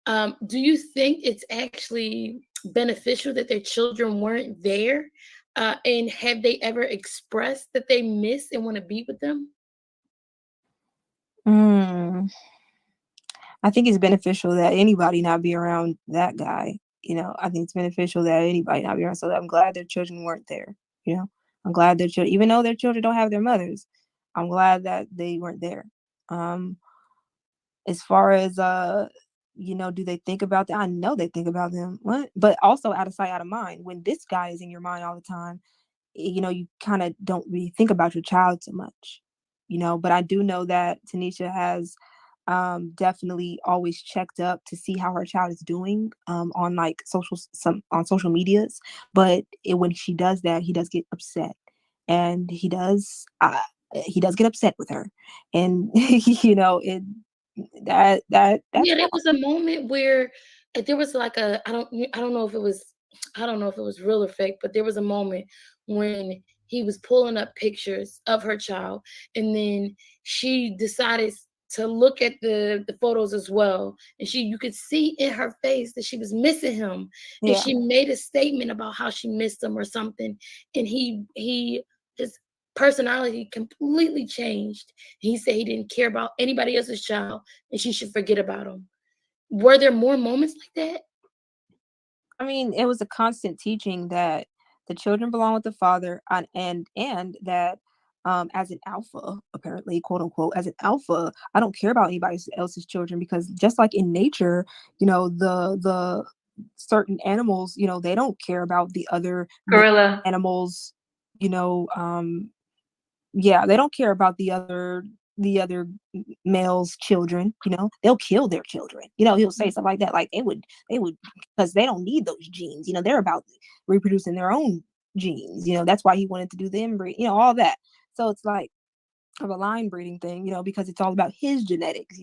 Do you think it's actually beneficial that their children weren't there? And have they ever expressed that they miss and want to be with them? I think it's beneficial that anybody not be around that guy. I think it's beneficial that anybody not be around. So I'm glad their children weren't there. I'm glad their children, even though their children don't have their mothers, I'm glad that they weren't there. As far as do they think about that? I know they think about them. What? But also, out of sight, out of mind. When this guy is in your mind all the time, you kind of don't really think about your child so much. But I do know that Tanisha has definitely always checked up to see how her child is doing on like social medias. But when she does that, he does get upset, and he does get upset with her, and it that Yeah, there was a moment where there was like I don't know if it was, I don't know if it was real or fake, but there was a moment when he was pulling up pictures of her child, and then she decided to look at the photos as well, and you could see in her face that she was missing him, and Yeah. she made a statement about how she missed him or something, and his personality completely changed. He said he didn't care about anybody else's child, and she should forget about him. Were there more moments like that? I mean, it was a constant teaching that the children belong with the father, and that as an alpha, apparently, quote unquote, as an alpha, I don't care about anybody else's children, because just like in nature, the certain animals, they don't care about the other Gorilla. animals, you know, yeah, they don't care about the other male's children. They'll kill their children. He'll say stuff like that, like they would, because they don't need those genes. They're about reproducing their own genes. That's why he wanted to do the inbreed, all that. So it's like of a line breeding thing, because it's all about his genetics.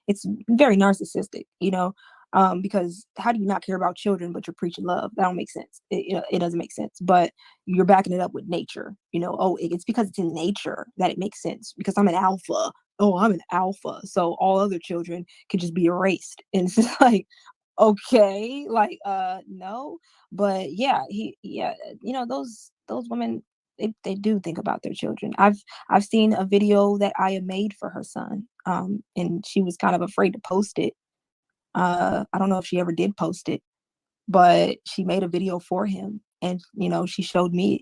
It's very narcissistic. Because how do you not care about children but you're preaching love? That don't make sense. It doesn't make sense. But you're backing it up with nature. Oh, it's because it's in nature that it makes sense, because I'm an alpha. Oh, I'm an alpha, so all other children can just be erased. And it's just like, okay, like, no. But yeah, those women, they do think about their children. I've seen a video that Aya made for her son, and she was kind of afraid to post it. I don't know if she ever did post it, but she made a video for him, and she showed it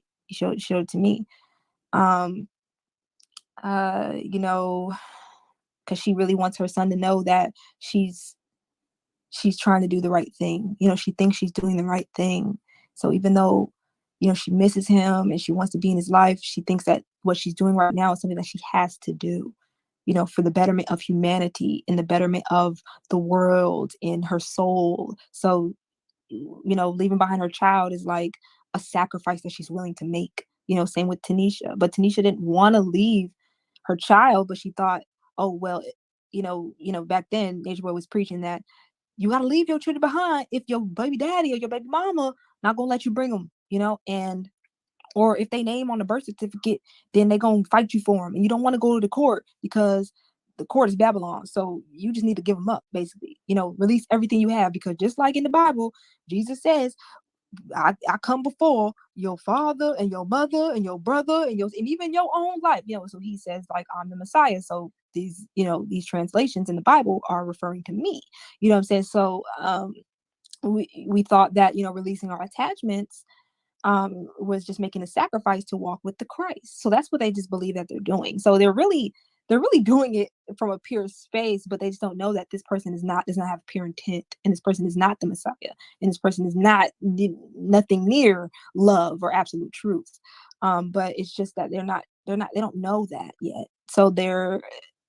to me. Um, you know, because she really wants her son to know that she's trying to do the right thing. She thinks she's doing the right thing. So even though, she misses him and she wants to be in his life, she thinks that what she's doing right now is something that she has to do, for the betterment of humanity and the betterment of the world and her soul. So, leaving behind her child is like a sacrifice that she's willing to make. Same with Tanisha. But Tanisha didn't want to leave her child, but she thought, oh well, back then Nature Boy was preaching that you got to leave your children behind if your baby daddy or your baby mama not gonna let you bring them, and or if they name on the birth certificate, then they gonna fight you for them, and you don't want to go to the court because the court is Babylon. So you just need to give them up, basically. Release everything you have, because just like in the Bible, Jesus says, I come before your father and your mother and your brother and even your own life. So he says, like, I'm the Messiah. So these translations in the Bible are referring to me. You know what I'm saying? So we thought that, releasing our attachments was just making a sacrifice to walk with the Christ. So that's what they just believe that they're doing. So they're really doing it from a pure space, but they just don't know that this person does not have pure intent, and this person is not the Messiah, and this person is nothing near love or absolute truth. But it's just that they don't know that yet. So they're,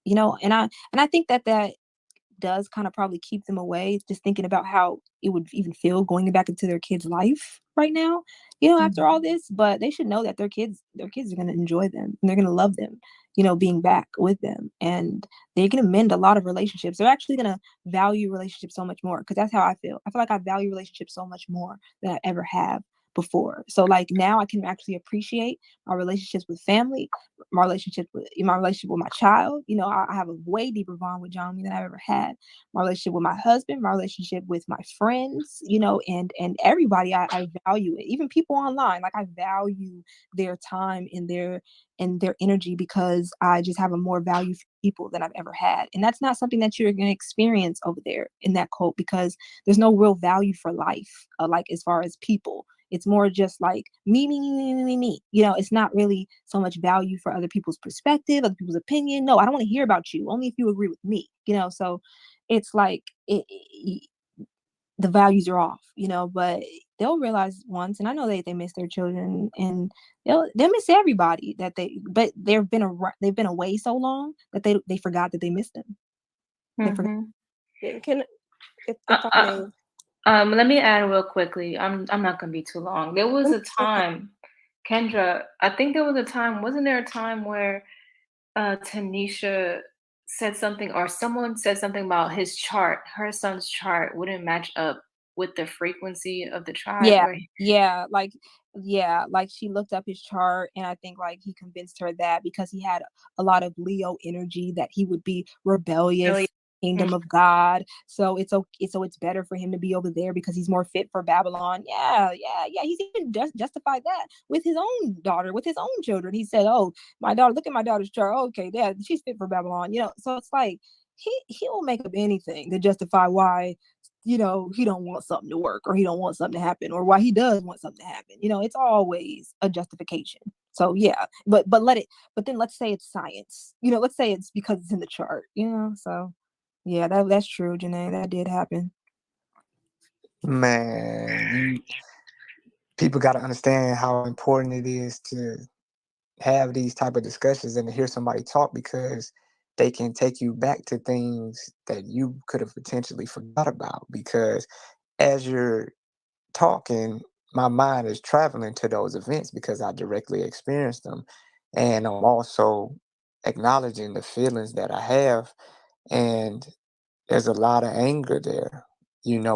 and I think that does kind of probably keep them away, just thinking about how it would even feel going back into their kids' life right now, after all this. But they should know that their kids are going to enjoy them, and they're going to love them, being back with them, and they're going to mend a lot of relationships. They're actually going to value relationships so much more, because that's how I feel. I feel like I value relationships so much more than I ever have before. So like now I can actually appreciate my relationships with family, my relationship with my child. I have a way deeper bond with John than I've ever had. My relationship with my husband, my relationship with my friends, and everybody, I value it. Even people online, like, I value their time and their energy, because I just have a more value for people than I've ever had. And that's not something that you're going to experience over there in that cult, because there's no real value for life, like, as far as people. It's more just like me, me, me, me, me, me, me. It's not really so much value for other people's perspective, other people's opinion. No, I don't want to hear about you. Only if you agree with me. So it's like the values are off. But they'll realize once, and I know they miss their children, and they'll miss everybody but they've been away so long that they forgot that they missed them. They forgot. Mm-hmm. If I may. Let me add real quickly. I'm not gonna be too long. There was a time, Kendra, I think there was a time, wasn't there a time where Tanisha said something, or someone said something about his chart, her son's chart wouldn't match up with the frequency of the tribe Yeah, where like she looked up his chart, and I think like he convinced her that because he had a lot of Leo energy that he would be rebellious really. Mm, kingdom of God. So it's okay, so it's better for him to be over there because he's more fit for Babylon. Yeah. He's even justified that with his own daughter, with his own children. He said, "Oh, my daughter, look at my daughter's chart. Okay, Dad, she's fit for Babylon." So it's like he will make up anything to justify why he don't want something to work, or he don't want something to happen, or why he does want something to happen. It's always a justification. So yeah, but then let's say it's science. Let's say it's because it's in the chart. So yeah, that's true, Janae. That did happen. Man, people got to understand how important it is to have these type of discussions and to hear somebody talk, because they can take you back to things that you could have potentially forgot about. Because as you're talking, my mind is traveling to those events because I directly experienced them. And I'm also acknowledging the feelings that I have. And there's a lot of anger there,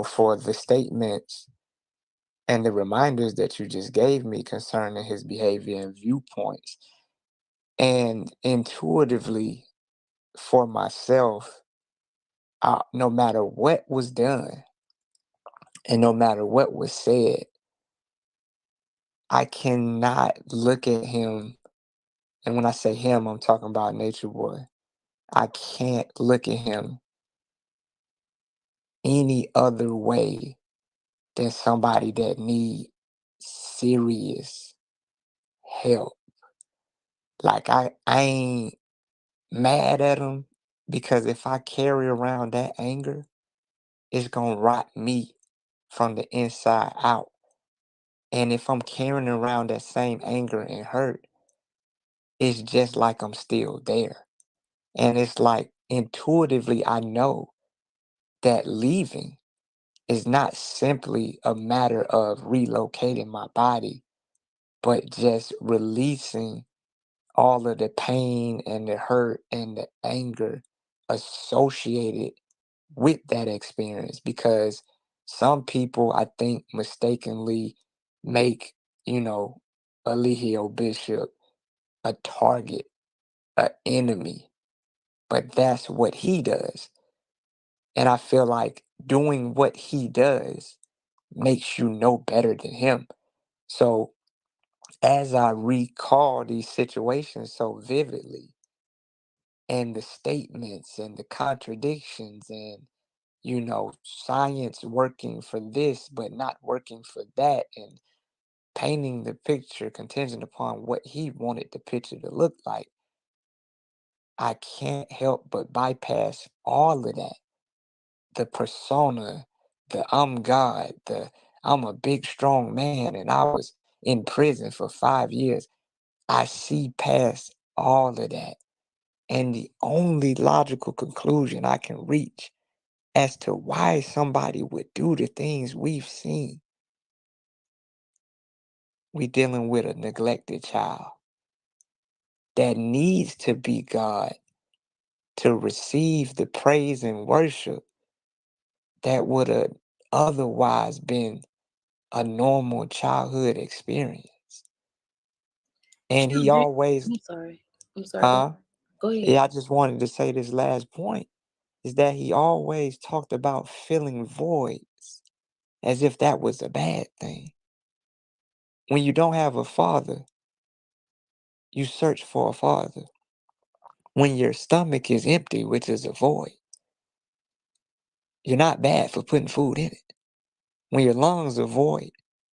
for the statements and the reminders that you just gave me concerning his behavior and viewpoints. And intuitively, for myself, no matter what was done and no matter what was said, I cannot look at him. And when I say him, I'm talking about Nature Boy. I can't look at him any other way than somebody that need serious help. Like I ain't mad at him, because if I carry around that anger, it's gonna rot me from the inside out. And if I'm carrying around that same anger and hurt, it's just like I'm still there. And it's like intuitively I know that leaving is not simply a matter of relocating my body, but just releasing all of the pain and the hurt and the anger associated with that experience. Because some people, I think, mistakenly make, you know, Eligio Bishop a target, an enemy, but that's what he does. And I feel like doing what he does makes you no better than him. So as I recall these situations so vividly, and the statements and the contradictions, and science working for this but not working for that, and painting the picture contingent upon what he wanted the picture to look like, I can't help but bypass all of that. The persona, the I'm God, the I'm a big strong man and I was in prison for 5 years. I see past all of that. And the only logical conclusion I can reach as to why somebody would do the things we've seen, we dealing with a neglected child that needs to be God to receive the praise and worship that would have otherwise been a normal childhood experience. And he always, I'm sorry. I'm sorry. huh? Go ahead. Yeah, I just wanted to say this last point is that he always talked about filling voids as if that was a bad thing. When you don't have a father, you search for a father. When your stomach is empty, which is a void, you're not bad for putting food in it. When your lungs are void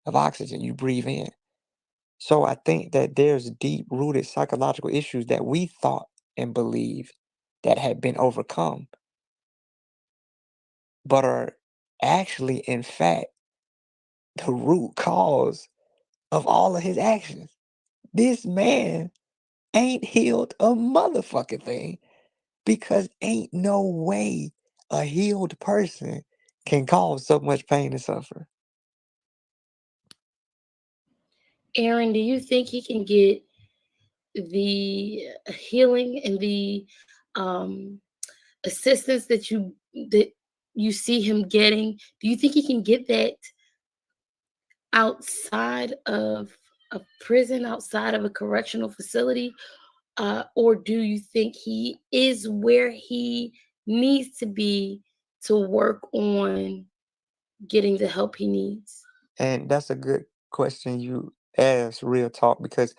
of oxygen, you breathe in. So I think that there's deep rooted psychological issues that we thought and believed that had been overcome, but are actually, in fact, the root cause of all of his actions. This man ain't healed a motherfucking thing, because ain't no way a healed person can cause so much pain and suffering. Aaron, do you think he can get the healing and the um, assistance that you see him getting? Do you think he can get that outside of a prison, outside of a correctional facility? Or do you think he is where he needs to be to work on getting the help he needs? And that's a good question you asked, real talk, because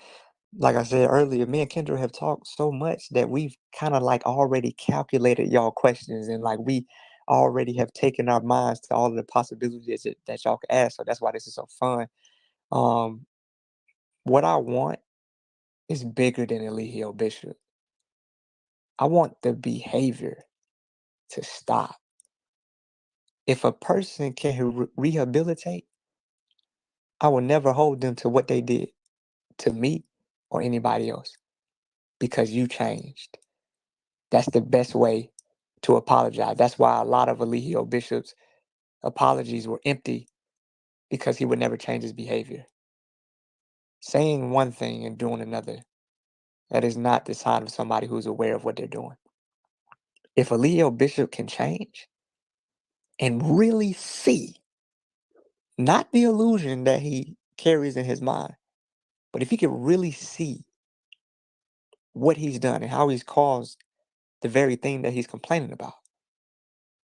like I said earlier, me and Kendra have talked so much that we've kind of like already calculated y'all questions, and like we already have taken our minds to all of the possibilities that y'all can ask. So that's why this is so fun. Um, what I want is bigger than Eligio Bishop. I want the behavior to stop. If a person can rehabilitate, I will never hold them to what they did to me or anybody else because you changed. That's the best way to apologize. That's why a lot of Eligio Bishop's apologies were empty because he would never change his behavior. Saying one thing and doing another, that is not the sign of somebody who's aware of what they're doing. If Eligio Bishop can change and really see, not the illusion that he carries in his mind, but if he can really see what he's done and how he's caused the very thing that he's complaining about,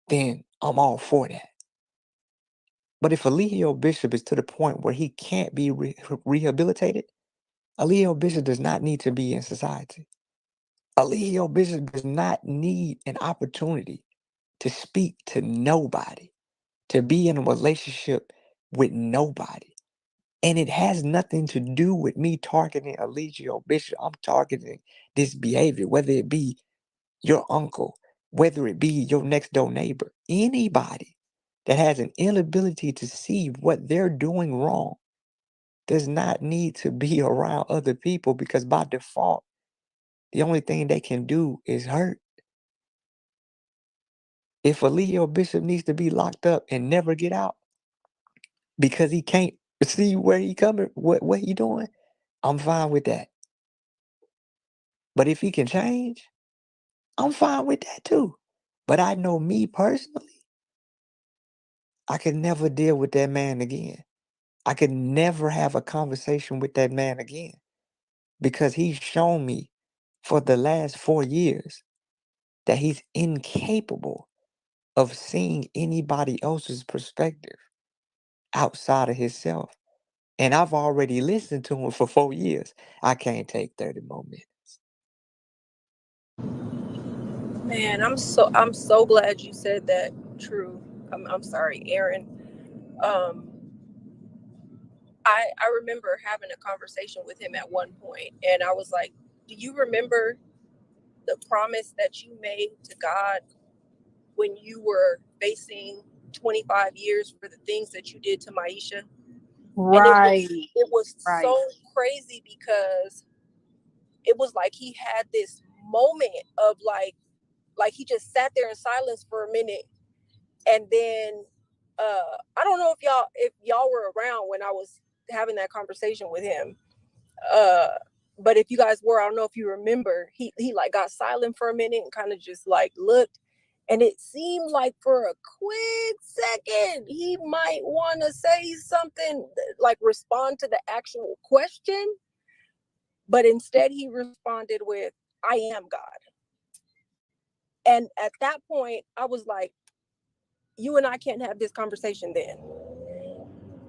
then I'm all for that. But if Eligio Bishop is to the point where he can't be rehabilitated, Eligio Bishop does not need to be in society. Eligio Bishop does not need an opportunity to speak to nobody, to be in a relationship with nobody. And it has nothing to do with me targeting Eligio Bishop. I'm targeting this behavior, whether it be your uncle, whether it be your next door neighbor, anybody that has an inability to see what they're doing wrong does not need to be around other people because by default, the only thing they can do is hurt. If a Leo Bishop needs to be locked up and never get out because he can't see where he coming, what he doing, I'm fine with that. But if he can change, I'm fine with that too. But I know me personally, I could never deal with that man again. I could never have a conversation with that man again because he's shown me for the last 4 years that he's incapable of seeing anybody else's perspective outside of himself. And I've already listened to him for 4 years. I can't take 30 more minutes. Man, I'm so glad you said that. True. I'm sorry, Aaron. Um, I remember having a conversation with him at one point, and I was like, "Do you remember the promise that you made to God when you were facing 25 years for the things that you did to Maisha?" And Right. it was Right. so crazy because it was like he had this moment of like he just sat there in silence for a minute, and then I don't know if y'all were around when I was having that conversation with him. Uh but if you guys were, I don't know if you remember, he like got silent for a minute and kind of just like looked, and it seemed like for a quick second he might want to say something, like respond to the actual question, but instead he responded with, "I am God." And at that point I was like, you and I can't have this conversation then.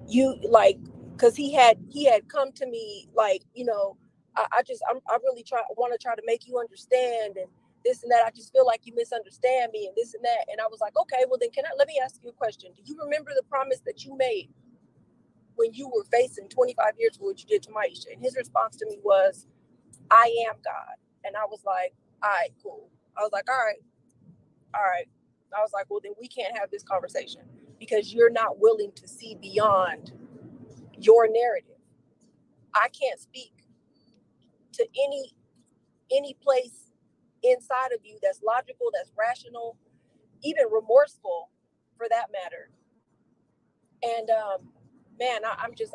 You like, because he had come to me like, I really want to try to make you understand, and this and that. I just feel like you misunderstand me and this and that. And I was like, okay, well then let me ask you a question. Do you remember the promise that you made when you were facing 25 years for what you did to Maisha? And his response to me was, "I am God." And I was like, all right, cool. I was like, all right. I was like, well, then we can't have this conversation because you're not willing to see beyond your narrative. I can't speak to any place inside of you that's logical, that's rational, even remorseful, for that matter. And man,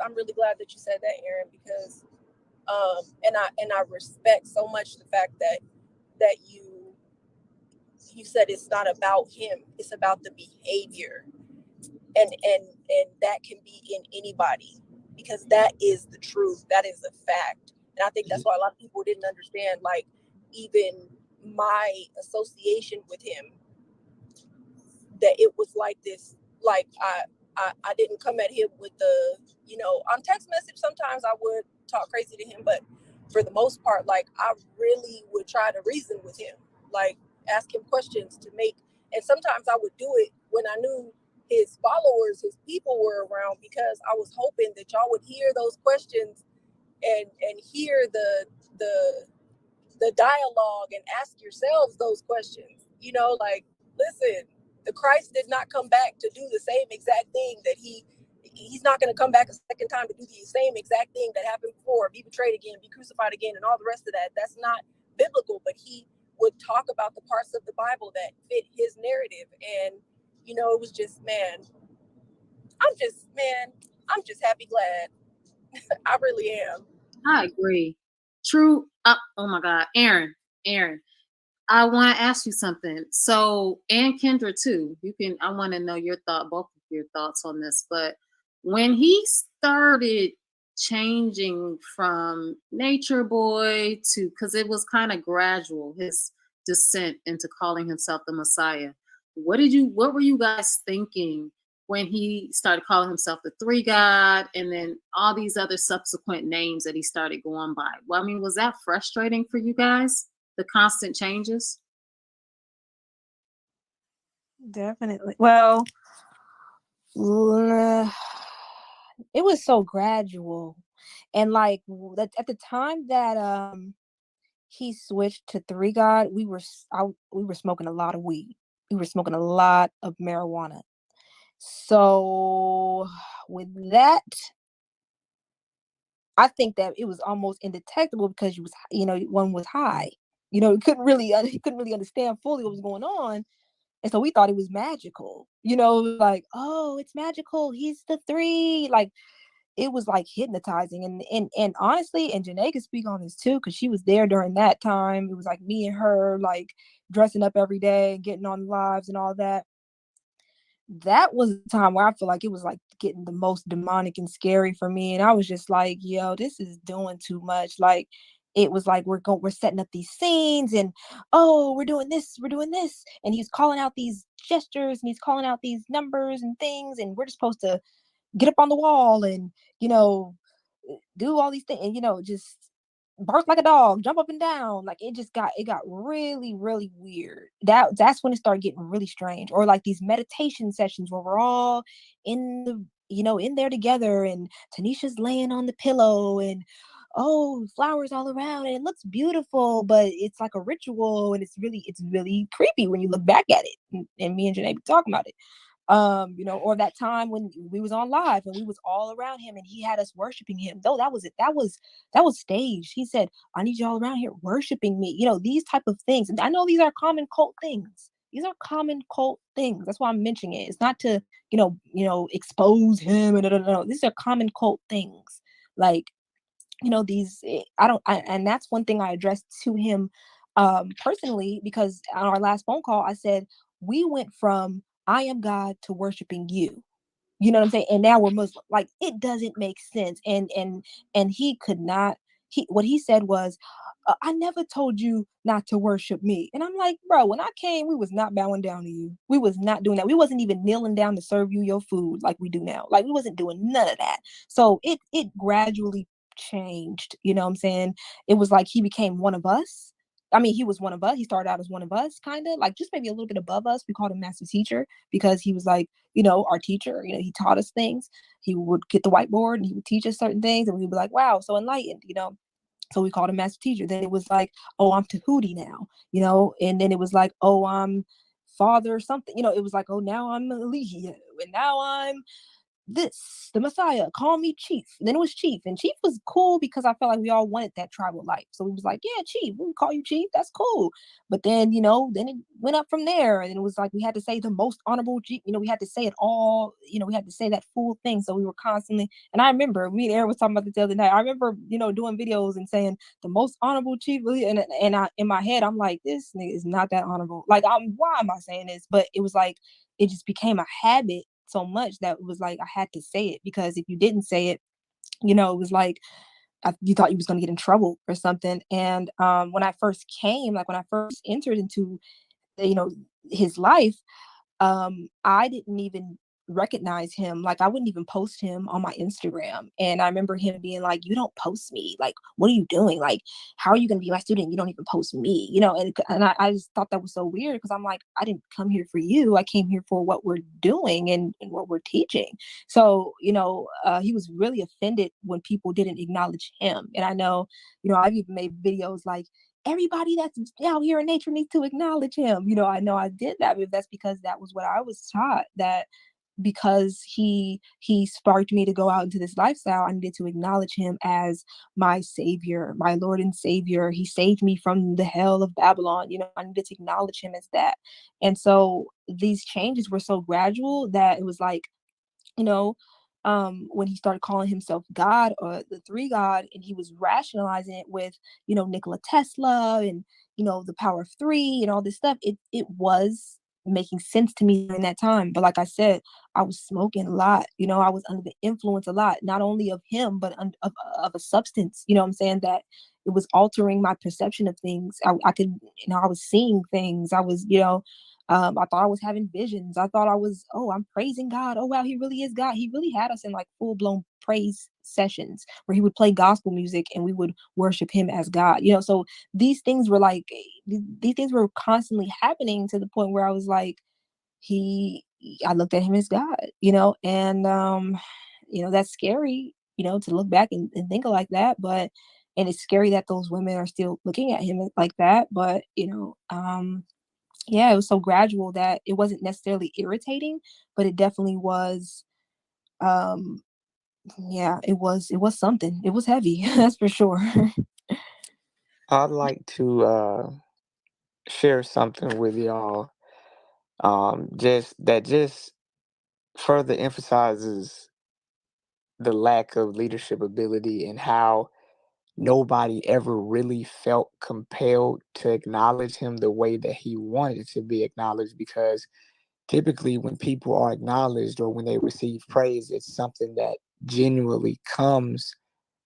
I'm really glad that you said that, Aaron, because and I respect so much the fact that you you said it's not about him, it's about the behavior. And that can be in anybody, because that is the truth, that is the fact. And I think that's why a lot of people didn't understand, like, even my association with him, that it was like this, like I didn't come at him with the, on text message sometimes I would talk crazy to him, but for the most part, like, I really would try to reason with him, like ask him questions to make, and sometimes I would do it when I knew his followers, his people were around, because I was hoping that y'all would hear those questions and hear the dialogue and ask yourselves those questions. Like, listen, the Christ did not come back to do the same exact thing that he's not going to come back a second time to do the same exact thing that happened before, be betrayed again, be crucified again, and all the rest of that. That's not biblical, but he would talk about the parts of the Bible that fit his narrative. And, it was just, I'm just happy, glad. I really am. I agree. True. Oh my God, Aaron, I want to ask you something. So, and Kendra too. I want to know both of your thoughts on this. But when he started changing from nature boy to, because it was kind of gradual, his descent into calling himself the Messiah. What were you guys thinking when he started calling himself the three God, and then all these other subsequent names that he started going by? Well, I mean, was that frustrating for you guys? The constant changes? Definitely. Well, it was so gradual, and like at the time that he switched to three God, we were smoking a lot of weed. We were smoking a lot of marijuana. So with that, I think that it was almost indetectable, because one was high. He couldn't really understand fully what was going on. And so we thought it was magical, like, oh, it's magical. He's the three. Like, it was like hypnotizing. And honestly, and Janae could speak on this too, because she was there during that time. It was like me and her, like, dressing up every day and getting on lives and all that. That was the time where I feel like it was like getting the most demonic and scary for me. And I was just like, yo, this is doing too much. Like, it was like we're setting up these scenes, and oh, we're doing this, and he's calling out these gestures, and he's calling out these numbers and things, and we're just supposed to get up on the wall and do all these things, and just bark like a dog, jump up and down. Like, it got really, really weird. That's when it started getting really strange. Or like these meditation sessions where we're all in the in there together, and Tanisha's laying on the pillow, and oh, flowers all around, and it looks beautiful, but it's like a ritual, and it's really creepy when you look back at it. And me and Janae be talking about it. Or that time when we was on live and we was all around him and he had us worshiping him. Though that was it. That was staged. He said, I need y'all around here worshiping me. These type of things. And I know these are common cult things. These are common cult things. That's why I'm mentioning it. It's not to, expose him. No. These are common cult things. Like, and that's one thing I addressed to him personally, because on our last phone call, I said, we went from I am God to worshiping you. You know what I'm saying? And now we're Muslim. Like, it doesn't make sense. And he could not. What he said was, I never told you not to worship me. And I'm like, bro, when I came, we was not bowing down to you. We was not doing that. We wasn't even kneeling down to serve you your food like we do now. Like, we wasn't doing none of that. So it gradually changed. You know what I'm saying? It was like he became one of us. I mean, he was one of us. He started out as one of us, kind of like just maybe a little bit above us. We called him master teacher because he was like, our teacher. He taught us things. He would get the whiteboard and he would teach us certain things, and we'd be like, wow, so enlightened. So we called him master teacher. Then it was like, oh, I'm Tahuti now, and then it was like, oh, I'm father something. It was like, oh, now I'm Elihu, and now I'm this, the Messiah, call me Chief. And then it was Chief. And Chief was cool because I felt like we all wanted that tribal life. So we was like, yeah, Chief, we can call you Chief. That's cool. But then, then it went up from there. And it was like we had to say the most honorable Chief. We had to say it all. We had to say that full thing. So we were constantly, and I remember me and Aaron was talking about this the other night. I remember, doing videos and saying the most honorable Chief. And I, in my head, I'm like, this nigga is not that honorable. Like, why am I saying this? But it was like, it just became a habit so much that it was like I had to say it, because if you didn't say it, it was like you thought you was going to get in trouble or something. And when I first came, like when I first entered into his life, I didn't even recognize him. Like, I wouldn't even post him on my Instagram. And I remember him being like, you don't post me. Like, what are you doing? Like, how are you going to be my student? You don't even post me, and I just thought that was so weird, because I'm like, I didn't come here for you. I came here for what we're doing and what we're teaching. So, he was really offended when people didn't acknowledge him. And I know, I've even made videos like, everybody that's out here in nature needs to acknowledge him. I know I did that, but that's because that was what I was taught, that because he sparked me to go out into this lifestyle, I needed to acknowledge him as my savior, my Lord and Savior. He saved me from the hell of Babylon. I needed to acknowledge him as that. And so these changes were so gradual that it was like, when he started calling himself God, or the three God, and he was rationalizing it with, Nikola Tesla and, the power of three and all this stuff, it was making sense to me during that time. But like I said, I was smoking a lot, I was under the influence a lot, not only of him, but of a substance, I'm saying, that it was altering my perception of things. I could, I was seeing things. I was, I thought I was having visions. I thought I'm praising God. Oh, wow, he really is God. He really had us in like full blown praise sessions where he would play gospel music and we would worship him as God. So these things were like, these things were constantly happening, to the point where I was like, I looked at him as God, and, that's scary, to look back and think of like that. But, and it's scary that those women are still looking at him like that. But, yeah, it was so gradual that it wasn't necessarily irritating, but it definitely was, um yeah, it was something. It was heavy. That's for sure. I'd like to share something with y'all, just further emphasizes the lack of leadership ability, and how nobody ever really felt compelled to acknowledge him the way that he wanted to be acknowledged. Because typically when people are acknowledged, or when they receive praise, it's something that genuinely comes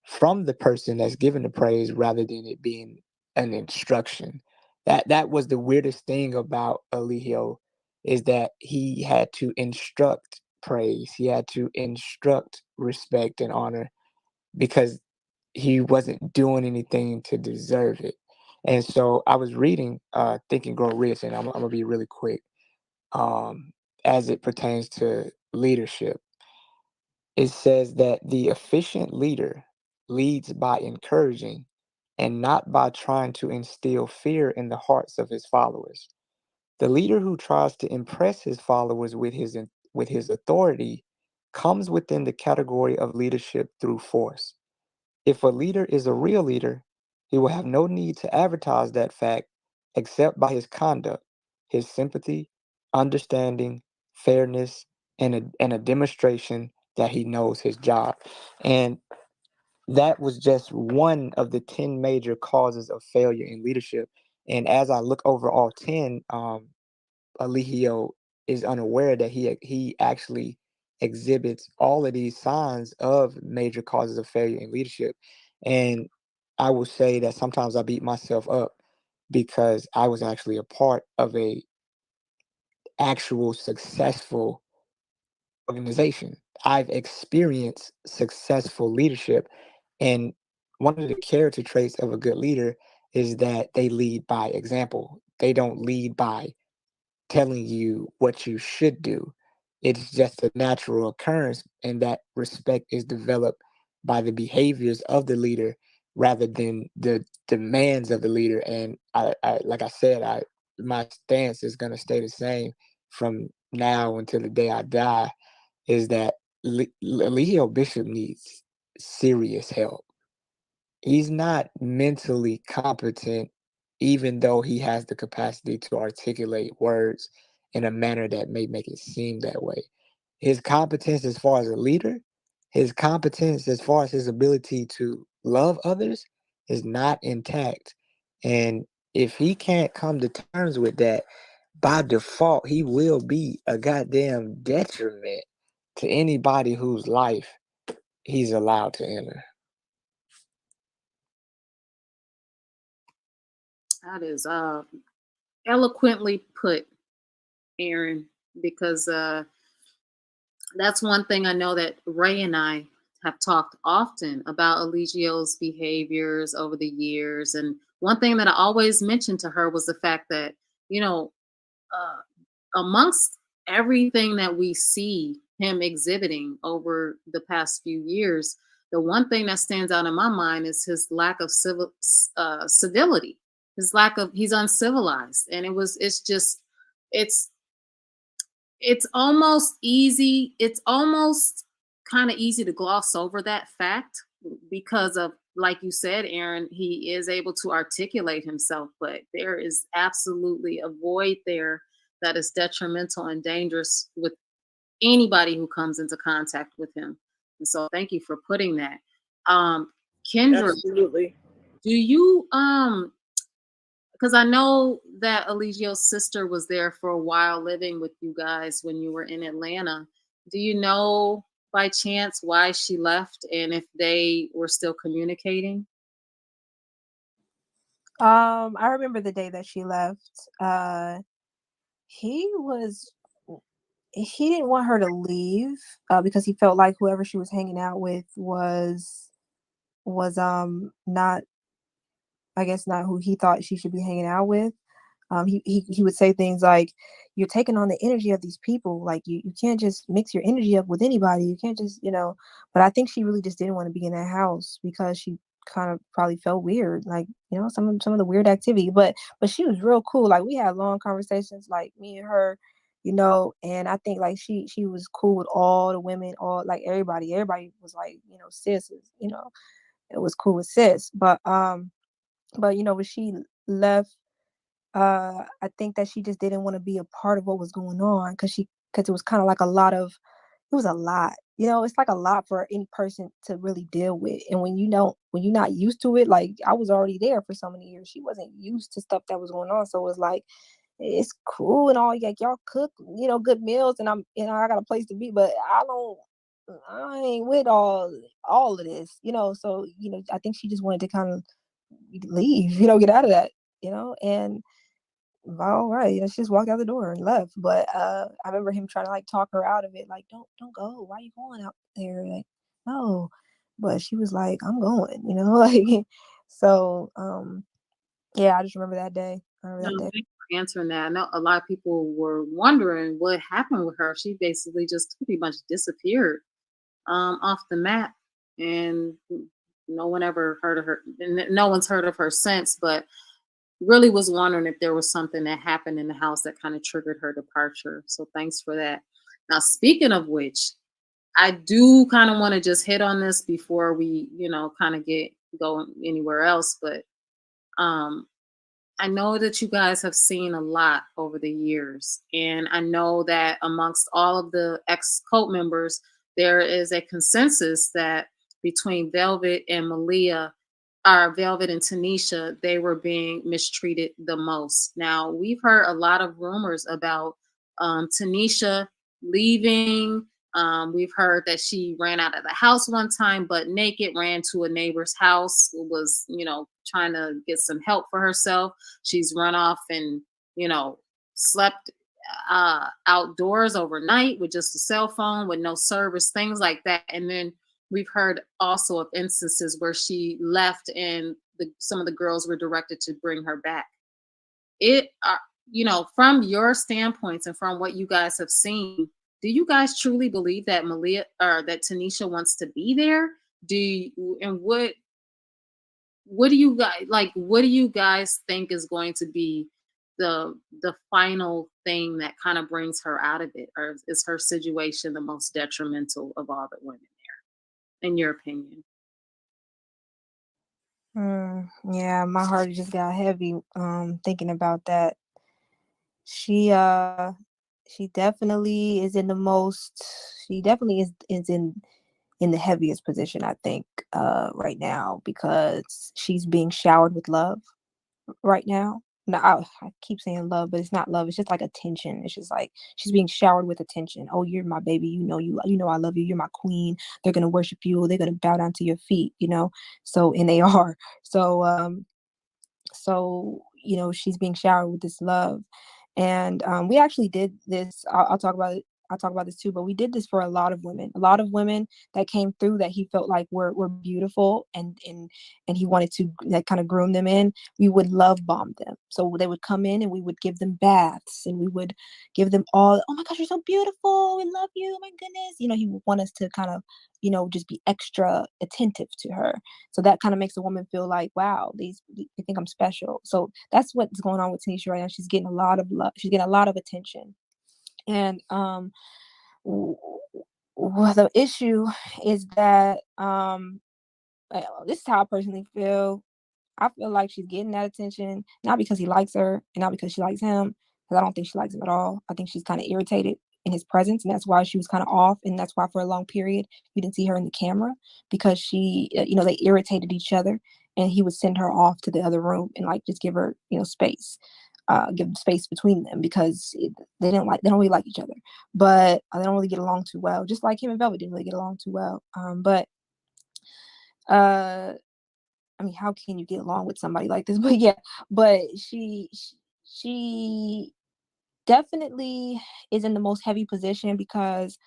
from the person that's given the praise, rather than it being an instruction. That was the weirdest thing about Alihio, is that he had to instruct praise. He had to instruct respect and honor, because he wasn't doing anything to deserve it. And so I was reading Think and Grow Rich, and I'm gonna be really quick, um, as it pertains to leadership. It says that the efficient leader leads by encouraging, and not by trying to instill fear in the hearts of his followers. The leader who tries to impress his followers with his authority comes within the category of leadership through force. If a leader is a real leader, he will have no need to advertise that fact, except by his conduct, his sympathy, understanding, fairness, and a demonstration that he knows his job. And that was just one of the 10 major causes of failure in leadership. And as I look over all 10, Alihio is unaware that he actually exhibits all of these signs of major causes of failure in leadership. And I will say that sometimes I beat myself up, because I was actually a part of a actual successful organization. I've experienced successful leadership, and one of the character traits of a good leader is that they lead by example. They don't lead by telling you what you should do. It's just a natural occurrence, and that respect is developed by the behaviors of the leader rather than the demands of the leader. And I like I said, my stance is going to stay the same from now until the day I die. Is that Leo Bishop needs serious help. He's not mentally competent, even though he has the capacity to articulate words in a manner that may make it seem that way. His competence as far as a leader, his competence as far as his ability to love others is not intact. And if he can't come to terms with that, by default, he will be a goddamn detriment to anybody whose life he's allowed to enter. That is eloquently put, Aaron, because that's one thing I know that Ray and I have talked often about Eligio's behaviors over the years. And one thing that I always mentioned to her was the fact that, you know, amongst everything that we see him exhibiting over the past few years, the one thing that stands out in my mind is his lack of civility, his lack of, he's uncivilized. And it's just, it's, it's almost easy. It's almost kind of easy to gloss over that fact because of, like you said, Aaron, he is able to articulate himself, but there is absolutely a void there that is detrimental and dangerous with anybody who comes into contact with him. And so thank you for putting that. Kendra, Absolutely. do you because I know that Eligio's sister was there for a while living with you guys when you were in Atlanta. Do you know by chance why she left and if they were still communicating? I remember the day that she left. He was he didn't want her to leave because he felt like whoever she was hanging out with was not, I guess, not who he thought she should be hanging out with. He would say things like, "You're taking on the energy of these people. Like you can't just mix your energy up with anybody. You can't just, you know." But I think she really just didn't want to be in that house because she kind of probably felt weird, like, you know, some of the weird activity. But she was real cool. Like we had long conversations, like me and her, you know. And I think like she was cool with all the women, all like everybody. Everybody was like, you know, sis, you know, it was cool with sis. But you know, when she left, I think that she just didn't want to be a part of what was going on because it was kind of like it was a lot. You know, it's like a lot for any person to really deal with. And when you're not used to it, like I was already there for so many years. She wasn't used to stuff that was going on. So it was like, it's cool and all, like y'all cook, you know, good meals, and I got a place to be, but I ain't with all of this, you know. So, you know, I think she just wanted to kind of leave, you know, get out of that, you know. And all right, you know, she just walked out the door and left. But I remember him trying to like talk her out of it, like, don't go. Why are you going out there? Like, no. But she was like, I'm going, you know, like. So yeah, I just remember that day. I remember No, that day. thanks for answering that. I know a lot of people were wondering what happened with her. She basically just pretty much disappeared off the map, and no one ever heard of her. No one's heard of her since. But really was wondering if there was something that happened in the house that kind of triggered her departure. So thanks for that. Now, speaking of which, I do kind of want to just hit on this before we, kind of get going anywhere else. But um, I know that you guys have seen a lot over the years, and I know that amongst all of the ex cult members, there is a consensus that between Velvet and Malia, or Velvet and Tanisha, they were being mistreated the most. Now, we've heard a lot of rumors about Tanisha leaving. We've heard that she ran out of the house one time, but naked, ran to a neighbor's house, was, trying to get some help for herself. She's run off and, slept outdoors overnight with just a cell phone, with no service, things like that. And then we've heard also of instances where she left and some of the girls were directed to bring her back. From your standpoints and from what you guys have seen, do you guys truly believe that Malia or that Tanisha wants to be there? What do you guys think is going to be the final thing that kind of brings her out of it, or is her situation the most detrimental of all the women there, in your opinion? Yeah, my heart just got heavy thinking about that. She definitely is in the most she definitely is in the heaviest position, I think, right now, because she's being showered with love right now. No, I keep saying love, but it's not love. It's just like attention. It's just like she's being showered with attention. Oh, you're my baby. You know I love you. You're my queen. They're gonna worship you. They're gonna bow down to your feet. So and they are. So she's being showered with this love, and we actually did this. I'll talk about it. I'll talk about this too, but we did this for a lot of women that came through that he felt like were beautiful, and he wanted to like kind of groom them in. We would love bomb them, so they would come in and we would give them baths, and we would give them all, oh my gosh, you're so beautiful, we love you, oh my goodness. He would want us to kind of just be extra attentive to her. So that kind of makes a woman feel like, wow, they think I'm special. So that's what's going on with Tanisha right now. She's getting a lot of love. She's getting a lot of attention. And well, the issue is that this is how I personally feel. I feel like she's getting that attention, not because he likes her and not because she likes him, because I don't think she likes him at all. I think she's kind of irritated in his presence, and that's why she was kind of off. And that's why for a long period, you didn't see her in the camera, because they irritated each other, and he would send her off to the other room and like just give her, space. Give space between them, because they don't really like each other, but they don't really get along too well. Just like him and Velvet didn't really get along too well. But I mean, how can you get along with somebody like this? But yeah, but she definitely is in the most heavy position, because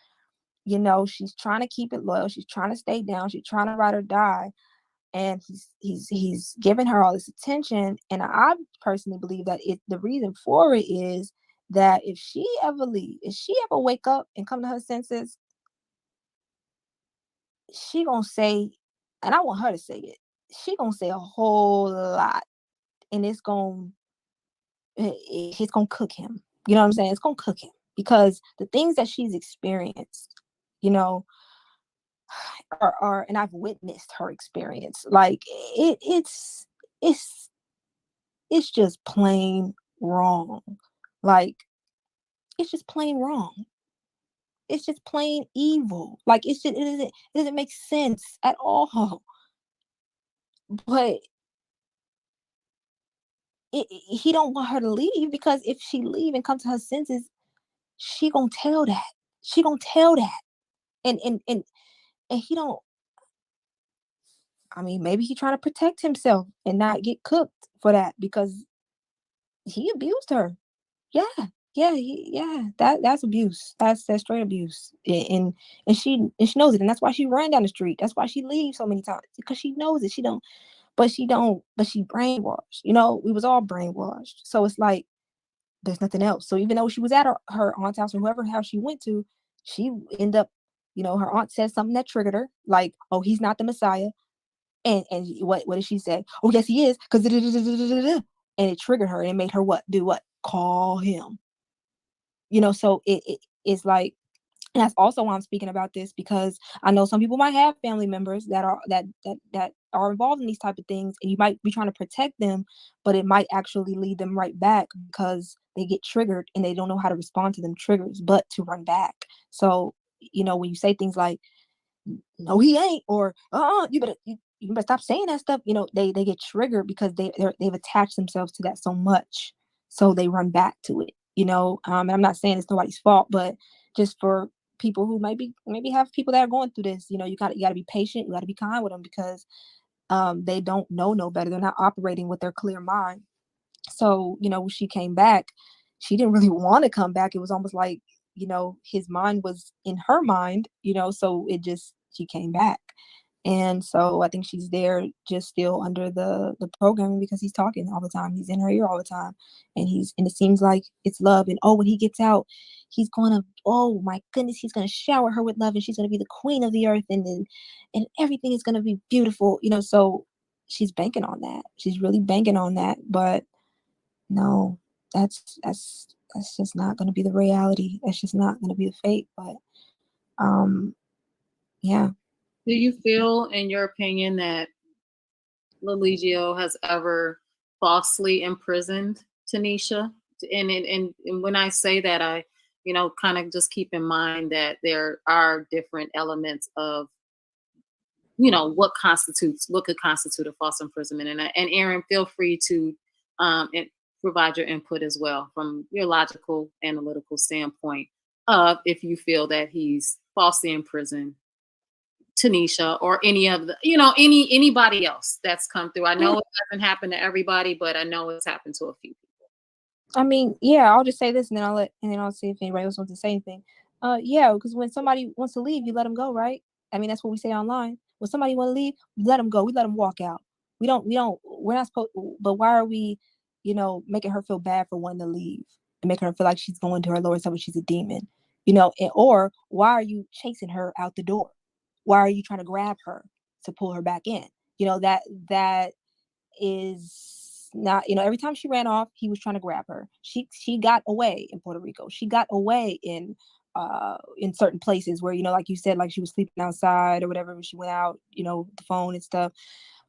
she's trying to keep it loyal, she's trying to stay down, she's trying to ride or die, and he's giving her all this attention. And I personally believe that the reason for it is that if she ever wake up and come to her senses, she gonna say, and I want her to say it, she gonna say a whole lot, and it's gonna cook him. You know what I'm saying? It's gonna cook him, because the things that she's experienced, you know, are and I've witnessed her experience. Like it's it's just plain wrong. Like it's just plain wrong. It's just plain evil. Like it doesn't make sense at all. But he don't want her to leave, because if she leave and come to her senses, she gonna tell that. She gonna tell that. And he don't. I mean, maybe he trying to protect himself and not get cooked for that, because he abused her. Yeah, yeah. That's abuse. That's straight abuse. And she knows it, and that's why she ran down the street. That's why she leaves so many times, because she knows it. She don't. But she don't. But she brainwashed. We was all brainwashed. So it's like there's nothing else. So even though she was at her aunt's house or whoever house she went to, she ended up. Her aunt said something that triggered her, like, "Oh, he's not the Messiah." And what did she say? Oh, yes, he is, because and it triggered her, and it made her do what? Call him. So it's like, and that's also why I'm speaking about this, because I know some people might have family members that are involved in these type of things, and you might be trying to protect them, but it might actually lead them right back, because they get triggered and they don't know how to respond to them triggers, but to run back. So when you say things like, no, he ain't, or you better stop saying that stuff, they get triggered, because they've attached themselves to that so much, so they run back to it. And I'm not saying it's nobody's fault, but just for people who maybe have people that are going through this, you gotta be patient, you gotta be kind with them, because they don't know no better, they're not operating with their clear mind. So when she came back, she didn't really want to come back. It was almost like his mind was in her mind, so she came back. And so I think she's there just still under the programming, because he's talking all the time, he's in her ear all the time, and it seems like it's love. And when he gets out, he's gonna, oh my goodness, he's gonna shower her with love, and she's gonna be the queen of the earth, and everything is gonna be beautiful. So she's banking on that, she's really banking on that. But no, that's just not going to be the reality. That's just not going to be the fate. But yeah. Do you feel, in your opinion, that Leligio has ever falsely imprisoned Tanisha? And when I say that, I, kind of just keep in mind that there are different elements of, what could constitute a false imprisonment. And Aaron, feel free to provide your input as well from your logical, analytical standpoint of if you feel that he's falsely imprisoned Tanisha or any of the, anybody else that's come through. I know it hasn't happened to everybody, but I know it's happened to a few people. I mean, yeah, I'll just say this and then I'll see if anybody else wants to say anything. Yeah, because when somebody wants to leave, you let them go, right? I mean, that's what we say online. When somebody want to leave, we let them go. We let them walk out. We're not supposed, but why are we, making her feel bad for wanting to leave and making her feel like she's going to her lower self and she's a demon, or why are you chasing her out the door? Why are you trying to grab her to pull her back in? That is not, every time she ran off, he was trying to grab her. She got away in Puerto Rico. She got away in certain places where, like you said, like she was sleeping outside or whatever when she went out, the phone and stuff,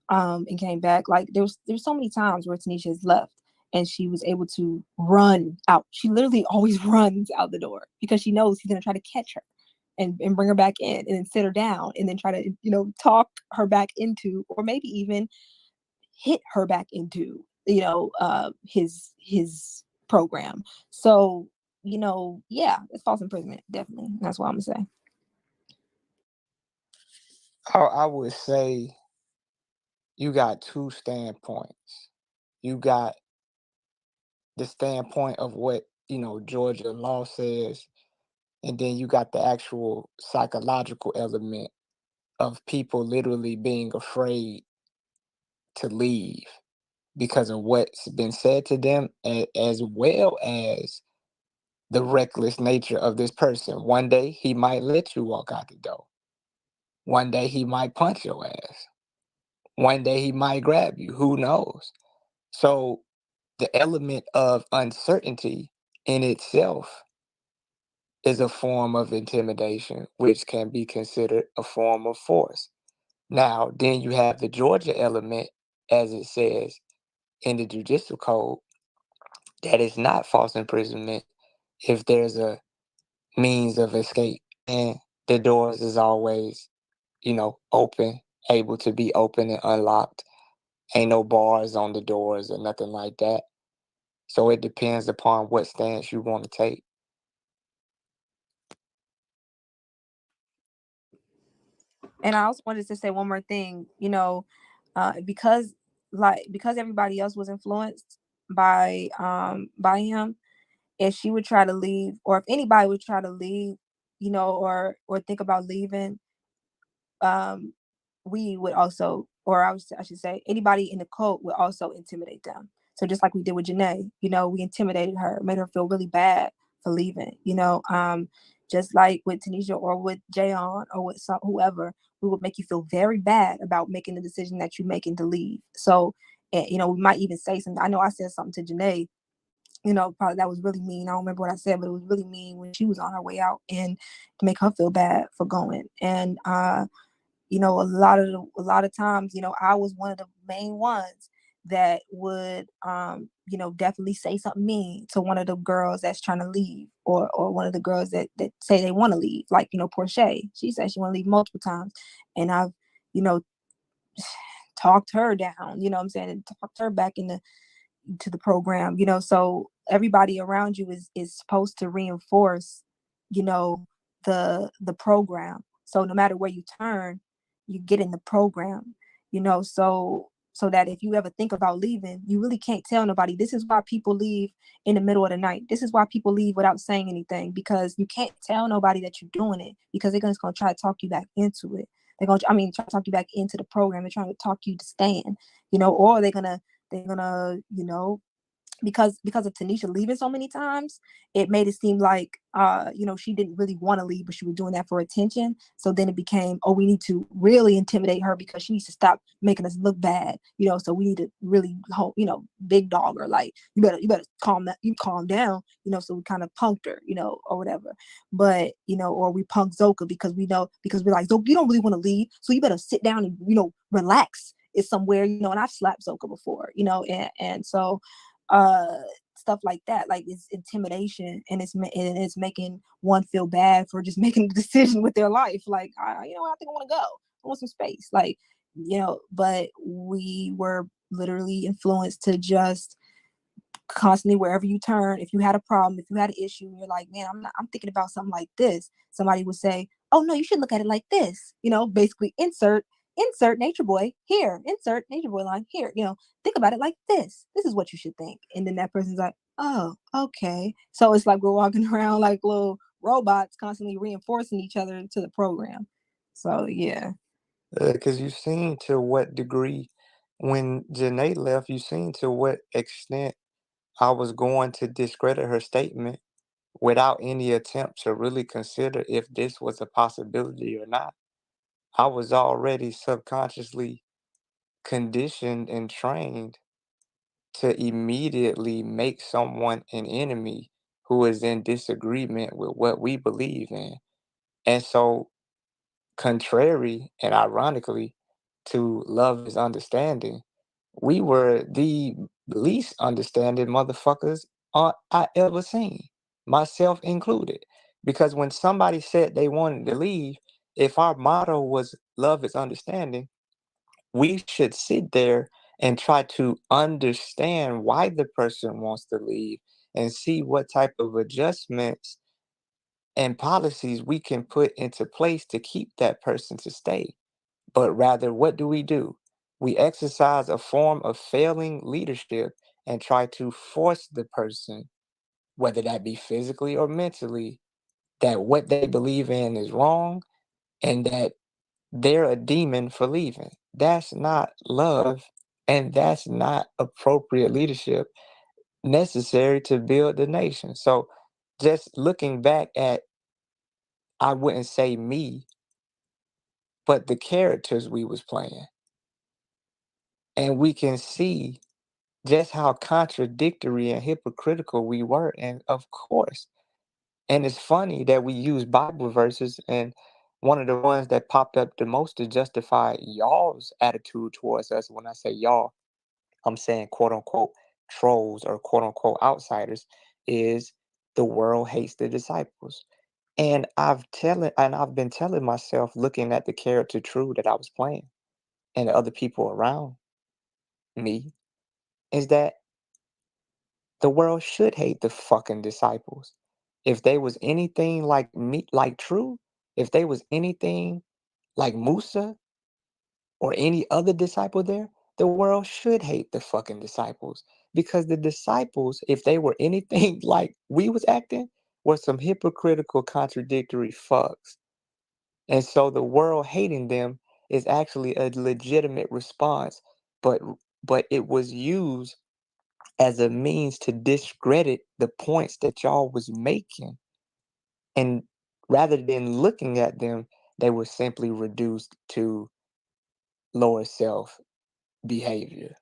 and came back. Like there's so many times where Tanisha has left and she was able to run out. She literally always runs out the door because she knows he's going to try to catch her and bring her back in and then sit her down and then try to, talk her back into, or maybe even hit her back into, his program. So, yeah, it's false imprisonment, definitely. That's what I'm gonna say. I would say you got two standpoints. You got the standpoint of what, Georgia law says, and then you got the actual psychological element of people literally being afraid to leave because of what's been said to them, as well as the reckless nature of this person. One day he might let you walk out the door. One day he might punch your ass. One day he might grab you. Who knows? So the element of uncertainty in itself is a form of intimidation, which can be considered a form of force. Now, then you have the Georgia element, as it says in the judicial code, that is not false imprisonment if there's a means of escape and the doors is always, open, able to be open and unlocked. Ain't no bars on the doors or nothing like that. So it depends upon what stance you want to take. And I also wanted to say one more thing, because everybody else was influenced by him, if she would try to leave, or if anybody would try to leave, or think about leaving, um, we would also, or I should say, anybody in the cult would also intimidate them. So just like we did with Janae, we intimidated her, made her feel really bad for leaving, just like with Tanisha or with Jayon or with whoever, we would make you feel very bad about making the decision that you're making to leave. So, we might even say something. I know I said something to Janae, probably that was really mean. I don't remember what I said, but it was really mean when she was on her way out, and to make her feel bad for going. And a lot of times, I was one of the main ones that would, definitely say something mean to one of the girls that's trying to leave, or one of the girls that say they want to leave, like, Portia. She said she want to leave multiple times, and I've, you know, talked her down, what I'm saying, and talked her back to the program, so everybody around you is supposed to reinforce, the program. So no matter where you turn, you get in the program, so that if you ever think about leaving, you really can't tell nobody. This is why people leave in the middle of the night. This is why people leave without saying anything, because you can't tell nobody that you're doing it, because they're just going to try to talk you back into it. Try to talk you back into the program. They're trying to talk you to stand, or they're gonna, because of Tanisha leaving so many times, it made it seem like she didn't really want to leave, but she was doing that for attention. So then it became, oh, we need to really intimidate her because she needs to stop making us look bad, so we need to really hold, big dog her, like you better calm down, so we kind of punked her, or whatever. But or we punked Zoka because we're like, Zoka, you don't really want to leave, so you better sit down and relax. It's somewhere, and I've slapped Zoka before, and so stuff like that, like it's intimidation, and it's making one feel bad for just making a decision with their life, like I think I want to go, I want some space, like but we were literally influenced to just constantly, wherever you turn, if you had a problem, if you had an issue, and you're like, man, I'm thinking about something like this, somebody would say, oh no, you should look at it like this, basically insert nature boy here, insert nature boy line here, think about it like this is what you should think. And then that person's like, oh, okay. So it's like we're walking around like little robots, constantly reinforcing each other to the program. So yeah. Because you've seen to what degree, when Janae left, you've seen to what extent I was going to discredit her statement without any attempt to really consider if this was a possibility or not. I was already subconsciously conditioned and trained to immediately make someone an enemy who is in disagreement with what we believe in. And so, contrary and ironically to love is understanding, we were the least understanding motherfuckers I ever seen, myself included. Because when somebody said they wanted to leave, if our motto was love is understanding, we should sit there and try to understand why the person wants to leave and see what type of adjustments and policies we can put into place to keep that person to stay. But rather, what do? We exercise a form of failing leadership and try to force the person, whether that be physically or mentally, that what they believe in is wrong and that they're a demon for leaving. That's not love, and that's not appropriate leadership necessary to build the nation. So, just looking back at, I wouldn't say me, but the characters we was playing, and we can see just how contradictory and hypocritical we were. And of course, and it's funny that we use Bible verses, and one of the ones that popped up the most to justify y'all's attitude towards us. When I say y'all, I'm saying quote unquote trolls or quote unquote outsiders, is the world hates the disciples. And I've been telling myself, looking at the character True that I was playing and the other people around me, is that the world should hate the fucking disciples. If they was anything like me, like True, if they was anything like Musa or any other disciple there, the world should hate the fucking disciples. Because the disciples, if they were anything like we was acting, were some hypocritical, contradictory fucks. And so the world hating them is actually a legitimate response, but it was used as a means to discredit the points that y'all was making. And rather than looking at them, they were simply reduced to lower self behavior.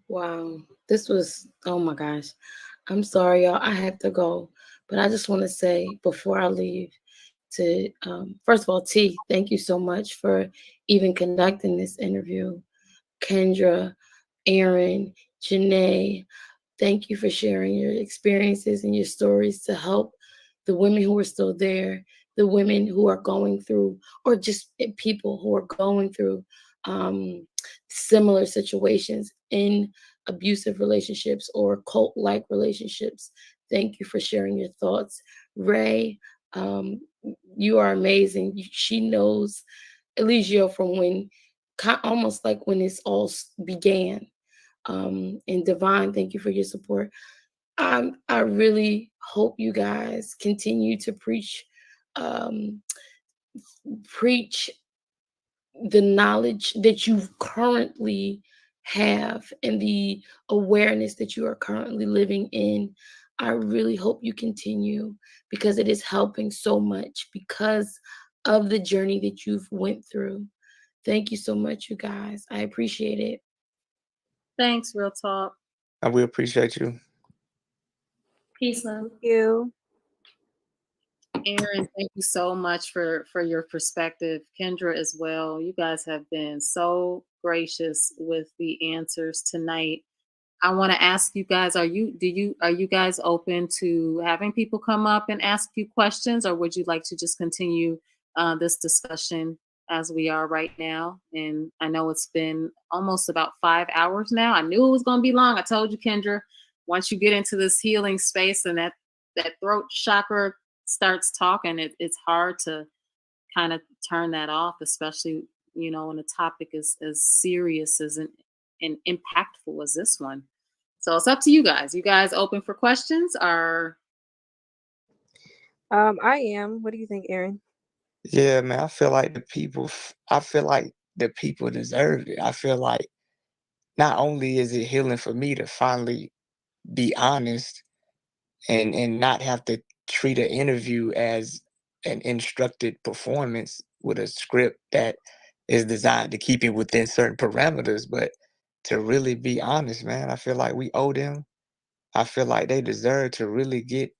Wow. This was, oh my gosh. I'm sorry, y'all. I have to go. But I just want to say before I leave to, first of all, T, thank you so much for even conducting this interview. Kendra, Aaron, Janae, thank you for sharing your experiences and your stories to help the women who are still there, the women who are going through, or just people who are going through um, similar situations in abusive relationships or cult like relationships. Thank you for sharing your thoughts. Ray, um, you are amazing. She knows Eligio from when, almost like when this all began. And Divine, thank you for your support. I really hope you guys continue to um, preach the knowledge that you currently have and the awareness that you are currently living in. I really hope you continue, because it is helping so much because of the journey that you've went through. Thank you so much, you guys. I appreciate it. Thanks, Real Talk. We appreciate you. Peace, love. Thank you. Aaron, thank you so much for your perspective. Kendra as well. You guys have been so gracious with the answers tonight. I want to ask you guys, are you guys open to having people come up and ask you questions, or would you like to just continue this discussion as we are right now? And I know it's been almost about 5 hours now. I knew it was going to be long. I told you, Kendra, once you get into this healing space and that throat chakra starts talking, it's hard to kind of turn that off, especially when a topic is as serious as and impactful as this one. So it's up to you guys. You guys open for questions? Or I am. What do you think, Aaron? Yeah, man. I feel like the people deserve it. I feel like not only is it healing for me to finally be honest and not have to treat an interview as an instructed performance with a script that is designed to keep it within certain parameters, but to really be honest, man, I feel like we owe them. I feel like they deserve to really get,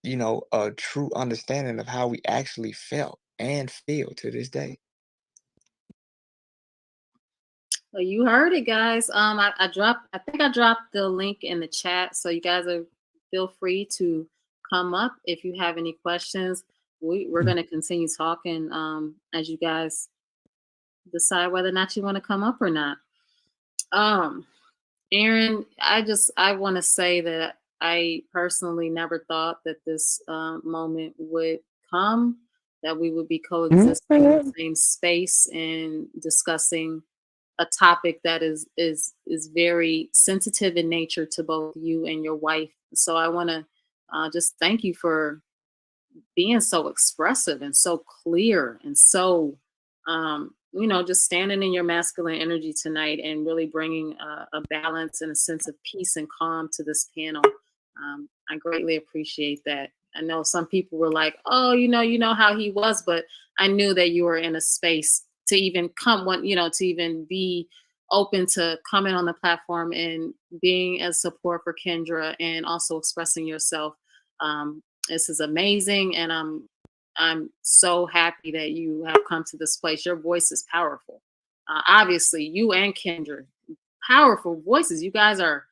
a true understanding of how we actually felt and feel to this day. well, you heard it, guys. I think I dropped the link in the chat, so you guys feel free to come up if you have any questions. We're going to continue talking as you guys decide whether or not you want to come up or not. Aaron, I want to say that I personally never thought that this moment would come, that we would be coexisting in the same space and discussing a topic that is very sensitive in nature to both you and your wife. So I want to just thank you for being so expressive and so clear and so just standing in your masculine energy tonight and really bringing a balance and a sense of peace and calm to this panel. I greatly appreciate that. I know some people were like, oh, you know how he was, but I knew that you were in a space to even to even be open to coming on the platform and being as support for Kendra and also expressing yourself. This is amazing, and I'm so happy that you have come to this place. Your voice is powerful. Obviously, you and Kendra, powerful voices. You guys are,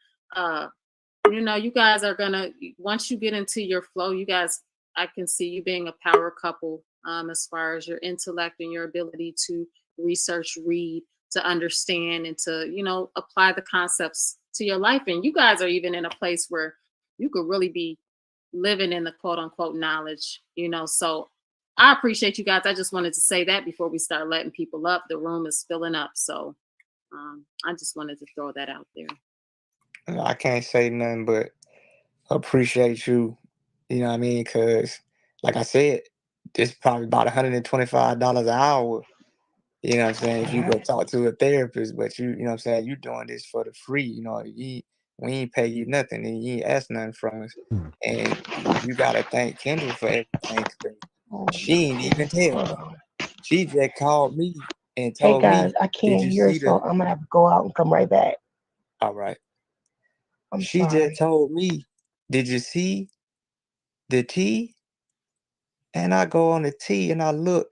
you guys are gonna, once you get into your flow, you guys, I can see you being a power couple as far as your intellect and your ability to research, read, to understand, and to, apply the concepts to your life. And you guys are even in a place where you could really be living in the quote unquote knowledge, so I appreciate you guys. I just wanted to say that before we start letting people up. The room is filling up, so I just wanted to throw that out there. I can't say nothing but appreciate you, you know what I mean? Because, like I said, this probably about $125 an hour. You know what I'm saying? If you go talk to a therapist, but you know what I'm saying, you doing this for the free, we ain't pay you nothing and you ain't ask nothing from us. And you gotta thank Kendra for everything, 'cause she ain't even tell me. She just called me and Hey told guys, me, I did can't you hear, see so the I'm gonna have to go out and come right back. all right. I'm She sorry. just told me, did you see the T? And I go on the T and I look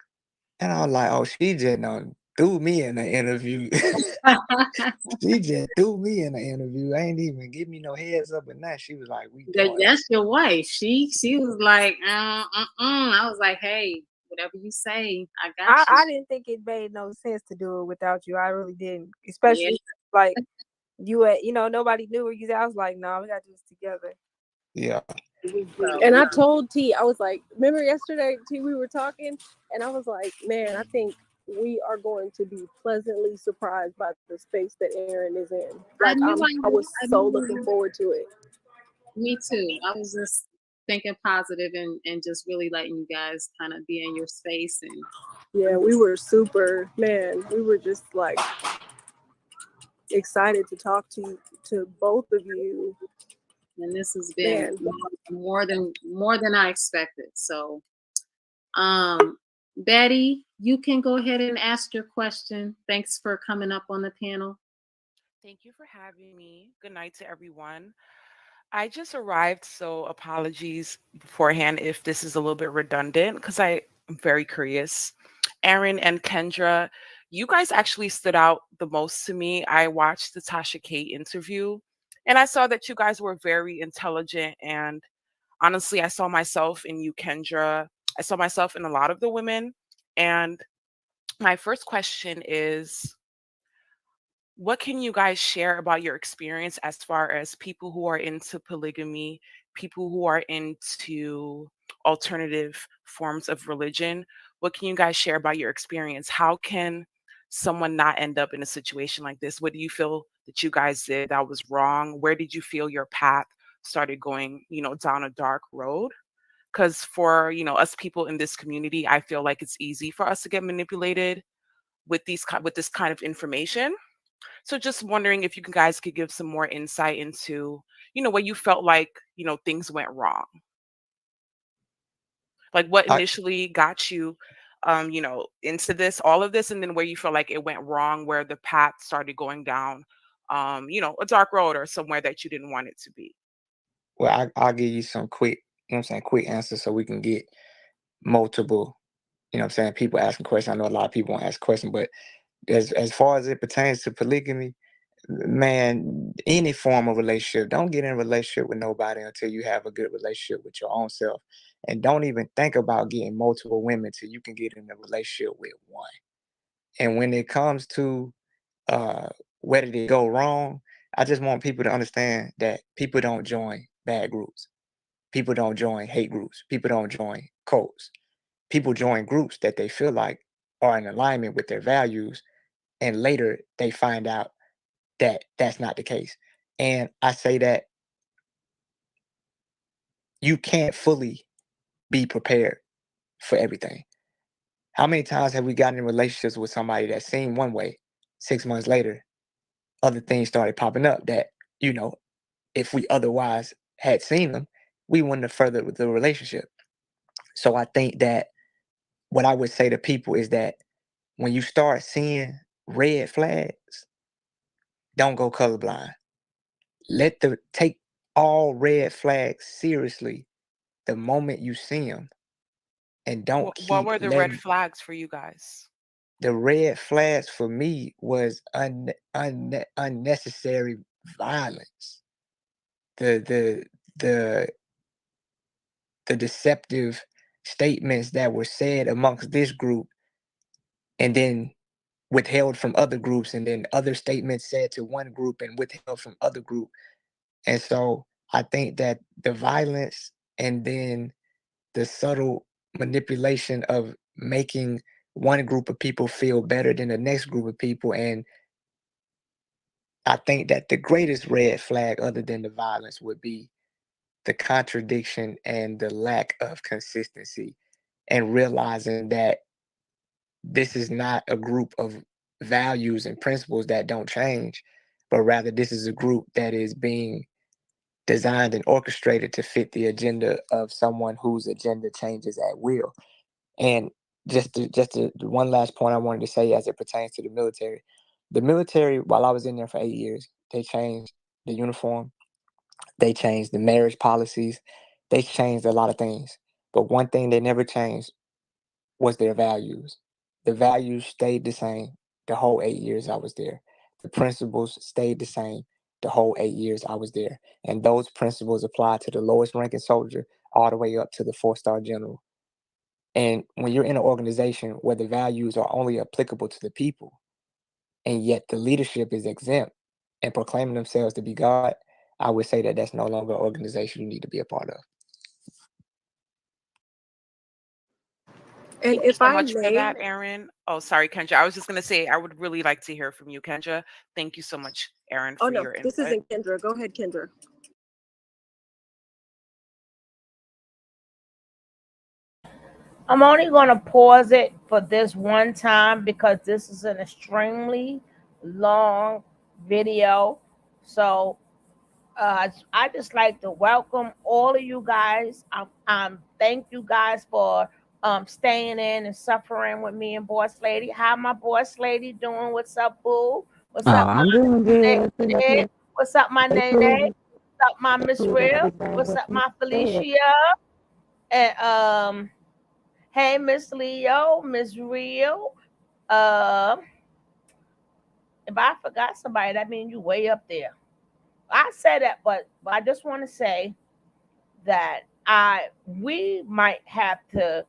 and I'm like, oh, she just done threw me in the interview. She just threw me in the interview. I ain't even give me no heads up and that. She was like, we doing it. That's your wife. She was like, I was like, hey, whatever you say, I got you. I didn't think it made no sense to do it without you. I really didn't. Especially like nobody knew where you. I was like, no, we gotta do this together. Yeah. And I told T, I was like, remember yesterday, T, we were talking, and I was like, man, I think we are going to be pleasantly surprised by the space that Aaron is in. Like, I was so looking forward to it. Me too. I was just thinking positive and just really letting you guys kind of be in your space. And yeah, we were super, man, we were just like, excited to talk to both of you. And this has been Man, more than I expected. So, Betty, you can go ahead and ask your question. Thanks for coming up on the panel. Thank you for having me. Good night to everyone. I just arrived, so apologies beforehand if this is a little bit redundant because I'm very curious. Aaron and Kendra, you guys actually stood out the most to me. I watched the Tasha K interview and I saw that you guys were very intelligent. And honestly, I saw myself in you, Kendra. I saw myself in a lot of the women. And my first question is, what can you guys share about your experience as far as people who are into polygamy, people who are into alternative forms of religion? What can you guys share about your experience? How can someone not end up in a situation like this? What do you feel that you guys did that was wrong? Where did you feel your path started going, down a dark road? Because for, us people in this community, I feel like it's easy for us to get manipulated with this kind of information. So just wondering if you guys could give some more insight into, where you felt like, things went wrong. Like what I, initially got you, into this, all of this, and then where you feel like it went wrong, where the path started going down, a dark road or somewhere that you didn't want it to be. well, I'll give you some quick, quick answers so we can get multiple, people asking questions. I know a lot of people want to ask questions, but as far as it pertains to polygamy, man, any form of relationship, don't get in a relationship with nobody until you have a good relationship with your own self. And don't even think about getting multiple women till you can get in a relationship with one. And when it comes to uh, where did it go wrong, I just want people to understand that people don't join bad groups. People don't join hate groups. People don't join cults. People join groups that they feel like are in alignment with their values. And later they find out that that's not the case. And I say that you can't fully be prepared for everything. How many times have we gotten in relationships with somebody that seemed one way? 6 months later, other things started popping up that, you know, if we otherwise had seen them, we wouldn't have furthered with the relationship. So I think that what I would say to people is that when you start seeing red flags, don't go colorblind. Take all red flags seriously the moment you see them, and don't What keep were the red letting flags for you guys? the red flags for me was unnecessary violence. The the the the deceptive statements that were said amongst this group and then withheld from other groups, and then other statements said to one group and withheld from other group. And so I think that the violence and then the subtle manipulation of making one group of people feel better than the next group of people. And I think that the greatest red flag, other than the violence, would be the contradiction and the lack of consistency, and realizing that this is not a group of values and principles that don't change, but rather this is a group that is being designed and orchestrated to fit the agenda of someone whose agenda changes at will. And one last point I wanted to say as it pertains to the military. The military, while I was in there for 8 years, they changed the uniform, they changed the marriage policies, they changed a lot of things. But one thing they never changed was their values. The values stayed the same the whole 8 years I was there. The principles stayed the same the whole 8 years I was there. And those principles apply to the lowest ranking soldier all the way up to the 4-star general. And when you're in an organization where the values are only applicable to the people, and yet the leadership is exempt and proclaiming themselves to be God, I would say that that's no longer an organization you need to be a part of. and Thank you if so I much for may, that, Aaron. Oh, sorry, Kendra. I was just going to say, I would really like to hear from you, Kendra. Thank you so much, Aaron, oh for no, your this input. isn't Kendra. Go ahead, Kendra. I'm only going to pause it for this one time because this is an extremely long video. So I just like to welcome all of you guys. Thank you guys for staying in and suffering with me and Boss Lady. How my Boss Lady doing? What's up, Boo? What's Oh, up, my I'm doing good. Sitting up Nick? here, What's up, my they Nene? proving, What's up, my they Miss proving Real? everything What's what up, you my said. Felicia? And hey, Miss Leo, Miss Real. Um, if I forgot somebody, that means you way up there. I said that, but I just want to say that I we might have to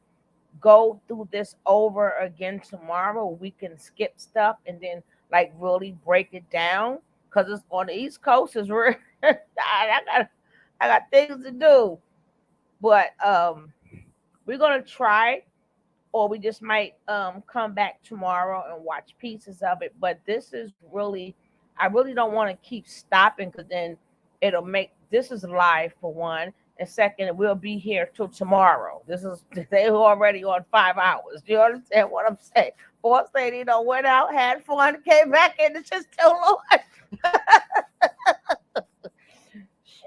go through this over again tomorrow. We can skip stuff and then like really break it down because it's on the East Coast. Is real. I got things to do, but we're gonna try, or we just might come back tomorrow and watch pieces of it. But this is really, I really don't want to keep stopping because then it'll make this is live for one, and second, we'll be here till tomorrow. This is they already on 5 hours. Do you understand what I'm saying? Boss lady, went out, had fun, came back in, it's just too long.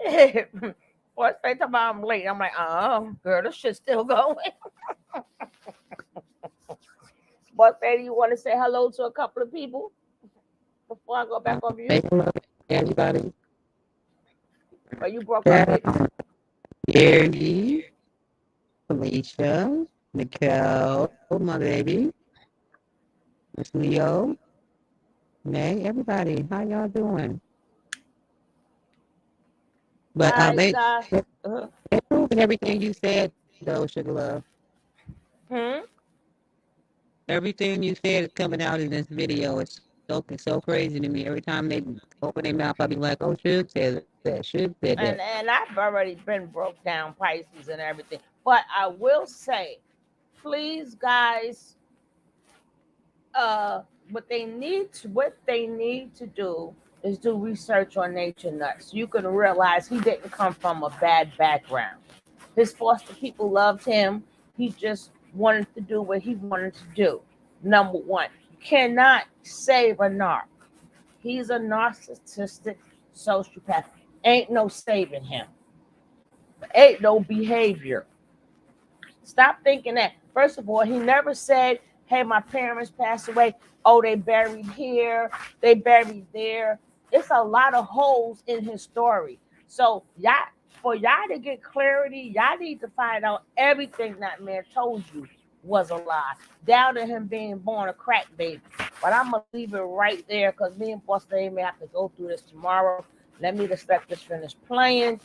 Shit. Boss lady talking about I'm late. I'm like, girl, this shit's still going. Boss lady, you want to say hello to a couple of people before I go back on mute? Making love to everybody. Or you broke up, Yeah, baby? Gary, Felicia, Nicole, my baby, Miss Leo, May, everybody. How y'all doing? All But right, guys. Uh, they proving everything you said, though, Sugar Love. hmm? Everything you said is coming out in this video. It's so crazy to me. Every time they open their mouth, I'll be like, oh, Suge said that. Suge said that. And I've already been broke down Pisces and everything. But I will say, please, guys, uh, what they need to do is do research on Nature Nuts. You can realize he didn't come from a bad background. His foster people loved him. He just wanted to do what he wanted to do. Number one, you cannot save a narc. He's a narcissistic sociopath. Ain't no saving him. Ain't no behavior. Stop thinking that. First of all, he never said, hey, my parents passed away. Oh, they buried here, they buried there. It's a lot of holes in his story. So, for y'all to get clarity, y'all need to find out everything that man told you was a lie, down to him being born a crack baby. But I'm going to leave it right there because me and Boss Lady may have to go through this tomorrow. Let this finish playing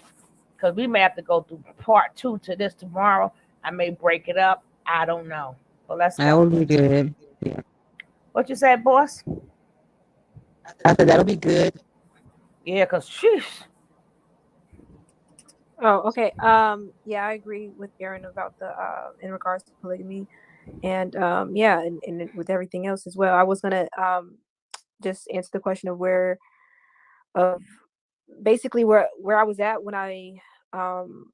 because we may have to go through part two to this tomorrow. I may break it up. I don't know. But let's That go. would be good. Yeah. What you said, boss? I said that'll be good. Yeah, because sheesh. Oh, okay. Yeah, I agree with Aaron about the in regards to polygamy, and yeah, and with everything else as well. I was gonna just answer the question of of basically where I was at um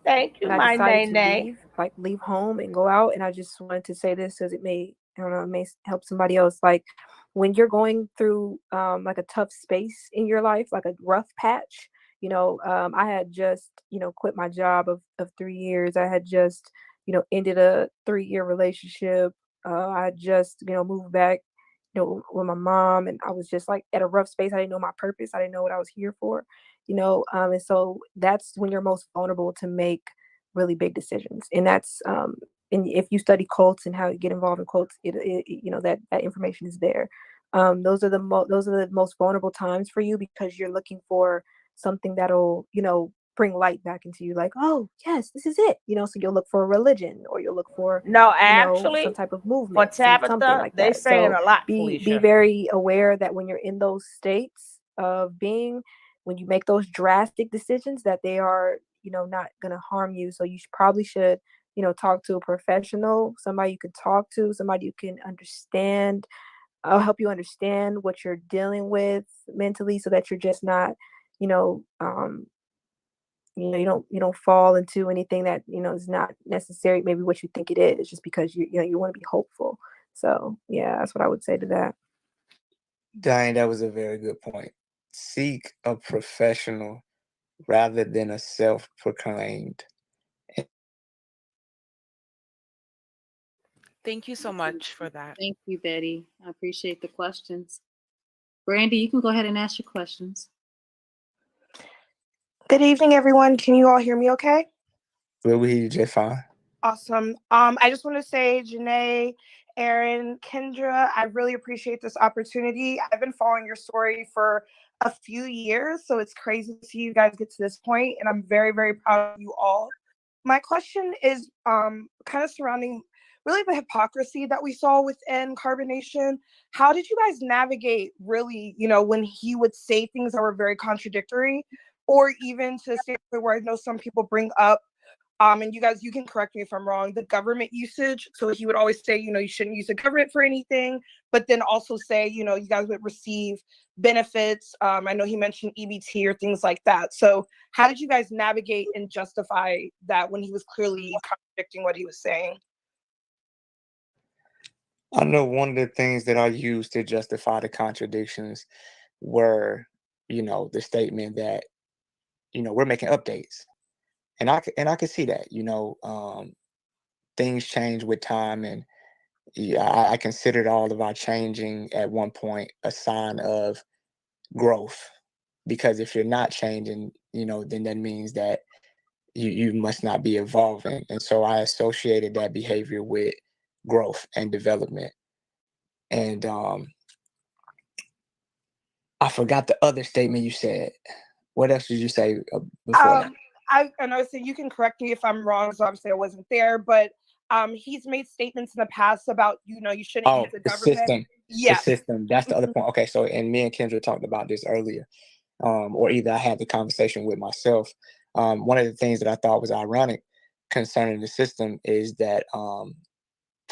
Thank you, when I my decided to Nene. leave home and go out. And I just wanted to say this because I don't know, it may help somebody else. Like when you're going through like a tough space in your life, like a rough patch, I had just, quit my job of 3 years. I had just, ended a 3-year relationship. I had just, moved back, with my mom, and I was just like at a rough space. I didn't know my purpose. I didn't know what I was here for, and so that's when you're most vulnerable to make really big decisions. And that's and if you study cults and how you get involved in cults, that information is there. Those are the most vulnerable times for you because you're looking for something that'll bring light back into you, like, oh yes, this is it, so you'll look for a religion, or you'll look for No, some actually, type of for movement, something Tabitha, like they that. saying So a lot, be Felicia. very aware that when you're in those states of being, when you make those drastic decisions, that they are, not going to harm you. So you probably should, talk to a professional, somebody you can talk to, somebody you can understand. I'll help you understand what you're dealing with mentally, so that you're just not, you know, um, you don't fall into anything that is not necessary, maybe what you think it is, just because you want to be hopeful. So yeah, that's what I would say to that. Diane, that was a very good point. Seek a professional rather than a self-proclaimed. Thank you so much for that. Thank you, Betty. I appreciate the questions. Brandy, you can go ahead and ask your questions. Good evening, everyone. Can you all hear me okay? Will we hear you just fine? Awesome. I just want to say, Janae, Aaron, Kendra, I really appreciate this opportunity. I've been following your story for a few years, so it's crazy to see you guys get to this point, and I'm very, very proud of you all. My question is kind of surrounding really the hypocrisy that we saw within Carbonation. How did you guys navigate really, when he would say things that were very contradictory, or even to the state where I know some people bring up and you guys, you can correct me if I'm wrong, the government usage. So he would always say, you shouldn't use the government for anything, but then also say, you guys would receive benefits. I know he mentioned EBT or things like that. So how did you guys navigate and justify that when he was clearly contradicting what he was saying? I know one of the things that I used to justify the contradictions were, the statement that, we're making updates. And I could see that, things change with time, and I considered all of our changing at one point a sign of growth, because if you're not changing, then that means that you must not be evolving. And so I associated that behavior with growth and development. And I forgot the other statement you said. What else did you say before that? I know, so you can correct me if I'm wrong, so obviously I wasn't there, but he's made statements in the past about, you shouldn't use the The government. system. Yes. The system. That's the other point. Okay, so and me and Kendra talked about this earlier, or either I had the conversation with myself. One of the things that I thought was ironic concerning the system is that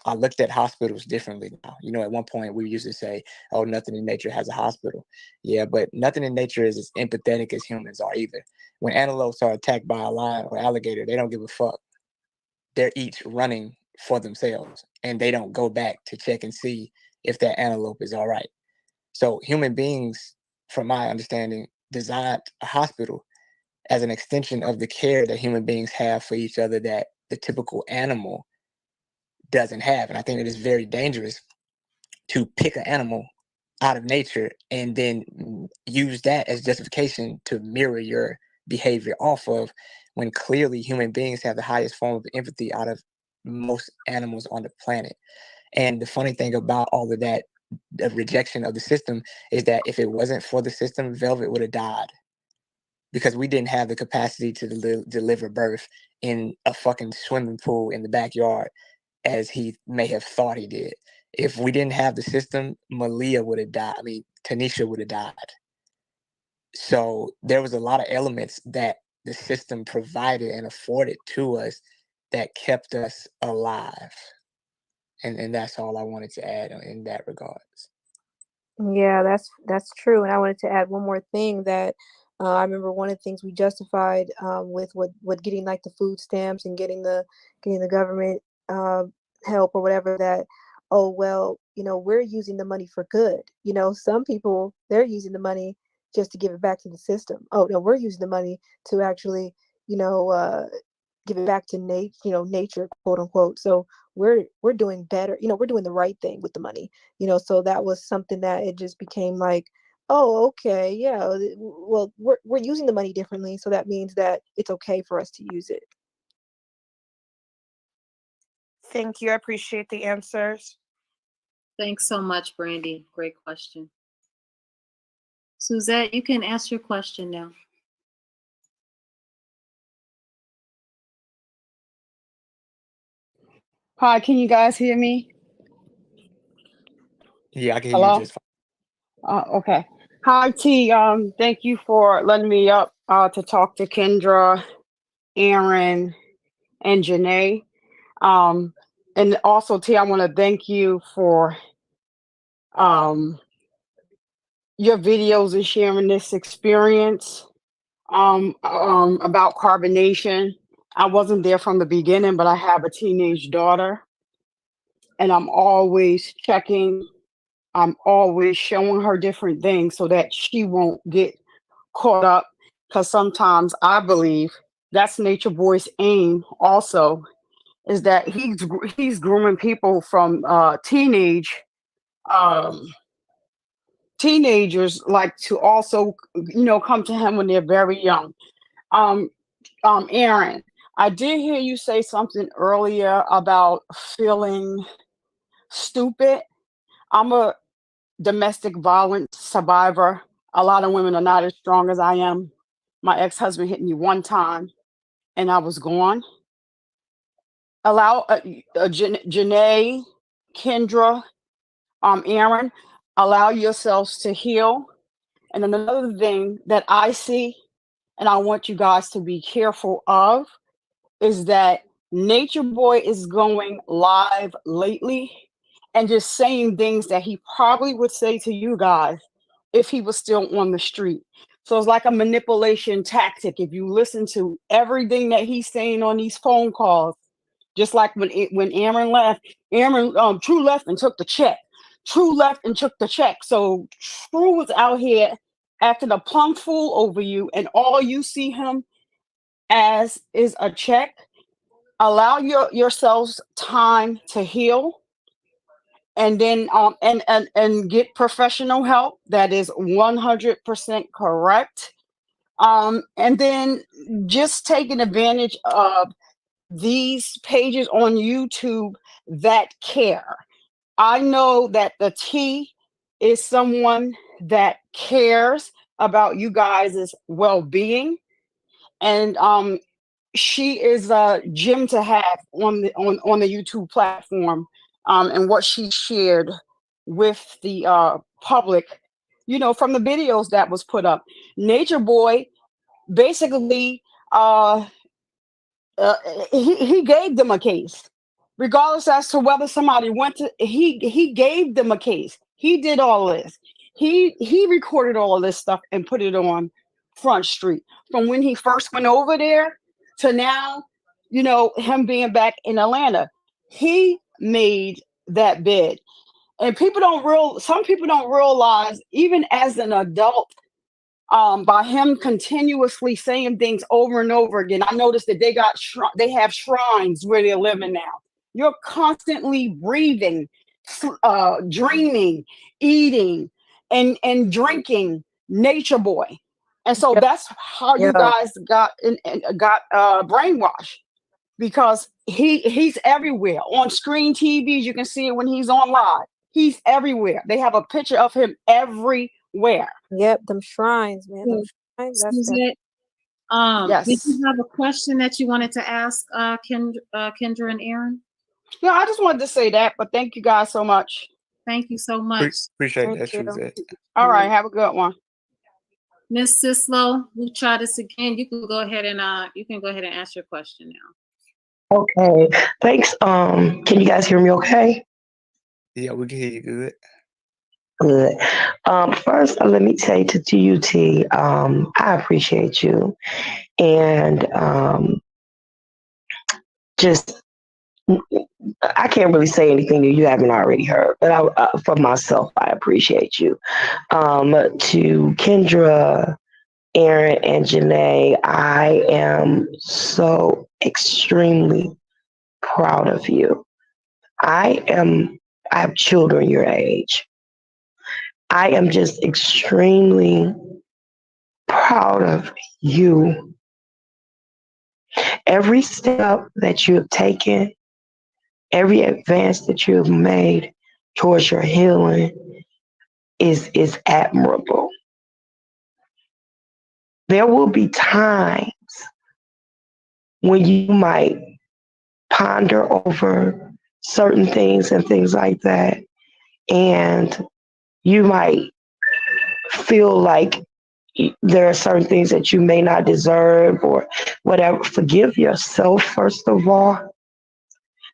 I looked at hospitals differently now. At one point we used to say, oh, nothing in nature has a hospital. Yeah, but nothing in nature is as empathetic as humans are either. When antelopes are attacked by a lion or alligator, they don't give a fuck. They're each running for themselves, and they don't go back to check and see if that antelope is all right. So human beings, from my understanding, designed a hospital as an extension of the care that human beings have for each other that the typical animal doesn't have. And I think it is very dangerous to pick an animal out of nature and then use that as justification to mirror your behavior off of, when clearly human beings have the highest form of empathy out of most animals on the planet. And the funny thing about all of that, the rejection of the system, is that if it wasn't for the system, Velvet would have died, because we didn't have the capacity to deliver birth in a fucking swimming pool in the backyard as he may have thought he did. If we didn't have the system, Malia would have died. I mean, Tanisha would have died. So there was a lot of elements that the system provided and afforded to us that kept us alive. And that's all I wanted to add in that regards. Yeah, that's true. And I wanted to add one more thing that I remember one of the things we justified with what getting like the food stamps and getting the government help or whatever, that, oh well, we're using the money for good. Some people, they're using the money just to give it back to the system. Oh no, we're using the money to actually, give it back to nature, quote unquote. So we're doing better. We're doing the right thing with the money. So that was something that it just became like, oh, okay, yeah. Well, we're using the money differently, so that means that it's okay for us to use it. Thank you. I appreciate the answers. Thanks so much, Brandy. Great question. Suzette, you can ask your question now. Hi, can you guys hear me? Yeah, I can hear Hello? you just fine. Okay. Hi, T. Thank you for letting me up to talk to Kendra, Aaron, and Janae. And also, T, I want to thank you for your videos and sharing this experience about carbonation. I wasn't there from the beginning, but I have a teenage daughter, and I'm always checking I'm always showing her different things so that she won't get caught up. Because sometimes I believe that's Nature Boy's aim also, is that he's grooming people from um, teenagers, like, to also, come to him when they're very young. Um, Aaron, I did hear you say something earlier about feeling stupid. I'm a domestic violence survivor. A lot of women are not as strong as I am. My ex-husband hit me one time and I was gone. Allow Janae, Kendra, Aaron, allow yourselves to heal. And then another thing that I see, and I want you guys to be careful of, is that Nature Boy is going live lately and just saying things that he probably would say to you guys if he was still on the street. So it's like a manipulation tactic. If you listen to everything that he's saying on these phone calls, just like when Aaron left, Aaron True left and took the check. True left and took the check. So True was out here acting a plum fool over you, and all you see him as is a check. Allow yourselves time to heal, and then and get professional help. That is 100% correct. And then just taking advantage of these pages on YouTube that care. I know that the T is someone that cares about you guys' well-being, and she is a gem to have on the YouTube platform, and what she shared with the public, from the videos that was put up. Nature Boy basically uh, uh, he gave them a case, regardless as to whether somebody went to. He gave them a case. He did all this. He recorded all of this stuff and put it on Front Street from when he first went over there to now. Him being back in Atlanta, he made that bid, and some people don't realize, even as an adult, by him continuously saying things over and over again. I noticed that they have shrines where they're living now. You're constantly breathing, dreaming, eating, and drinking Nature Boy, and so that's how you Yeah. guys got brainwashed, because he's everywhere on screen TVs. You can see it when he's on live. He's everywhere. They have a picture of him everywhere. Yep, them shrines, man. Them shrines. That's that. Suzette, did Yes. you have a question that you wanted to ask Kendra and Aaron? Yeah, I just wanted to say that, but thank you guys so much. Thank you so much. Appreciate Thank that, you. Suzette. All right, have a good one. Miss Sislo, we'll try this again. You can go ahead and ask your question now. Okay, thanks. Can you guys hear me okay? Yeah, we can hear you good. Good. First, let me say to you, T, I appreciate you. And just, I can't really say anything that you haven't already heard, but for myself, I appreciate you. To Kendra, Aaron, and Janae, I am so extremely proud of you. I am, I have children your age. I am just extremely proud of you. Every step that you have taken, every advance that you have made towards your healing is admirable. There will be times when you might ponder over certain things and things like that, and you might feel like there are certain things that you may not deserve or whatever. Forgive yourself, first of all.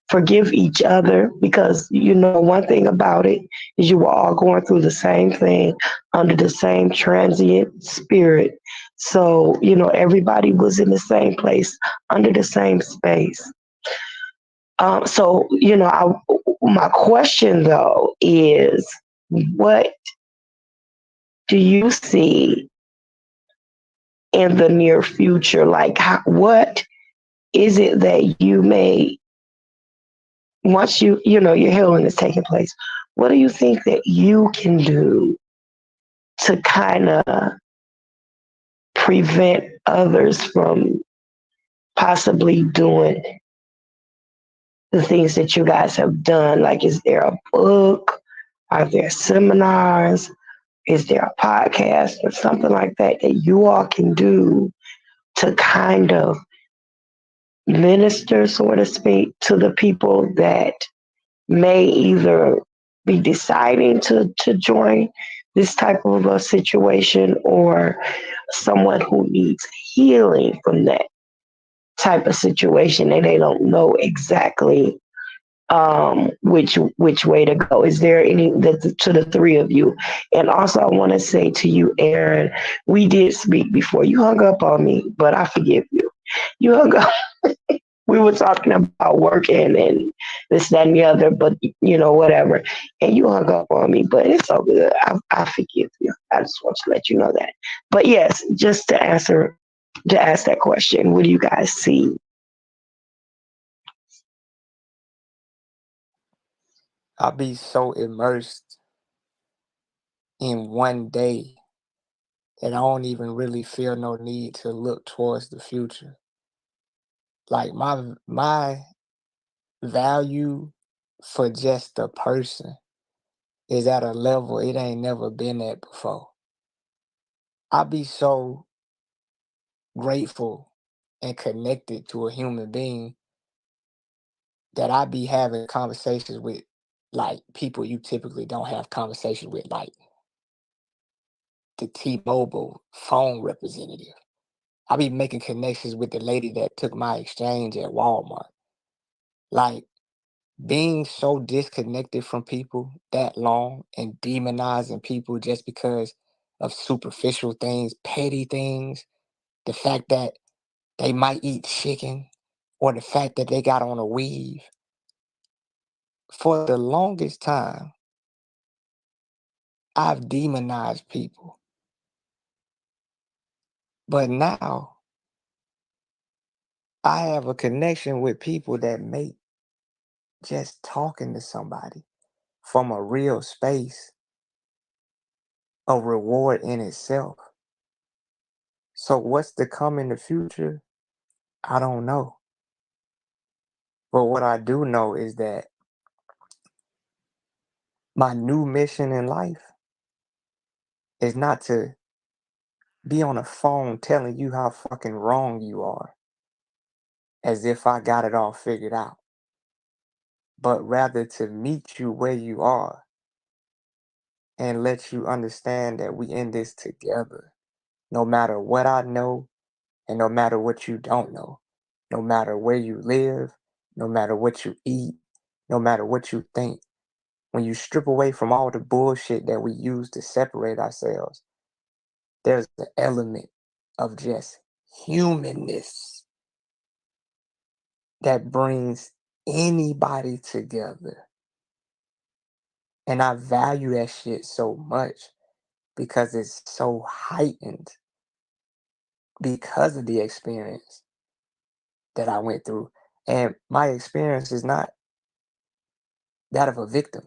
Forgive each other, because one thing about it is you were all going through the same thing under the same transient spirit. So, everybody was in the same place under the same space. So, my question though is, what do you see in the near future? Like, what is it that you may, once your healing is taking place, what do you think that you can do to kind of prevent others from possibly doing the things that you guys have done? Like, is there a book? Are there seminars? Is there a podcast or something like that that you all can do to kind of minister, so to speak, to the people that may either be deciding to join this type of a situation, or someone who needs healing from that type of situation and they don't know exactly which way to go? Is there any to the three of you? And also, I want to say to you, Aaron, we did speak before. You hung up on me, but I forgive you. You hung up. We were talking about working and this, that, and the other, but whatever. And you hung up on me, but it's all good. I forgive you. I just want to let you know that. But yes, just to ask that question, what do you guys see? I'll be so immersed in one day that I don't even really feel no need to look towards the future. Like my value for just a person is at a level it ain't never been at before. I'll be so grateful and connected to a human being that I be having conversations with, like, people you typically don't have conversations with, like the T-Mobile phone representative. I be making connections with the lady that took my exchange at Walmart. Like, being so disconnected from people that long and demonizing people just because of superficial things, petty things, the fact that they might eat chicken, or the fact that they got on a weave. For the longest time, I've demonized people. But now I have a connection with people that make just talking to somebody from a real space a reward in itself. So what's to come in the future? I don't know. But what I do know is that my new mission in life is not to be on a phone telling you how fucking wrong you are as if I got it all figured out, but rather to meet you where you are and let you understand that we in this together, no matter what I know and no matter what you don't know, no matter where you live, no matter what you eat, no matter what you think. When you strip away from all the bullshit that we use to separate ourselves, there's the element of just humanness that brings anybody together. And I value that shit so much because it's so heightened because of the experience that I went through. And my experience is not that of a victim.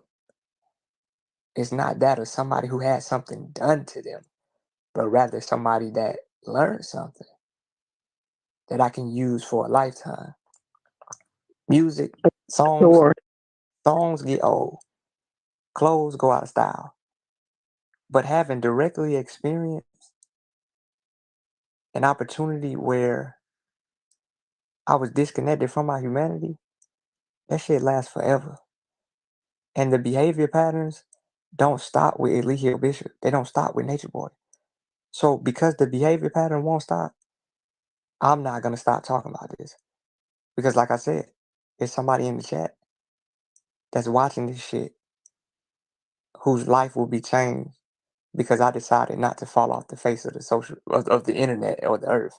It's not that of somebody who had something done to them, but rather somebody that learned something that I can use for a lifetime. Music, songs, Sure. songs get old, clothes go out of style. But having directly experienced an opportunity where I was disconnected from my humanity, that shit lasts forever. And the behavior patterns don't stop with Eligio Bishop. They don't stop with Nature Boy. So because the behavior pattern won't stop, I'm not gonna stop talking about this. Because like I said, there's somebody in the chat that's watching this shit whose life will be changed because I decided not to fall off the face of the of the internet or the earth.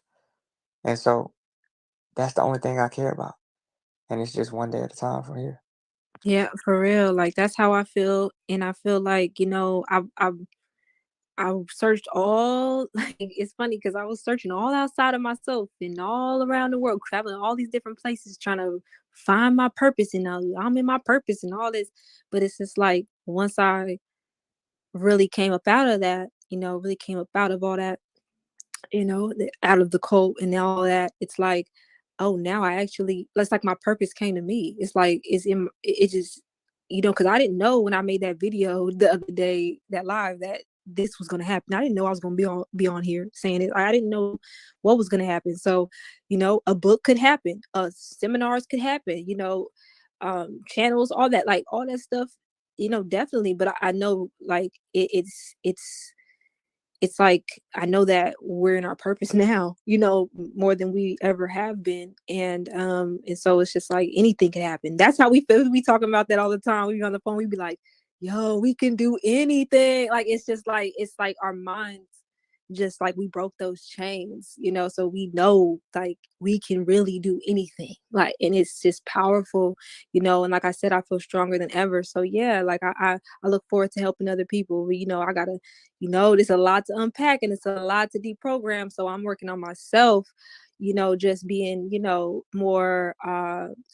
And so that's the only thing I care about. And it's just one day at a time from here. Yeah, for real. Like that's how I feel, and I feel like I searched all like it's funny because I was searching all outside of myself and all around the world, traveling all these different places, trying to find my purpose, and I'm in my purpose and all this. But it's just like once I really came up out of that, really came up out of all that, out of the cult and all that, it's like, oh, now I actually, it's like my purpose came to me. It's like it just, because I didn't know when I made that video the other day, that live, that this was gonna happen. I didn't know I was gonna be on here saying it. I didn't know what was gonna happen. So, a book could happen, seminars could happen, channels, all that, like all that stuff, definitely. But I know like it's like I know that we're in our purpose now, more than we ever have been. And so it's just like anything can happen. That's how we feel. We talking about that all the time. We be on the phone, we be like, yo, we can do anything. Like it's like our minds just like we broke those chains, so we know like we can really do anything. Like, and it's just powerful, and like I said, I feel stronger than ever. So yeah, like I look forward to helping other people. But I gotta, there's a lot to unpack and it's a lot to deprogram. So I'm working on myself, just being, more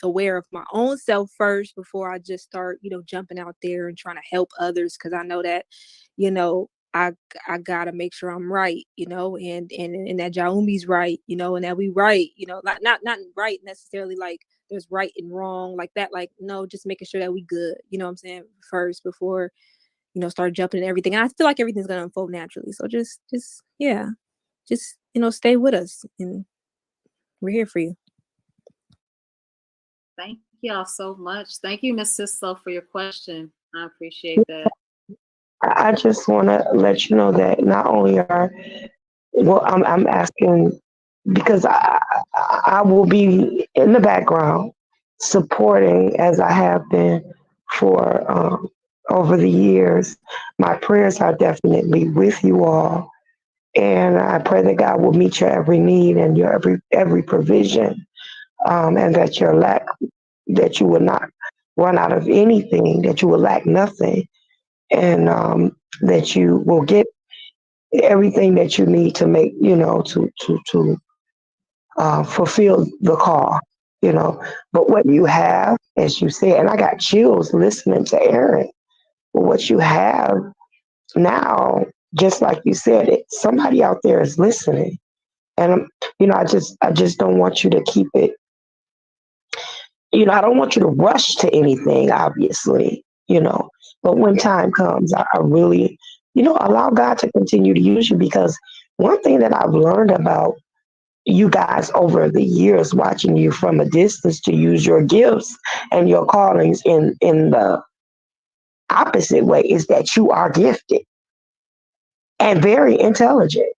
aware of my own self first before I just start, jumping out there and trying to help others. Cause I know that, I gotta make sure I'm right, and that Jaumi's right, and that we right, like not right necessarily like there's right and wrong like that. Like, no, just making sure that we good, what I'm saying, first before, start jumping and everything. And I feel like everything's gonna unfold naturally. So yeah, just stay with us, and we're here for you. Thank y'all so much. Thank you, Miss Sislo, for your question. I appreciate that. I just want to let you know that not only are, well, I'm asking because I will be in the background supporting as I have been for over the years. My prayers are definitely with you all, and I pray that God will meet your every need and your every provision, and that you will not run out of anything, that you will lack nothing, and that you will get everything that you need to make, to fulfill the call, you know. But what you have, as you said, and I got chills listening to Aaron, but what you have now, just like you said, somebody out there is listening. And I just don't want you to keep it, I don't want you to rush to anything, obviously, but when time comes, I really, allow God to continue to use you, because one thing that I've learned about you guys over the years, watching you from a distance, to use your gifts and your callings in the opposite way, is that you are gifted and very intelligent.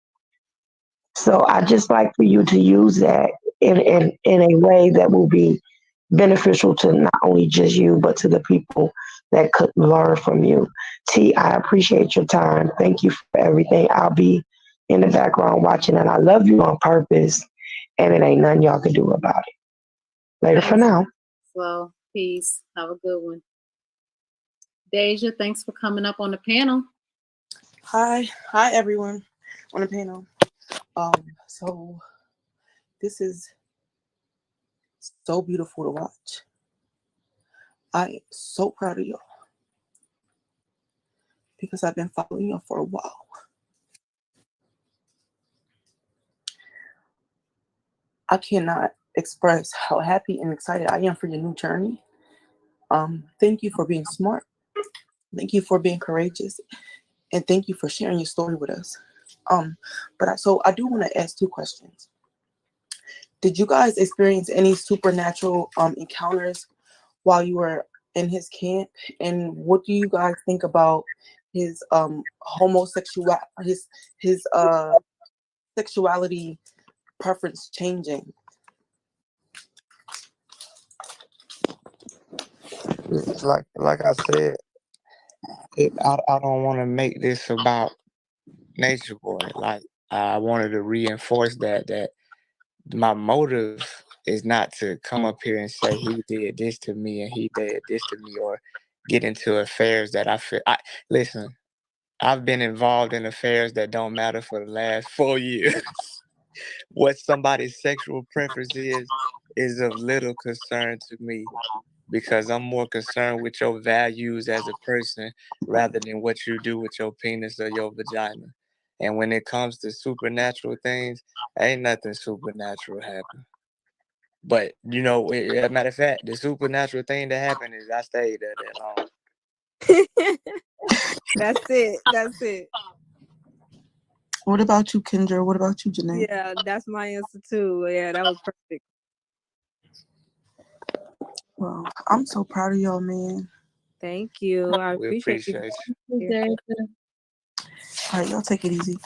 So I just like for you to use that in a way that will be beneficial to not only just you, but to the people that could learn from you. T, I appreciate your time. Thank you for everything. I'll be in the background watching, and I love you on purpose, and it ain't nothing y'all can do about it. Later for Thanks. now. Well, peace. Have a good one. Deja, thanks for coming up on the panel. Hi everyone on the panel. So this is so beautiful to watch. I'm so proud of y'all because I've been following y'all for a while. I cannot express how happy and excited I am for your new journey. Thank you for being smart. Thank you for being courageous, and thank you for sharing your story with us. So I do want to ask two questions. Did you guys experience any supernatural encounters while you were in his camp? And what do you guys think about his his sexuality preference changing? It's like I said, I don't want to make this about Nature Boy. Like, I wanted to reinforce that my motive is not to come up here and say he did this to me and he did this to me, or get into affairs that I feel. Listen, I've been involved in affairs that don't matter for the last 4 years. What somebody's sexual preference is of little concern to me, because I'm more concerned with your values as a person rather than what you do with your penis or your vagina. And when it comes to supernatural things, ain't nothing supernatural happen. But as a matter of fact, the supernatural thing that happened is I stayed there that long. That's it. That's it. What about you, Kendra? What about you, Janae? Yeah, that's my answer too. Yeah, that was perfect. Well, I'm so proud of y'all, man. Thank you. I We appreciate you. appreciate Here. All right, y'all take it easy.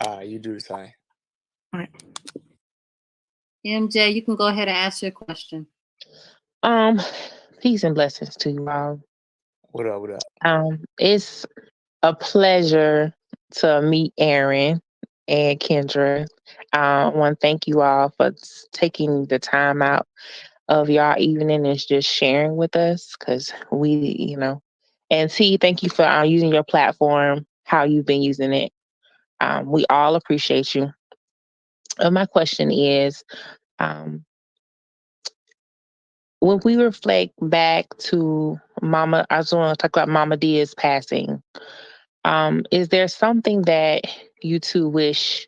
you. You do the same. All right. MJ, you can go ahead and ask your question. Peace and blessings to you all. What up? What up? It's a pleasure to meet Aaron and Kendra. I want to thank you all for taking the time out of y'all evening and just sharing with us, because and T, thank you for using your platform, how you've been using it. We all appreciate you. My question is, um, when we reflect back to Mama, I just want to talk about Mama Dia's passing. Is there something that you two wish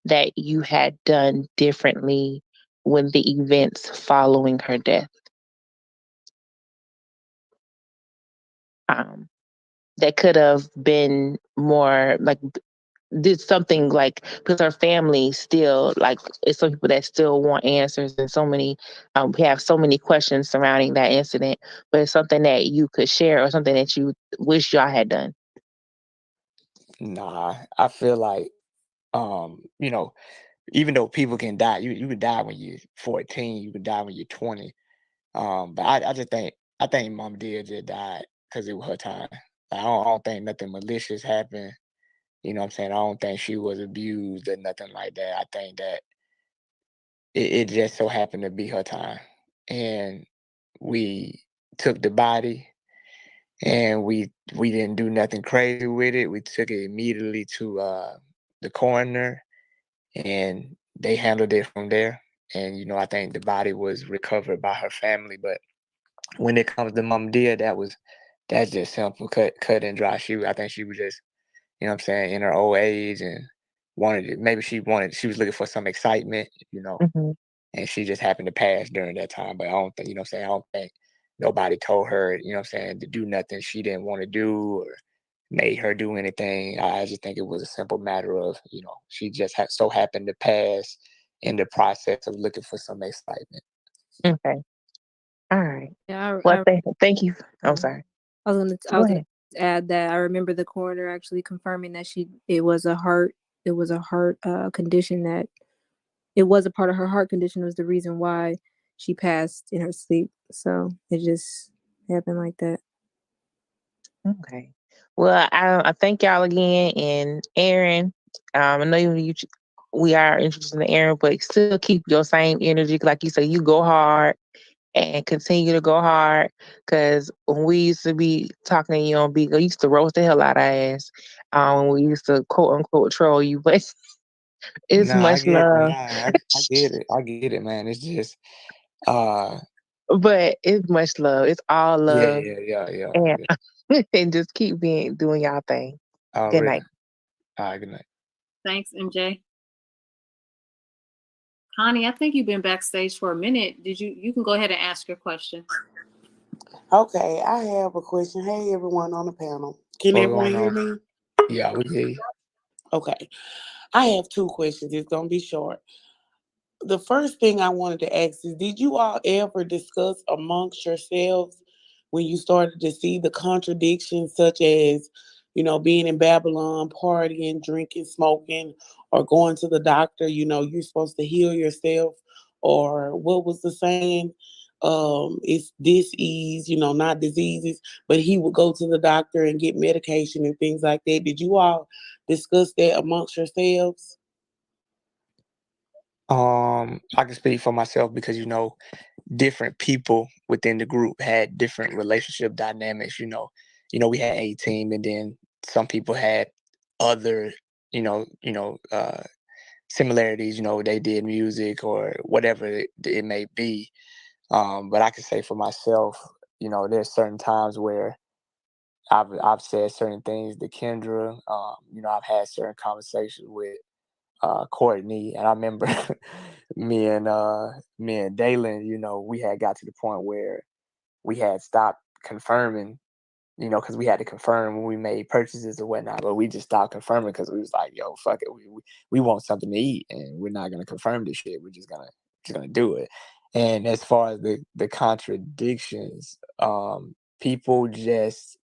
that you had done differently when the events following her death? Um, that could have been more like did something like, because our family still like, it's some people that still want answers, and so many we have so many questions surrounding that incident, but it's something that you could share or something that you wish y'all had done. Nah, I feel like, even though people can die, you can die when you're 14, you can die when you're 20. But I think Mom did just died because it was her time. I don't think nothing malicious happened. You know what I'm saying? I don't think she was abused or nothing like that. I think that it just so happened to be her time. And we took the body and we didn't do nothing crazy with it. We took it immediately to the coroner, and they handled it from there. And I think the body was recovered by her family. But when it comes to Mom Dia, that's just simple, cut and dry. I think she was just, what I'm saying, in her old age, and she was looking for some excitement, Hmm. and she just happened to pass during that time. But I don't think, I don't think nobody told her, what I'm saying, to do nothing she didn't want to do, or made her do anything. I just think it was a simple matter of, she just so happened to pass in the process of looking for some excitement. Okay. All right. Yeah, Well, thank you. I'm sorry. I was Go gonna ahead. add that I remember the coroner actually confirming that it was a heart condition, that it was a part of her heart condition was the reason why she passed in her sleep. So it just happened like that. Okay. Well, I thank y'all again, and Aaron. I know we are interested in Aaron, but still keep your same energy. Like you said, you go hard and continue to go hard. Because when we used to be talking to you on Beagle, you used to roast the hell out of our ass. When we used to quote unquote troll you, but it's Nah, I much get love. nah, I get it. I get it, man. It's just uh But it's much love. It's all yeah, love, yeah, yeah, yeah, and yeah. and just keep doing y'all thing. Good Already. night. All right, good night. Thanks, MJ. Connie, I think you've been backstage for a minute. You can go ahead and ask your question. Okay, I have a question. Hey, everyone on the panel. Can What's everyone going hear on? me? Yeah, we hear you. Okay, I have two questions. It's going to be short. The first thing I wanted to ask is, did you all ever discuss amongst yourselves when you started to see the contradictions, such as, being in Babylon, partying, drinking, smoking, or going to the doctor? You're supposed to heal yourself, or what was the saying? It's disease, not diseases, but he would go to the doctor and get medication and things like that. Did you all discuss that amongst yourselves? I can speak for myself because different people within the group had different relationship dynamics. We had a team, and then some people had other, similarities. They did music or whatever it may be. But I can say for myself, there's certain times where I've said certain things to Kendra. I've had certain conversations with Courtney, and I remember me and Dalen, we had got to the point where we had stopped confirming, because we had to confirm when we made purchases or whatnot, but we just stopped confirming because we was like, yo, fuck it, we want something to eat, and we're not gonna confirm this shit. We're just gonna do it. And as far as the contradictions, people just,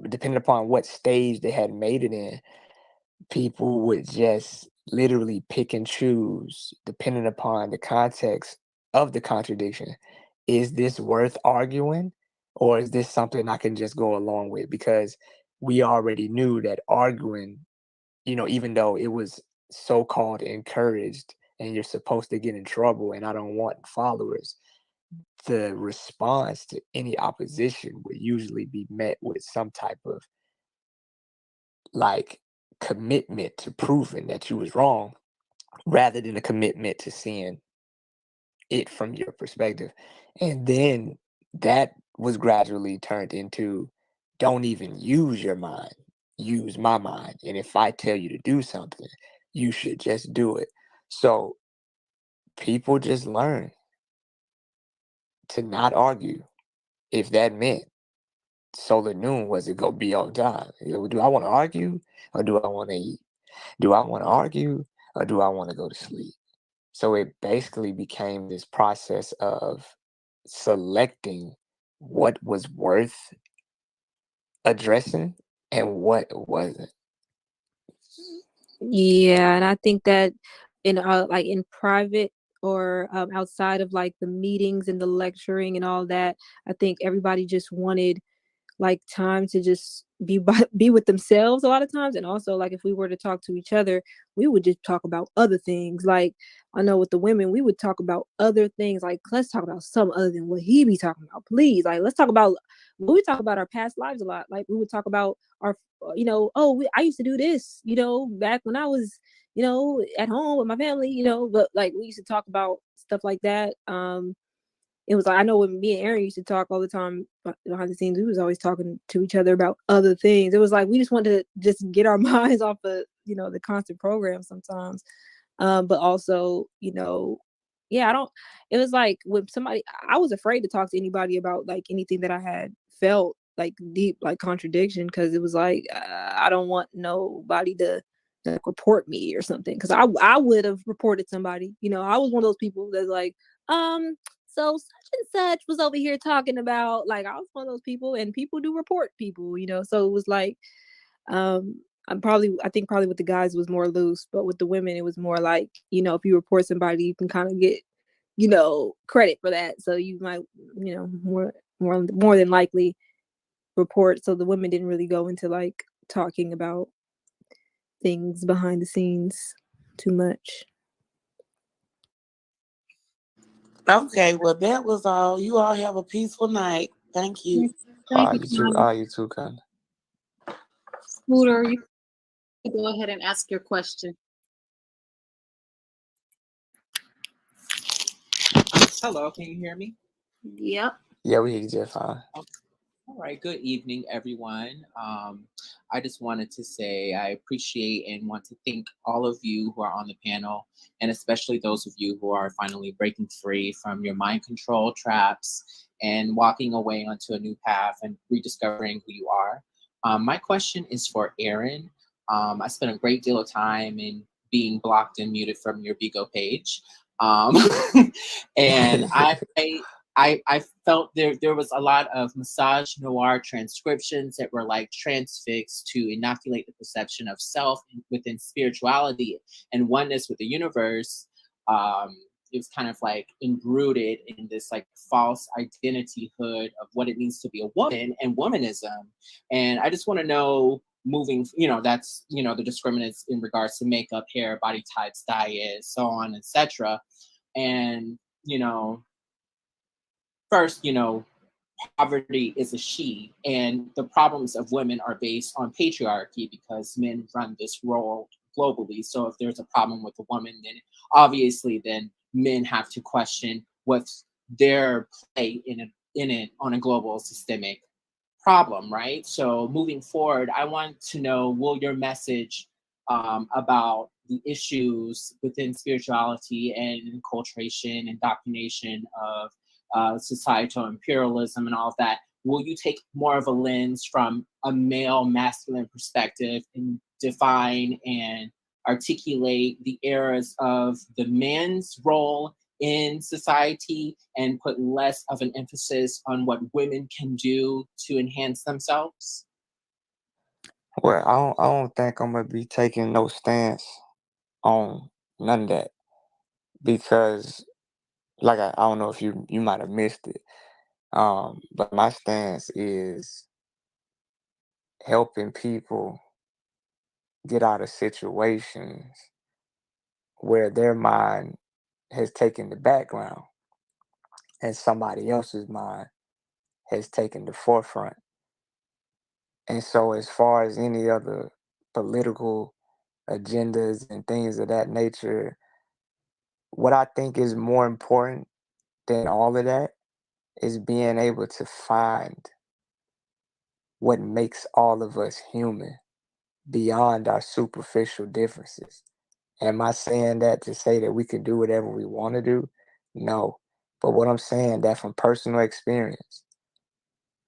depending upon what stage they had made it in, people would just literally pick and choose depending upon the context of the contradiction. Is this worth arguing, or is this something I can just go along with? Because we already knew that arguing, even though it was so-called encouraged and you're supposed to get in trouble and I don't want followers, the response to any opposition would usually be met with some type of like commitment to proving that you was wrong rather than a commitment to seeing it from your perspective. And then that was gradually turned into, don't even use your mind, use my mind. And if I tell you to do something, you should just do it. So people just learn to not argue if that meant solar noon was it gonna be on time. Do I want to argue or do I want to eat? Do I want to argue or do I want to go to sleep? So it basically became this process of selecting what was worth addressing and what wasn't. Yeah, and I think that in like in private or outside of like the meetings and the lecturing and all that, I think everybody just wanted like time to just be with themselves a lot of times. And also, like, if we were to talk to each other, we would just talk about other things. Like, I know with the women, we would talk about other things. Like, let's talk about something other than what he be talking about, please. Like, let's talk about, we talk about our past lives a lot. Like, we would talk about our, oh, I used to do this, back when I was, at home with my family, but like we used to talk about stuff like that. It was like, I know when me and Aaron used to talk all the time behind the scenes, we was always talking to each other about other things. It was like we just wanted to just get our minds off of the constant program sometimes, but also yeah, I don't. It was like when somebody, I was afraid to talk to anybody about like anything that I had felt like deep like contradiction, because it was like I don't want nobody to like report me or something, because I would have reported somebody. I was one of those people that's like so such and such was over here talking about, like, I was one of those people, and people do report people, so it was like I think probably with the guys it was more loose, but with the women it was more like, if you report somebody you can kind of get credit for that, so you might more than likely report. So the women didn't really go into like talking about things behind the scenes too much. Okay, well, that was all. You all have a peaceful night. Thank you. Thank you, You too. You too, Con. Scooter. You go ahead and ask your question. Hello, can you hear me? Yep. Yeah, we hear you just fine. All right, good evening, everyone. I just wanted to say I appreciate and want to thank all of you who are on the panel, and especially those of you who are finally breaking free from your mind control traps and walking away onto a new path and rediscovering who you are. My question is for Aaron. I spent a great deal of time in being blocked and muted from your Bigo page. And I felt there was a lot of massage noir transcriptions that were like transfixed to inoculate the perception of self within spirituality and oneness with the universe. It was kind of like embrooded in this like false identityhood of what it means to be a woman and womanism. And I just want to know moving, that's, the discriminants in regards to makeup, hair, body types, diet, so on, etc. And, first, poverty is a she, and the problems of women are based on patriarchy because men run this role globally. So if there's a problem with a woman, then obviously then men have to question what's their play in it on a global systemic problem, right? So moving forward, I want to know, will your message about the issues within spirituality and enculturation, indoctrination of societal imperialism and all of that, will you take more of a lens from a male masculine perspective and define and articulate the eras of the man's role in society and put less of an emphasis on what women can do to enhance themselves? Well, I don't think I'm gonna be taking no stance on none of that because, like, I don't know if you might have missed it, but my stance is helping people get out of situations where their mind has taken the background and somebody else's mind has taken the forefront. And so, as far as any other political agendas and things of that nature, what I think is more important than all of that is being able to find what makes all of us human beyond our superficial differences. Am I saying that to say that we can do whatever we want to do? No. But what I'm saying that from personal experience,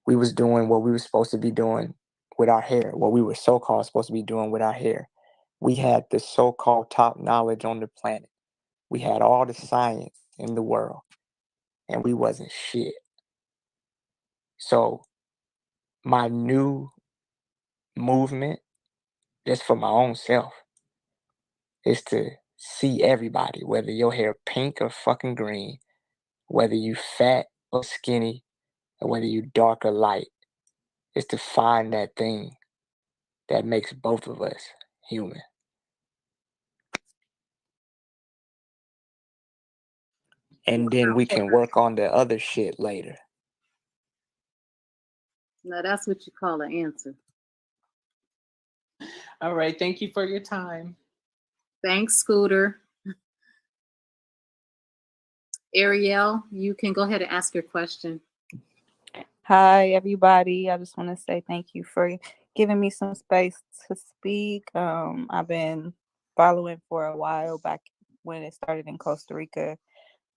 we was doing what we were supposed to be doing with our hair, what we were so-called supposed to be doing with our hair. We had the so-called top knowledge on the planet. We had all the science in the world, and we wasn't shit. So my new movement, just for my own self, is to see everybody, whether your hair pink or fucking green, whether you fat or skinny, or whether you dark or light, is to find that thing that makes both of us human. And then we can work on the other shit later. Now that's what you call an answer. All right. Thank you for your time. Thanks, Scooter. Ariel, you can go ahead and ask your question. Hi, everybody. I just want to say thank you for giving me some space to speak. I've been following for a while back when it started in Costa Rica.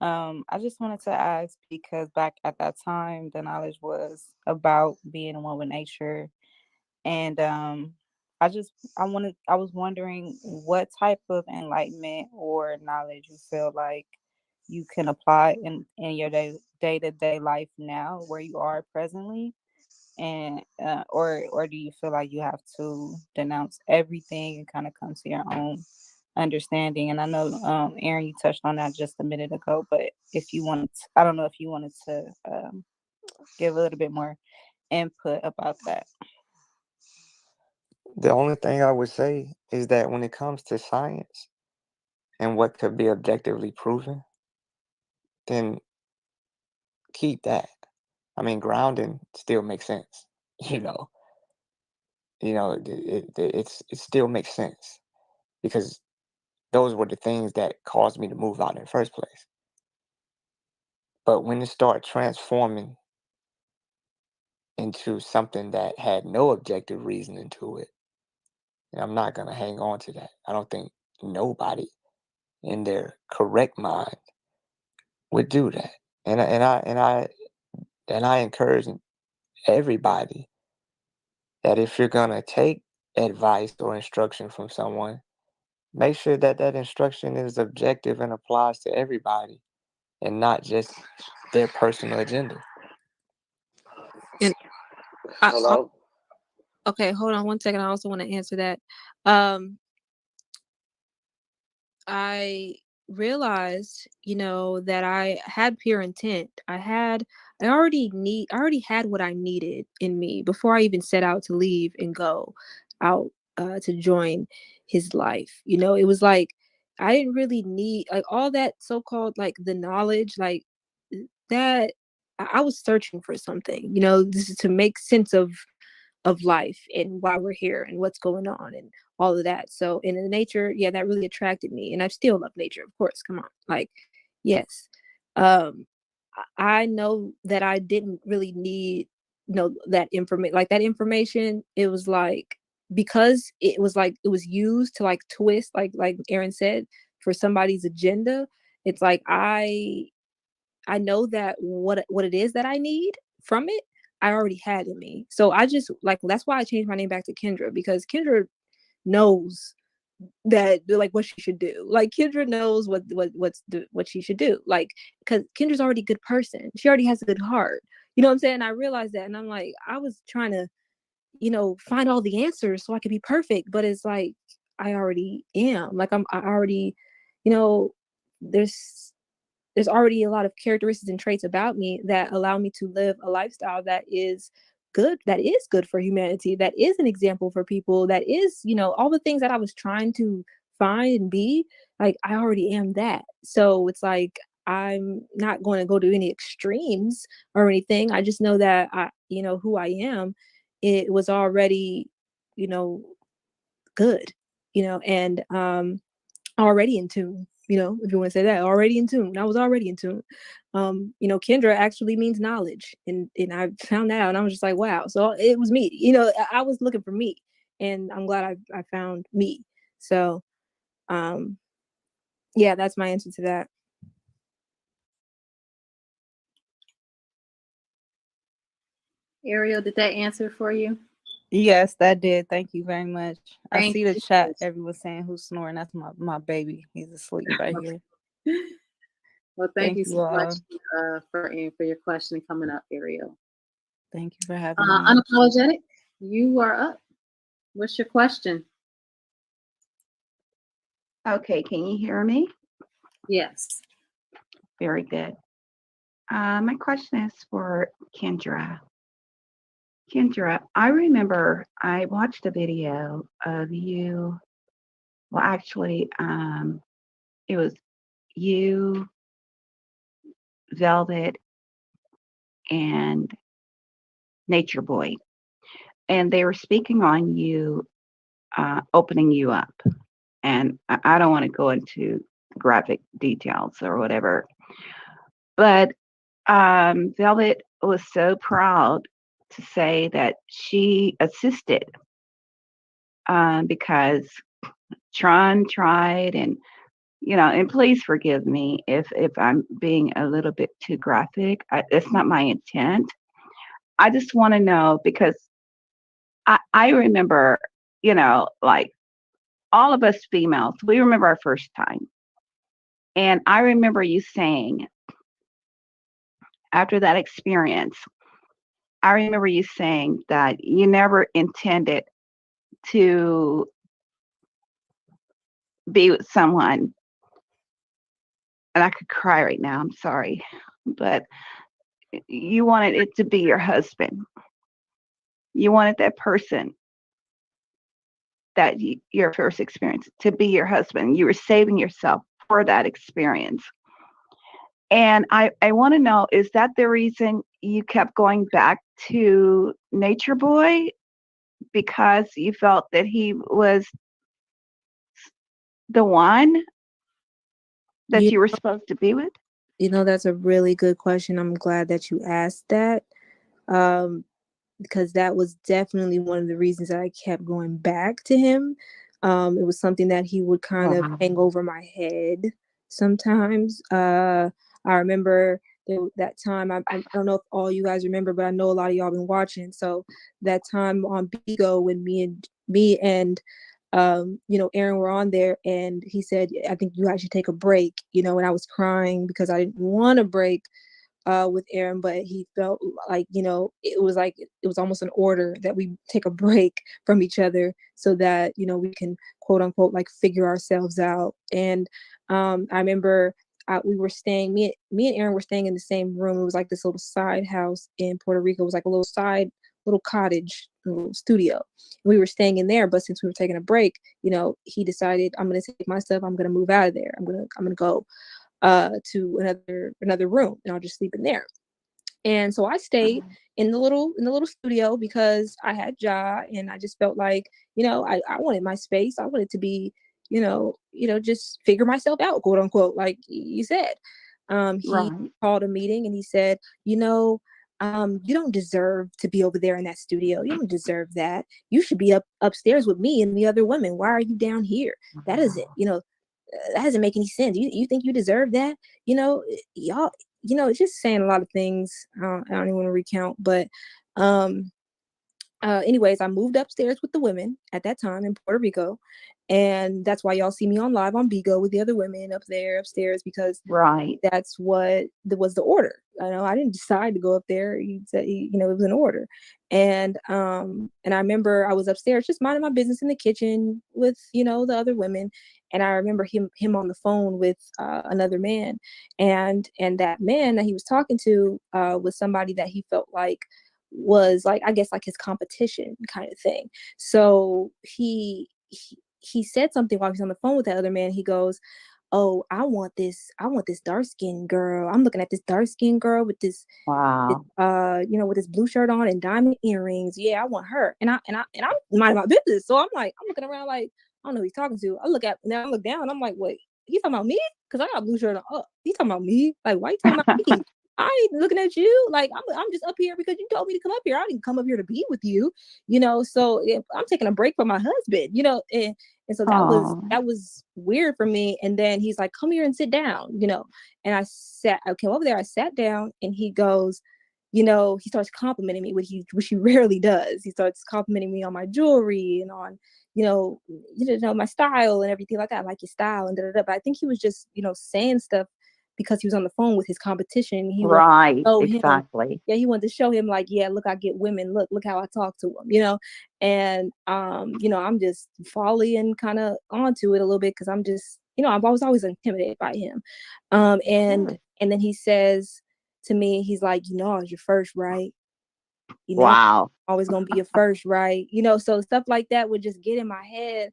I just wanted to ask because back at that time, the knowledge was about being one with nature, and I was wondering what type of enlightenment or knowledge you feel like you can apply in your day-to-day life now where you are presently, and or do you feel like you have to denounce everything and kind of come to your own understanding? And I know Aaron, you touched on that just a minute ago, but if you wanted to, I don't know if you wanted to give a little bit more input about that. The only thing I would say is that when it comes to science and what could be objectively proven, then keep that. I mean, grounding still makes sense. You know, it still makes sense because those were the things that caused me to move out in the first place. But when it started transforming into something that had no objective reasoning to it, and I'm not gonna hang on to that. I don't think nobody in their correct mind would do that. And I encourage everybody that if you're gonna take advice or instruction from someone, make sure that that instruction is objective and applies to everybody and not just their personal agenda. And I, Hello? okay, hold on one second. I also want to answer that. Um, I realized, that I had pure intent. I already had what I needed in me before I even set out to leave and go. out to join his life. You know, it was like I didn't really need like all that so-called like the knowledge, like that I was searching for something, you know, this is to make sense of life and why we're here and what's going on and all of that. So in the nature, yeah, that really attracted me. And I still love nature, of course. Come on. Like, yes. I know that I didn't really need, you know, that information, like that information. It was like, because it was like, it was used to like twist, like Aaron said, for somebody's agenda. It's like, I know that what it is that I need from it, I already had in me. So I just like, that's why I changed my name back to Kendra, because Kendra knows that like what she should do. Like Kendra knows what she should do. Like, because Kendra's already a good person. She already has a good heart. You know what I'm saying? I realized that, and I'm like, I was trying to, you know, find all the answers so I could be perfect, but it's like I already am. Like I already, you know, there's already a lot of characteristics and traits about me that allow me to live a lifestyle that is good for humanity, that is an example for people, that is, you know, all the things that I was trying to find and be, like I already am that. So it's like I'm not going to go to any extremes or anything. I just know that I, you know, who I am, it was already, you know, good, you know, and already in tune, you know, if you want to say that, already in tune. I was already in tune. You know, Kendra actually means knowledge. And I found that out and I was just like, wow. So it was me, you know, I was looking for me, and I'm glad I found me. So yeah, that's my answer to that. Ariel, did that answer for you? Yes, that did. Thank you very much. I Thank see the you. chat. Everyone saying who's snoring. That's my baby. He's asleep right here. Well, thank Thank you you so much all. for your question coming up, Ariel. Thank you for having me. Unapologetic, you are up. What's your question? Okay, can you hear me? Yes. Very good. My question is for Kendra. Kendra, I remember I watched a video of you. Well, actually, it was you, Velvet, and Nature Boy. And they were speaking on you, opening you up. And I don't want to go into graphic details or whatever, but Velvet was so proud to say that she assisted because Tron tried, and you know, and please forgive me if I'm being a little bit too graphic. It's not my intent. I just want to know because I remember, you know, like all of us females, we remember our first time. And I remember you saying after that experience, I remember you saying that you never intended to be with someone, and I could cry right now, I'm sorry, but you wanted it to be your husband. You wanted that person that your first experience to be your husband. You were saving yourself for that experience. And I want to know, is that the reason you kept going back to Nature Boy? Because you felt that he was the one that You, you were supposed to be with? you know, that's a really good question. I'm glad that you asked that. Um, because that was definitely one of the reasons that I kept going back to him. It was something that he would kind of hang over my head sometimes. I remember that time, I don't know if all you guys remember, but I know a lot of y'all been watching. So that time on Bigo when me and you know, Aaron were on there, and he said, I think you guys should take a break, you know, and I was crying because I didn't want to break with Aaron, but he felt like, you know, it was almost an order that we take a break from each other so that, you know, we can quote unquote like figure ourselves out. And I remember we were staying, me and Aaron were staying in the same room. It was like this little side house in Puerto Rico. It was like a little cottage little studio. We were staying in there, but since we were taking a break, he decided, I'm going to take my stuff. I'm going to move out of there. I'm going to go to another room, and I'll just sleep in there. And so I stayed in the little studio because I had Ja, and I just felt like, I wanted my space. I wanted to be, just figure myself out, quote unquote, like you said. He called a meeting and he said, you don't deserve to be over there in that studio. You don't deserve that. You should be upstairs with me and the other women. Why are you down here? That isn't, that doesn't make any sense. You think you deserve that? Y'all, it's just saying a lot of things. I don't even want to recount, but anyways, I moved upstairs with the women at that time in Puerto Rico. And that's why y'all see me on live on Bigo with the other women up there upstairs, because that's what was the order. I didn't decide to go up there. He said, it was an order. And I remember I was upstairs just minding my business in the kitchen with, the other women. And I remember him on the phone with another man. And that man that he was talking to was somebody that he felt like was like, I guess, like his competition kind of thing. So he said something while he was on the phone with that other man. He goes, oh, I want this dark-skinned girl. I'm looking at this dark-skinned girl with this, with this blue shirt on and diamond earrings. Yeah, I want her. And I'm minding my business. So I'm looking around like, I don't know who he's talking to. I look down. I'm like, wait, he talking about me? Because I got a blue shirt on. Oh, he talking about me? Like, why you talking about me? I ain't looking at you. Like, I'm just up here because you told me to come up here. I didn't come up here to be with you, so I'm taking a break from my husband, and so that was weird for me. And then he's like, come here and sit down, and I came over there. I sat down, and he goes, he starts complimenting me, which he rarely does. He starts complimenting me on my jewelry and on, my style and everything like that. I like your style and da-da-da. But I think he was just, saying stuff because he was on the phone with his competition. He exactly. He wanted to show him like, yeah, look, I get women. Look how I talk to them, and I'm just falling kind of onto it a little bit because I'm just, I was always intimidated by him. And then he says to me, he's like, I was your first, right? Always gonna be your first, right? So stuff like that would just get in my head.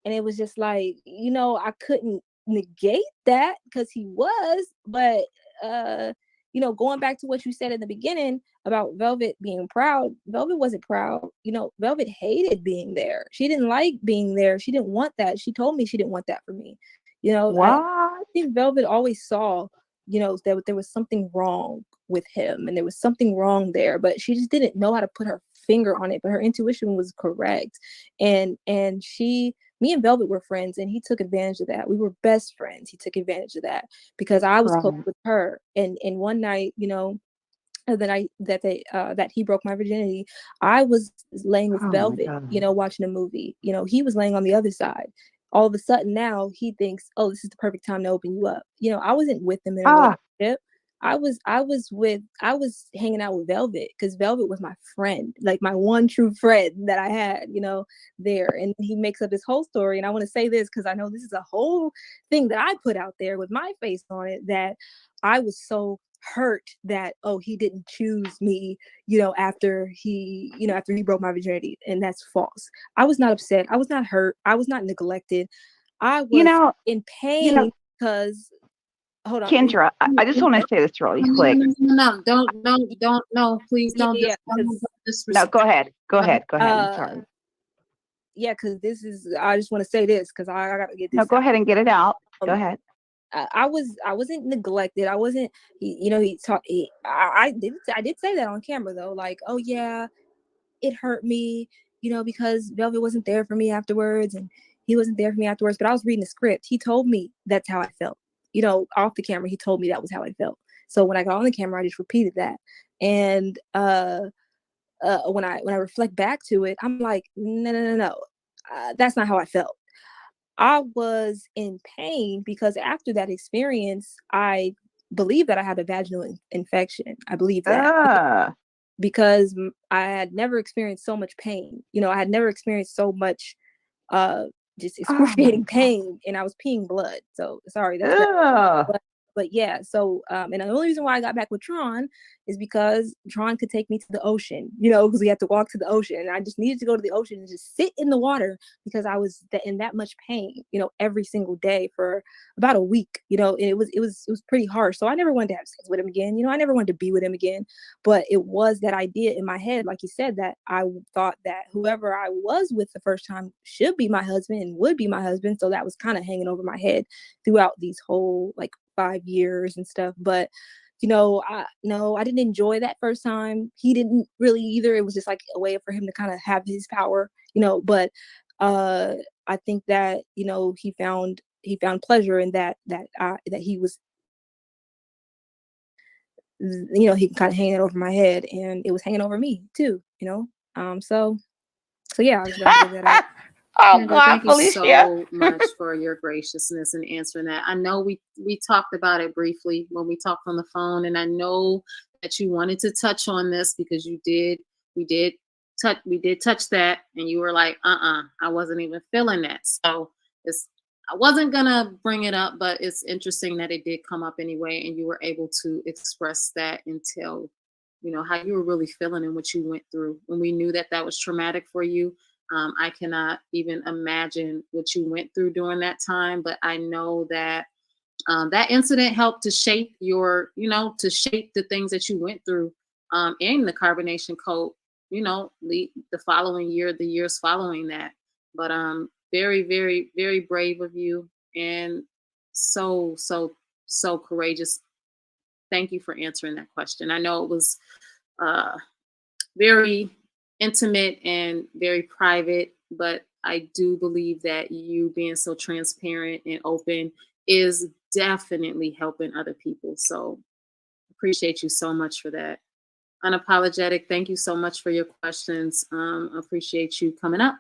And it was just like, I couldn't negate that because he was, but going back to what you said in the beginning about Velvet being proud, Velvet wasn't proud. Velvet hated being there. She didn't like being there. She didn't want that. She told me she didn't want that for me. I think Velvet always saw, that there was something wrong with him and there was something wrong there, but she just didn't know how to put her finger on it, but her intuition was correct. And me and Velvet were friends, and he took advantage of that. We were best friends. He took advantage of that because I was close with her. And one night, the night that he broke my virginity, I was laying with Velvet, watching a movie. He was laying on the other side. All of a sudden now he thinks, oh, this is the perfect time to open you up. I wasn't with him in a relationship. I was hanging out with Velvet because Velvet was my friend, like my one true friend that I had, there. And he makes up this whole story. And I want to say this because I know this is a whole thing that I put out there with my face on it, that I was so hurt that, oh, he didn't choose me, after he broke my virginity. And that's false. I was not upset. I was not hurt. I was not neglected. I was in pain because hold on, Kendra, I just want to say this really quick. No, don't, please don't. No, go ahead. I'm sorry. Yeah, because I just want to say this because I gotta get this. No, go ahead and get it out. Go ahead. I wasn't neglected. I wasn't. He talked. I did say that on camera though. Like, oh yeah, it hurt me. Because Velvet wasn't there for me afterwards, and he wasn't there for me afterwards. But I was reading the script. He told me that's how I felt. Off the camera, he told me that was how I felt. So when I got on the camera, I just repeated that. And when I reflect back to it, I'm like, no, that's not how I felt. I was in pain because after that experience, I believe that I had a vaginal infection. I believe that because I had never experienced so much pain. I had never experienced so much just excruciating pain, and I was peeing blood. So sorry, that's bad. But yeah, so and the only reason why I got back with Tron is because Tron could take me to the ocean, because we had to walk to the ocean, and I just needed to go to the ocean and just sit in the water because I was in that much pain, every single day for about a week, and it was pretty harsh. So I never wanted to have sex with him again. I never wanted to be with him again. But it was that idea in my head, like you said, that I thought that whoever I was with the first time should be my husband and would be my husband. So that was kind of hanging over my head throughout these whole 5 years and stuff. But I didn't enjoy that first time. He didn't really either. It was just like a way for him to kind of have his power, but I think that he found pleasure in that he was he kind of hanging it over my head, and it was hanging over me too, so yeah, I was about to give that out. Oh, Kendra, God, thank you Felicia. so much for your graciousness in answering that. I know we talked about it briefly when we talked on the phone, and I know that you wanted to touch on this because we did touch that, and you were like, I wasn't even feeling that. So I wasn't gonna bring it up, but it's interesting that it did come up anyway, and you were able to express that and tell, how you were really feeling and what you went through. When we knew that was traumatic for you, I cannot even imagine what you went through during that time, but I know that that incident helped to shape to shape the things that you went through in the carbonation code, the following year, the years following that. But very, very, very brave of you, and so, so, so courageous. Thank you for answering that question. I know it was very intimate and very private, but I do believe that you being so transparent and open is definitely helping other people. So appreciate you so much for that. Unapologetic, thank you so much for your questions. Appreciate you coming up.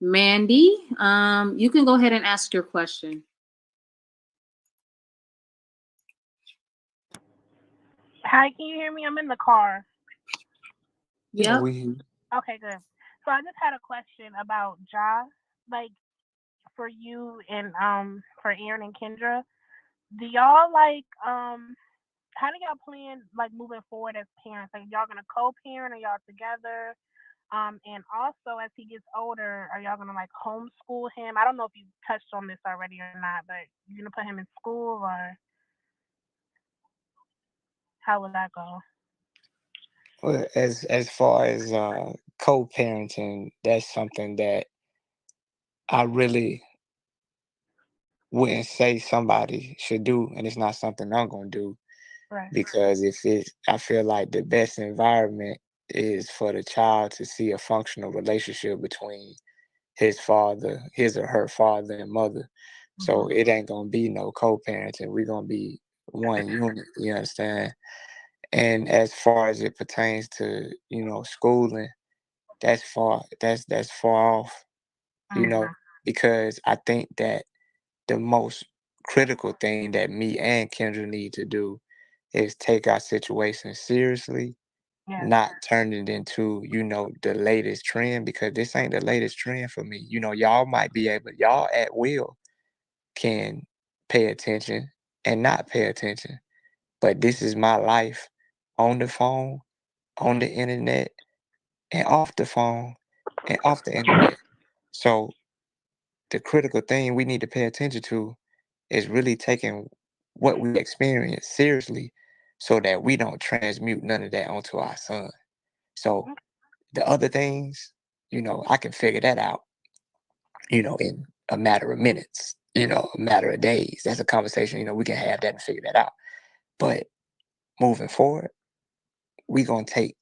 Mandy, you can go ahead and ask your question. Hi, can you hear me? I'm in the car. Yeah, Yep. Okay, good. So I just had a question about Ja, like for you and for Aaron and Kendra. Do y'all how do y'all plan moving forward as parents? Like y'all gonna co-parent or y'all together? And also as he gets older, are y'all gonna homeschool him? I don't know if you touched on this already or not, but you gonna put him in school or how will that go? Well, as far as co-parenting, that's something that I really wouldn't say somebody should do, and it's not something I'm gonna do. Right. Because I feel like the best environment is for the child to see a functional relationship between his or her father and mother. So it ain't gonna be no co-parenting. We're gonna be one unit. You understand? And as far as it pertains to schooling, that's far off. Because I think that the most critical thing that me and Kendra need to do is take our situation seriously, not turn it into, the latest trend, because this ain't the latest trend for me. Y'all at will can pay attention and not pay attention. But this is my life on the phone, on the internet, and off the phone and off the internet. So the critical thing we need to pay attention to is really taking what we experience seriously so that we don't transmute none of that onto our son. So the other things, I can figure that out, in a matter of minutes, a matter of days. That's a conversation, we can have that and figure that out. But moving forward, we going to take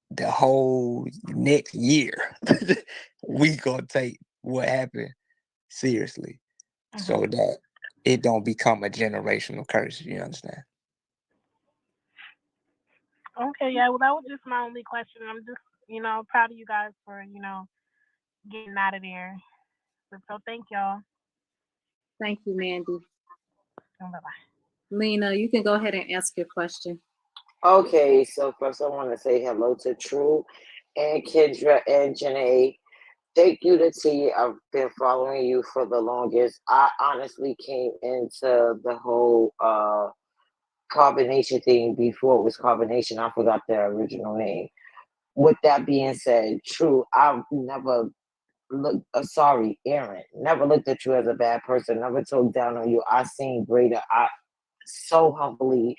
the whole next year. We going to take what happened seriously so that it don't become a generational curse. You understand? Okay, yeah, well that was just my only question. I'm just, proud of you guys for, getting out of there. So thank y'all. Thank you, Mandy. Bye-bye. Lena, you can go ahead and ask your question. Okay, so first I want to say hello to True and Kendra and Janae. Thank you to T. I've been following you for the longest. I honestly came into the whole carbonation thing before it was carbonation. I forgot the original name. With that being said, true, I've never looked, sorry, Aaron, never looked at you as a bad person, never talked down on you. I seen greater. I so humbly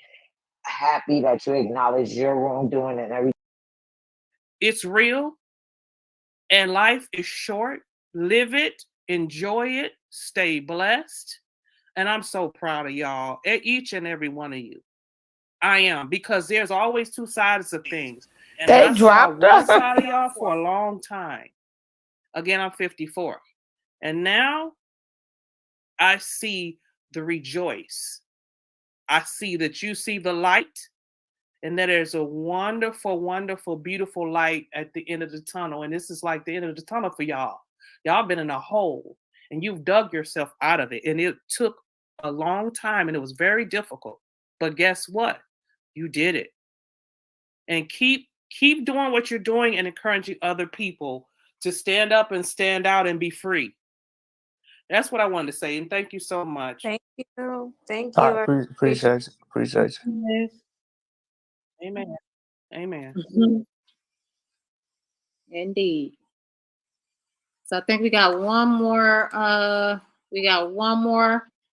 happy that you acknowledge your wrongdoing and everything. It's real and life is short. Live it, enjoy it, stay blessed. And I'm so proud of y'all, each and every one of you. I am, because there's always two sides of things. And They I saw dropped one her. side of y'all for a long time. Again, I'm 54. And now I see the rejoice. I see that you see the light and that there's a wonderful, wonderful, beautiful light at the end of the tunnel. And this is like the end of the tunnel for y'all. Y'all been in a hole and you've dug yourself out of it. And it took a long time and it was very difficult. But guess what? You did it. And keep doing what you're doing and encouraging other people to stand up and stand out and be free. That's what I wanted to say. And thank you so much. Thank you. Thank I you. I appreciate appreciate you. Appreciate you. it. Amen. Amen. Indeed. So I think we got one more.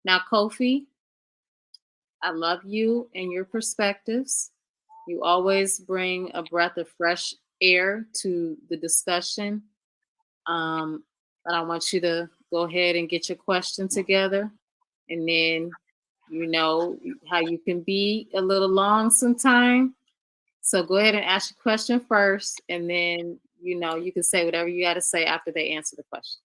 Now, Kofi, I love you and your perspectives. You always bring a breath of fresh air to the discussion. But I want you to go ahead and get your question together. And then you know how you can be a little long sometime. So go ahead and ask your question first, and then you can say whatever you got to say after they answer the question.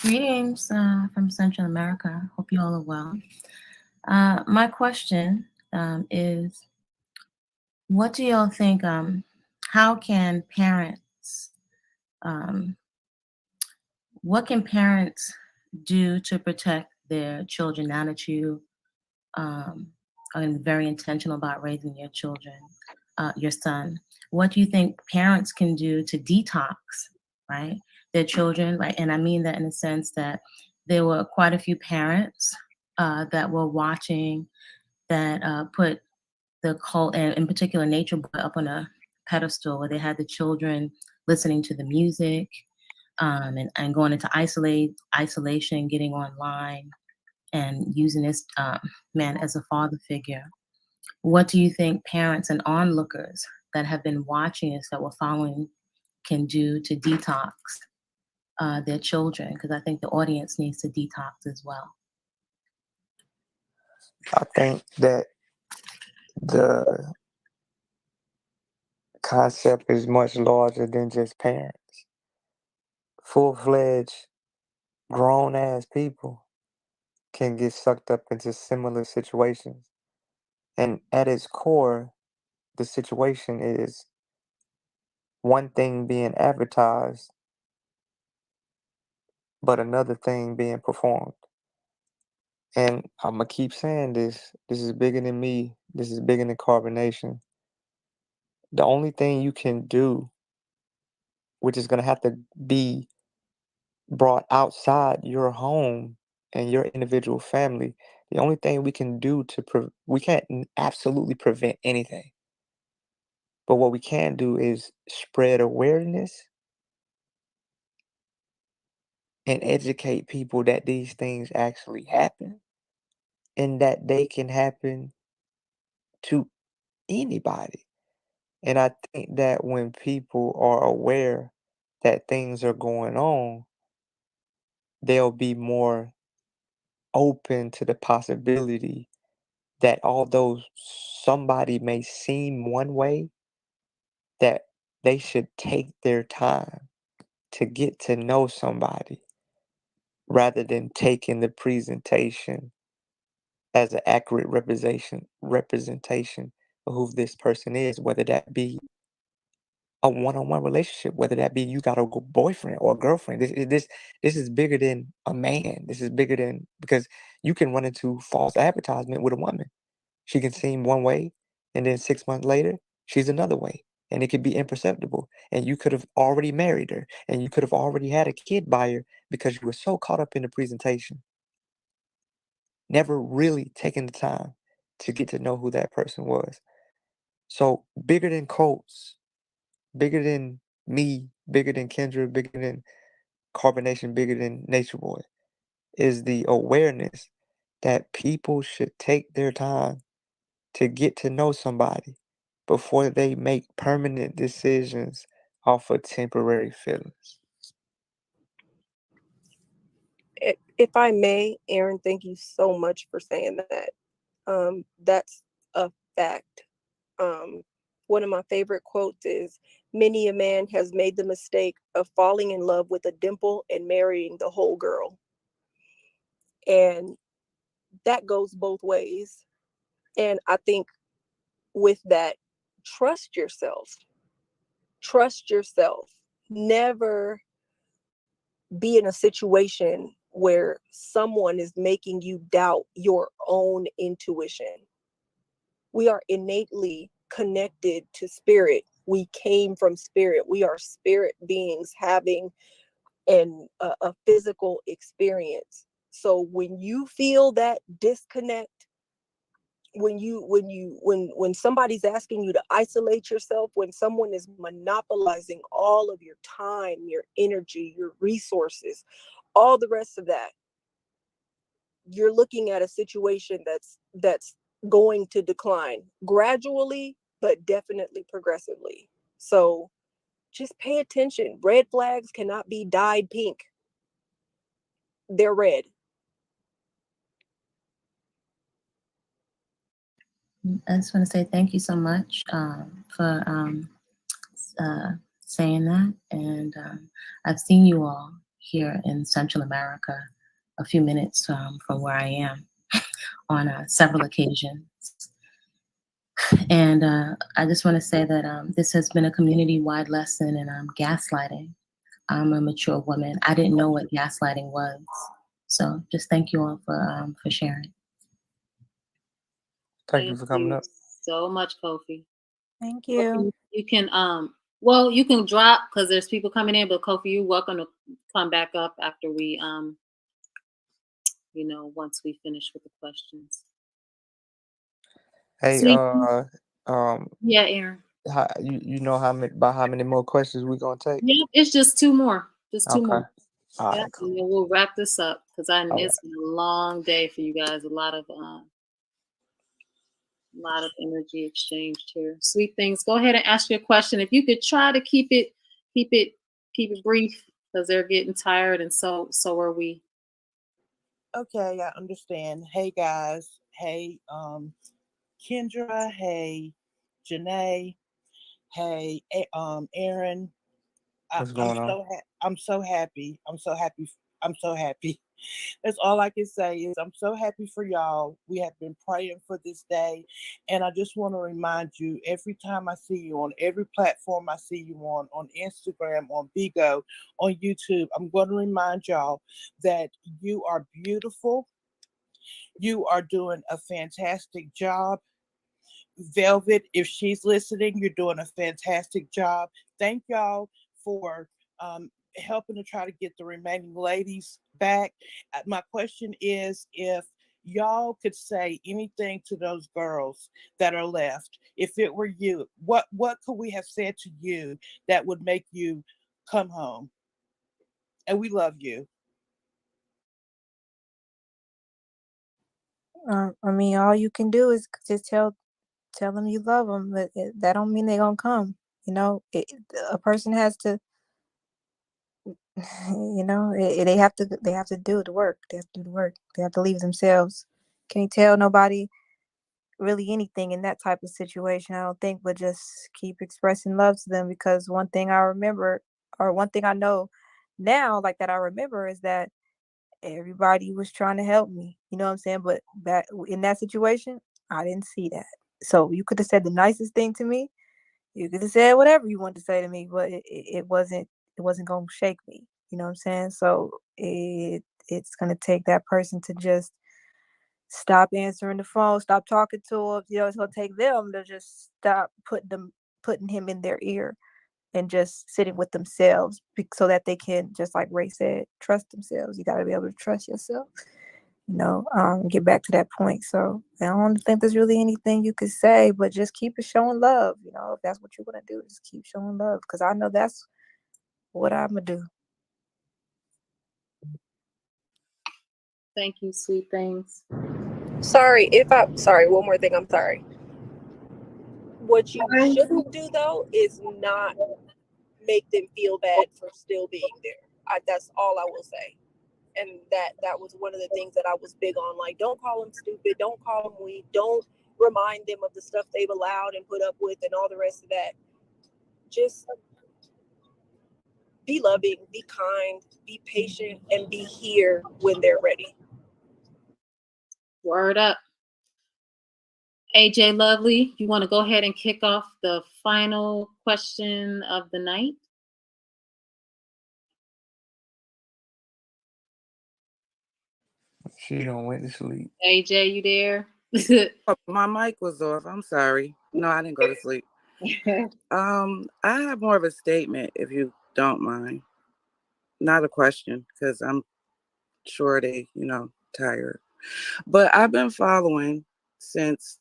Greetings from Central America. Hope you all are well. My question is, what do y'all think? How can parents? What can parents do to protect their children now that you are very intentional about raising your children, your son? What do you think parents can do to detox, right, their children? Right, and I mean that in the sense that there were quite a few parents that were watching that put the cult, and in particular Nature Boy, up on a pedestal where they had the children listening to the music and going into isolation, getting online, and using this man as a father figure. What do you think parents and onlookers that have been watching this, that were following, can do to detox their children? Because I think the audience needs to detox as well. I think that the concept is much larger than just parents. Full-fledged, grown-ass people can get sucked up into similar situations. And at its core, the situation is one thing being advertised, but another thing being performed. And I'm going to keep saying this. This is bigger than me. This is bigger than carbonation. The only thing you can do, which is going to have to be brought outside your home and your individual family, the only thing we can do we can't absolutely prevent anything. But what we can do is spread awareness and educate people that these things actually happen and that they can happen to anybody. And I think that when people are aware that things are going on, they'll be more open to the possibility that although somebody may seem one way, that they should take their time to get to know somebody rather than taking the presentation as an accurate representation of who this person is, whether that be a one-on-one relationship, whether that be you got a boyfriend or a girlfriend. This is bigger than a man. This is bigger than, because you can run into false advertisement with a woman. She can seem one way, and then 6 months later, She's another way. And it could be imperceptible. And you could have already married her. And you could have already had a kid by her because you were so caught up in the presentation. Never really taking the time to get to know who that person was. So bigger than quotes, bigger than me, bigger than Kendra, bigger than Carbonation, bigger than Nature Boy, is the awareness that people should take their time to get to know somebody before they make permanent decisions off of temporary feelings. If I may, Aaron, thank you so much for saying that. That's a fact. One of my favorite quotes is, many a man has made the mistake of falling in love with a dimple and marrying the whole girl. And that goes both ways. And I think with that, trust yourself. Trust yourself. Never be in a situation where someone is making you doubt your own intuition. We are innately connected to spirit. We came from spirit. We are spirit beings having a physical experience. So when you feel that disconnect, when somebody's asking you to isolate yourself, when someone is monopolizing all of your time, your energy, your resources, all the rest of that, you're looking at a situation that's going to decline gradually, but definitely progressively. So just pay attention. Red flags cannot be dyed pink. They're red. I just want to say thank you so much for saying that. And I've seen you all here in Central America a few minutes from where I am on several occasions. And I just want to say that this has been a community-wide lesson in gaslighting. I'm a mature woman. I didn't know what gaslighting was. So just thank you all for sharing. Thank you for coming up. So much, Kofi. Thank you. You can well, you can drop because there's people coming in, but Kofi, you're welcome to come back up after we once we finish with the questions. Hey, Sweet. Yeah, Aaron. You know how many more questions we gonna take? Yeah, it's just two more. Just two more. All Yeah, right, cool. and then we'll wrap this up because All it's been a long day for you guys. A lot of energy exchanged here. Sweet things. Go ahead and ask your question. If you could try to keep it brief because they're getting tired, and so are we. Okay, I understand. Hey guys. Hey, Kendra. Hey, Janae. Hey, Aaron. What's going on? I'm so happy. I'm so happy. I'm so happy. That's all I can say is I'm so happy for y'all. We have been praying for this day. And I just want to remind you, every time I see you on every platform I see you on Instagram, on Bigo, on YouTube, I'm going to remind y'all that you are beautiful. You are doing a fantastic job. Velvet, if she's listening, you're doing a fantastic job. Thank y'all for helping to try to get the remaining ladies back. My question is, if y'all could say anything to those girls that are left, if it were you, what could we have said to you that would make you come home? And we love you. I mean, all you can do is just tell them you love them, but that don't mean they're gonna come. A person has to, they have to do the work. They have to do the work. They have to leave themselves. Can't tell nobody really anything in that type of situation, I don't think, but just keep expressing love to them, because one thing I remember, or one thing I know now, like that I remember, is that everybody was trying to help me. You know what I'm saying? But back in that situation, I didn't see that. So you could have said the nicest thing to me. You could have said whatever you wanted to say to me, but it wasn't gonna shake me. You know what I'm saying? So it's gonna take that person to just stop answering the phone, stop talking to him. You know, it's gonna take them to just stop putting him in their ear and just sitting with themselves so that they can, just like Ray said, trust themselves. You got to be able to trust yourself, you know, get back to that point. So I don't think there's really anything you could say, but just keep it showing love. You know, if that's what you want to do, just keep showing love, because I know that's what I'm going to do. Thank you, sweet things. Sorry, one more thing, I'm sorry. What you shouldn't do though is not make them feel bad for still being there. That's all I will say. And that was one of the things that I was big on. Like, don't call them stupid, don't call them weak, don't remind them of the stuff they've allowed and put up with and all the rest of that. Just be loving, be kind, be patient, and be here when they're ready. Word up. AJ Lovely, you want to go ahead and kick off the final question of the night? She don't went to sleep. AJ, you there? Oh, my mic was off. I'm sorry. No, I didn't go to sleep. I have more of a statement, if you don't mind. Not a question, because I'm sure they, tired. But I've been following since,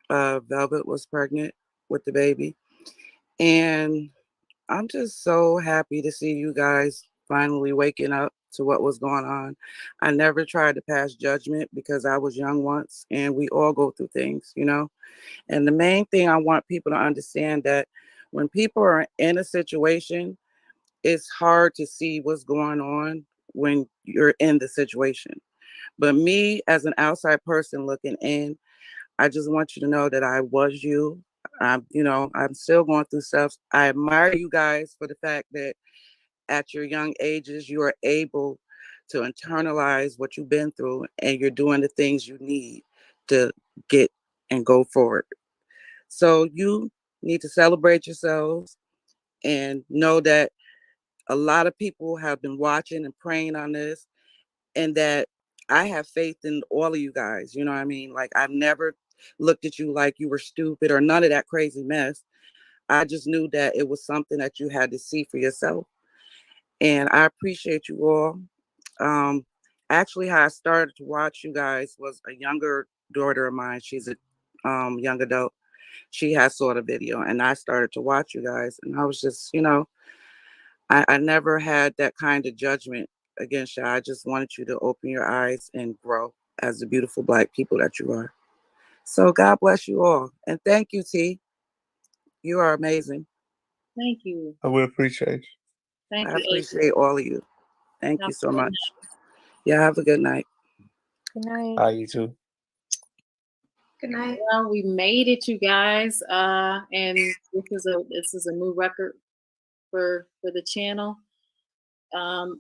Velvet was pregnant with the baby. And I'm just so happy to see you guys finally waking up to what was going on. I never tried to pass judgment because I was young once, and we all go through things, And the main thing I want people to understand, that when people are in a situation, it's hard to see what's going on when you're in the situation. But me, as an outside person looking in, I just want you to know that I was you. I'm still going through stuff. I admire you guys for the fact that at your young ages, you are able to internalize what you've been through, and you're doing the things you need to get and go forward. So you need to celebrate yourselves and know that a lot of people have been watching and praying on this, and that I have faith in all of you guys. You know what I mean? Like, I've never looked at you like you were stupid or none of that crazy mess. I just knew that it was something that you had to see for yourself. And I appreciate you all. Actually, how I started to watch you guys was a younger daughter of mine. She's a young adult. She has saw the video, and I started to watch you guys, and I was just, I never had that kind of judgment against you. I just wanted you to open your eyes and grow as the beautiful Black people that you are. So God bless you all, and thank you, T. You are amazing. Thank you. I will appreciate you. Thank I you, appreciate all of you. Thank you so much. Yeah, have a good night. Good night. Bye, you too. Good night. Well, we made it, you guys. And this is a new record for the channel. God,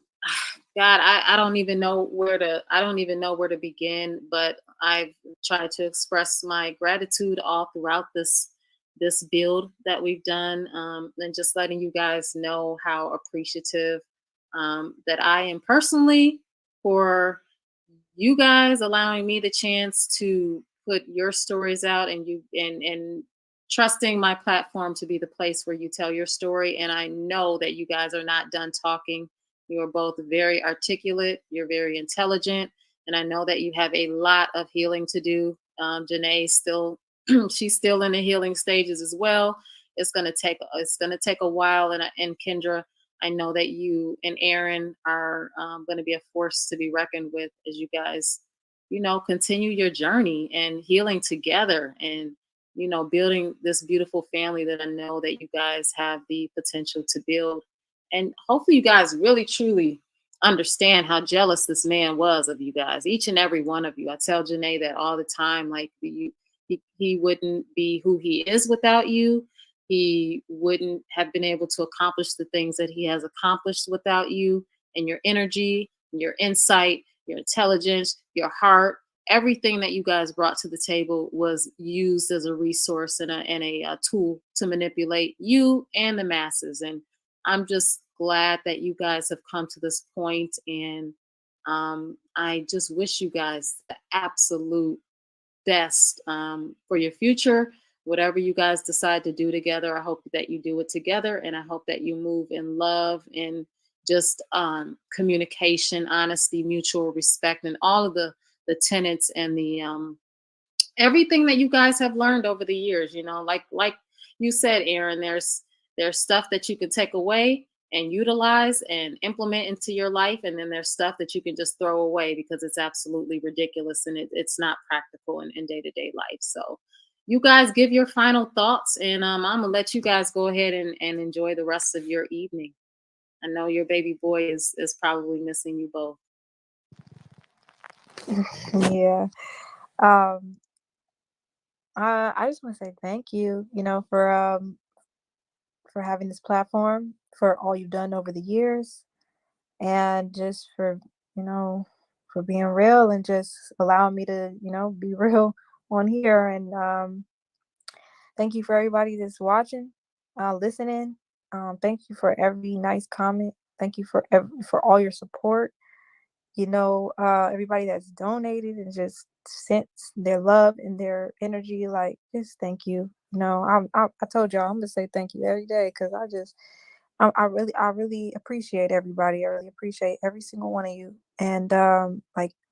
I don't even know where to begin, but I've tried to express my gratitude all throughout this build that we've done, and just letting you guys know how appreciative that I am personally for you guys allowing me the chance to put your stories out, and and trusting my platform to be the place where you tell your story. And I know that you guys are not done talking. You are both very articulate, you're very intelligent, and I know that you have a lot of healing to do. Janae's still she's still in the healing stages as well. It's gonna take a while, and Kendra, I know that you and Aaron are going to be a force to be reckoned with as you guys, continue your journey and healing together, and building this beautiful family that I know that you guys have the potential to build. And hopefully you guys really truly understand how jealous this man was of you guys, each and every one of you. I tell Janae that all the time, like, he wouldn't be who he is without you. He wouldn't have been able to accomplish the things that he has accomplished without you, and your energy, your insight, your intelligence, your heart. Everything that you guys brought to the table was used as a resource and a tool to manipulate you and the masses. And I'm just glad that you guys have come to this point, and I just wish you guys the absolute best for your future. Whatever you guys decide to do together, I hope that you do it together, and I hope that you move in love and just communication, honesty, mutual respect, and all of the tenets and the everything that you guys have learned over the years. Like you said, Aaron, there's stuff that you can take away and utilize and implement into your life, and then there's stuff that you can just throw away because it's absolutely ridiculous and it's not practical in day-to-day life. So you guys give your final thoughts, and I'm gonna let you guys go ahead and enjoy the rest of your evening. I know your baby boy is probably missing you both. Yeah. I just want to say thank you, for having this platform, for all you've done over the years, and just for being real and just allowing me to, be real on here. And thank you for everybody that's watching, listening. Thank you for every nice comment. Thank you for all your support. Everybody that's donated and just sent their love and their energy. Like, just thank you. I told y'all I'm gonna say thank you every day because I really appreciate everybody. I really appreciate every single one of you. And I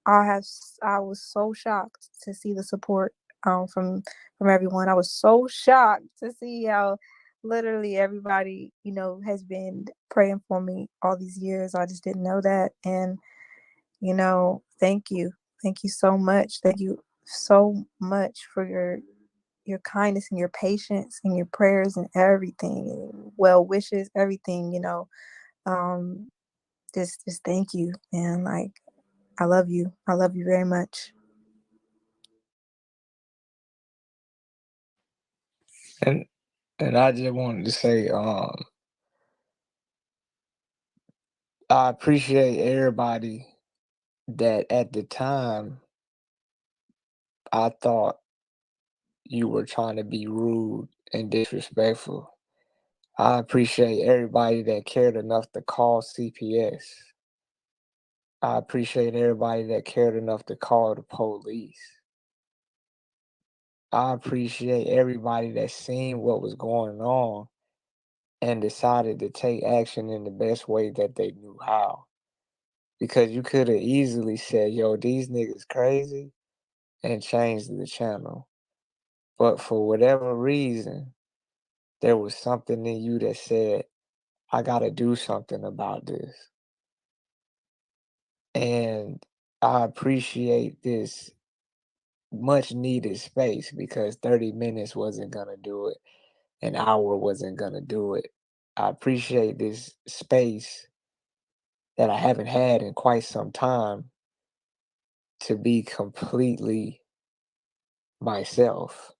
was so shocked to see the support from everyone. I was so shocked to see how literally everybody has been praying for me all these years. I just didn't know that. And thank you. Thank you so much. Thank you so much for your kindness and your patience and your prayers and everything, and well wishes, everything, Um, just thank you. And like, I love you. I love you very much. And I just wanted to say, I appreciate everybody that at the time I thought you were trying to be rude and disrespectful. I appreciate everybody that cared enough to call CPS. I appreciate everybody that cared enough to call the police. I appreciate everybody that seen what was going on and decided to take action in the best way that they knew how. Because you could have easily said, yo, these niggas crazy, and changed the channel. But for whatever reason, there was something in you that said, I gotta do something about this. And I appreciate this much needed space because 30 minutes wasn't gonna do it. An hour wasn't gonna do it. I appreciate this space that I haven't had in quite some time to be completely myself,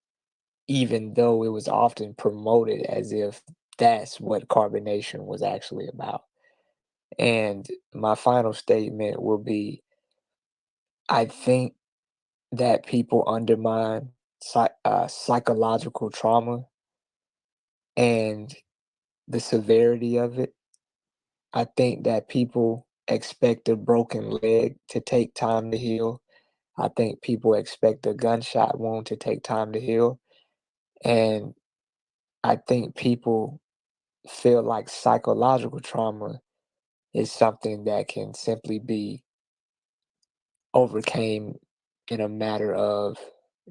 even though it was often promoted as if that's what carbonation was actually about. And my final statement will be, I think that people undermine psychological trauma and the severity of it. I think that people expect a broken leg to take time to heal. I think people expect a gunshot wound to take time to heal. And I think people feel like psychological trauma is something that can simply be overcame in a matter of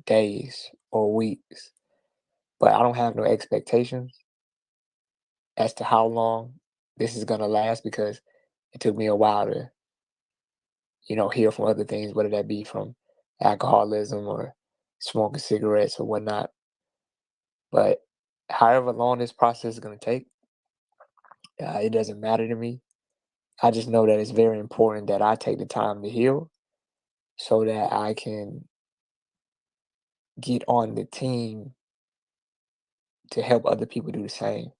days or weeks. But I don't have no expectations as to how long this is gonna last because it took me a while to, heal from other things, whether that be from alcoholism or smoking cigarettes or whatnot. But however long this process is gonna take, it doesn't matter to me. I just know that it's very important that I take the time to heal so that I can get on the team to help other people do the same.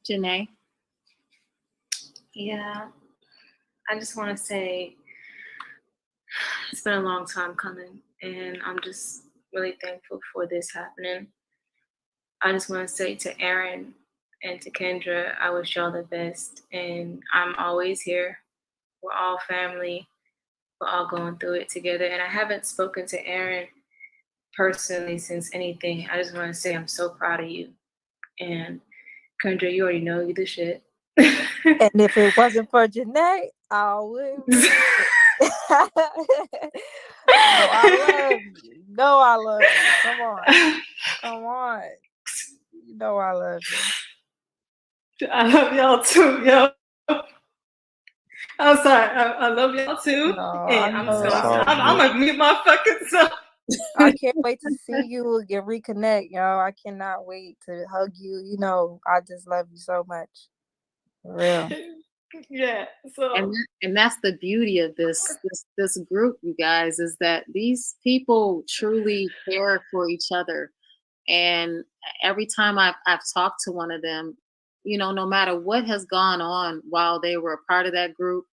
Janae? Yeah, I just want to say it's been a long time coming, and I'm just really thankful for this happening. I just want to say to Aaron, And to Kendra, I wish y'all the best. And I'm always here. We're all family. We're all going through it together. And I haven't spoken to Aaron personally since anything. I just want to say I'm so proud of you. And Kendra, you already know you the shit. And if it wasn't for Janae, I would. No, I love you. No, I love you. Come on. Come on. You know I love you. I love y'all too, yo. I'm sorry. I love y'all too. No, And I I'm know. so sorry. I'm gonna mute my fucking self. I can't wait to see you and reconnect, y'all. I cannot wait to hug you. You know, I just love you so much. For real. Yeah. So And that's the beauty of this group, you guys, is that these people truly care for each other. And every time I've talked to one of them, you know, no matter what has gone on while they were a part of that group,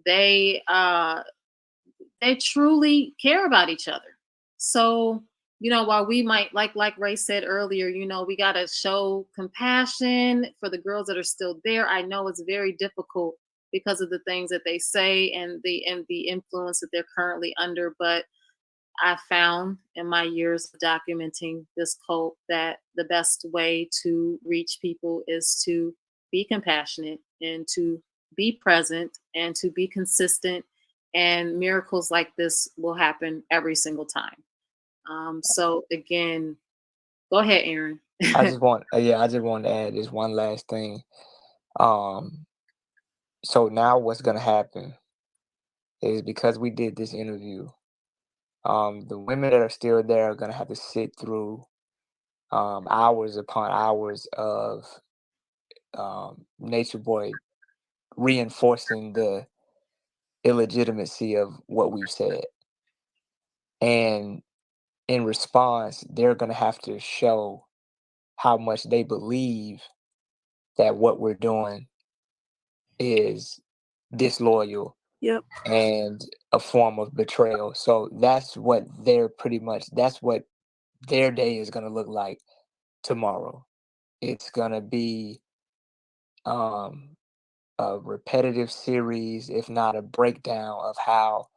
they truly care about each other. So, you know, while we might like Ray said earlier, you know, we got to show compassion for the girls that are still there. I know it's very difficult because of the things that they say and the influence that they're currently under, but I found in my years of documenting this cult that the best way to reach people is to be compassionate and to be present and to be consistent. And miracles like this will happen every single time. So again, go ahead, Aaron. I just want to add this one last thing. So now what's gonna happen is, because we did this interview, the women that are still there are gonna have to sit through hours upon hours of Nature Boy reinforcing the illegitimacy of what we've said. And in response, they're going to have to show how much they believe that what we're doing is disloyal. Yep. And a form of betrayal. So that's what that's what their day is going to look like tomorrow. It's going to be a repetitive series, if not a breakdown of how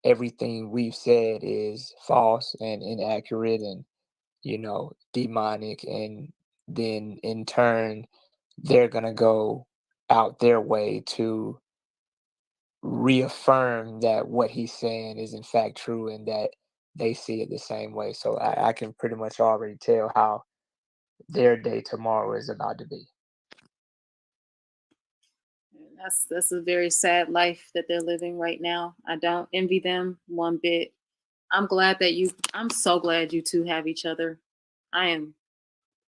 everything we've said is false and inaccurate and, you know, demonic. And then in turn, they're going to go out their way to reaffirm that what he's saying is in fact true and that they see it the same way. So I can pretty much already tell how their day tomorrow is about to be. That's a very sad life that they're living right now. I don't envy them one bit. I'm so glad you two have each other. I am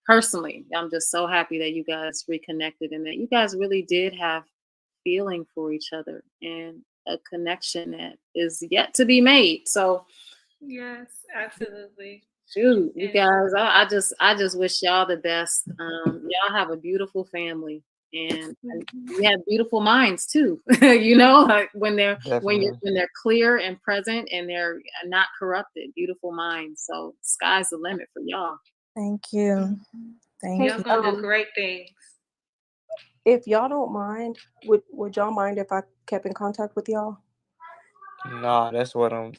personally, I'm just so happy that you guys reconnected and that you guys really did have feeling for each other and a connection that is yet to be made. So yes, absolutely. shoot, you guys, I just wish y'all the best. Y'all have a beautiful family and you have beautiful minds too. You know, like when they're clear and present and they're not corrupted, beautiful minds. So sky's the limit for y'all. Thank you. Thank Y'all you. gonna do great things. If y'all don't mind, would y'all mind if I kept in contact with y'all? Nah, that's what I'm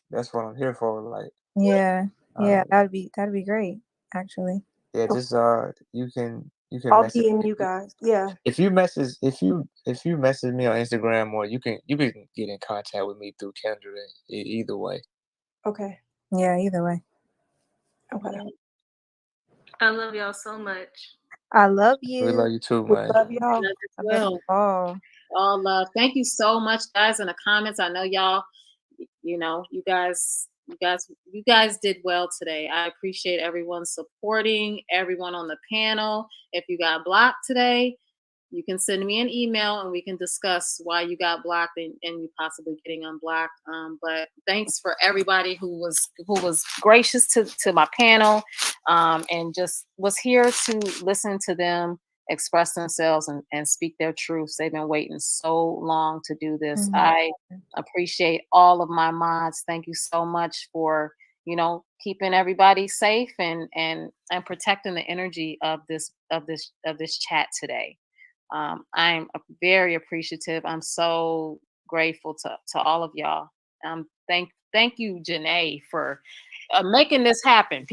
here for. Like, yeah, that'd be great, actually. Yeah, just you can I'll message DM you guys. Yeah. if you message me on Instagram, or you can get in contact with me through Kendra. Either way. Okay. Yeah, either way. Okay. I love y'all so much. I love you. We love you too, We man. love y'all. All love. Thank you so much, guys. In the comments, I know y'all. You know, you guys did well today. I appreciate everyone supporting, everyone on the panel. If you got blocked today, you can send me an email and we can discuss why you got blocked and you possibly getting unblocked. But thanks for everybody who was gracious to my panel and just was here to listen to them express themselves and speak their truths. They've been waiting so long to do this. I appreciate all of my mods. Thank you so much for, keeping everybody safe and protecting the energy of this chat today. I'm very appreciative. I'm so grateful to all of y'all. Thank you, Janae, for making this happen.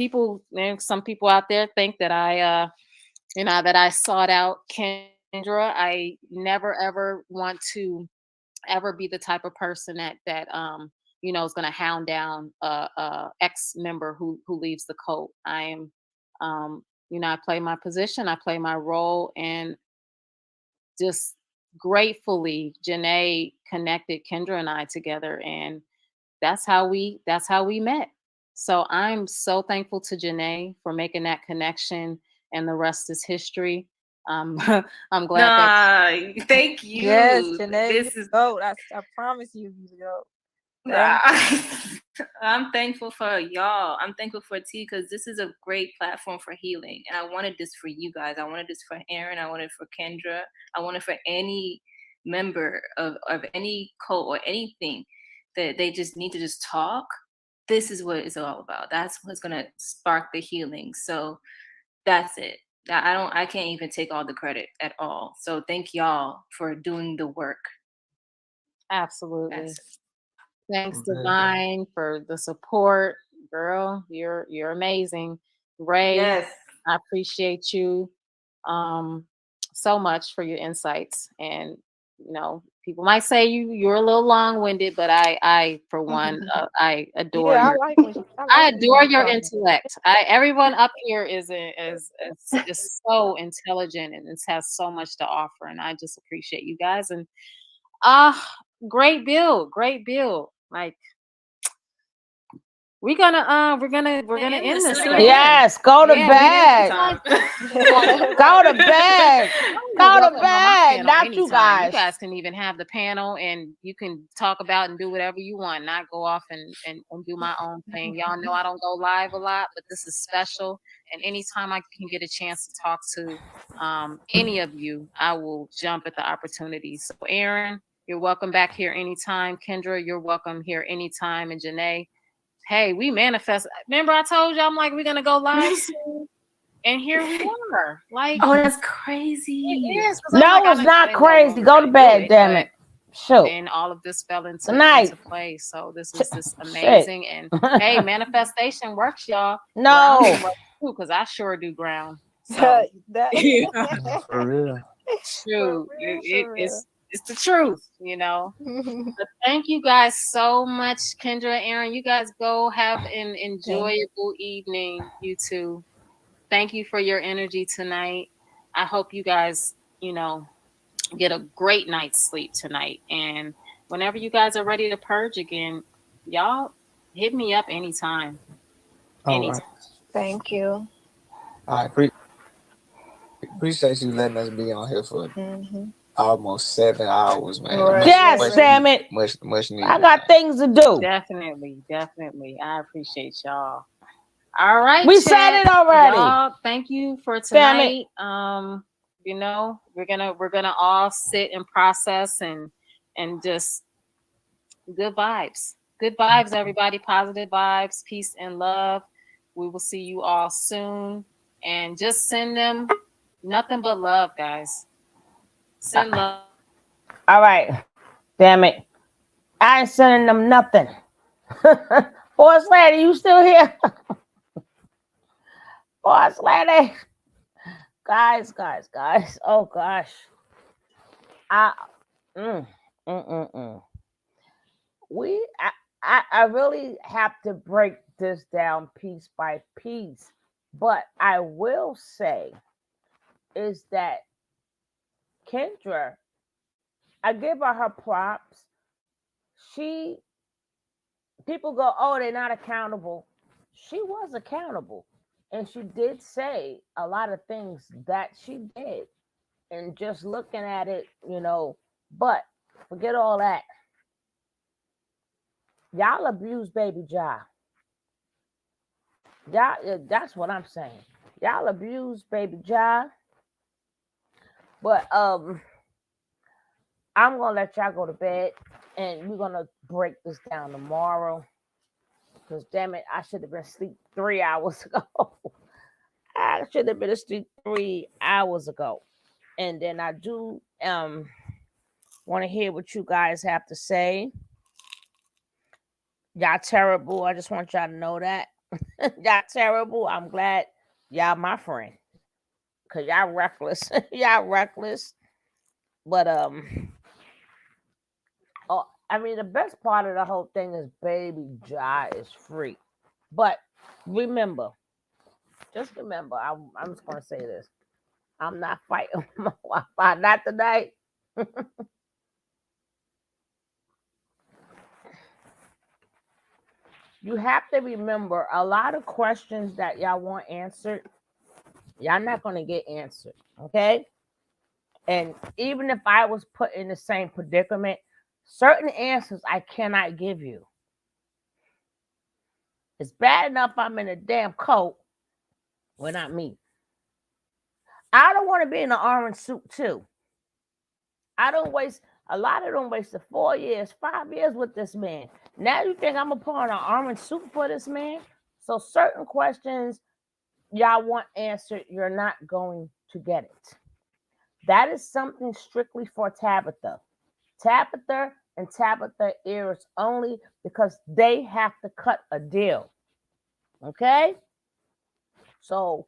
Some people out there think that I sought out Kendra. I never ever want to ever be the type of person that is going to hound down a ex member who leaves the cult. I am, I play my position, I play my role, and just gratefully Janae connected Kendra and I together, and that's how we met. So I'm so thankful to Janae for making that connection, and the rest is history. I'm glad that. Thank you. Yes, Janae, this is gold. I promise you, I'm thankful for y'all. I'm thankful for T, because this is a great platform for healing. And I wanted this for you guys. I wanted this for Aaron. I wanted it for Kendra. I wanted it for any member of any cult or anything that they just need to just talk. This is what it's all about. That's what's going to spark the healing. So that's it. I can't even take all the credit at all. So thank y'all for doing the work. Absolutely. Thanks, Defying, for the support. Girl, you're amazing. Ray, yes, I appreciate you so much for your insights. And people might say you're a little long-winded, but I for one, I adore I adore your intellect. Everyone up here is so intelligent and has so much to offer, and I just appreciate you guys. And great build. Like, we're gonna end this. Yes, go to bed. Go to bed. Go to bed. Not you guys. You guys can even have the panel, and you can talk about and do whatever you want. Not go off and do my own thing. Y'all know I don't go live a lot, but this is special. And anytime I can get a chance to talk to any of you, I will jump at the opportunity. So, Aaron, you're welcome back here anytime. Kendra, you're welcome here anytime. And Janae, hey, we manifest. Remember, I told you I'm like, we're gonna go live soon, and here we are. Like, oh, that's crazy. It is. No, it's not crazy. Go to bed, damn it. Shoot. And all of this fell into play. So this is just amazing. And hey, manifestation works, y'all. No, because I sure do ground. So for real. True. It's the truth, But thank you guys so much, Kendra, Aaron. You guys go have an enjoyable evening, you two. Thank you for your energy tonight. I hope you guys, get a great night's sleep tonight. And whenever you guys are ready to purge again, y'all hit me up anytime. Right. Thank you. I appreciate you letting us be on here for almost 7 hours, man. Right. Yes, damn it. Much needed. I got things to do. Definitely. I appreciate y'all. All right, we said it already. Y'all, thank you for tonight. We're gonna all sit and process and just good vibes. Good vibes, everybody. Positive vibes, peace and love. We will see you all soon. And just send them nothing but love, guys. Send love. All right. Damn it. I ain't sending them nothing. Boss lady, you still here? Boss lady. Guys. Oh gosh. I really have to break this down piece by piece. But I will say is that Kendra, I give her props. People go, oh, they're not accountable. She was accountable. And she did say a lot of things that she did. And just looking at it, but forget all that. Y'all abuse baby Ja. That's what I'm saying. Y'all abuse baby Ja. But I'm gonna let y'all go to bed, and we're gonna break this down tomorrow. Because damn it, I should have been asleep 3 hours ago. I should have been asleep 3 hours ago. And then I do want to hear what you guys have to say. Y'all terrible. I just want y'all to know that. Y'all terrible. I'm glad y'all my friend. Cause y'all reckless. Y'all reckless. But oh, I mean the best part of the whole thing is Baby Jai is free. But remember, just remember, I'm just gonna say this. I'm not fighting my Wi-Fi, not tonight. You have to remember a lot of questions that y'all want answered, y'all not gonna get answered. Okay. And even if I was put in the same predicament, certain answers I cannot give you. It's bad enough I'm in a damn coat. Well, not me. I don't want to be in an orange suit too. I don't waste a lot of them wasted 4 years, 5 years with this man. Now you think I'm gonna put on an orange suit for this man? So certain questions y'all want answered, you're not going to get it. That is something strictly for Tabitha. Tabitha and Tabitha ears only because they have to cut a deal. Okay? So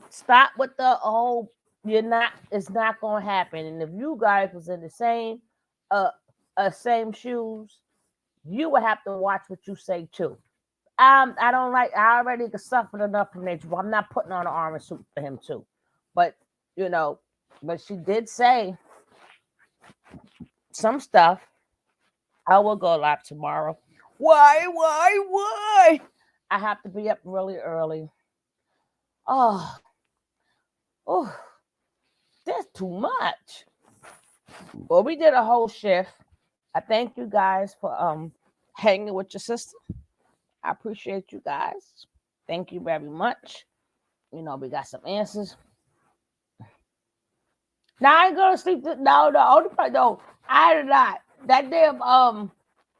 stop with the whole it's not gonna happen. And if you guys was in the same shoes, you would have to watch what you say too. I don't like I already suffered enough from nature, but I'm not putting on an orange suit for him too. But but she did say some stuff. I will go live tomorrow. Why? I have to be up really early. Oh, that's too much. Well, we did a whole shift. I thank you guys for hanging with your sister. I appreciate you guys. Thank you very much. We got some answers. Now I ain't gonna sleep. No, the only part no, I did not. That damn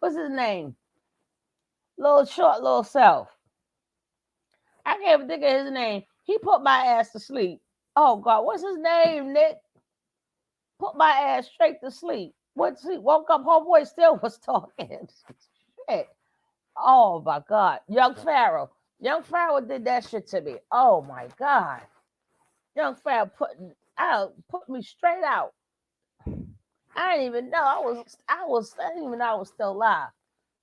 what's his name? Little self. I can't even think of his name. He put my ass to sleep. Oh God, what's his name, Nick? Put my ass straight to sleep. Went to sleep, woke up, homeboy still was talking. Shit. Oh my God. Young Pharaoh. Young Pharaoh did that shit to me. Oh my God. Young Pharaoh put me straight out. I didn't even know I didn't even know I was still alive.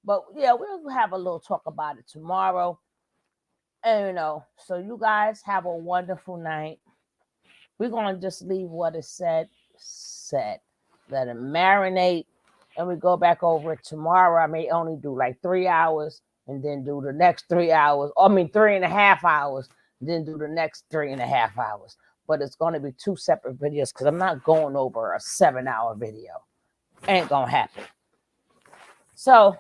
But yeah, we'll have a little talk about it tomorrow. And so you guys have a wonderful night. We're gonna just leave what is said. Let it marinate, and we go back over it tomorrow. I may only do like 3 hours, and then do the next 3 hours. 3.5 hours, then do the next 3.5 hours. But it's gonna be 2 separate videos because I'm not going over a 7-hour video. Ain't gonna happen. So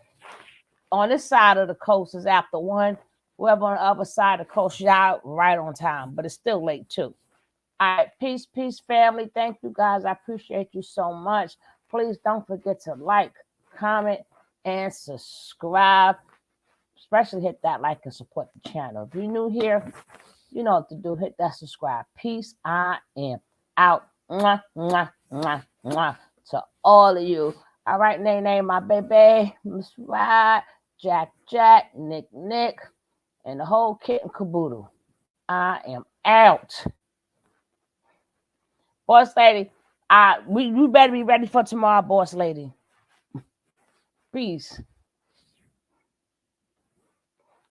on this side of the coast is after 1. Whoever on the other side of the coast, y'all right on time, but it's still late too. All right, peace, family. Thank you guys. I appreciate you so much. Please don't forget to like, comment, and subscribe. Especially hit that like and support the channel. If you're new here, you know what to do. Hit that subscribe. Peace. I am out. Mwah, mwah, mwah, mwah. To all of you. All right, Nay, my baby. Miss Rod, Jack, Nick, and the whole kit and caboodle. I am out. Boss lady, we better be ready for tomorrow, boss lady. Peace.